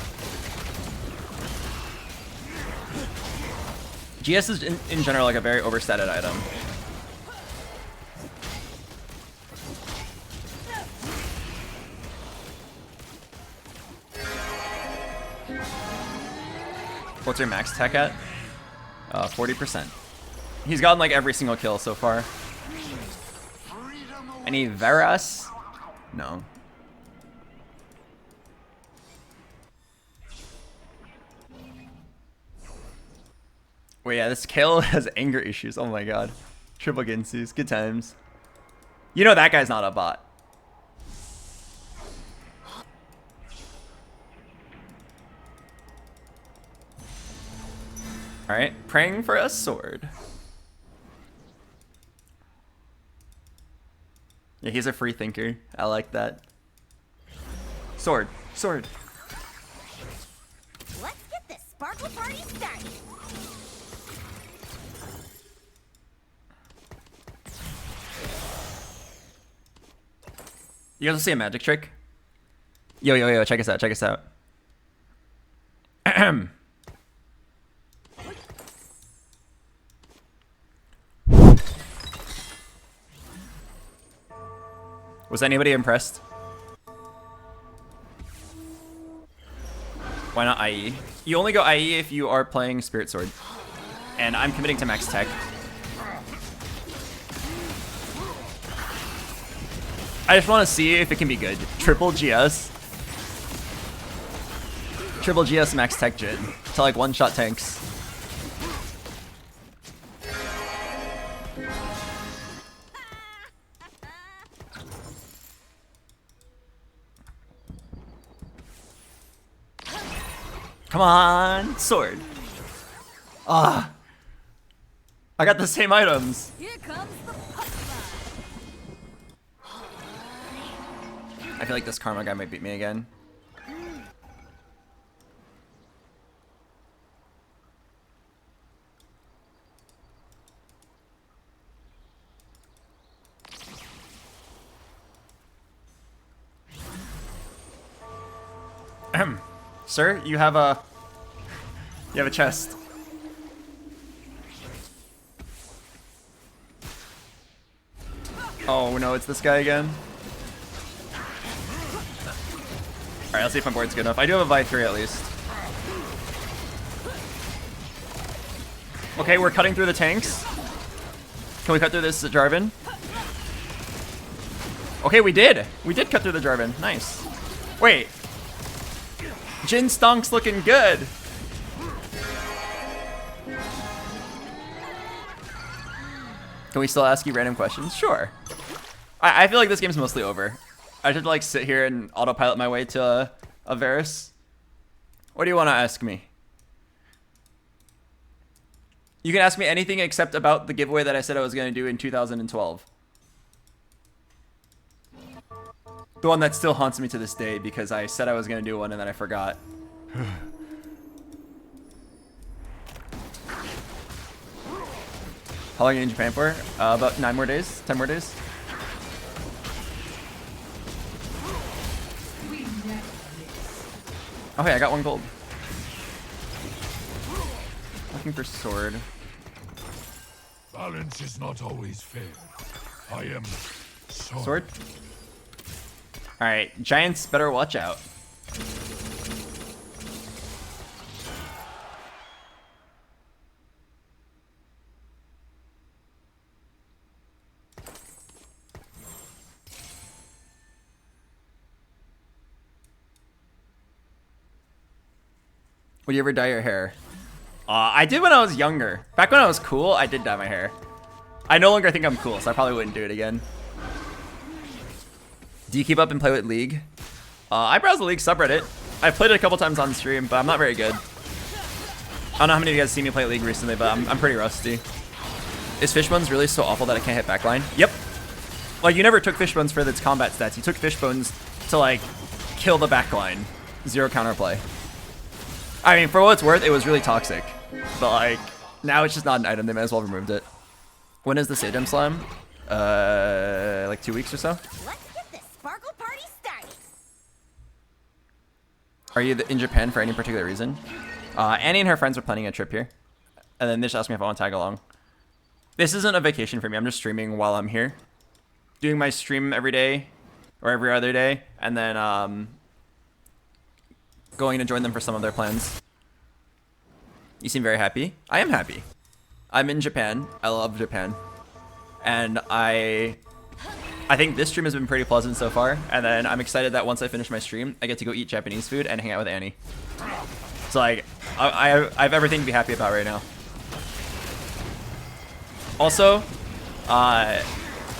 GS is in general like a very overstated item. What's your max attack at? 40%. He's gotten like every single kill so far. Any Veras? No. Wait, yeah, this Kale has anger issues. Oh my god. Triple Ginsus. Good times. You know that guy's not a bot. Alright, praying for a sword. Yeah, he's a free thinker. I like that. Sword. Sword. Let's get this sparkle party started. You guys will see a magic trick? Yo, check us out, check us out. Was anybody impressed? Why not IE? You only go IE if you are playing Spirit Sword. And I'm committing to max tech. I just want to see if it can be good. Triple GS. Triple GS max tech Jhin to like one-shot tanks. Come on, sword. Ah, I got the same items. Here comes the punchline. I feel like this Karma guy might beat me again. Sir, you have a chest. Oh no, it's this guy again. Alright, let's see if my board's good enough. I do have a Vi 3 at least. Okay, we're cutting through the tanks. Can we cut through this Jarvan? Okay, we did. We did cut through the Jarvan. Nice. Wait. Jin Stonk's looking good. Can we still ask you random questions? Sure. I feel like this game's mostly over. I should like sit here and autopilot my way to a Varus. What do you want to ask me? You can ask me anything except about the giveaway that I said I was going to do in 2012. The one that still haunts me to this day because I said I was going to do one and then I forgot. How long are you in Japan for? About 9 more days, 10 more days. Okay, I got 1 gold. Looking for sword. Balance is not always fair. I am Sword? Alright, giants better watch out. Would you ever dye your hair? I did when I was younger. Back when I was cool, I did dye my hair. I no longer think I'm cool, so I probably wouldn't do it again. Do you keep up and play with League? I browse the League subreddit. I've played it a couple times on stream, but I'm not very good. I don't know how many of you guys see me play League recently, but I'm pretty rusty. Is Fishbones really so awful that I can't hit backline? Yep. Like, you never took Fishbones for its combat stats. You took Fishbones to, like, kill the backline. 0 counterplay. I mean, for what it's worth, it was really toxic. But, like, now it's just not an item. They might as well have removed it. When is the Sadem Slam? Like 2 weeks or so? Let's get this sparkle party started. Are you in Japan for any particular reason? Annie and her friends are planning a trip here. And then they just asked me if I want to tag along. This isn't a vacation for me. I'm just streaming while I'm here. Doing my stream every day. Or every other day. And then, going to join them for some of their plans. You seem very happy. I am happy. I'm in Japan. I love Japan. And I think this stream has been pretty pleasant so far. And then I'm excited that once I finish my stream, I get to go eat Japanese food and hang out with Annie. So like, I have everything to be happy about right now. Also, I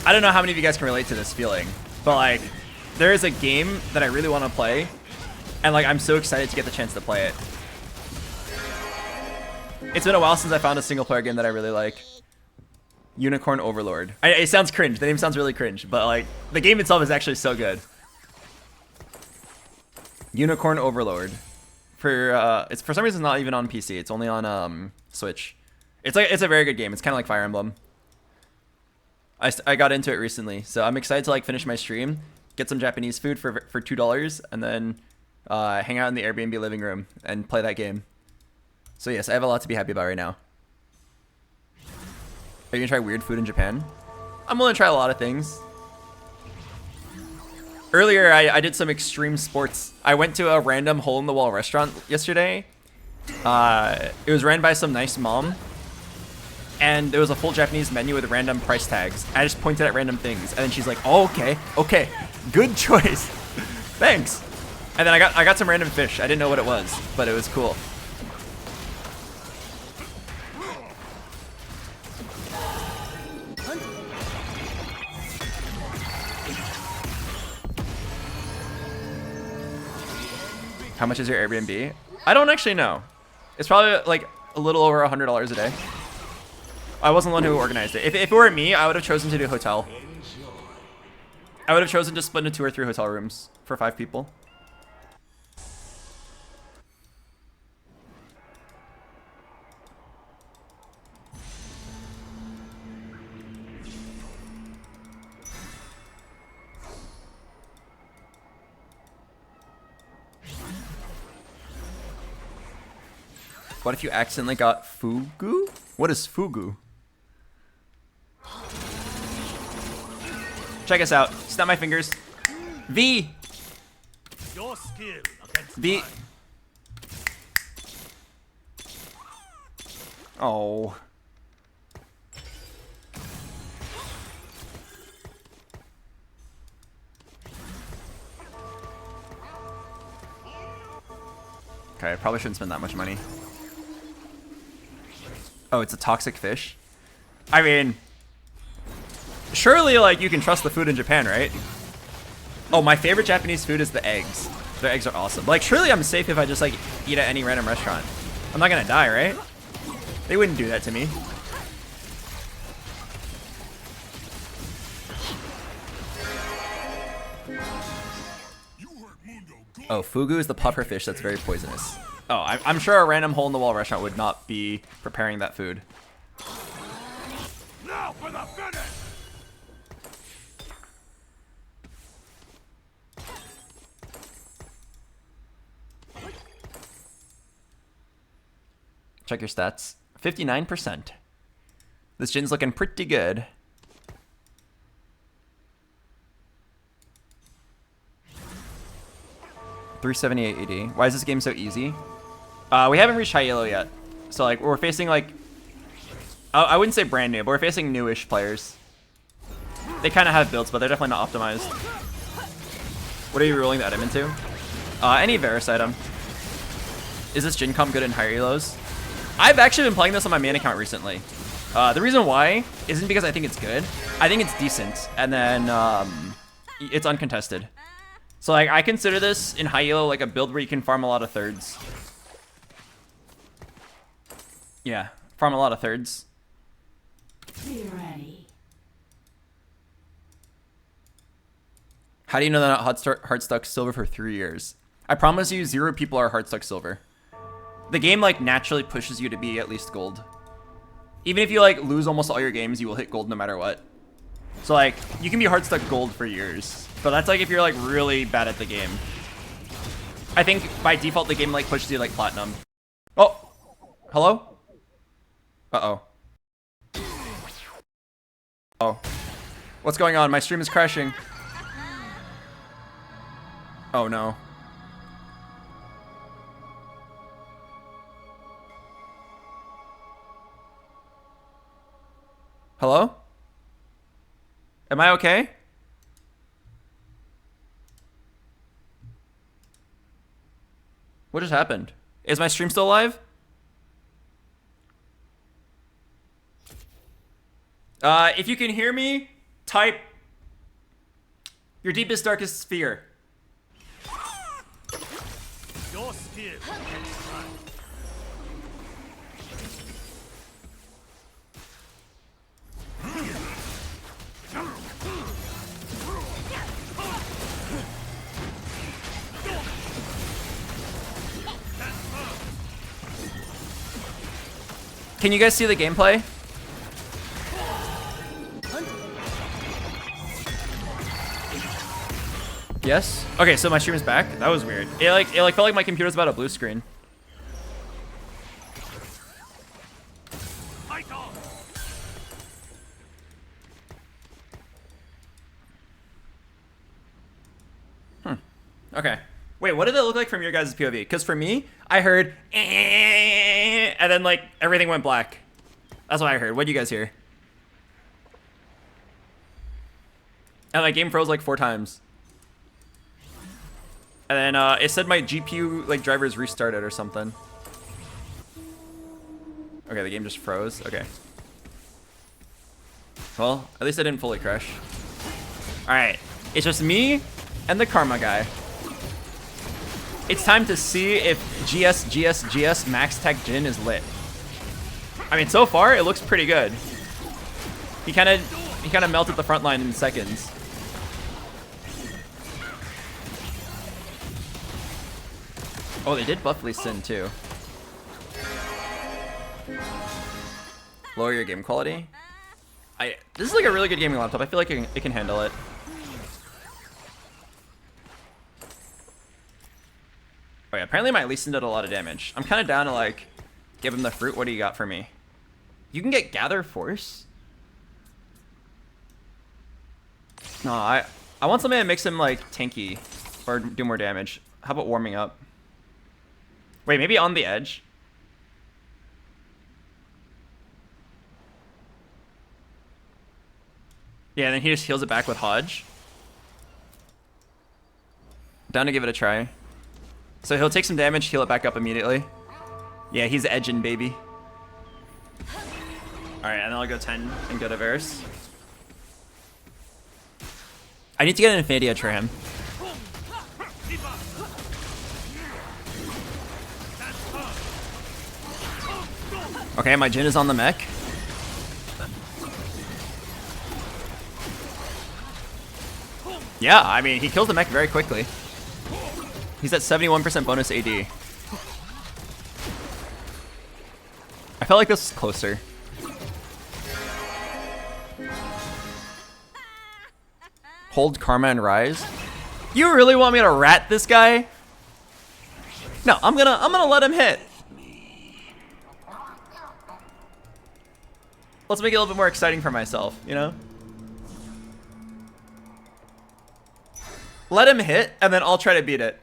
don't know how many of you guys can relate to this feeling, but like, there is a game that I really want to play. And like, I'm so excited to get the chance to play it. It's been a while since I found a single player game that I really like. Unicorn Overlord. It sounds cringe. The name sounds really cringe, but like, the game itself is actually so good. Unicorn Overlord. It's for some reason not even on PC. It's only on Switch. It's a very good game. It's kind of like Fire Emblem. I got into it recently, so I'm excited to like finish my stream, get some Japanese food for $2, and then hang out in the Airbnb living room and play that game. So yes, I have a lot to be happy about right now. Are you gonna try weird food in Japan? I'm willing to try a lot of things. Earlier, I did some extreme sports. I went to a random hole-in-the-wall restaurant yesterday. It was ran by some nice mom. And there was a full Japanese menu with random price tags. I just pointed at random things. And then she's like, oh, okay. Good choice. Thanks. And then I got some random fish. I didn't know what it was, but it was cool. How much is your Airbnb? I don't actually know. It's probably like a little over $100 a day. I wasn't the one who organized it. If it were me, I would have chosen to do hotel. I would have chosen to split into 2 or 3 hotel rooms for 5 people. What if you accidentally got fugu? What is fugu? Check us out. Snap my fingers. V. Your skill against V. mine. Oh. Okay, I probably shouldn't spend that much money. Oh, it's a toxic fish? I mean, surely, like, you can trust the food in Japan, right? Oh, my favorite Japanese food is the eggs. Their eggs are awesome. Like, surely I'm safe if I just, like, eat at any random restaurant. I'm not gonna die, right? They wouldn't do that to me. Oh, fugu is the puffer fish that's very poisonous. Oh, I'm sure a random hole-in-the-wall restaurant would not be preparing that food. Now for the finish! Check your stats. 59%. This gin's looking pretty good. $378 AD. Why is this game so easy? We haven't reached high yellow yet. So like we're facing like I wouldn't say brand new, but we're facing newish players. They kind of have builds, but they're definitely not optimized. What are you rolling the item into? Any Varus item. Is this Jin comp good in higher elos? I've actually been playing this on my main account recently. The reason why isn't because I think it's good. I think it's decent, and then it's uncontested. So like I consider this in high elo like a build where you can farm a lot of thirds. Yeah, farm a lot of thirds. Be ready. How do you know they're not Heartstuck Silver for 3 years? I promise you, 0 people are Heartstuck Silver. The game like naturally pushes you to be at least gold. Even if you like lose almost all your games, you will hit gold no matter what. So like you can be Heartstuck Gold for years, but that's like if you're like really bad at the game. I think by default the game like pushes you like platinum. Oh, hello? Uh-oh. Oh. What's going on? My stream is crashing. Oh no. Hello? Am I okay? What just happened? Is my stream still live? If you can hear me, type your deepest, darkest fear. Your skill against mine. Can you guys see the gameplay? Yes? Okay, so my stream is back. That was weird. It like felt like my computer was about a blue screen. Okay. Wait, what did it look like from your guys' POV? Because for me, I heard and then like everything went black. That's what I heard. What did you guys hear? And my game froze like 4 times. And then it said my GPU like drivers restarted or something. Okay, the game just froze. Okay. Well, at least I didn't fully crash. Alright. It's just me and the Karma guy. It's time to see if GS Max Tech Jin is lit. I mean, so far it looks pretty good. He kind of melted the front line in seconds. Oh, they did buff Lee Sin too. Lower your game quality. This is like a really good gaming laptop. I feel like it can handle it. Oh yeah, apparently my Lee Sin did a lot of damage. I'm kind of down to like give him the fruit. What do you got for me? You can get Gather Force. No, I want something that makes him like tanky or do more damage. How about warming up? Wait, maybe on the edge. Yeah, then he just heals it back with Hodge. Down to give it a try. So he'll take some damage, heal it back up immediately. Yeah, he's edging, baby. Alright, and then I'll go 10 and go to Varus. I need to get an Infinity Edge for him. Okay, my Jhin is on the mech. Yeah, I mean, he kills the mech very quickly. He's at 71% bonus AD. I felt like this was closer. Hold Karma and Rise. You really want me to rat this guy? No, I'm gonna let him hit. Let's make it a little bit more exciting for myself, you know? Let him hit, and then I'll try to beat it.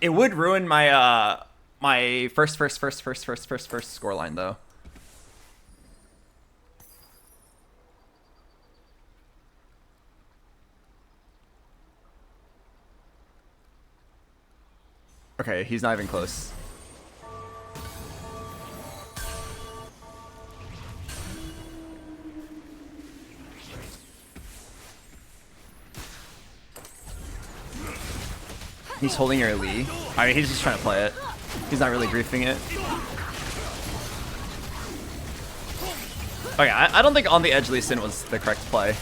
It would ruin my my first scoreline though. Okay, he's not even close. He's holding your Lee. I mean, he's just trying to play it. He's not really griefing it. Okay, I don't think on the edge Lee Sin was the correct play.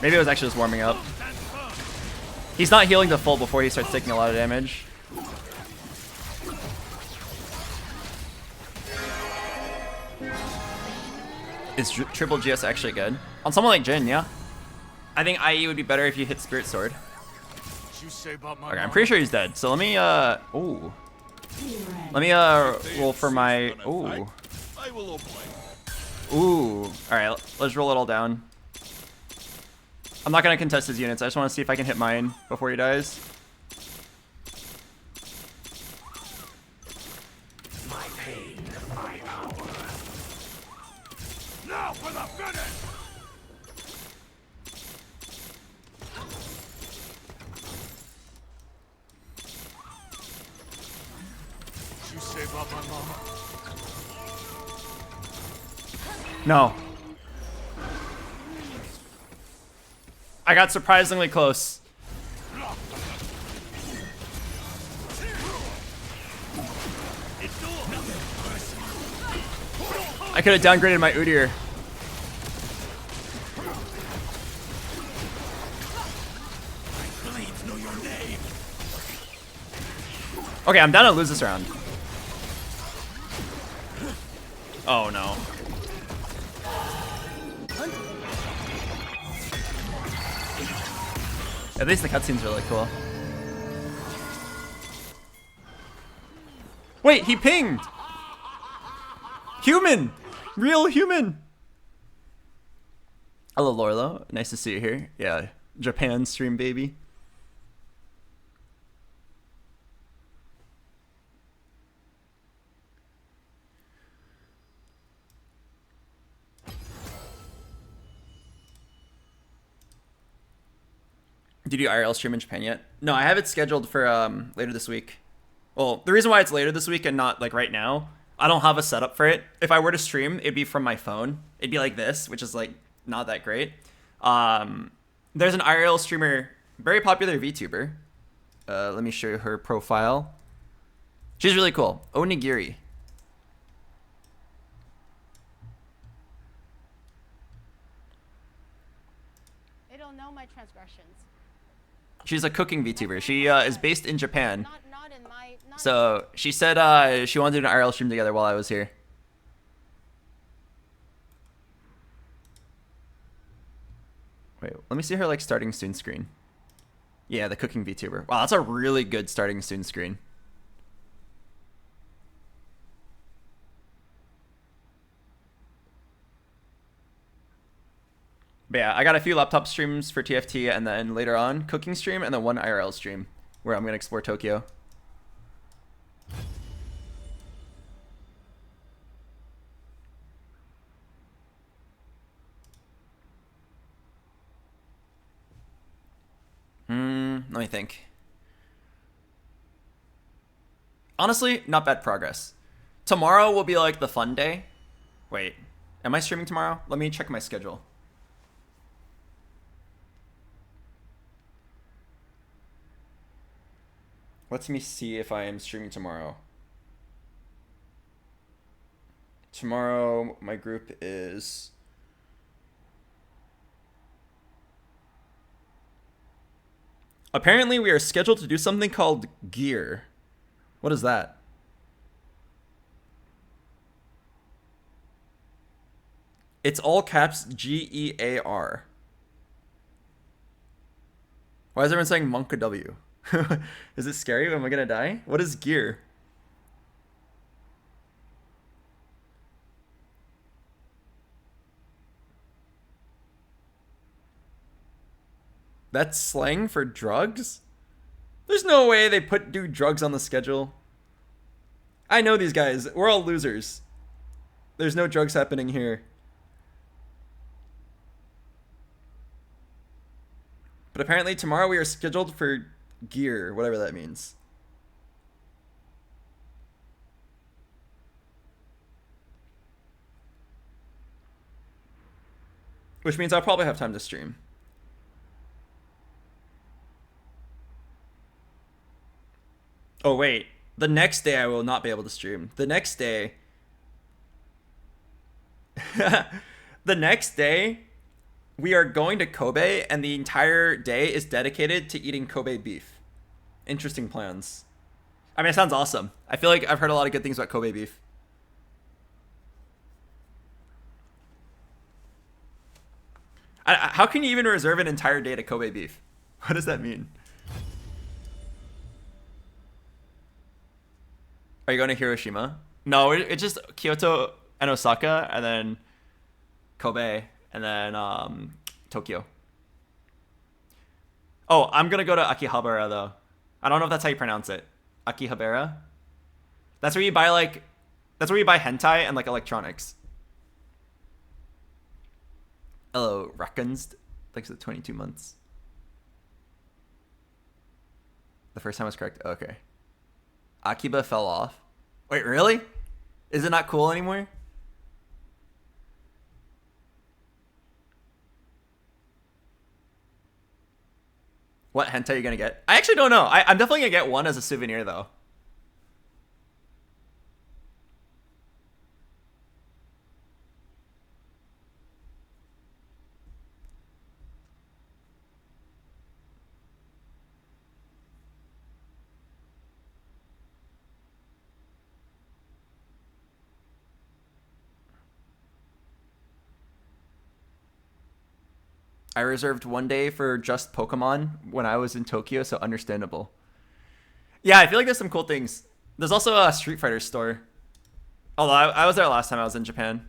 Maybe it was actually just warming up. He's not healing to full before he starts taking a lot of damage. Is triple GS actually good? On someone like Jhin, yeah. I think IE would be better if you hit Spirit Sword. Okay, I'm pretty sure he's dead. So let me, ooh. Let me, roll for my, ooh. Ooh. Alright, let's roll it all down. I'm not gonna contest his units. I just want to see if I can hit mine before he dies. My pain, my power. Now for the finish! You save up my mama. No. I got surprisingly close. I could have downgraded my Udyr. Okay, I'm down to lose this round. Oh no. At least the cutscene's really cool. Wait, he pinged! Human! Real human! Hello, Lorlo. Nice to see you here. Yeah, Japan stream, baby. Did you IRL stream in Japan yet? No, I have it scheduled for later this week. Well, the reason why it's later this week and not like right now, I don't have a setup for it. If I were to stream, it'd be from my phone. It'd be like this, which is like not that great. There's an IRL streamer, very popular VTuber. Let me show you her profile. She's really cool. Onigiri. They don't know my transgressions. She's a cooking VTuber. She is based in Japan. So she said she wanted to do an IRL stream together while I was here. Wait, let me see her like starting soon screen. Yeah, the cooking VTuber. Wow, that's a really good starting student screen. But yeah, I got a few laptop streams for TFT, and then later on, cooking stream, and then one IRL stream where I'm going to explore Tokyo. Let me think. Honestly, not bad progress. Tomorrow will be like the fun day. Wait, am I streaming tomorrow? Let me check my schedule. Let me see if I am streaming tomorrow. Tomorrow, my group is... Apparently, we are scheduled to do something called Gear. What is that? It's all caps GEAR. Why is everyone saying Monka W? Is it scary? Am I gonna die? What is Gear? That's slang for drugs? There's no way they do drugs on the schedule. I know these guys. We're all losers. There's no drugs happening here. But apparently tomorrow we are scheduled for Gear, whatever that means. Which means I'll probably have time to stream. Oh wait, the next day I will not be able to stream. The next day... the next day, we are going to Kobe, and the entire day is dedicated to eating Kobe beef. Interesting plans. I mean, it sounds awesome. I feel like I've heard a lot of good things about Kobe beef. How can you even reserve an entire day to Kobe beef? What does that mean? Are you going to Hiroshima? No, it's just Kyoto and Osaka, and then Kobe, and then Tokyo. Oh, I'm gonna go to Akihabara though. I don't know if that's how you pronounce it. Akihabara. That's where you buy hentai and like electronics. Hello, Rakunst. Thanks for the 22 months. The first time was correct. Okay. Akiba fell off. Wait, really? Is it not cool anymore? What hentai are you gonna get? I actually don't know. I'm definitely gonna get one as a souvenir though. I reserved one day for just Pokemon when I was in Tokyo, so understandable. Yeah, I feel like there's some cool things. There's also a Street Fighter store. Although I was there last time I was in Japan.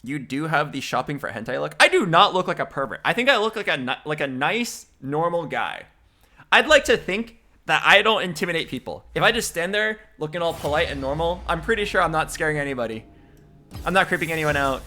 You do have the shopping for hentai look. I do not look like a pervert. I think I look like a nice, normal guy. I'd like to think that I don't intimidate people. If I just stand there looking all polite and normal, I'm pretty sure I'm not scaring anybody. I'm not creeping anyone out.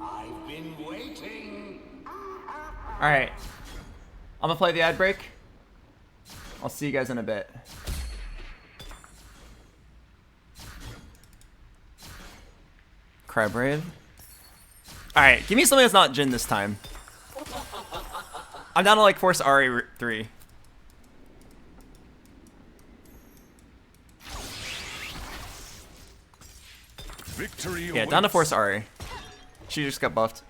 I've been waiting. All right, I'm gonna play the ad break. I'll see you guys in a bit. Crab Raid. Alright, give me something that's not Jin this time. I'm down to like force Ari 3. Victory Yeah, down to force Ari. She just got buffed.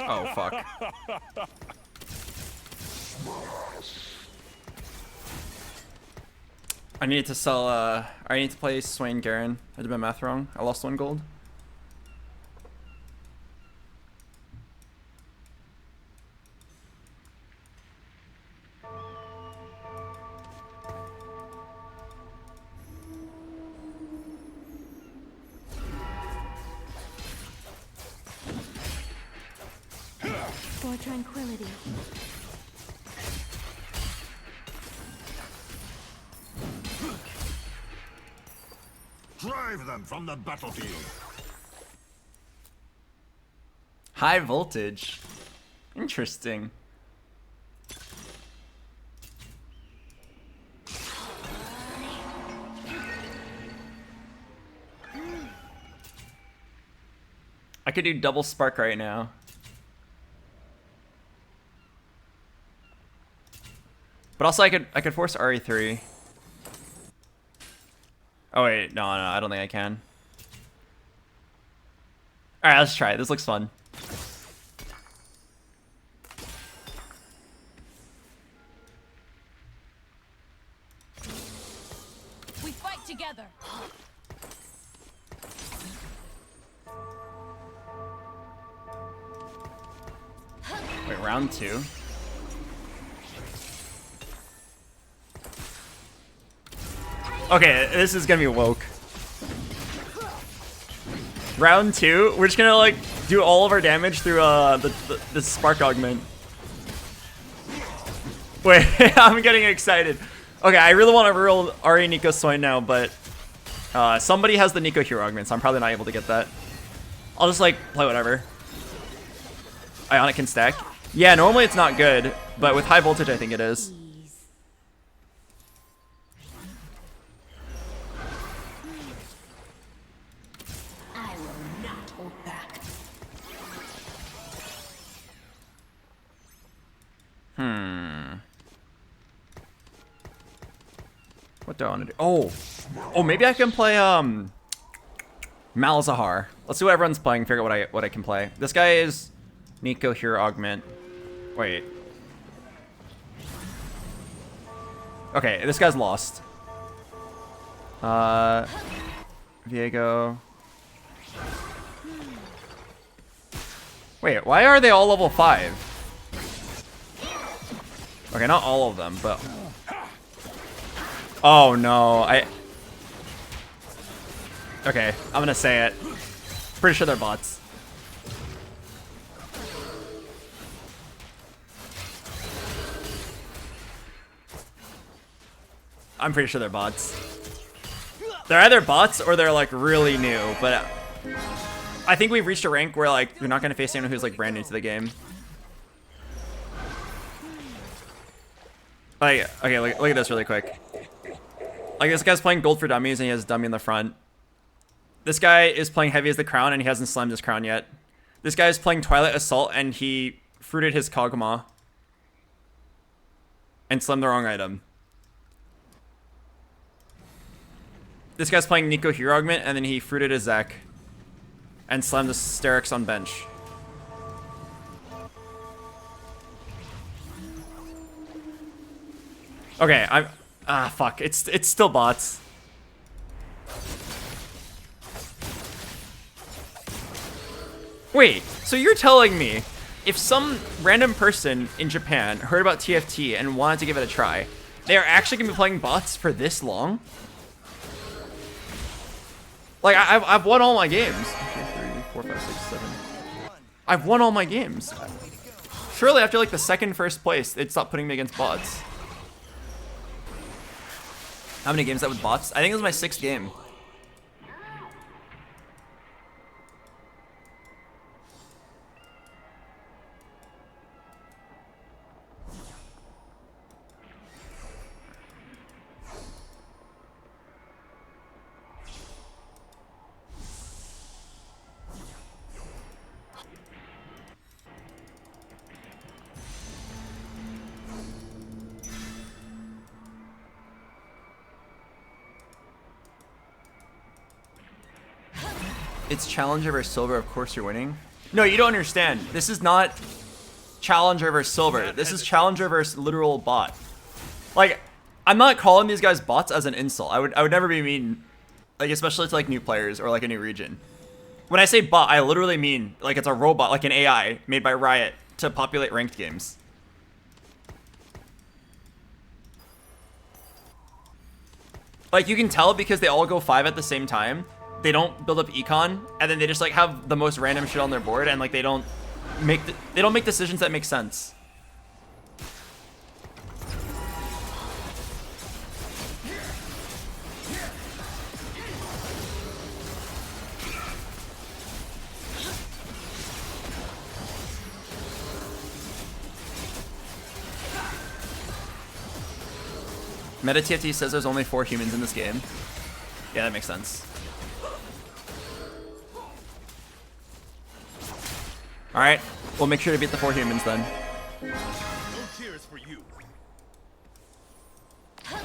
Oh, fuck. I need to sell, I need to play Swain Garen. I did my math wrong. I lost 1 gold. For tranquility. Drive them from the battlefield. High voltage. Interesting. I could do double spark right now. But also I could force RE3. Oh wait, no, I don't think I can. Alright, let's try it. This looks fun. We fight together. Wait, round 2. Okay, this is gonna be woke. Round 2, we're just gonna like do all of our damage through the spark augment. Wait, I'm getting excited. Okay, I really want to roll Ari Nico Swain now, but somebody has the Nico hero augment, so I'm probably not able to get that. I'll just like play whatever. Ionic can stack. Yeah, normally it's not good, but with high voltage I think it is. I will not hold back. What do I want to do? Oh, maybe I can play Malzahar. Let's see what everyone's playing. Figure out what I can play. This guy is Nico hero augment. Wait. Okay, this guy's lost. Viego. Wait, why are they all level 5? Okay, not all of them, but... Oh no, Okay, I'm gonna say it. Pretty sure they're bots. I'm pretty sure they're bots. They're either bots or they're like really new, but I think we've reached a rank where like you're not gonna face anyone who's like brand new to the game. Like, okay, look at this really quick. Like this guy's playing gold for dummies and he has dummy in the front. This guy is playing heavy as the crown and he hasn't slammed his crown yet. This guy is playing Twilight Assault and he fruited his Kog'Maw and slammed the wrong item. This guy's playing Nico hero augment and then he fruited his Zac and slammed the Sterix on bench. Okay, fuck. It's still bots. Wait, so you're telling me if some random person in Japan heard about TFT and wanted to give it a try, they are actually gonna be playing bots for this long? Like I've won all my games. 1, 2, 3, 4, 5, 6, 7. I've won all my games. Surely after like the first place, they'd stop putting me against bots. How many games that with bots? I think it was my 6th game. It's Challenger versus Silver, of course you're winning. No, you don't understand. This is not Challenger versus Silver. This is Challenger versus literal bot. Like, I'm not calling these guys bots as an insult. I would never be mean, like, especially to like new players or like a new region. When I say bot, I literally mean like it's a robot, like an AI made by Riot to populate ranked games. Like, you can tell because they all go 5 at the same time. They don't build up econ, and then they just like have the most random shit on their board, and like they don't make decisions that make sense. Meta TFT says there's only 4 humans in this game. Yeah, that makes sense. Alright, we'll make sure to beat the 4 humans then. No cheers for you. I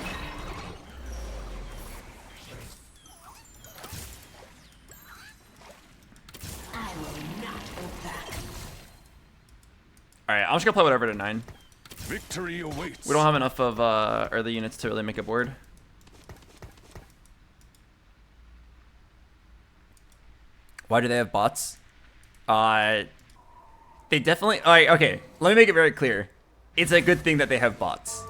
will not hold back. Alright, I'm just gonna play whatever to 9. Victory awaits. We don't have enough of early units to really make a board. Why do they have bots? They definitely... okay, let me make it very clear. It's a good thing that they have bots.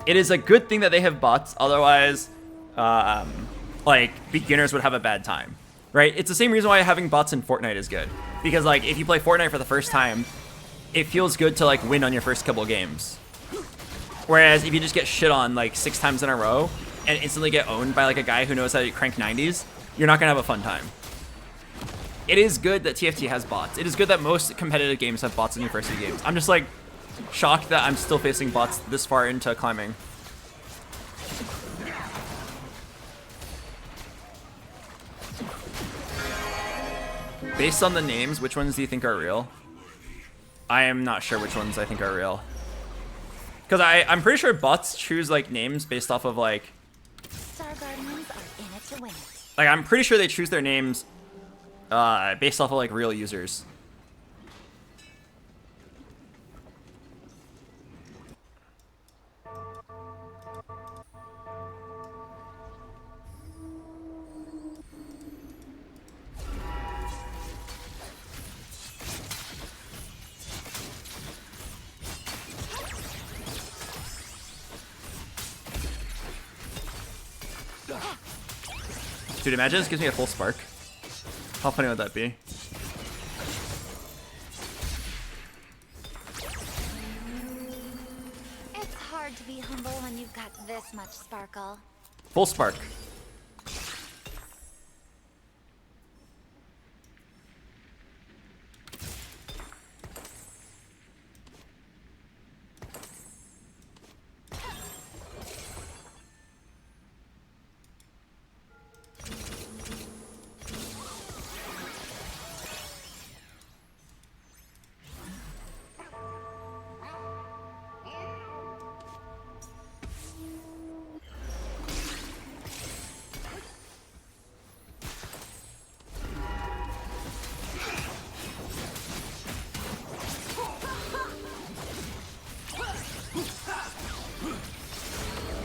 It is a good thing that they have bots, otherwise, like, beginners would have a bad time. Right? It's the same reason why having bots in Fortnite is good. Because, like, if you play Fortnite for the first time, it feels good to, like, win on your first couple games. Whereas if you just get shit on, like, 6 times in a row, and instantly get owned by, like, a guy who knows how to crank 90s, you're not gonna have a fun time. It is good that TFT has bots. It is good that most competitive games have bots in university games. I'm just like shocked that I'm still facing bots this far into climbing. Based on the names, which ones do you think are real? I am not sure which ones I think are real. Because I'm pretty sure bots choose like names based off of like... Star Guardians are in it to win it. Like, I'm pretty sure they choose their names based off of like real users. Dude, imagine this gives me a full spark. How funny would that be? It's hard to be humble when you've got this much sparkle. Full spark.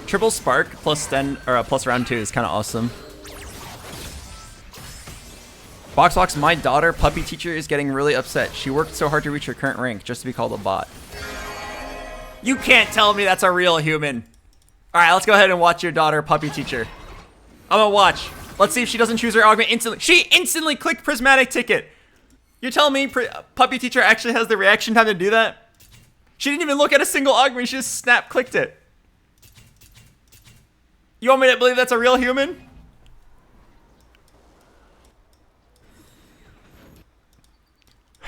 Triple spark plus plus round 2 is kind of awesome. BoxBox, my daughter puppy teacher is getting really upset. She worked so hard to reach her current rank just to be called a bot. You can't tell me that's a real human. All right, let's go ahead and watch your daughter puppy teacher. I'm gonna watch. Let's see if she doesn't choose her augment instantly. She instantly clicked prismatic ticket. You're telling me Puppy Teacher actually has the reaction time to do that? She didn't even look at a single augment, she just snap clicked it. You want me to believe that's a real human?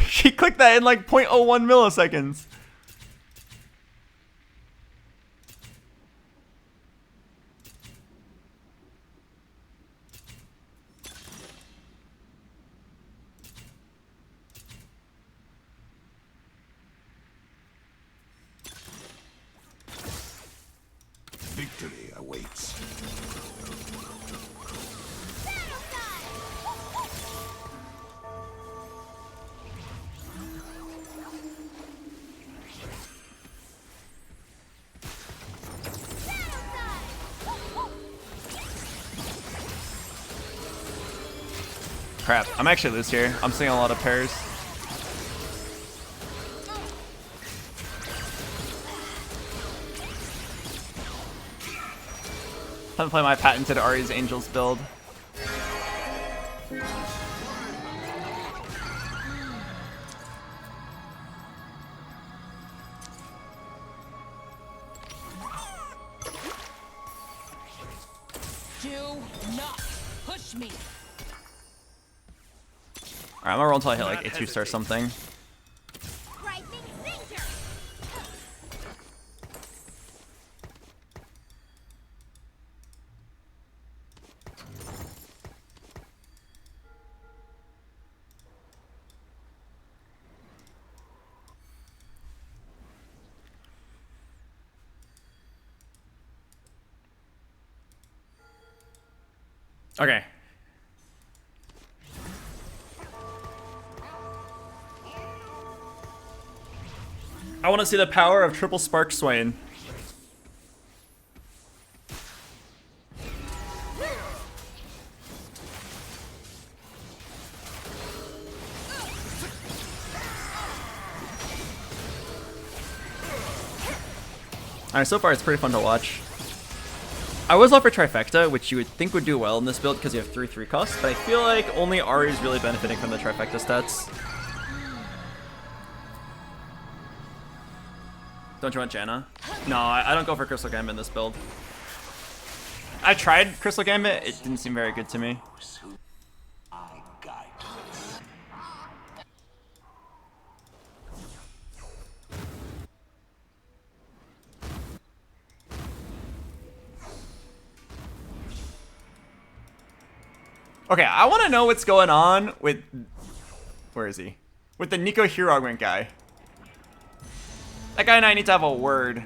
She clicked that in like 0.01 milliseconds. Victory awaits. Crap, I'm actually loose here. I'm seeing a lot of pairs. Time to play my patented Ari's Angels build. Do not push me. Alright, I'm gonna roll until I hit like a 2-star something. Rising danger. Okay. I want to see the power of triple spark Swain. Alright, so far it's pretty fun to watch. I was up for Trifecta, which you would think would do well in this build because you have 3/3 costs, but I feel like only Ari is really benefiting from the Trifecta stats. Don't you want Janna? No, I don't go for Crystal Gambit in this build. I tried Crystal Gambit, it didn't seem very good to me. Okay, I want to know what's going on with... Where is he? With the Nico Hero Augment guy. That guy and I need to have a word.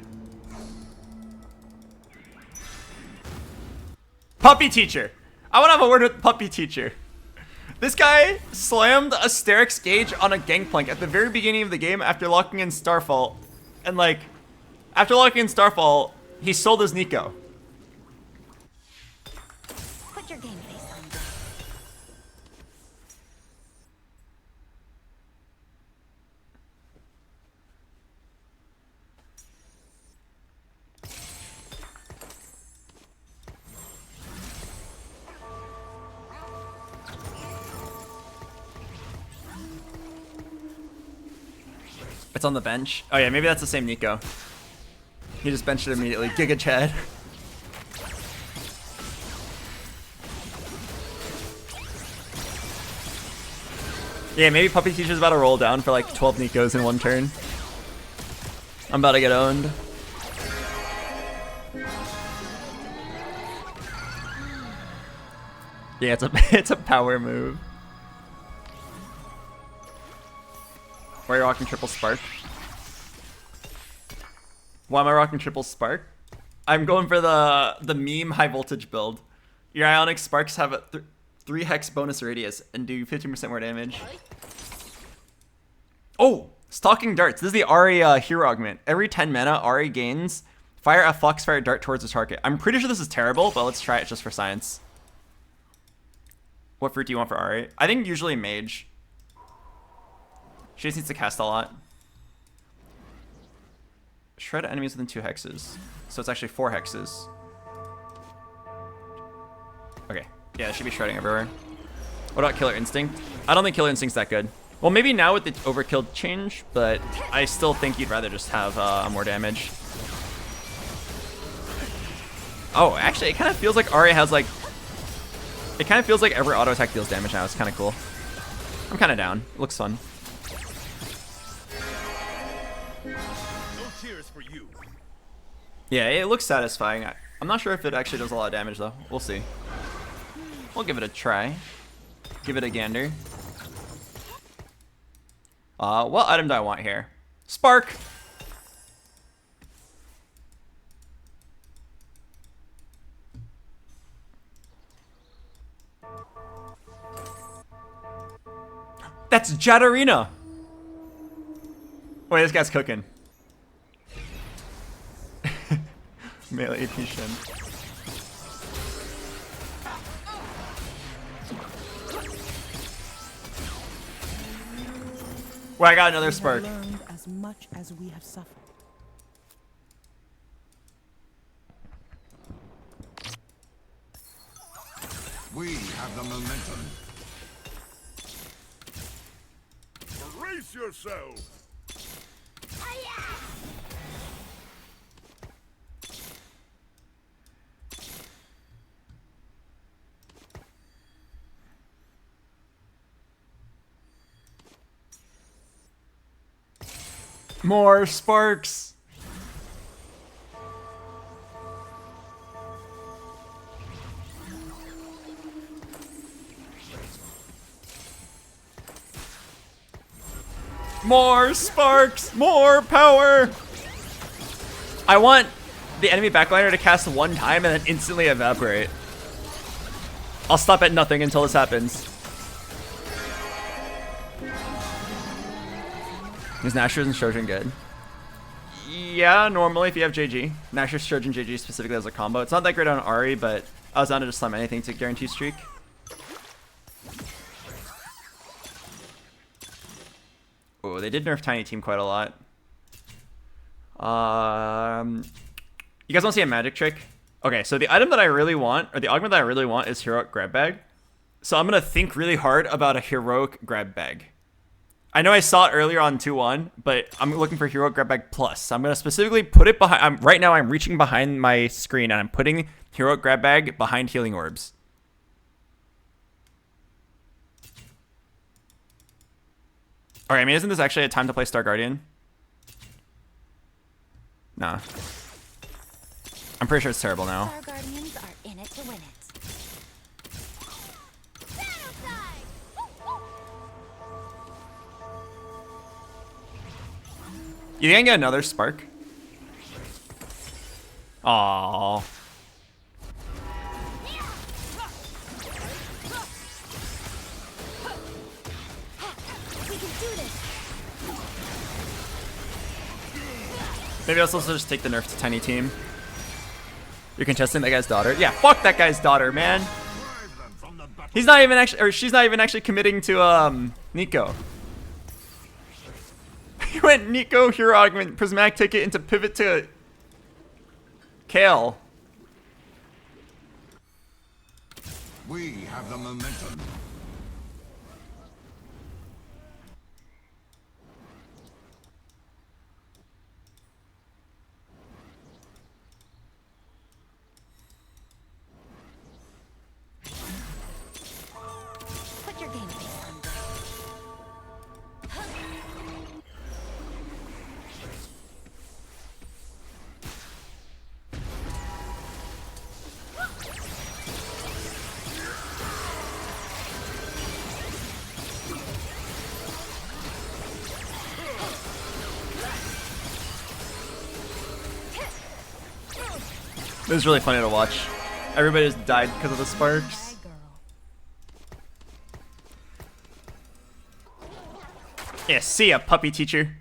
Puppy Teacher! I want to have a word with Puppy Teacher. This guy slammed a Asterix Gauge on a Gangplank at the very beginning of the game after locking in Starfall. And like, after locking in Starfall, he sold his Nico. Put your game face on. It's on the bench. Oh yeah, maybe that's the same Nico. He just benched it immediately. Giga Chad. Yeah, maybe Puppy Teacher's about to roll down for like 12 Nikos in one turn. I'm about to get owned. Yeah, it's a power move. Why are you rocking triple spark? Why am I rocking triple spark? I'm going for the meme high voltage build. Your ionic sparks have a 3 hex bonus radius and do 15% more damage. Oh, Stalking Darts. This is the Ari hero augment. Every 10 mana, Ari gains fire a Foxfire dart towards the target. I'm pretty sure this is terrible, but let's try it just for science. What fruit do you want for Ari? I think usually Mage. She just needs to cast a lot. Shred enemies within 2 hexes. So it's actually 4 hexes. Okay. Yeah, it should be shredding everywhere. What about Killer Instinct? I don't think Killer Instinct's that good. Well, maybe now with the overkill change, but I still think you'd rather just have more damage. Oh, actually, it kind of feels like Ari has like... It kind of feels like every auto attack deals damage now. It's kind of cool. I'm kind of down. It looks fun. No tears for you. Yeah, it looks satisfying. I'm not sure if it actually does a lot of damage, though. We'll see. We'll give it a try. Give it a gander. What item do I want here? Spark! That's Jatarina! Wait, this guy's cooking. Male AP Shin. Well, I got another spark. As much as we have suffered. We have the momentum. Brace yourself. More sparks. More sparks, more power. I want the enemy backliner to cast one time and then instantly evaporate. I'll stop at nothing until this happens. Is Nashor's and Shojin good? Yeah, normally if you have JG. Nashor's, Shojin, JG specifically as a combo. It's not that great on Ari, but I was down to just slam anything to guarantee streak. Oh, they did nerf Tiny Team quite a lot. You guys want to see a magic trick? Okay, so the item that I really want, or the augment that I really want, is Heroic Grab Bag. So I'm going to think really hard about a Heroic Grab Bag. I know I saw it earlier on 2-1, but I'm looking for Heroic Grab Bag Plus. I'm going to specifically put it behind... right now, I'm reaching behind my screen, and I'm putting Heroic Grab Bag behind Healing Orbs. Alright, I mean, isn't this actually a time to play Star Guardian? Nah. I'm pretty sure it's terrible now. Star Guardians are in it to win it. You think I can get another spark? Aww. Maybe I'll also just take the nerf to Tiny Team. You're contesting that guy's daughter? Yeah, fuck that guy's daughter, man. He's not even actually, or she's not even actually committing to Nico. He went Nico, Hero Augment, Prismatic Ticket into pivot to Kale. We have the momentum. Put your game face on, girl. This is really funny to watch. Everybody just died because of the sparks. Yeah, see ya, puppy teacher.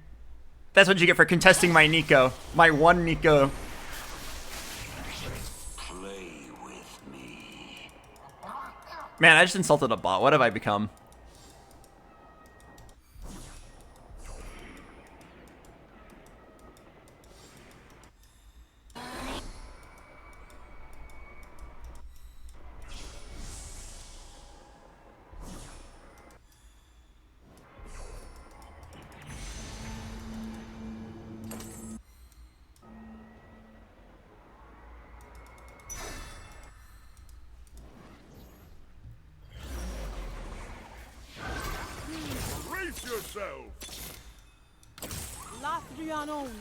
That's what you get for contesting my Nico. My one Nico. Play with me. Man, I just insulted a bot. What have I become? Brace yourself. Lathrian only.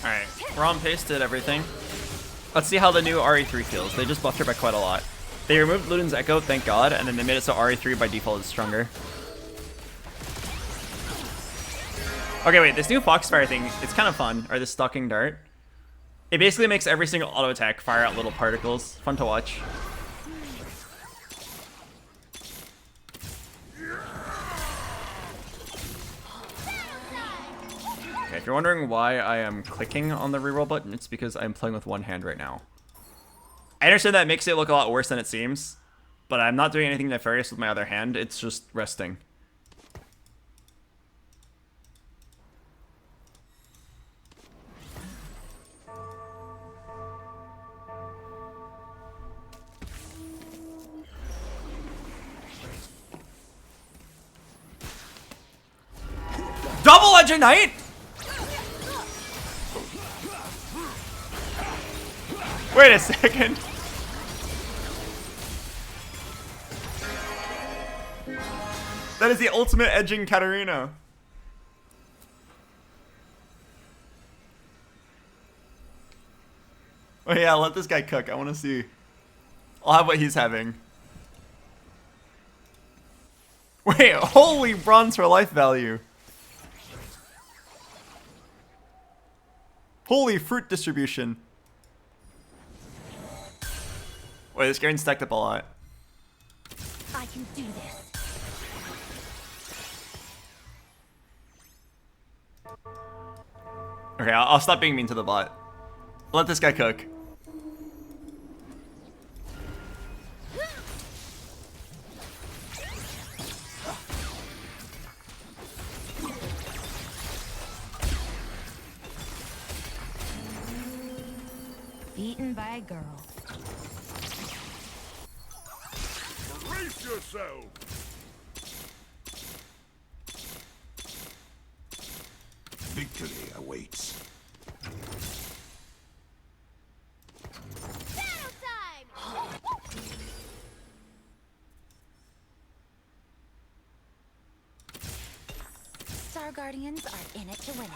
Alright, we're on pace, did everything. Let's see how the new RE3 feels. They just buffed her by quite a lot. They removed Luden's Echo, thank god, and then they made it so RE3 by default is stronger. Okay, wait, this new Foxfire thing, it's kind of fun. Or this Stalking Dart. It basically makes every single auto attack fire out little particles. Fun to watch. Okay, if you're wondering why I am clicking on the reroll button, it's because I'm playing with one hand right now. I understand that makes it look a lot worse than it seems, but I'm not doing anything nefarious with my other hand, it's just resting. Double Legend Knight? Wait a second. That is the ultimate edging Katarina. Oh yeah, let this guy cook. I want to see. I'll have what he's having. Wait, holy bronze for life value. Holy fruit distribution. Wait, this getting stacked up a lot. I can do this. Okay, I'll stop being mean to the bot. Let this guy cook. Beaten by a girl. Brace yourself. Victory awaits. Battle time! Star Guardians are in it to win it.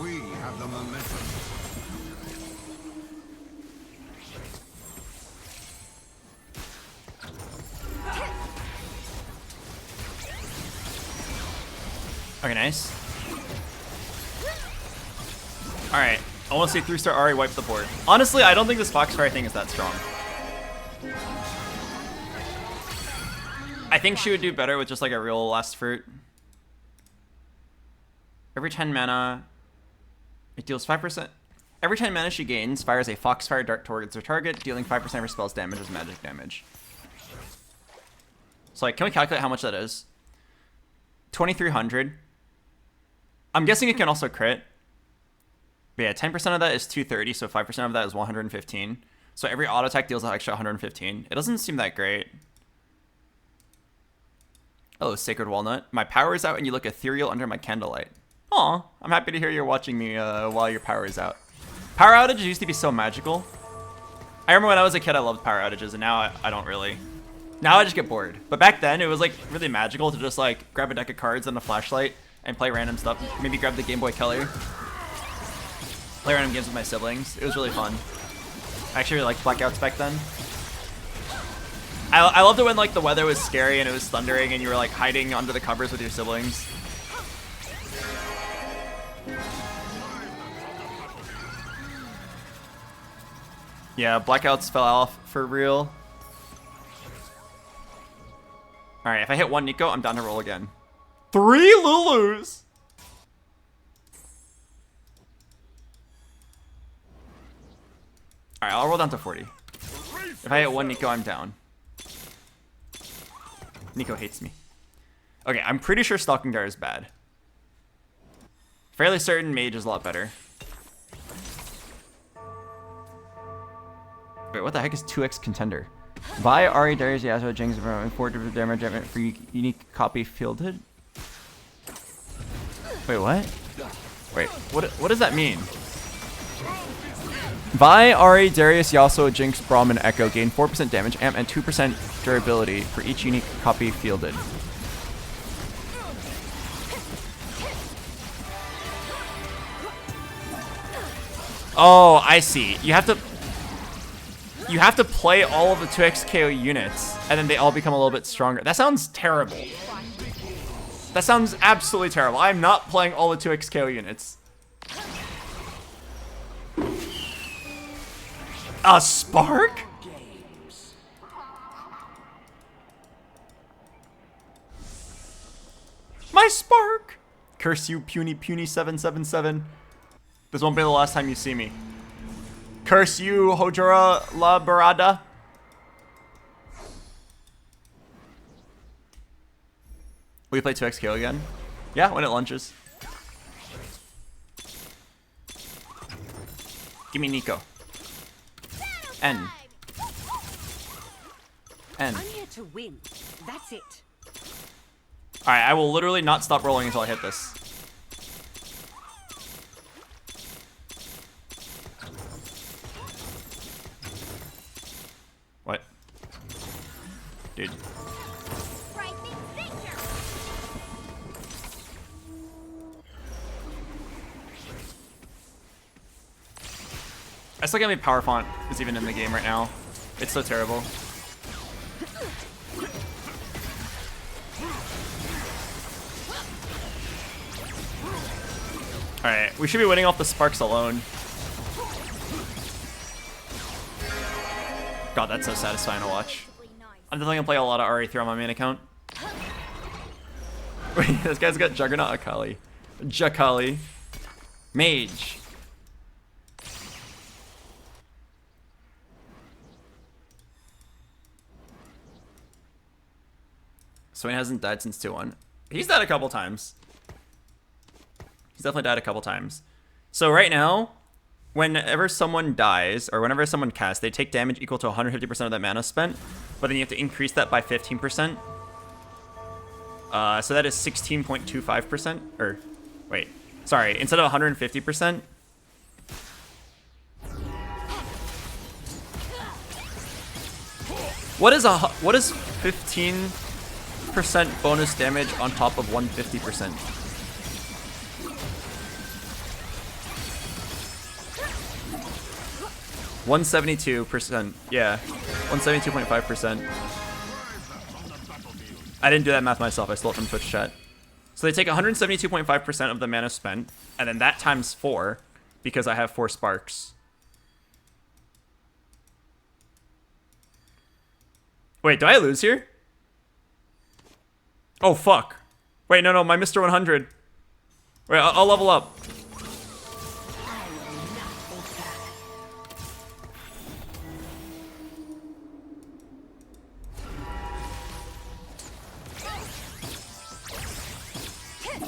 We have the momentum. Okay, nice. Alright, I want to see 3-star Ari wipe the board. Honestly, I don't think this Foxfire thing is that strong. I think she would do better with just like a real last fruit. Every 10 mana, it deals 5%. Every 10 mana she gains, fires a Foxfire Dart towards her target, dealing 5% of her spell's damage as magic damage. So like, can we calculate how much that is? 2,300. I'm guessing it can also crit. But yeah, 10% of that is 230, so 5% of that is 115. So every auto attack deals an extra 115. It doesn't seem that great. Oh, Sacred Walnut. My power is out and you look ethereal under my candlelight. Aw, I'm happy to hear you're watching me while your power is out. Power outages used to be so magical. I remember when I was a kid I loved power outages, and now I don't really. Now I just get bored. But back then it was like really magical to just like grab a deck of cards and a flashlight and play random stuff. Maybe grab the Game Boy Color. Play random games with my siblings. It was really fun. I actually really liked blackouts back then. I loved it when like the weather was scary and it was thundering and you were like hiding under the covers with your siblings. Yeah, blackouts fell off for real. Alright, if I hit 1 Nico, I'm down to roll again. 3 Lulus! Alright, I'll roll down to 40. If I hit one Nico, I'm down. Nico hates me. Okay, I'm pretty sure Stalking Dart is bad. Fairly certain Mage is a lot better. Wait, what the heck is 2x Contender? Vi, Ari, Darius, Yasuo, Jinx, 4 different damage for unique copy fielded? Wait, what? Wait, what does that mean? Vi, Ari, Darius, Yasuo, Jinx, Braum, and Echo gain 4% damage, amp, and 2% durability for each unique copy fielded. Oh, I see. You have to play all of the 2x KO units, and then they all become a little bit stronger. That sounds terrible. That sounds absolutely terrible. I'm not playing all the 2x KO units. A spark? My spark! Curse you, puny 777. This won't be the last time you see me. Curse you, Hojura La Barada. Will you play 2x KO again? Yeah, when it lunches. Give me Nico. N. I'm here to win. That's it. Alright, I will literally not stop rolling until I hit this. What? Dude. I still can't believe Power Font is even in the game right now. It's so terrible. Alright, we should be winning off the sparks alone. God, that's so satisfying to watch. I'm definitely gonna play a lot of RE3 on my main account. Wait, this guy's got Juggernaut Akali. Jakali. Mage. Swain hasn't died since 2-1. He's died a couple times. He's definitely died a couple times. So right now, whenever someone dies, or whenever someone casts, they take damage equal to 150% of that mana spent, but then you have to increase that by 15%. So that is 16.25%, or, wait, sorry, instead of 150%. What is 15% bonus damage on top of 150%? %172%. Yeah. 172.5%. I didn't do that math myself. I stole it from Twitch chat. So they take 172.5% of the mana spent, and then that times 4, because I have 4 sparks. Wait, do I lose here? Oh, fuck. Wait, no, my Mr. 100. Wait, I'll level up.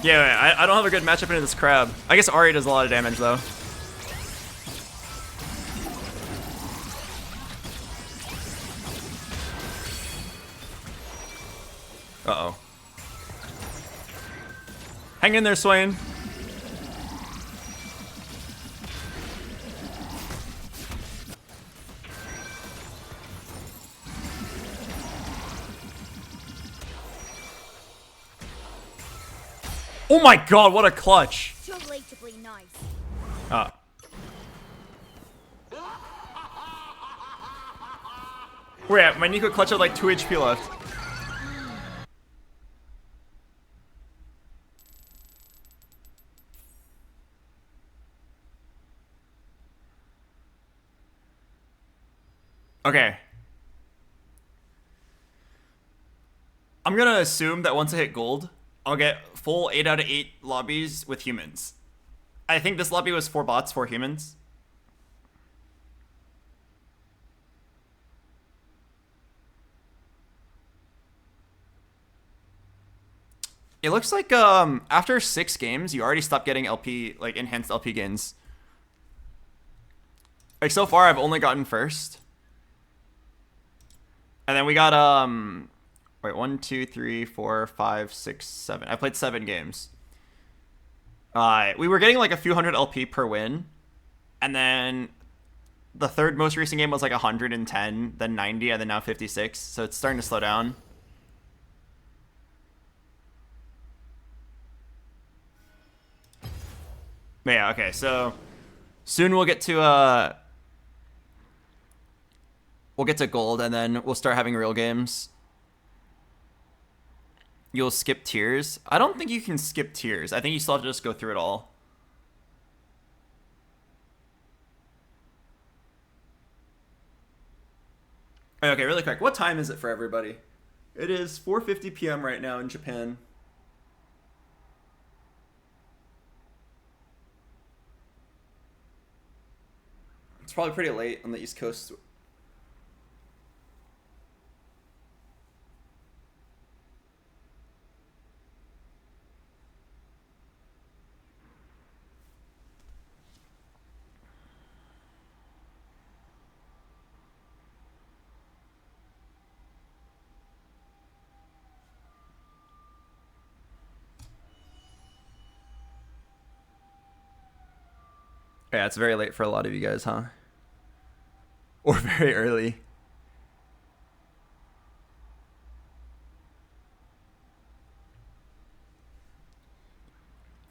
Yeah, wait, I don't have a good matchup into this crab. I guess Ari does a lot of damage, though. Uh-oh. Hang in there, Swain. Oh my god, what a clutch! Too late to play nice. Wait, my Nico clutch had like 2 HP left. Okay. I'm gonna assume that once I hit gold, I'll get full 8 out of 8 lobbies with humans. I think this lobby was 4 bots, 4 humans. It looks like after 6 games, you already stopped getting LP, like enhanced LP gains. Like so far, I've only gotten first. And then we got wait, 1, 2, 3, 4, 5, 6, 7. I played 7 games. We were getting like a few hundred LP per win, and then the third most recent game was like 110, then 90, and then now 56. So it's starting to slow down. But yeah, okay. So soon we'll get to gold, and then we'll start having real games. You'll skip tiers. I don't think you can skip tiers. I think you still have to just go through it all. Okay, really quick. What time is it for everybody? It is 4:50 p.m. right now in Japan. It's probably pretty late on the East Coast. Yeah, it's very late for a lot of you guys, huh? Or very early.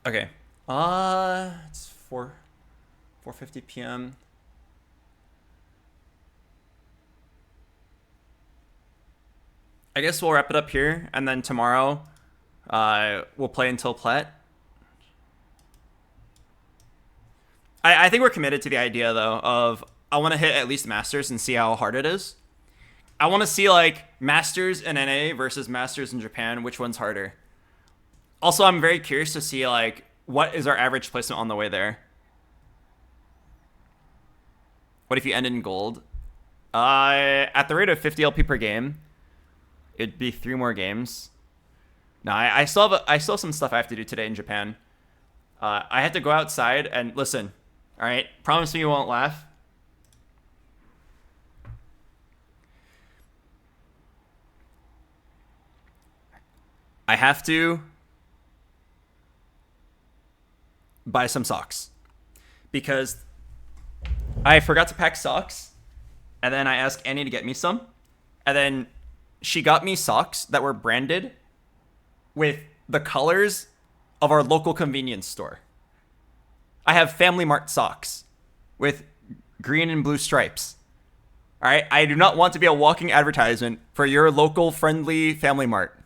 Okay. It's 4:50 p.m. I guess we'll wrap it up here, and then tomorrow we'll play until Plet. I think we're committed to the idea, though, of I want to hit at least Masters and see how hard it is. I want to see, like, Masters in NA versus Masters in Japan, which one's harder. Also, I'm very curious to see, like, what is our average placement on the way there. What if you end in gold? At the rate of 50 LP per game, it'd be 3 more games. No, I still have some stuff I have to do today in Japan. I have to go outside and listen. All right, promise me you won't laugh. I have to buy some socks because I forgot to pack socks, and then I asked Annie to get me some, and then she got me socks that were branded with the colors of our local convenience store. I have Family Mart socks with green and blue stripes. All right, I do not want to be a walking advertisement for your local friendly Family Mart.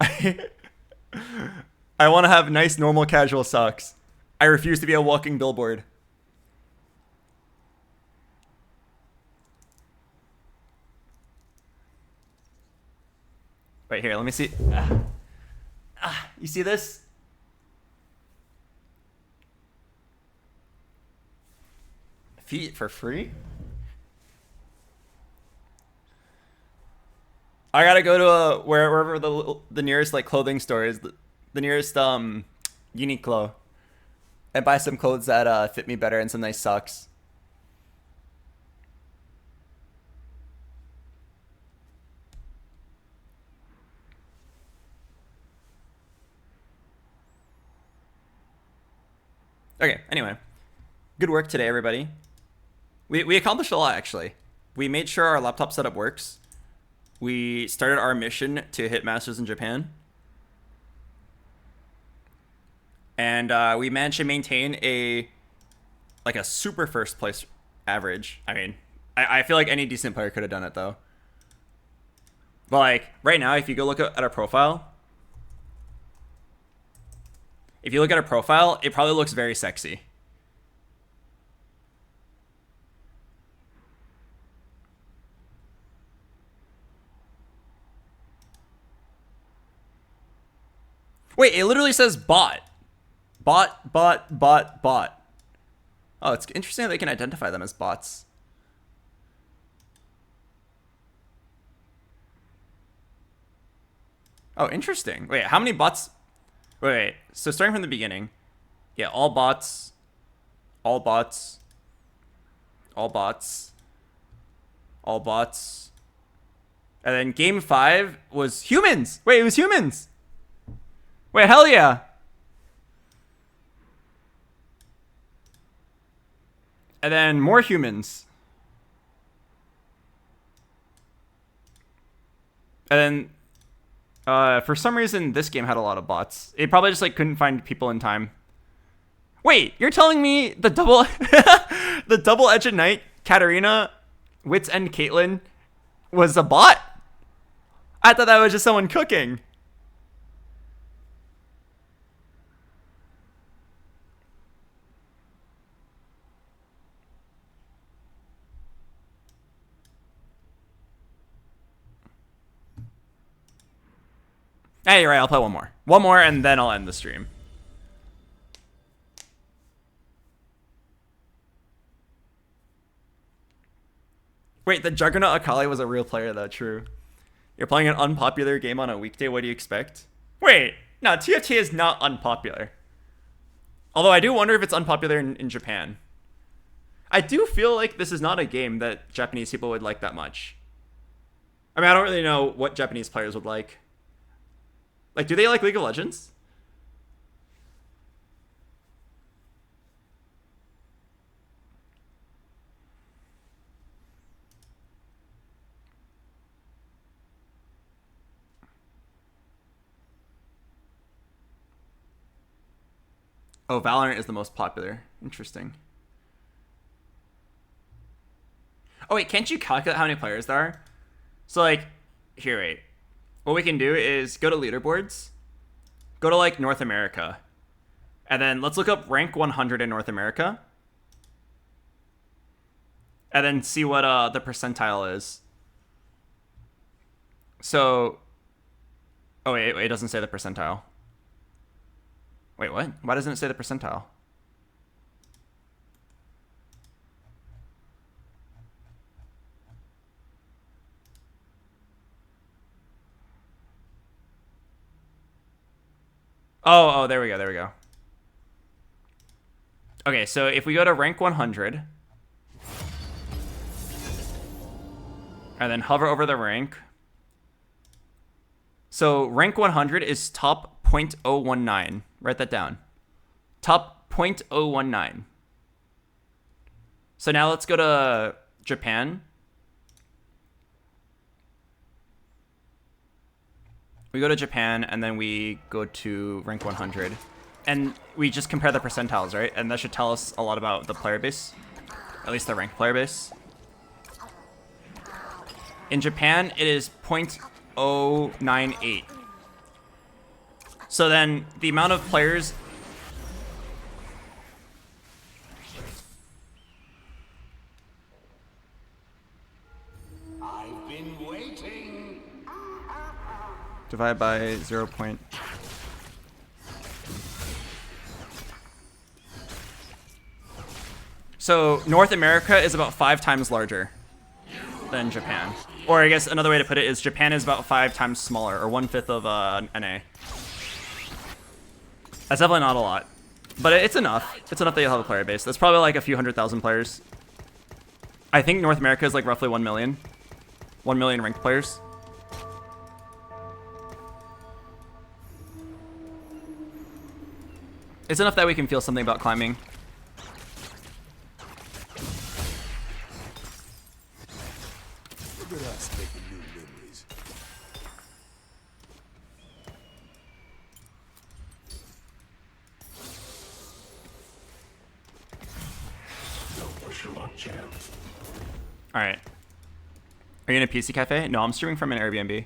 I want to have nice, normal, casual socks. I refuse to be a walking billboard. Wait, here, let me see. You see this? Feet for free? I gotta go to wherever the nearest like clothing store is, the nearest Uniqlo, and buy some clothes that fit me better and some nice socks. Okay, anyway. Good work today, everybody. We accomplished a lot, actually. We made sure our laptop setup works. We started our mission to hit Masters in Japan. And we managed to maintain a super first place average. I mean, I feel like any decent player could have done it, though. But, like, right now, if you go look at our profile, it probably looks very sexy. Wait, it literally says bot. Bot. Oh, it's interesting that they can identify them as bots. Oh, interesting. Wait, how many bots? Wait. So starting from the beginning, yeah, all bots, all bots, all bots, all bots, and then game 5 was humans. Wait, it was humans. Wait, hell yeah. And then more humans. And then for some reason this game had a lot of bots. It probably just like couldn't find people in time. Wait, you're telling me the double the double Edge of Night Katarina Wits End Caitlyn was a bot? I thought that was just someone cooking. Hey, you're right, I'll play one more. One more and then I'll end the stream. Wait, the Juggernaut Akali was a real player though, true. You're playing an unpopular game on a weekday, what do you expect? Wait, no, TFT is not unpopular. Although I do wonder if it's unpopular in Japan. I do feel like this is not a game that Japanese people would like that much. I mean, I don't really know what Japanese players would like. Like, do they like League of Legends? Oh, Valorant is the most popular. Interesting. Oh, wait, can't you calculate how many players there are? So, like, here, wait. What we can do is go to leaderboards, go to, like, North America, and then let's look up rank 100 in North America, and then see what the percentile is. So, oh, wait, it doesn't say the percentile. Wait, what? Why doesn't it say the percentile? Oh, there we go, there we go. Okay, so if we go to rank 100, and then hover over the rank. So rank 100 is top 0.019. Write that down. Top 0.019. So now let's go to Japan. We go to Japan, and then we go to rank 100. And we just compare the percentiles, right? And that should tell us a lot about the player base. At least the ranked player base. In Japan, it is 0.098. So then the amount of players... I've been waiting. Divide by 0. So North America is about 5 times larger than Japan. Or I guess another way to put it is Japan is about 5 times smaller, or 1/5 of NA. That's definitely not a lot. But it's enough. It's enough that you'll have a player base. That's probably like a few 100,000 players. I think North America is like roughly 1 million. 1 million ranked players. It's enough that we can feel something about climbing. Look at us making new memories. No push your luck, champ. Alright. Are you in a PC cafe? No, I'm streaming from an Airbnb.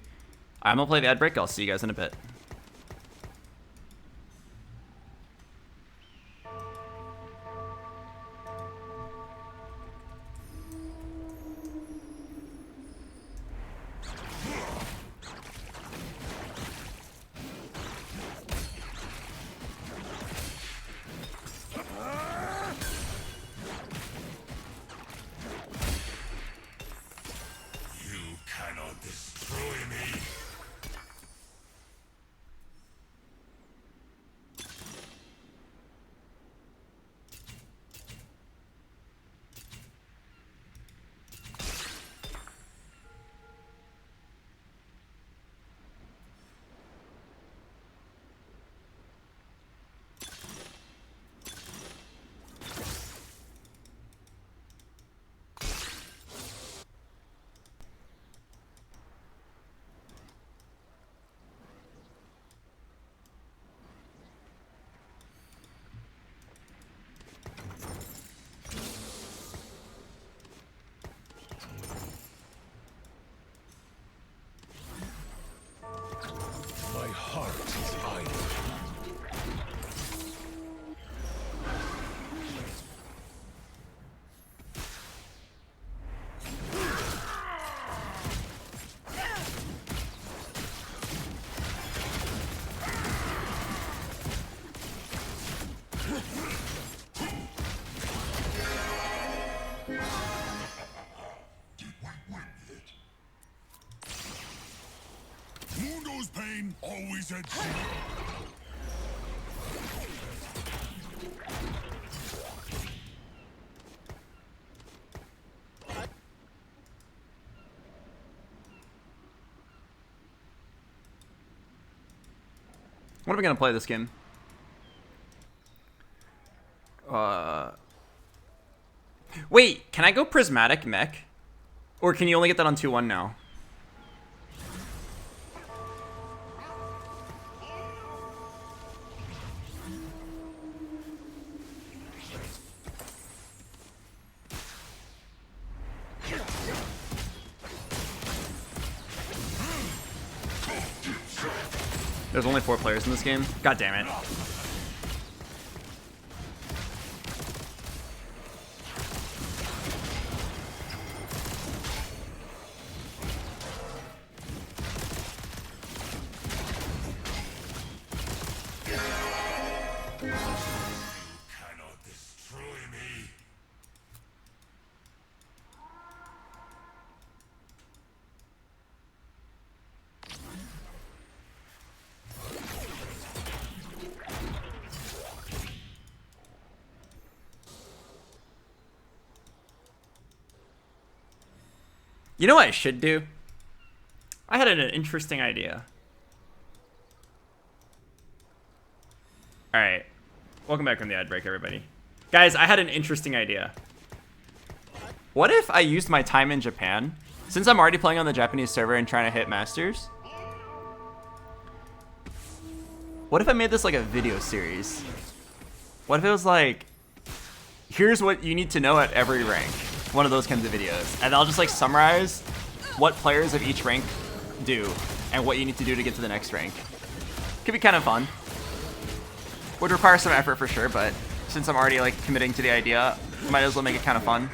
I'm gonna play the ad break. I'll see you guys in a bit. pain, always at sea. What are we gonna play this game? Wait, can I go prismatic mech? Or can you only get that on 2-1 now? There's only 4 players in this game. God damn it. Cannot destroy me. You know what I should do? I had an interesting idea. Alright. Welcome back from the ad break, everybody. Guys, I had an interesting idea. What if I used my time in Japan, since I'm already playing on the Japanese server and trying to hit Masters? What if I made this like a video series? What if it was like, here's what you need to know at every rank? One of those kinds of videos. And I'll just like summarize what players of each rank do and what you need to do to get to the next rank. Could be kind of fun. Would require some effort for sure, but since I'm already like committing to the idea, might as well make it kind of fun.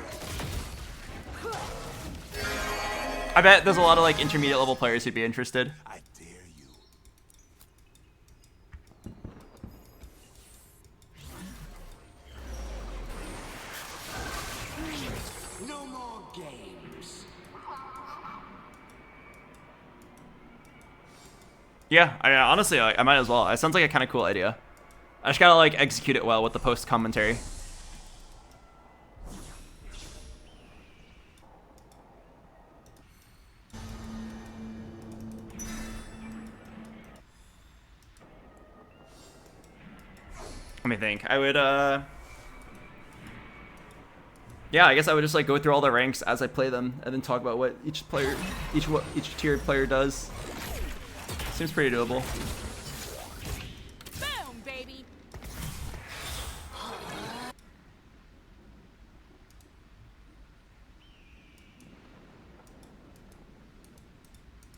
I bet there's a lot of like intermediate level players who'd be interested. I dare you. No more games. Yeah, I mean, honestly, I might as well. It sounds like a kind of cool idea. I just gotta like execute it well with the post commentary. Let me think. I would yeah, I guess I would just like go through all the ranks as I play them and then talk about what each player, each tiered player does. Seems pretty doable. Boom, baby.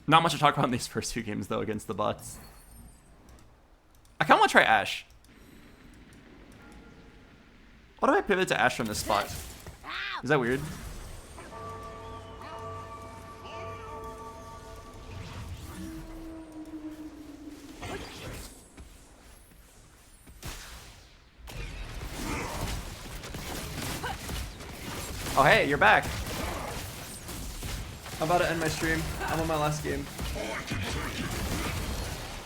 Not much to talk about in these first 2 games though against the bots. I kinda wanna try Ashe. What if I pivot to Ashe from this spot? Is that weird? Oh hey, you're back. I'm about to end my stream. I'm on my last game.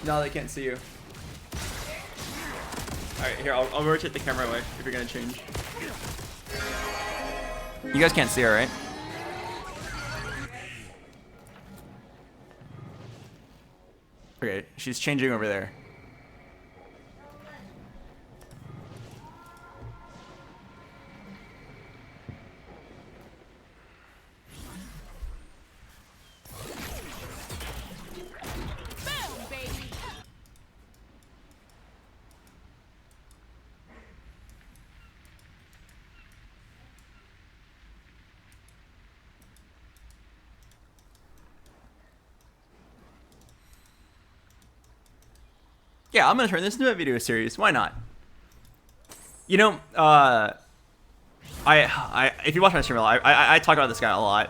No, they can't see you. Alright, here, I'll rotate the camera away if you're gonna change. You guys can't see her, right? Okay, she's changing over there. Boom, baby. Yeah, I'm gonna turn this into a video series. Why not? You know, if you watch my stream a lot, I talk about this guy a lot.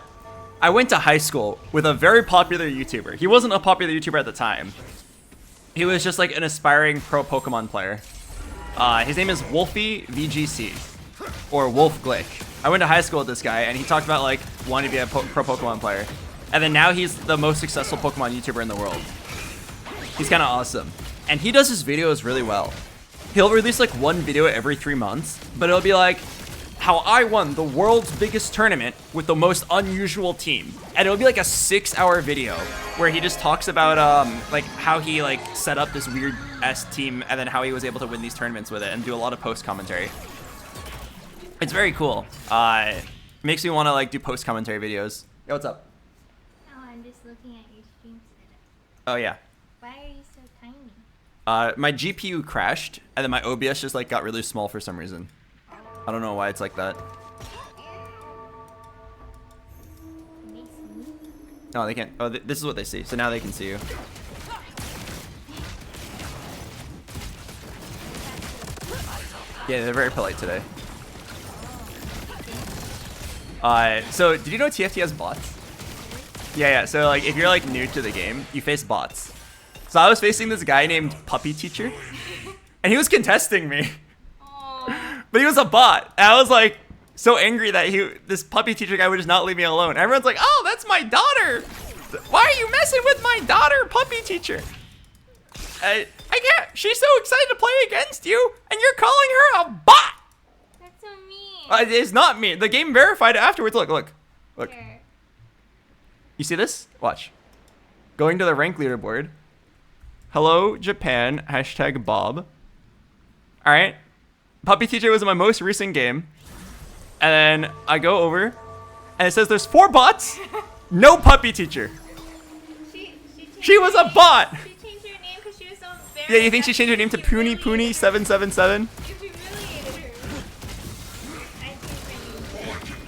I went to high school with a very popular YouTuber. He wasn't a popular YouTuber at the time. He was just like an aspiring pro Pokemon player. His name is Wolfie VGC, or Wolf Glick. I went to high school with this guy, and he talked about like wanting to be a pro Pokemon player. And then now he's the most successful Pokemon YouTuber in the world. He's kind of awesome. And he does his videos really well. He'll release like one video every 3 months, but it'll be like, how I won the world's biggest tournament with the most unusual team. And it'll be like a 6-hour video where he just talks about like how he like set up this weird S team and then how he was able to win these tournaments with it and do a lot of post commentary. It's very cool. Makes me want to like do post commentary videos. Yo, what's up? Oh, I'm just looking at your stream setup. Oh yeah. Why are you so tiny? My GPU crashed and then my OBS just like got really small for some reason. I don't know why it's like that. Oh, they can't. Oh, this is what they see. So now they can see you. Yeah, they're very polite today. So did you know TFT has bots? Yeah. So like, if you're like new to the game, you face bots. So I was facing this guy named Puppy Teacher, and he was contesting me. But he was a bot. And I was like so angry that this Puppy Teacher guy would just not leave me alone. Everyone's like, oh, that's my daughter. Why are you messing with my daughter, Puppy Teacher? I can't. She's so excited to play against you, and you're calling her a bot. That's so mean. It is not me. The game verified it afterwards. Look. Here. You see this? Watch. Going to the rank leaderboard. Hello, Japan. # Bob. All right. Puppy Teacher was in my most recent game. And then I go over, and it says there's 4 bots, no Puppy Teacher. She was a bot. She changed her name because she was so embarrassed. Yeah, you think she changed her name to Poony Poony 777? You humiliated her. I think I need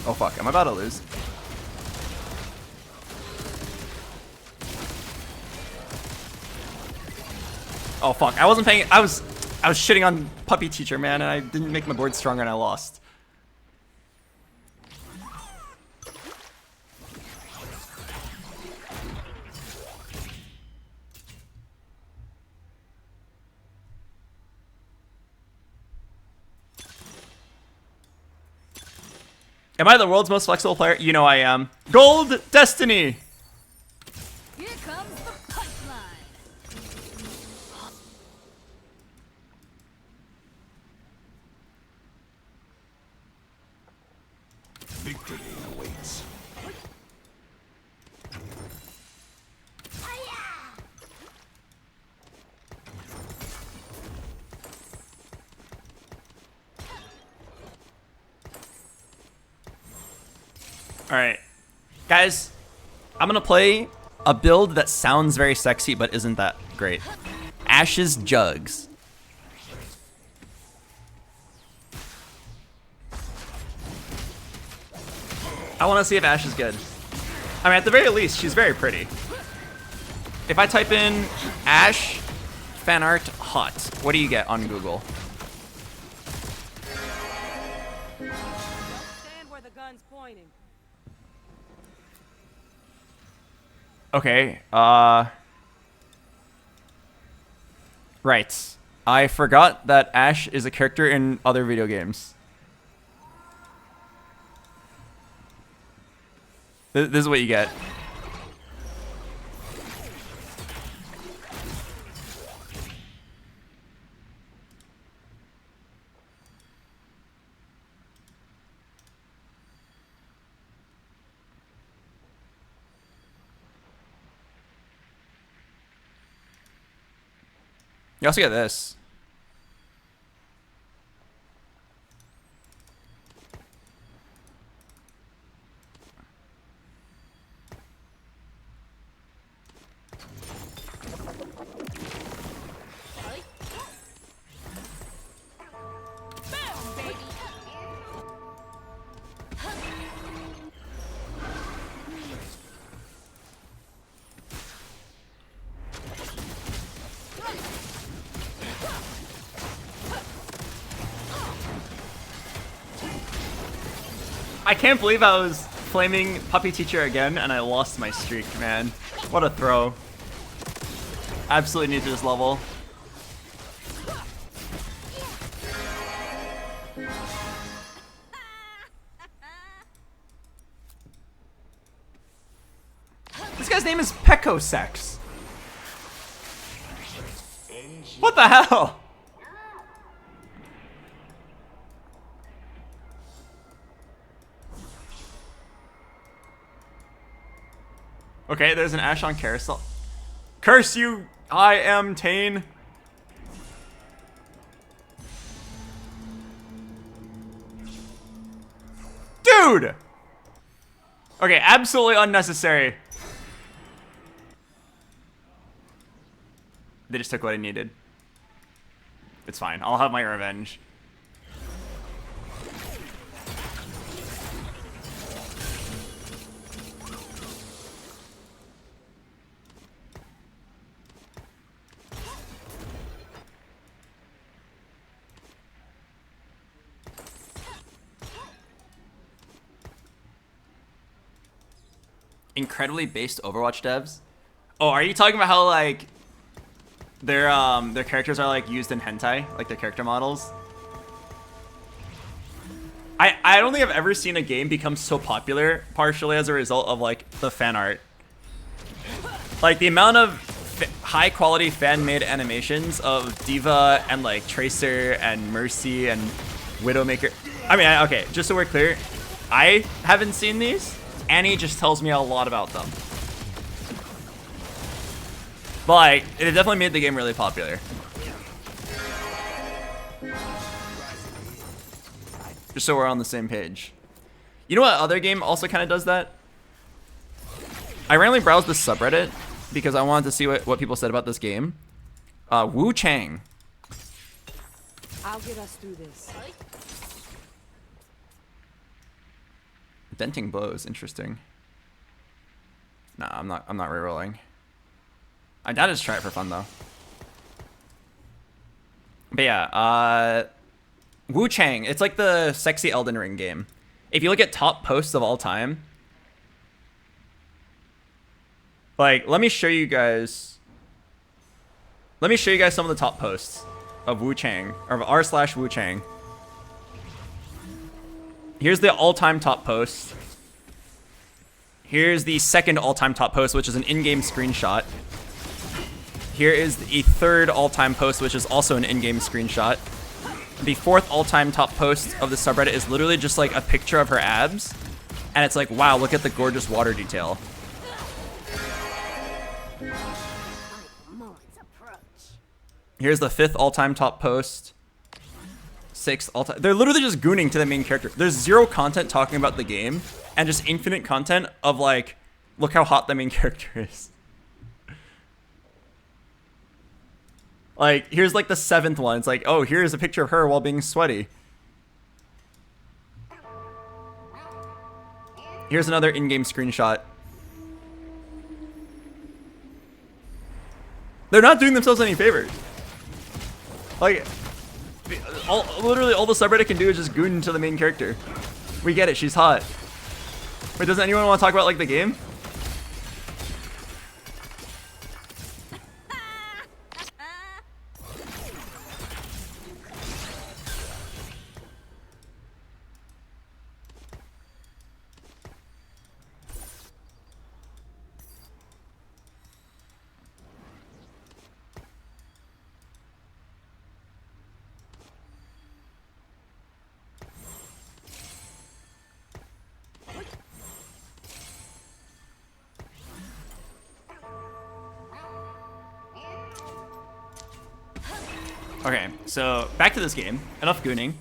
Oh fuck, am I about to lose? Oh fuck, I wasn't paying. I was shitting on Puppy Teacher, man, and I didn't make my board stronger and I lost. Am I the world's most flexible player? You know I am. Gold Destiny! Here comes the punchline. Victory awaits. Alright. Guys, I'm gonna play a build that sounds very sexy but isn't that great. Ash's Jugs. I want to see if Ash is good. I mean, at the very least, she's very pretty. If I type in Ash fan art hot, what do you get on Google? Stand where the gun's pointing. Okay, right. I forgot that Ash is a character in other video games. This is what you get. You also get this. I can't believe I was flaming Puppy Teacher again and I lost my streak, man. What a throw. Absolutely new to this level. guy's name is Pecosex. What the hell? Okay, there's an Ash on carousel. Curse you, I am Tane. Dude! Okay, absolutely unnecessary. They just took what I needed. It's fine. I'll have my revenge. Incredibly based Overwatch devs. Oh, are you talking about how like their characters are like used in hentai, like their character models? I don't think I've ever seen a game become so popular partially as a result of like the fan art. Like the amount of high quality fan made animations of D.Va and like Tracer and Mercy and Widowmaker. I mean, okay, just so we're clear, I haven't seen these. Annie just tells me a lot about them. But like, it definitely made the game really popular. Just so we're on the same page. You know what other game also kind of does that? I randomly browsed the subreddit because I wanted to see what people said about this game. Wu Chang. I'll get us through this. Denting blows, interesting. Nah, I'm not rerolling. I doubt just try it for fun though. But yeah, Wu Chang, it's like the sexy Elden Ring game. If you look at top posts of all time, like let me show you guys some of the top posts of Wu Chang, or of r/Wu Chang. Here's the all-time top post. Here's the second all-time top post, which is an in-game screenshot. Here is the third all-time post, which is also an in-game screenshot. The fourth all-time top post of the subreddit is literally just like a picture of her abs. And it's like, wow, look at the gorgeous water detail. Here's the fifth all-time top post. Sixth all-time. They're literally just gooning to the main character. There's zero content talking about the game, and just infinite content of like, look how hot the main character is. Like, here's like the seventh one. It's like, oh, here's a picture of her while being sweaty. Here's another in-game screenshot. They're not doing themselves any favors. Like, literally all the subreddit can do is just goon into the main character. We get it, she's hot. Wait, doesn't anyone want to talk about like the game? Okay, so back to this game. Enough gooning.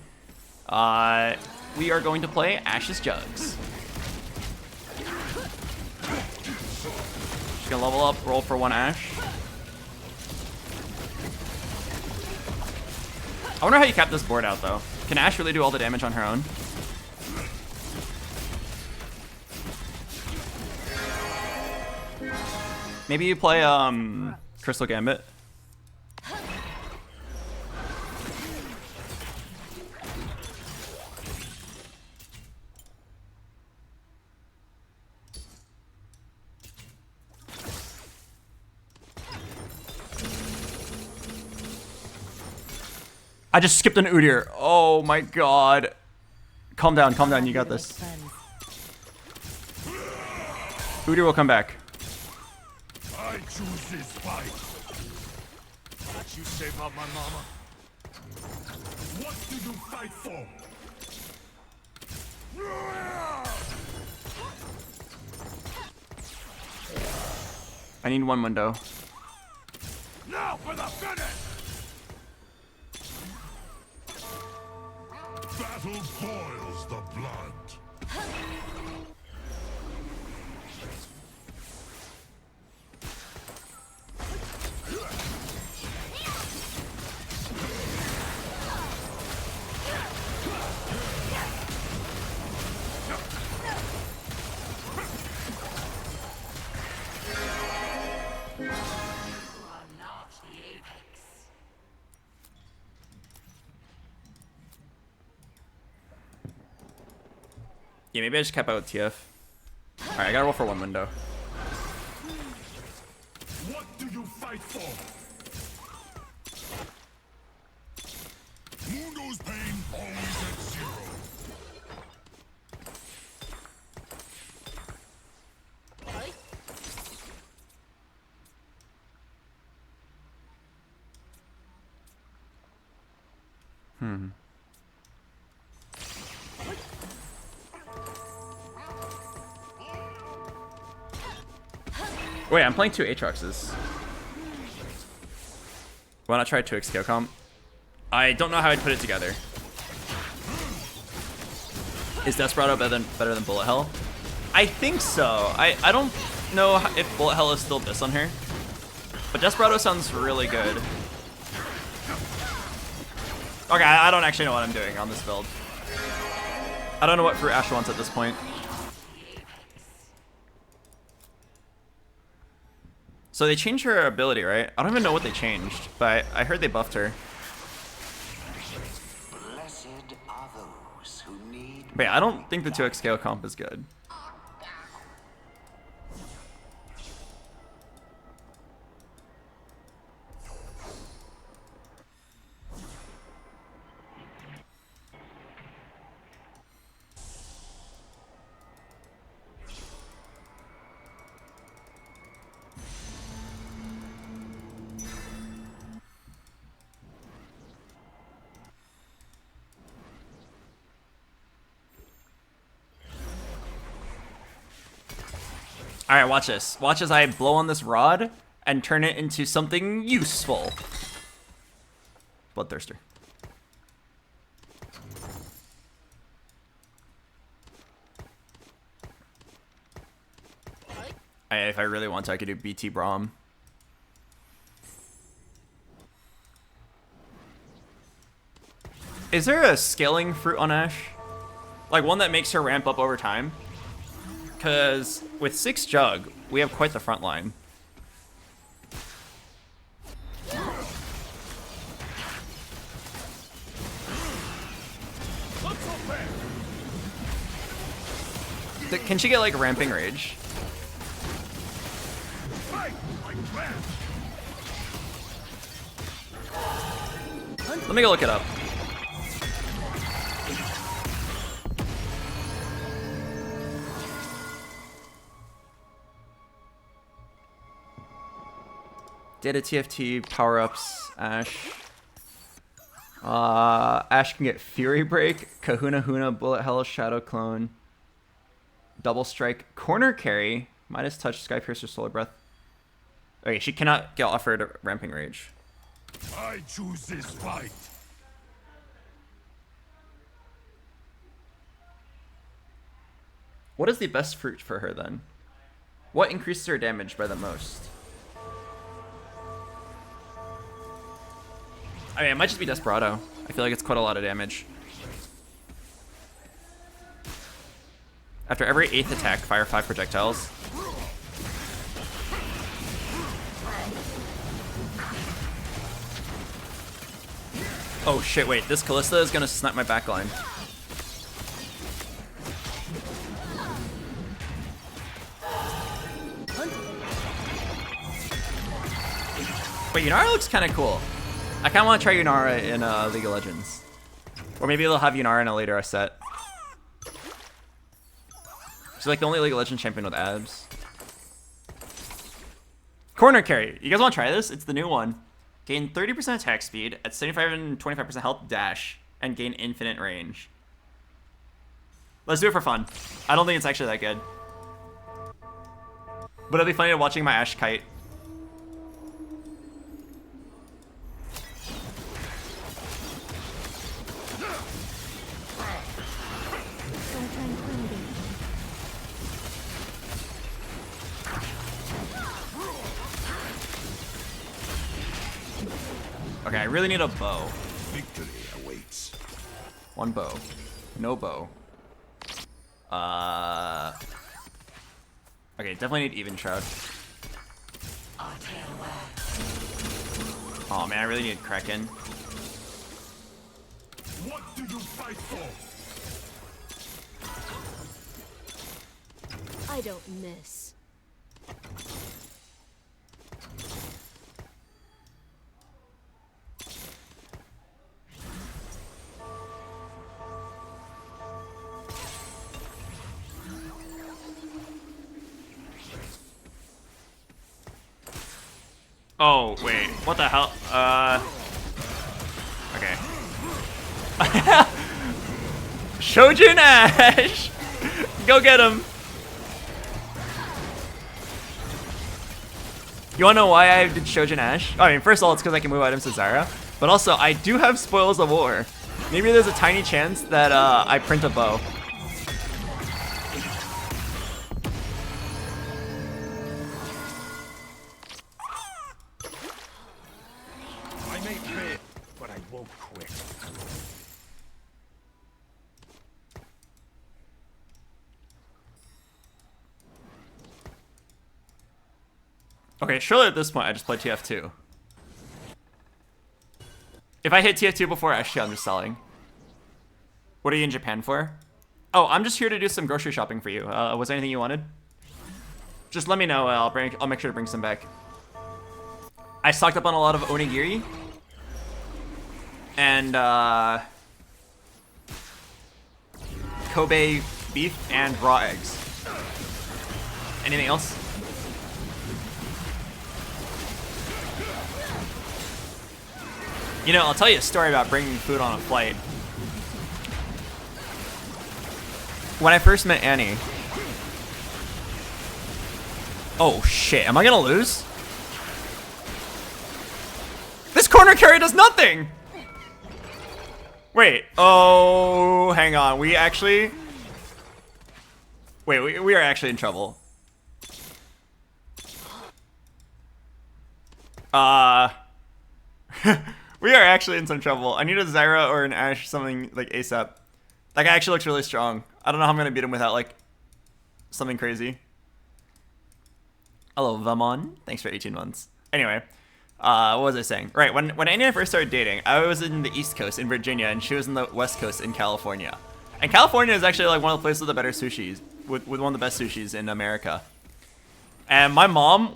We are going to play Ash's Jugs. She's gonna level up, roll for one Ash. I wonder how you cap this board out though. Can Ash really do all the damage on her own? Maybe you play Crystal Gambit. I just skipped an Udyr. Oh my god. Calm down, you got this. Udyr will come back. I choose this fight. What you say about my mama? What do you fight for? I need one window. Now for the finish! Battle boils the blood. Yeah, maybe I just kept out with TF. Alright, I gotta roll for one window. What do you fight for? Mundo's pain always at zero. Wait, I'm playing two Aatroxes. Why not try 2x scale comp? I don't know how I'd put it together. Is Desperado better than Bullet Hell? I think so. I don't know if Bullet Hell is still this on her, but Desperado sounds really good. Okay, I don't actually know what I'm doing on this build. I don't know what Fruit Ash wants at this point. So they changed her ability, right? I don't even know what they changed, but I heard they buffed her. Blessed are those who need. But yeah, I don't think the 2x scale comp is good. Alright, watch this. Watch as I blow on this rod and turn it into something useful. Bloodthirster. If I really want to, I could do BT Braum. Is there a scaling fruit on Ash? Like one that makes her ramp up over time? Because with 6 Jug, we have quite the front line. Can she get like ramping rage? Let me go look it up. Data TFT, power-ups, Ash. Ash can get Fury Break, Kahuna Huna, Bullet Hell, Shadow Clone, Double Strike, Corner Carry, Midas Touch, Sky Piercer, Solar Breath. Okay, she cannot get offered Ramping Rage. I choose this fight. What is the best fruit for her then? What increases her damage by the most? I mean, it might just be Desperado. I feel like it's quite a lot of damage. After every 8th attack, fire 5 projectiles. Oh shit, wait, this Callista is gonna snipe my backline. Wait, Yunara looks kinda cool. I kinda wanna try Yunara in League of Legends. Or maybe they'll have Yunara in a later set. She's like the only League of Legends champion with abs. Corner carry. You guys want to try this? It's the new one. Gain 30% attack speed at 75 and 25% health dash, and gain infinite range. Let's do it for fun. I don't think it's actually that good. But it'll be funny watching my Ashe kite. Okay, I really need a bow. Victory awaits. One bow. No bow. Okay, definitely need even shroud. Oh man, I really need Kraken. What do you fight for? I don't miss. Oh, wait. What the hell? Okay. Shojin Ashe! Go get him! You wanna know why I did Shojin Ashe? I mean, first of all, it's because I can move items to Zyra. But also, I do have Spoils of War. Maybe there's a tiny chance that I print a bow. I may fail, but I won't quit. Okay, surely at this point I just play TF2. If I hit TF2 before Ashe, I'm just selling. What are you in Japan for? Oh, I'm just here to do some grocery shopping for you. Was there anything you wanted? Just let me know. I'll make sure to bring some back. I stocked up on a lot of onigiri and Kobe beef and raw eggs. Anything else? You know, I'll tell you a story about bringing food on a flight. When I first met Annie. Oh shit, am I gonna lose? This corner carry does nothing! Wait, oh, hang on, we actually... Wait, we are actually in trouble. We are actually in some trouble. I need a Zyra or an Ashe, something like ASAP. That guy actually looks really strong. I don't know how I'm gonna beat him without like something crazy. Hello, Vamon. Thanks for 18 months. Anyway, what was I saying? Right, when Annie and I first started dating, I was in the East Coast in Virginia, and she was in the West Coast in California. And California is actually like one of the places with the better sushis, with one of the best sushis in America. And my mom,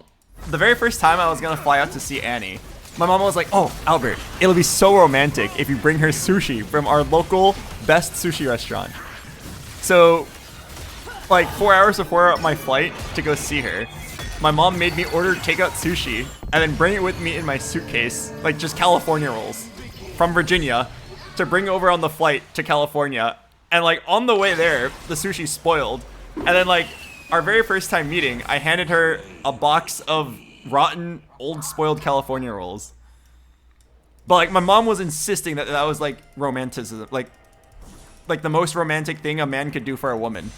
the very first time I was gonna fly out to see Annie, my mom was like, "Oh, Albert, it'll be so romantic if you bring her sushi from our local best sushi restaurant." So, like 4 hours before my flight to go see her, my mom made me order takeout sushi and then bring it with me in my suitcase, like just California rolls from Virginia to bring over on the flight to California. And like on the way there, the sushi spoiled. And then like our very first time meeting, I handed her a box of rotten, old, spoiled California rolls. But like my mom was insisting that that was like romanticism, like the most romantic thing a man could do for a woman.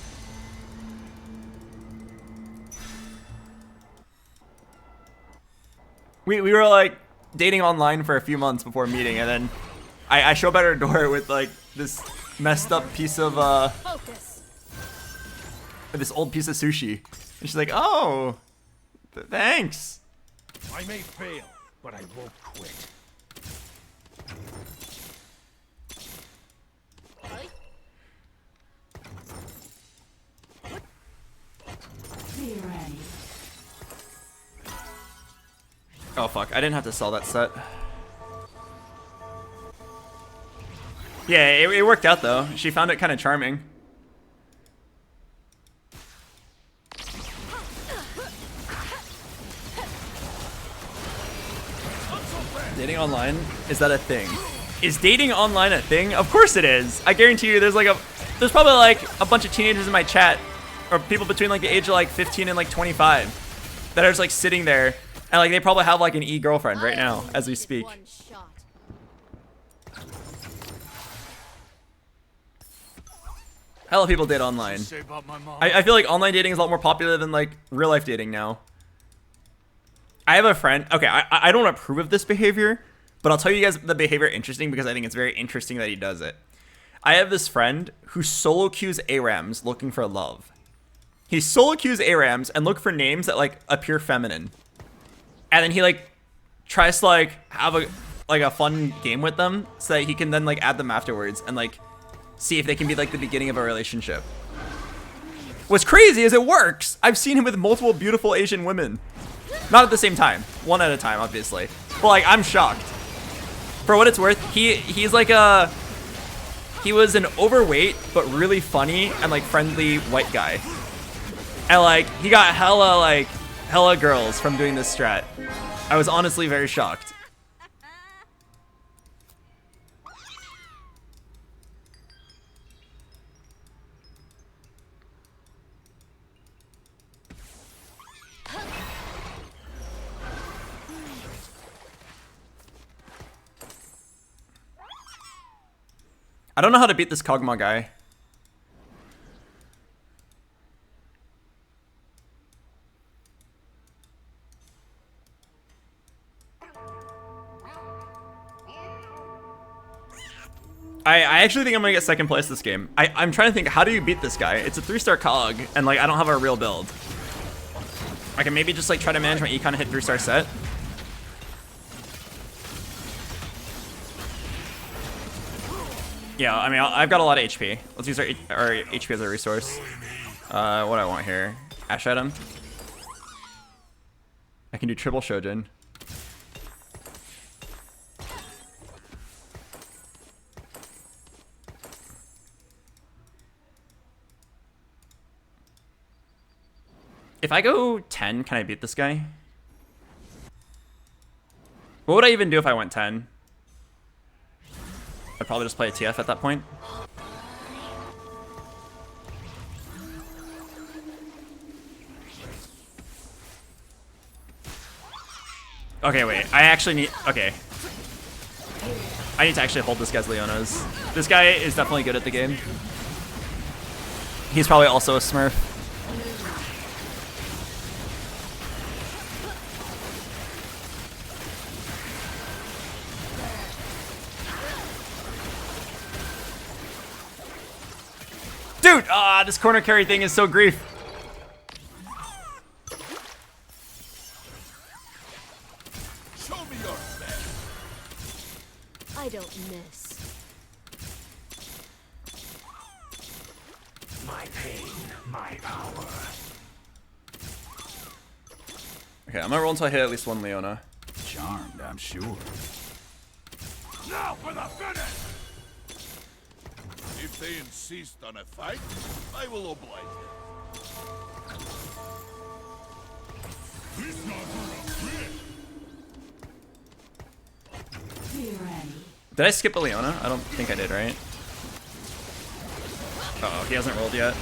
We were like dating online for a few months before meeting, and then I show up at her door with like this messed up piece of this old piece of sushi, and she's like, "Oh, thanks." I may fail, but I won't quit. Be ready. Oh fuck, I didn't have to sell that set. Yeah, it worked out though. She found it kind of charming. Dating online? Is that a thing? Is dating online a thing? Of course it is. I guarantee you there's probably like a bunch of teenagers in my chat, or people between like the age of like 15 and like 25 that are just like sitting there and like they probably have like an e-girlfriend right now as we speak. Hella people date online. I feel like online dating is a lot more popular than like real life dating now. I have a friend. Okay, I don't approve of this behavior, but I'll tell you guys the behavior interesting because I think it's very interesting that he does it. I have this friend who solo queues ARAMs looking for love. He solo queues ARAMs and look for names that like appear feminine. And then he like tries to like have a fun game with them so that he can then like add them afterwards and like see if they can be like the beginning of a relationship. What's crazy is it works. I've seen him with multiple beautiful Asian women. Not at the same time. One at a time, obviously. But like, I'm shocked. For what it's worth, he's like he was an overweight but really funny and like friendly white guy. And like, he got hella girls from doing this strat. I was honestly very shocked. I don't know how to beat this Kog'Maw guy. I actually think I'm gonna get second place this game. I'm trying to think, how do you beat this guy? It's a 3-star Cog, and like I don't have a real build. I can maybe just like try to manage my econ and hit 3-star set. Yeah, I mean, I've got a lot of HP. Let's use our HP as a resource. What do I want here? Ash item. I can do triple Shojin. If I go 10, can I beat this guy? What would I even do if I went 10? I'd probably just play a TF at that point. Okay, wait. I actually need... Okay. I need to actually hold this guy's Leona's. This guy is definitely good at the game. He's probably also a Smurf. Dude! Ah, this corner carry thing is so grief. Show me your best. I don't miss. My pain, my power. Okay, I'm gonna roll until I hit at least one Leona. Charmed, I'm sure. Now for the finish! If they insist on a fight, I will oblige them. This not for a bit. Be ready. Did I skip a Leona? I don't think I did, right? Uh oh, he hasn't rolled yet.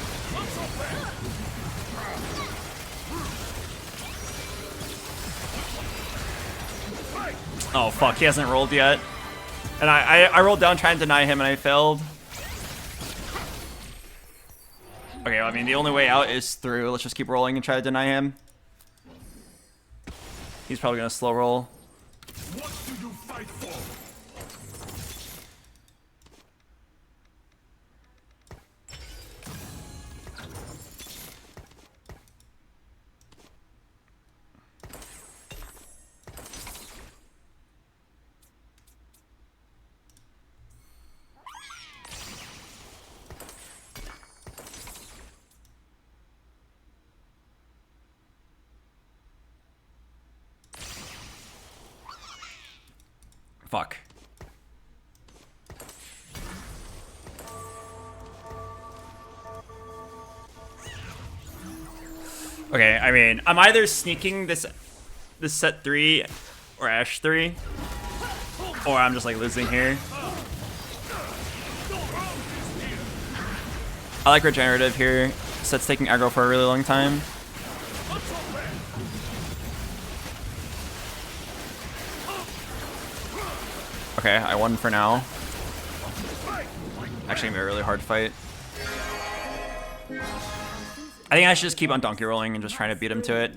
Oh fuck, he hasn't rolled yet. And I rolled down trying to deny him and I failed. Okay, well, I mean, the only way out is through. Let's just keep rolling and try to deny him. He's probably gonna slow roll. What do you fight for? Fuck. Okay, I mean, I'm either sneaking this set 3 or Ash 3. Or I'm just like losing here. I like regenerative here. Set's taking aggro for a really long time. Okay, I won for now. Actually gonna be a really hard fight. I think I should just keep on donkey rolling and just trying to beat him to it.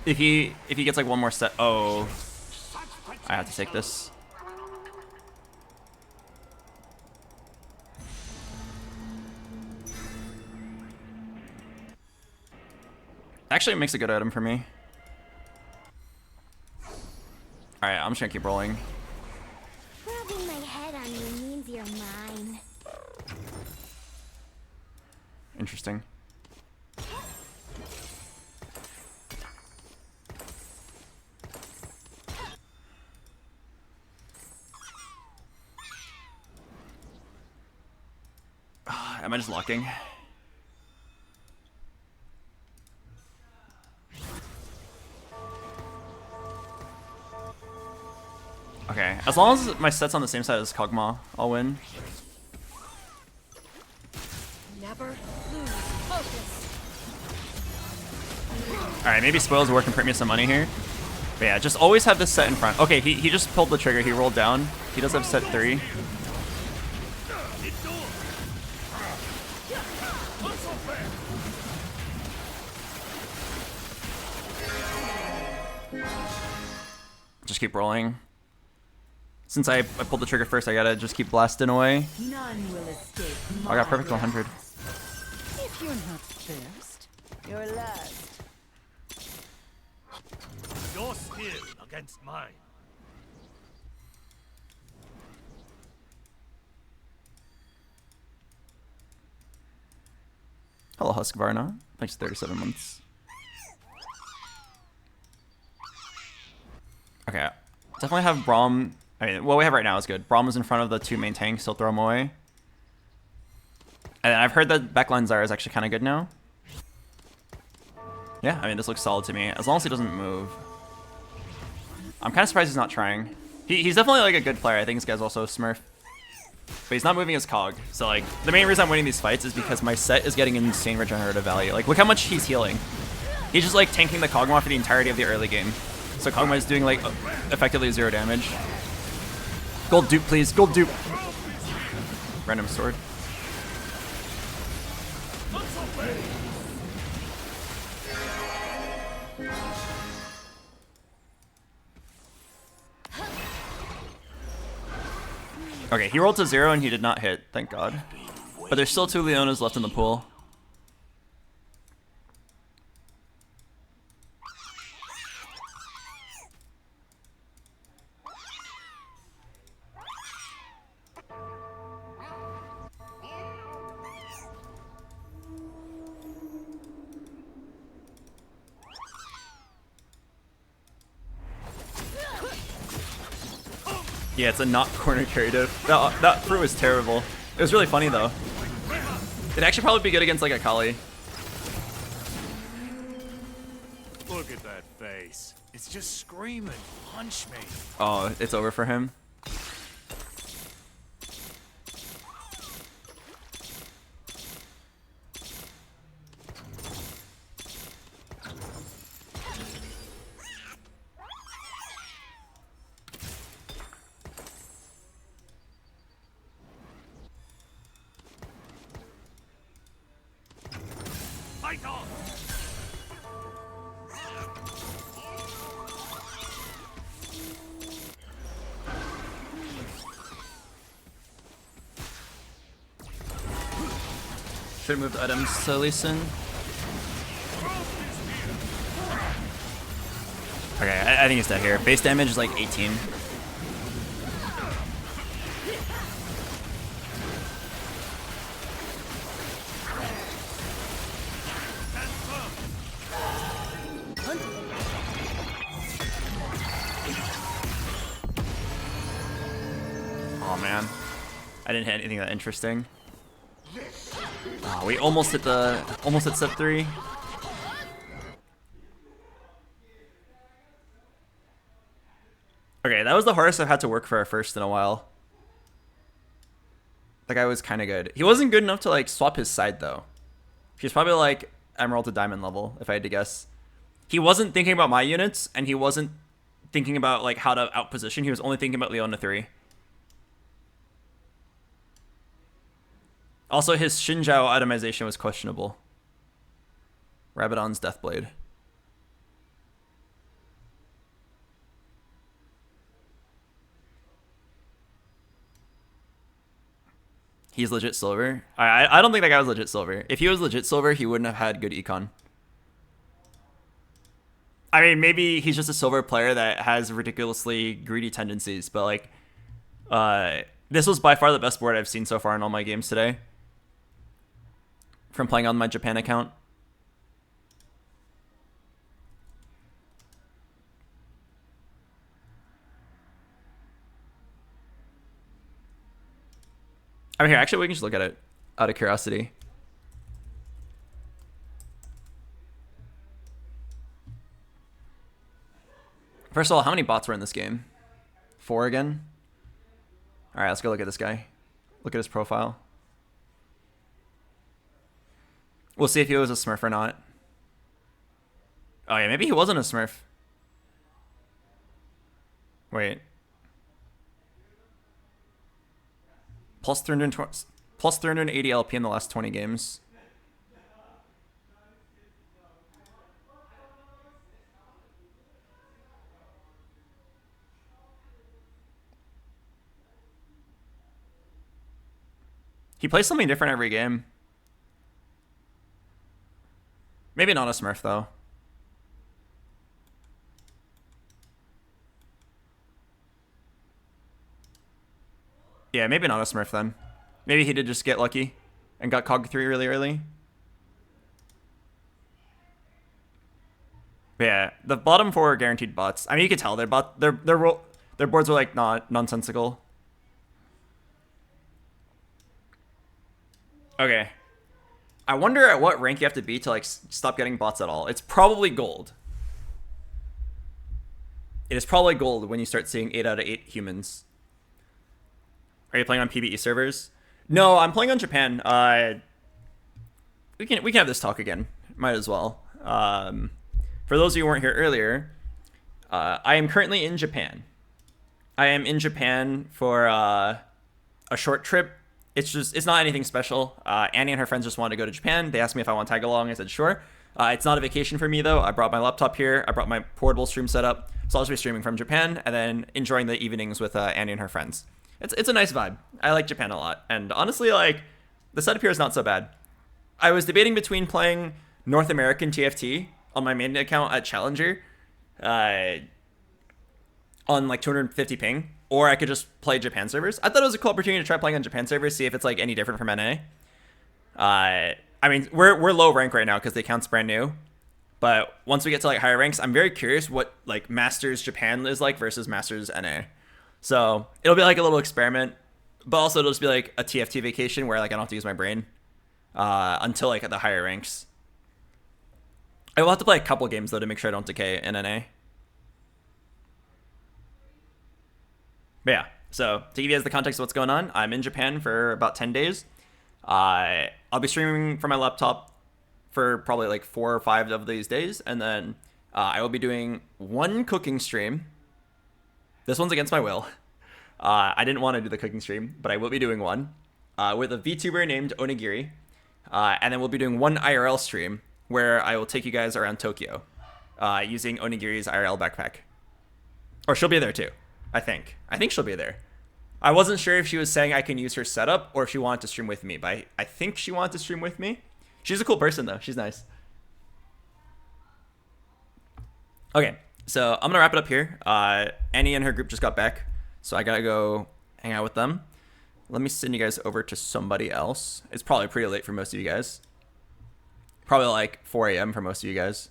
If he gets like one more set, oh, I have to take this. Actually, it makes a good item for me. All right, I'm just gonna keep rolling. Rubbing my head on you means you're mine. Interesting. Am I just locking? Okay, as long as my set's on the same side as Kog'Maw, I'll win. Never lose focus. Alright, maybe spoils work and print me some money here. But yeah, just always have this set in front. Okay, he just pulled the trigger, he rolled down. He does have set 3. Just keep rolling. Since I pulled the trigger first, I gotta just keep blasting away. None will escape. Oh, I got perfect 100. If you're not first, you're last. Your skill against mine. Hello, Husqvarna. Thanks, 37 months. Okay, definitely have Braum. I mean, what we have right now is good. Braum is in front of the 2 main tanks, so throw him away. And I've heard that backline Zarya is actually kind of good now. Yeah, I mean, this looks solid to me, as long as he doesn't move. I'm kind of surprised he's not trying. He's definitely like a good player. I think this guy's also a Smurf. But he's not moving his cog. So like, the main reason I'm winning these fights is because my set is getting insane regenerative value. Like, look how much he's healing. He's just like tanking the Kog'Maw for the entirety of the early game. So Kog'Maw is doing like effectively 0 damage. Gold dupe, please. Gold dupe. Random sword. Okay, he rolled to 0 and he did not hit, thank God. But there's still 2 Leonas left in the pool. Yeah, it's a not corner carry diff. That fruit was terrible. It was really funny though. It'd actually probably be good against like a Kali. Look at that face. It's just screaming, punch me. Oh, it's over for him. Fight on! Should have moved items to Lee Sin. Okay, I think he's dead here. Base damage is like 18. Oh man, I didn't hit anything that interesting. Oh, we almost hit step 3. Okay, that was the hardest I've had to work for a first in a while. That guy was kind of good. He wasn't good enough to like swap his side though. He's probably like emerald to diamond level, if I had to guess. He wasn't thinking about my units, and he wasn't thinking about like how to outposition. He was only thinking about Leona 3. Also, his Xinjiao itemization was questionable. Rabadon's Deathblade. He's legit silver. I don't think that guy was legit silver. If he was legit silver, he wouldn't have had good econ. I mean, maybe he's just a silver player that has ridiculously greedy tendencies, but like, this was by far the best board I've seen so far in all my games today. From playing on my Japan account. I mean, here, actually, we can just look at it out of curiosity. First of all, how many bots were in this game? 4 again? Alright, let's go look at this guy. Look at his profile. We'll see if he was a Smurf or not. Oh yeah, maybe he wasn't a Smurf. Wait. Plus 380 LP in the last 20 games. He plays something different every game. Maybe not a Smurf, though. Yeah, maybe not a Smurf, then. Maybe he did just get lucky and got Cog 3 really early. But yeah, the bottom 4 are guaranteed bots. I mean, you can tell their boards are like not nonsensical. Okay. I wonder at what rank you have to be to like stop getting bots at all. It's probably gold. It is probably gold when you start seeing 8 out of 8 humans. Are you playing on PBE servers? No, I'm playing on Japan. We can have this talk again. Might as well. For those of you who weren't here earlier, I am currently in Japan. I am in Japan for a short trip. It's not anything special. Annie and her friends just wanted to go to Japan. They asked me if I want to tag along. I said sure. It's not a vacation for me though. I brought my laptop here. I brought my portable stream setup. So I'll just be streaming from Japan and then enjoying the evenings with Annie and her friends. It's a nice vibe. I like Japan a lot. And honestly, like, the setup here is not so bad. I was debating between playing North American TFT on my main account at Challenger on like 250 ping, or I could just play Japan servers. I thought it was a cool opportunity to try playing on Japan servers, see if it's like any different from NA. I mean, we're low rank right now because the account's brand new. But once we get to like higher ranks, I'm very curious what like Masters Japan is like versus Masters NA. So it'll be like a little experiment, but also it'll just be like a TFT vacation where like I don't have to use my brain until like at the higher ranks. I will have to play a couple games though to make sure I don't decay in NA. But yeah, so to give you guys the context of what's going on, I'm in Japan for about 10 days. I'll be streaming from my laptop for probably like 4 or 5 of these days, and then I will be doing one cooking stream. This one's against my will. I didn't want to do the cooking stream, but I will be doing one with a VTuber named Onigiri. And then we'll be doing one IRL stream where I will take you guys around Tokyo using Onigiri's IRL backpack. Or she'll be there too, I think. I think she'll be there. I wasn't sure if she was saying I can use her setup or if she wanted to stream with me, but I think she wanted to stream with me. She's a cool person though. She's nice. Okay. So I'm going to wrap it up here. Annie and her group just got back, so I got to go hang out with them. Let me send you guys over to somebody else. It's probably pretty late for most of you guys. Probably like 4 a.m. for most of you guys.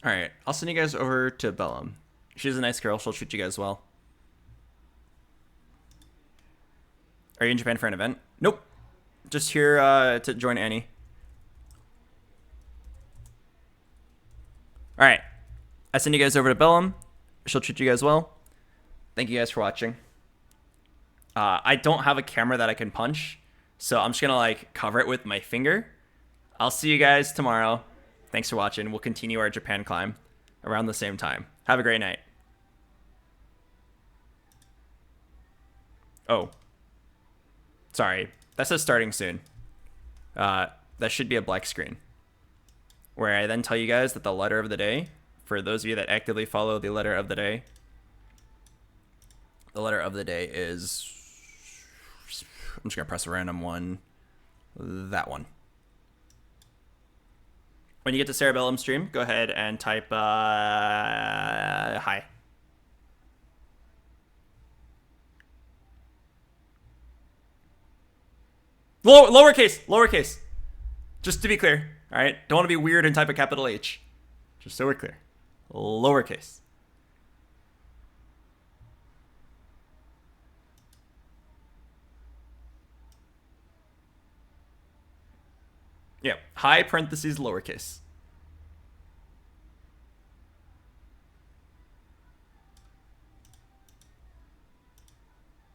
All right, I'll send you guys over to Bellum. She's a nice girl. She'll treat you guys well. Are you in Japan for an event? Nope. Just here to join Annie. All right. I send you guys over to Bellum. She'll treat you guys well. Thank you guys for watching. I don't have a camera that I can punch, so I'm just going to like cover it with my finger. I'll see you guys tomorrow. Thanks for watching. We'll continue our Japan climb around the same time. Have a great night. Oh. Sorry. That says starting soon. That should be a black screen. Where I then tell you guys that the letter of the day, for those of you that actively follow the letter of the day is... I'm just going to press a random one. That one. When you get to Sarah Bellum's stream, go ahead and type hi. Lowercase. Just to be clear, all right? Don't want to be weird and type a capital H. Just so we're clear. Lowercase. Yeah, high parentheses lowercase.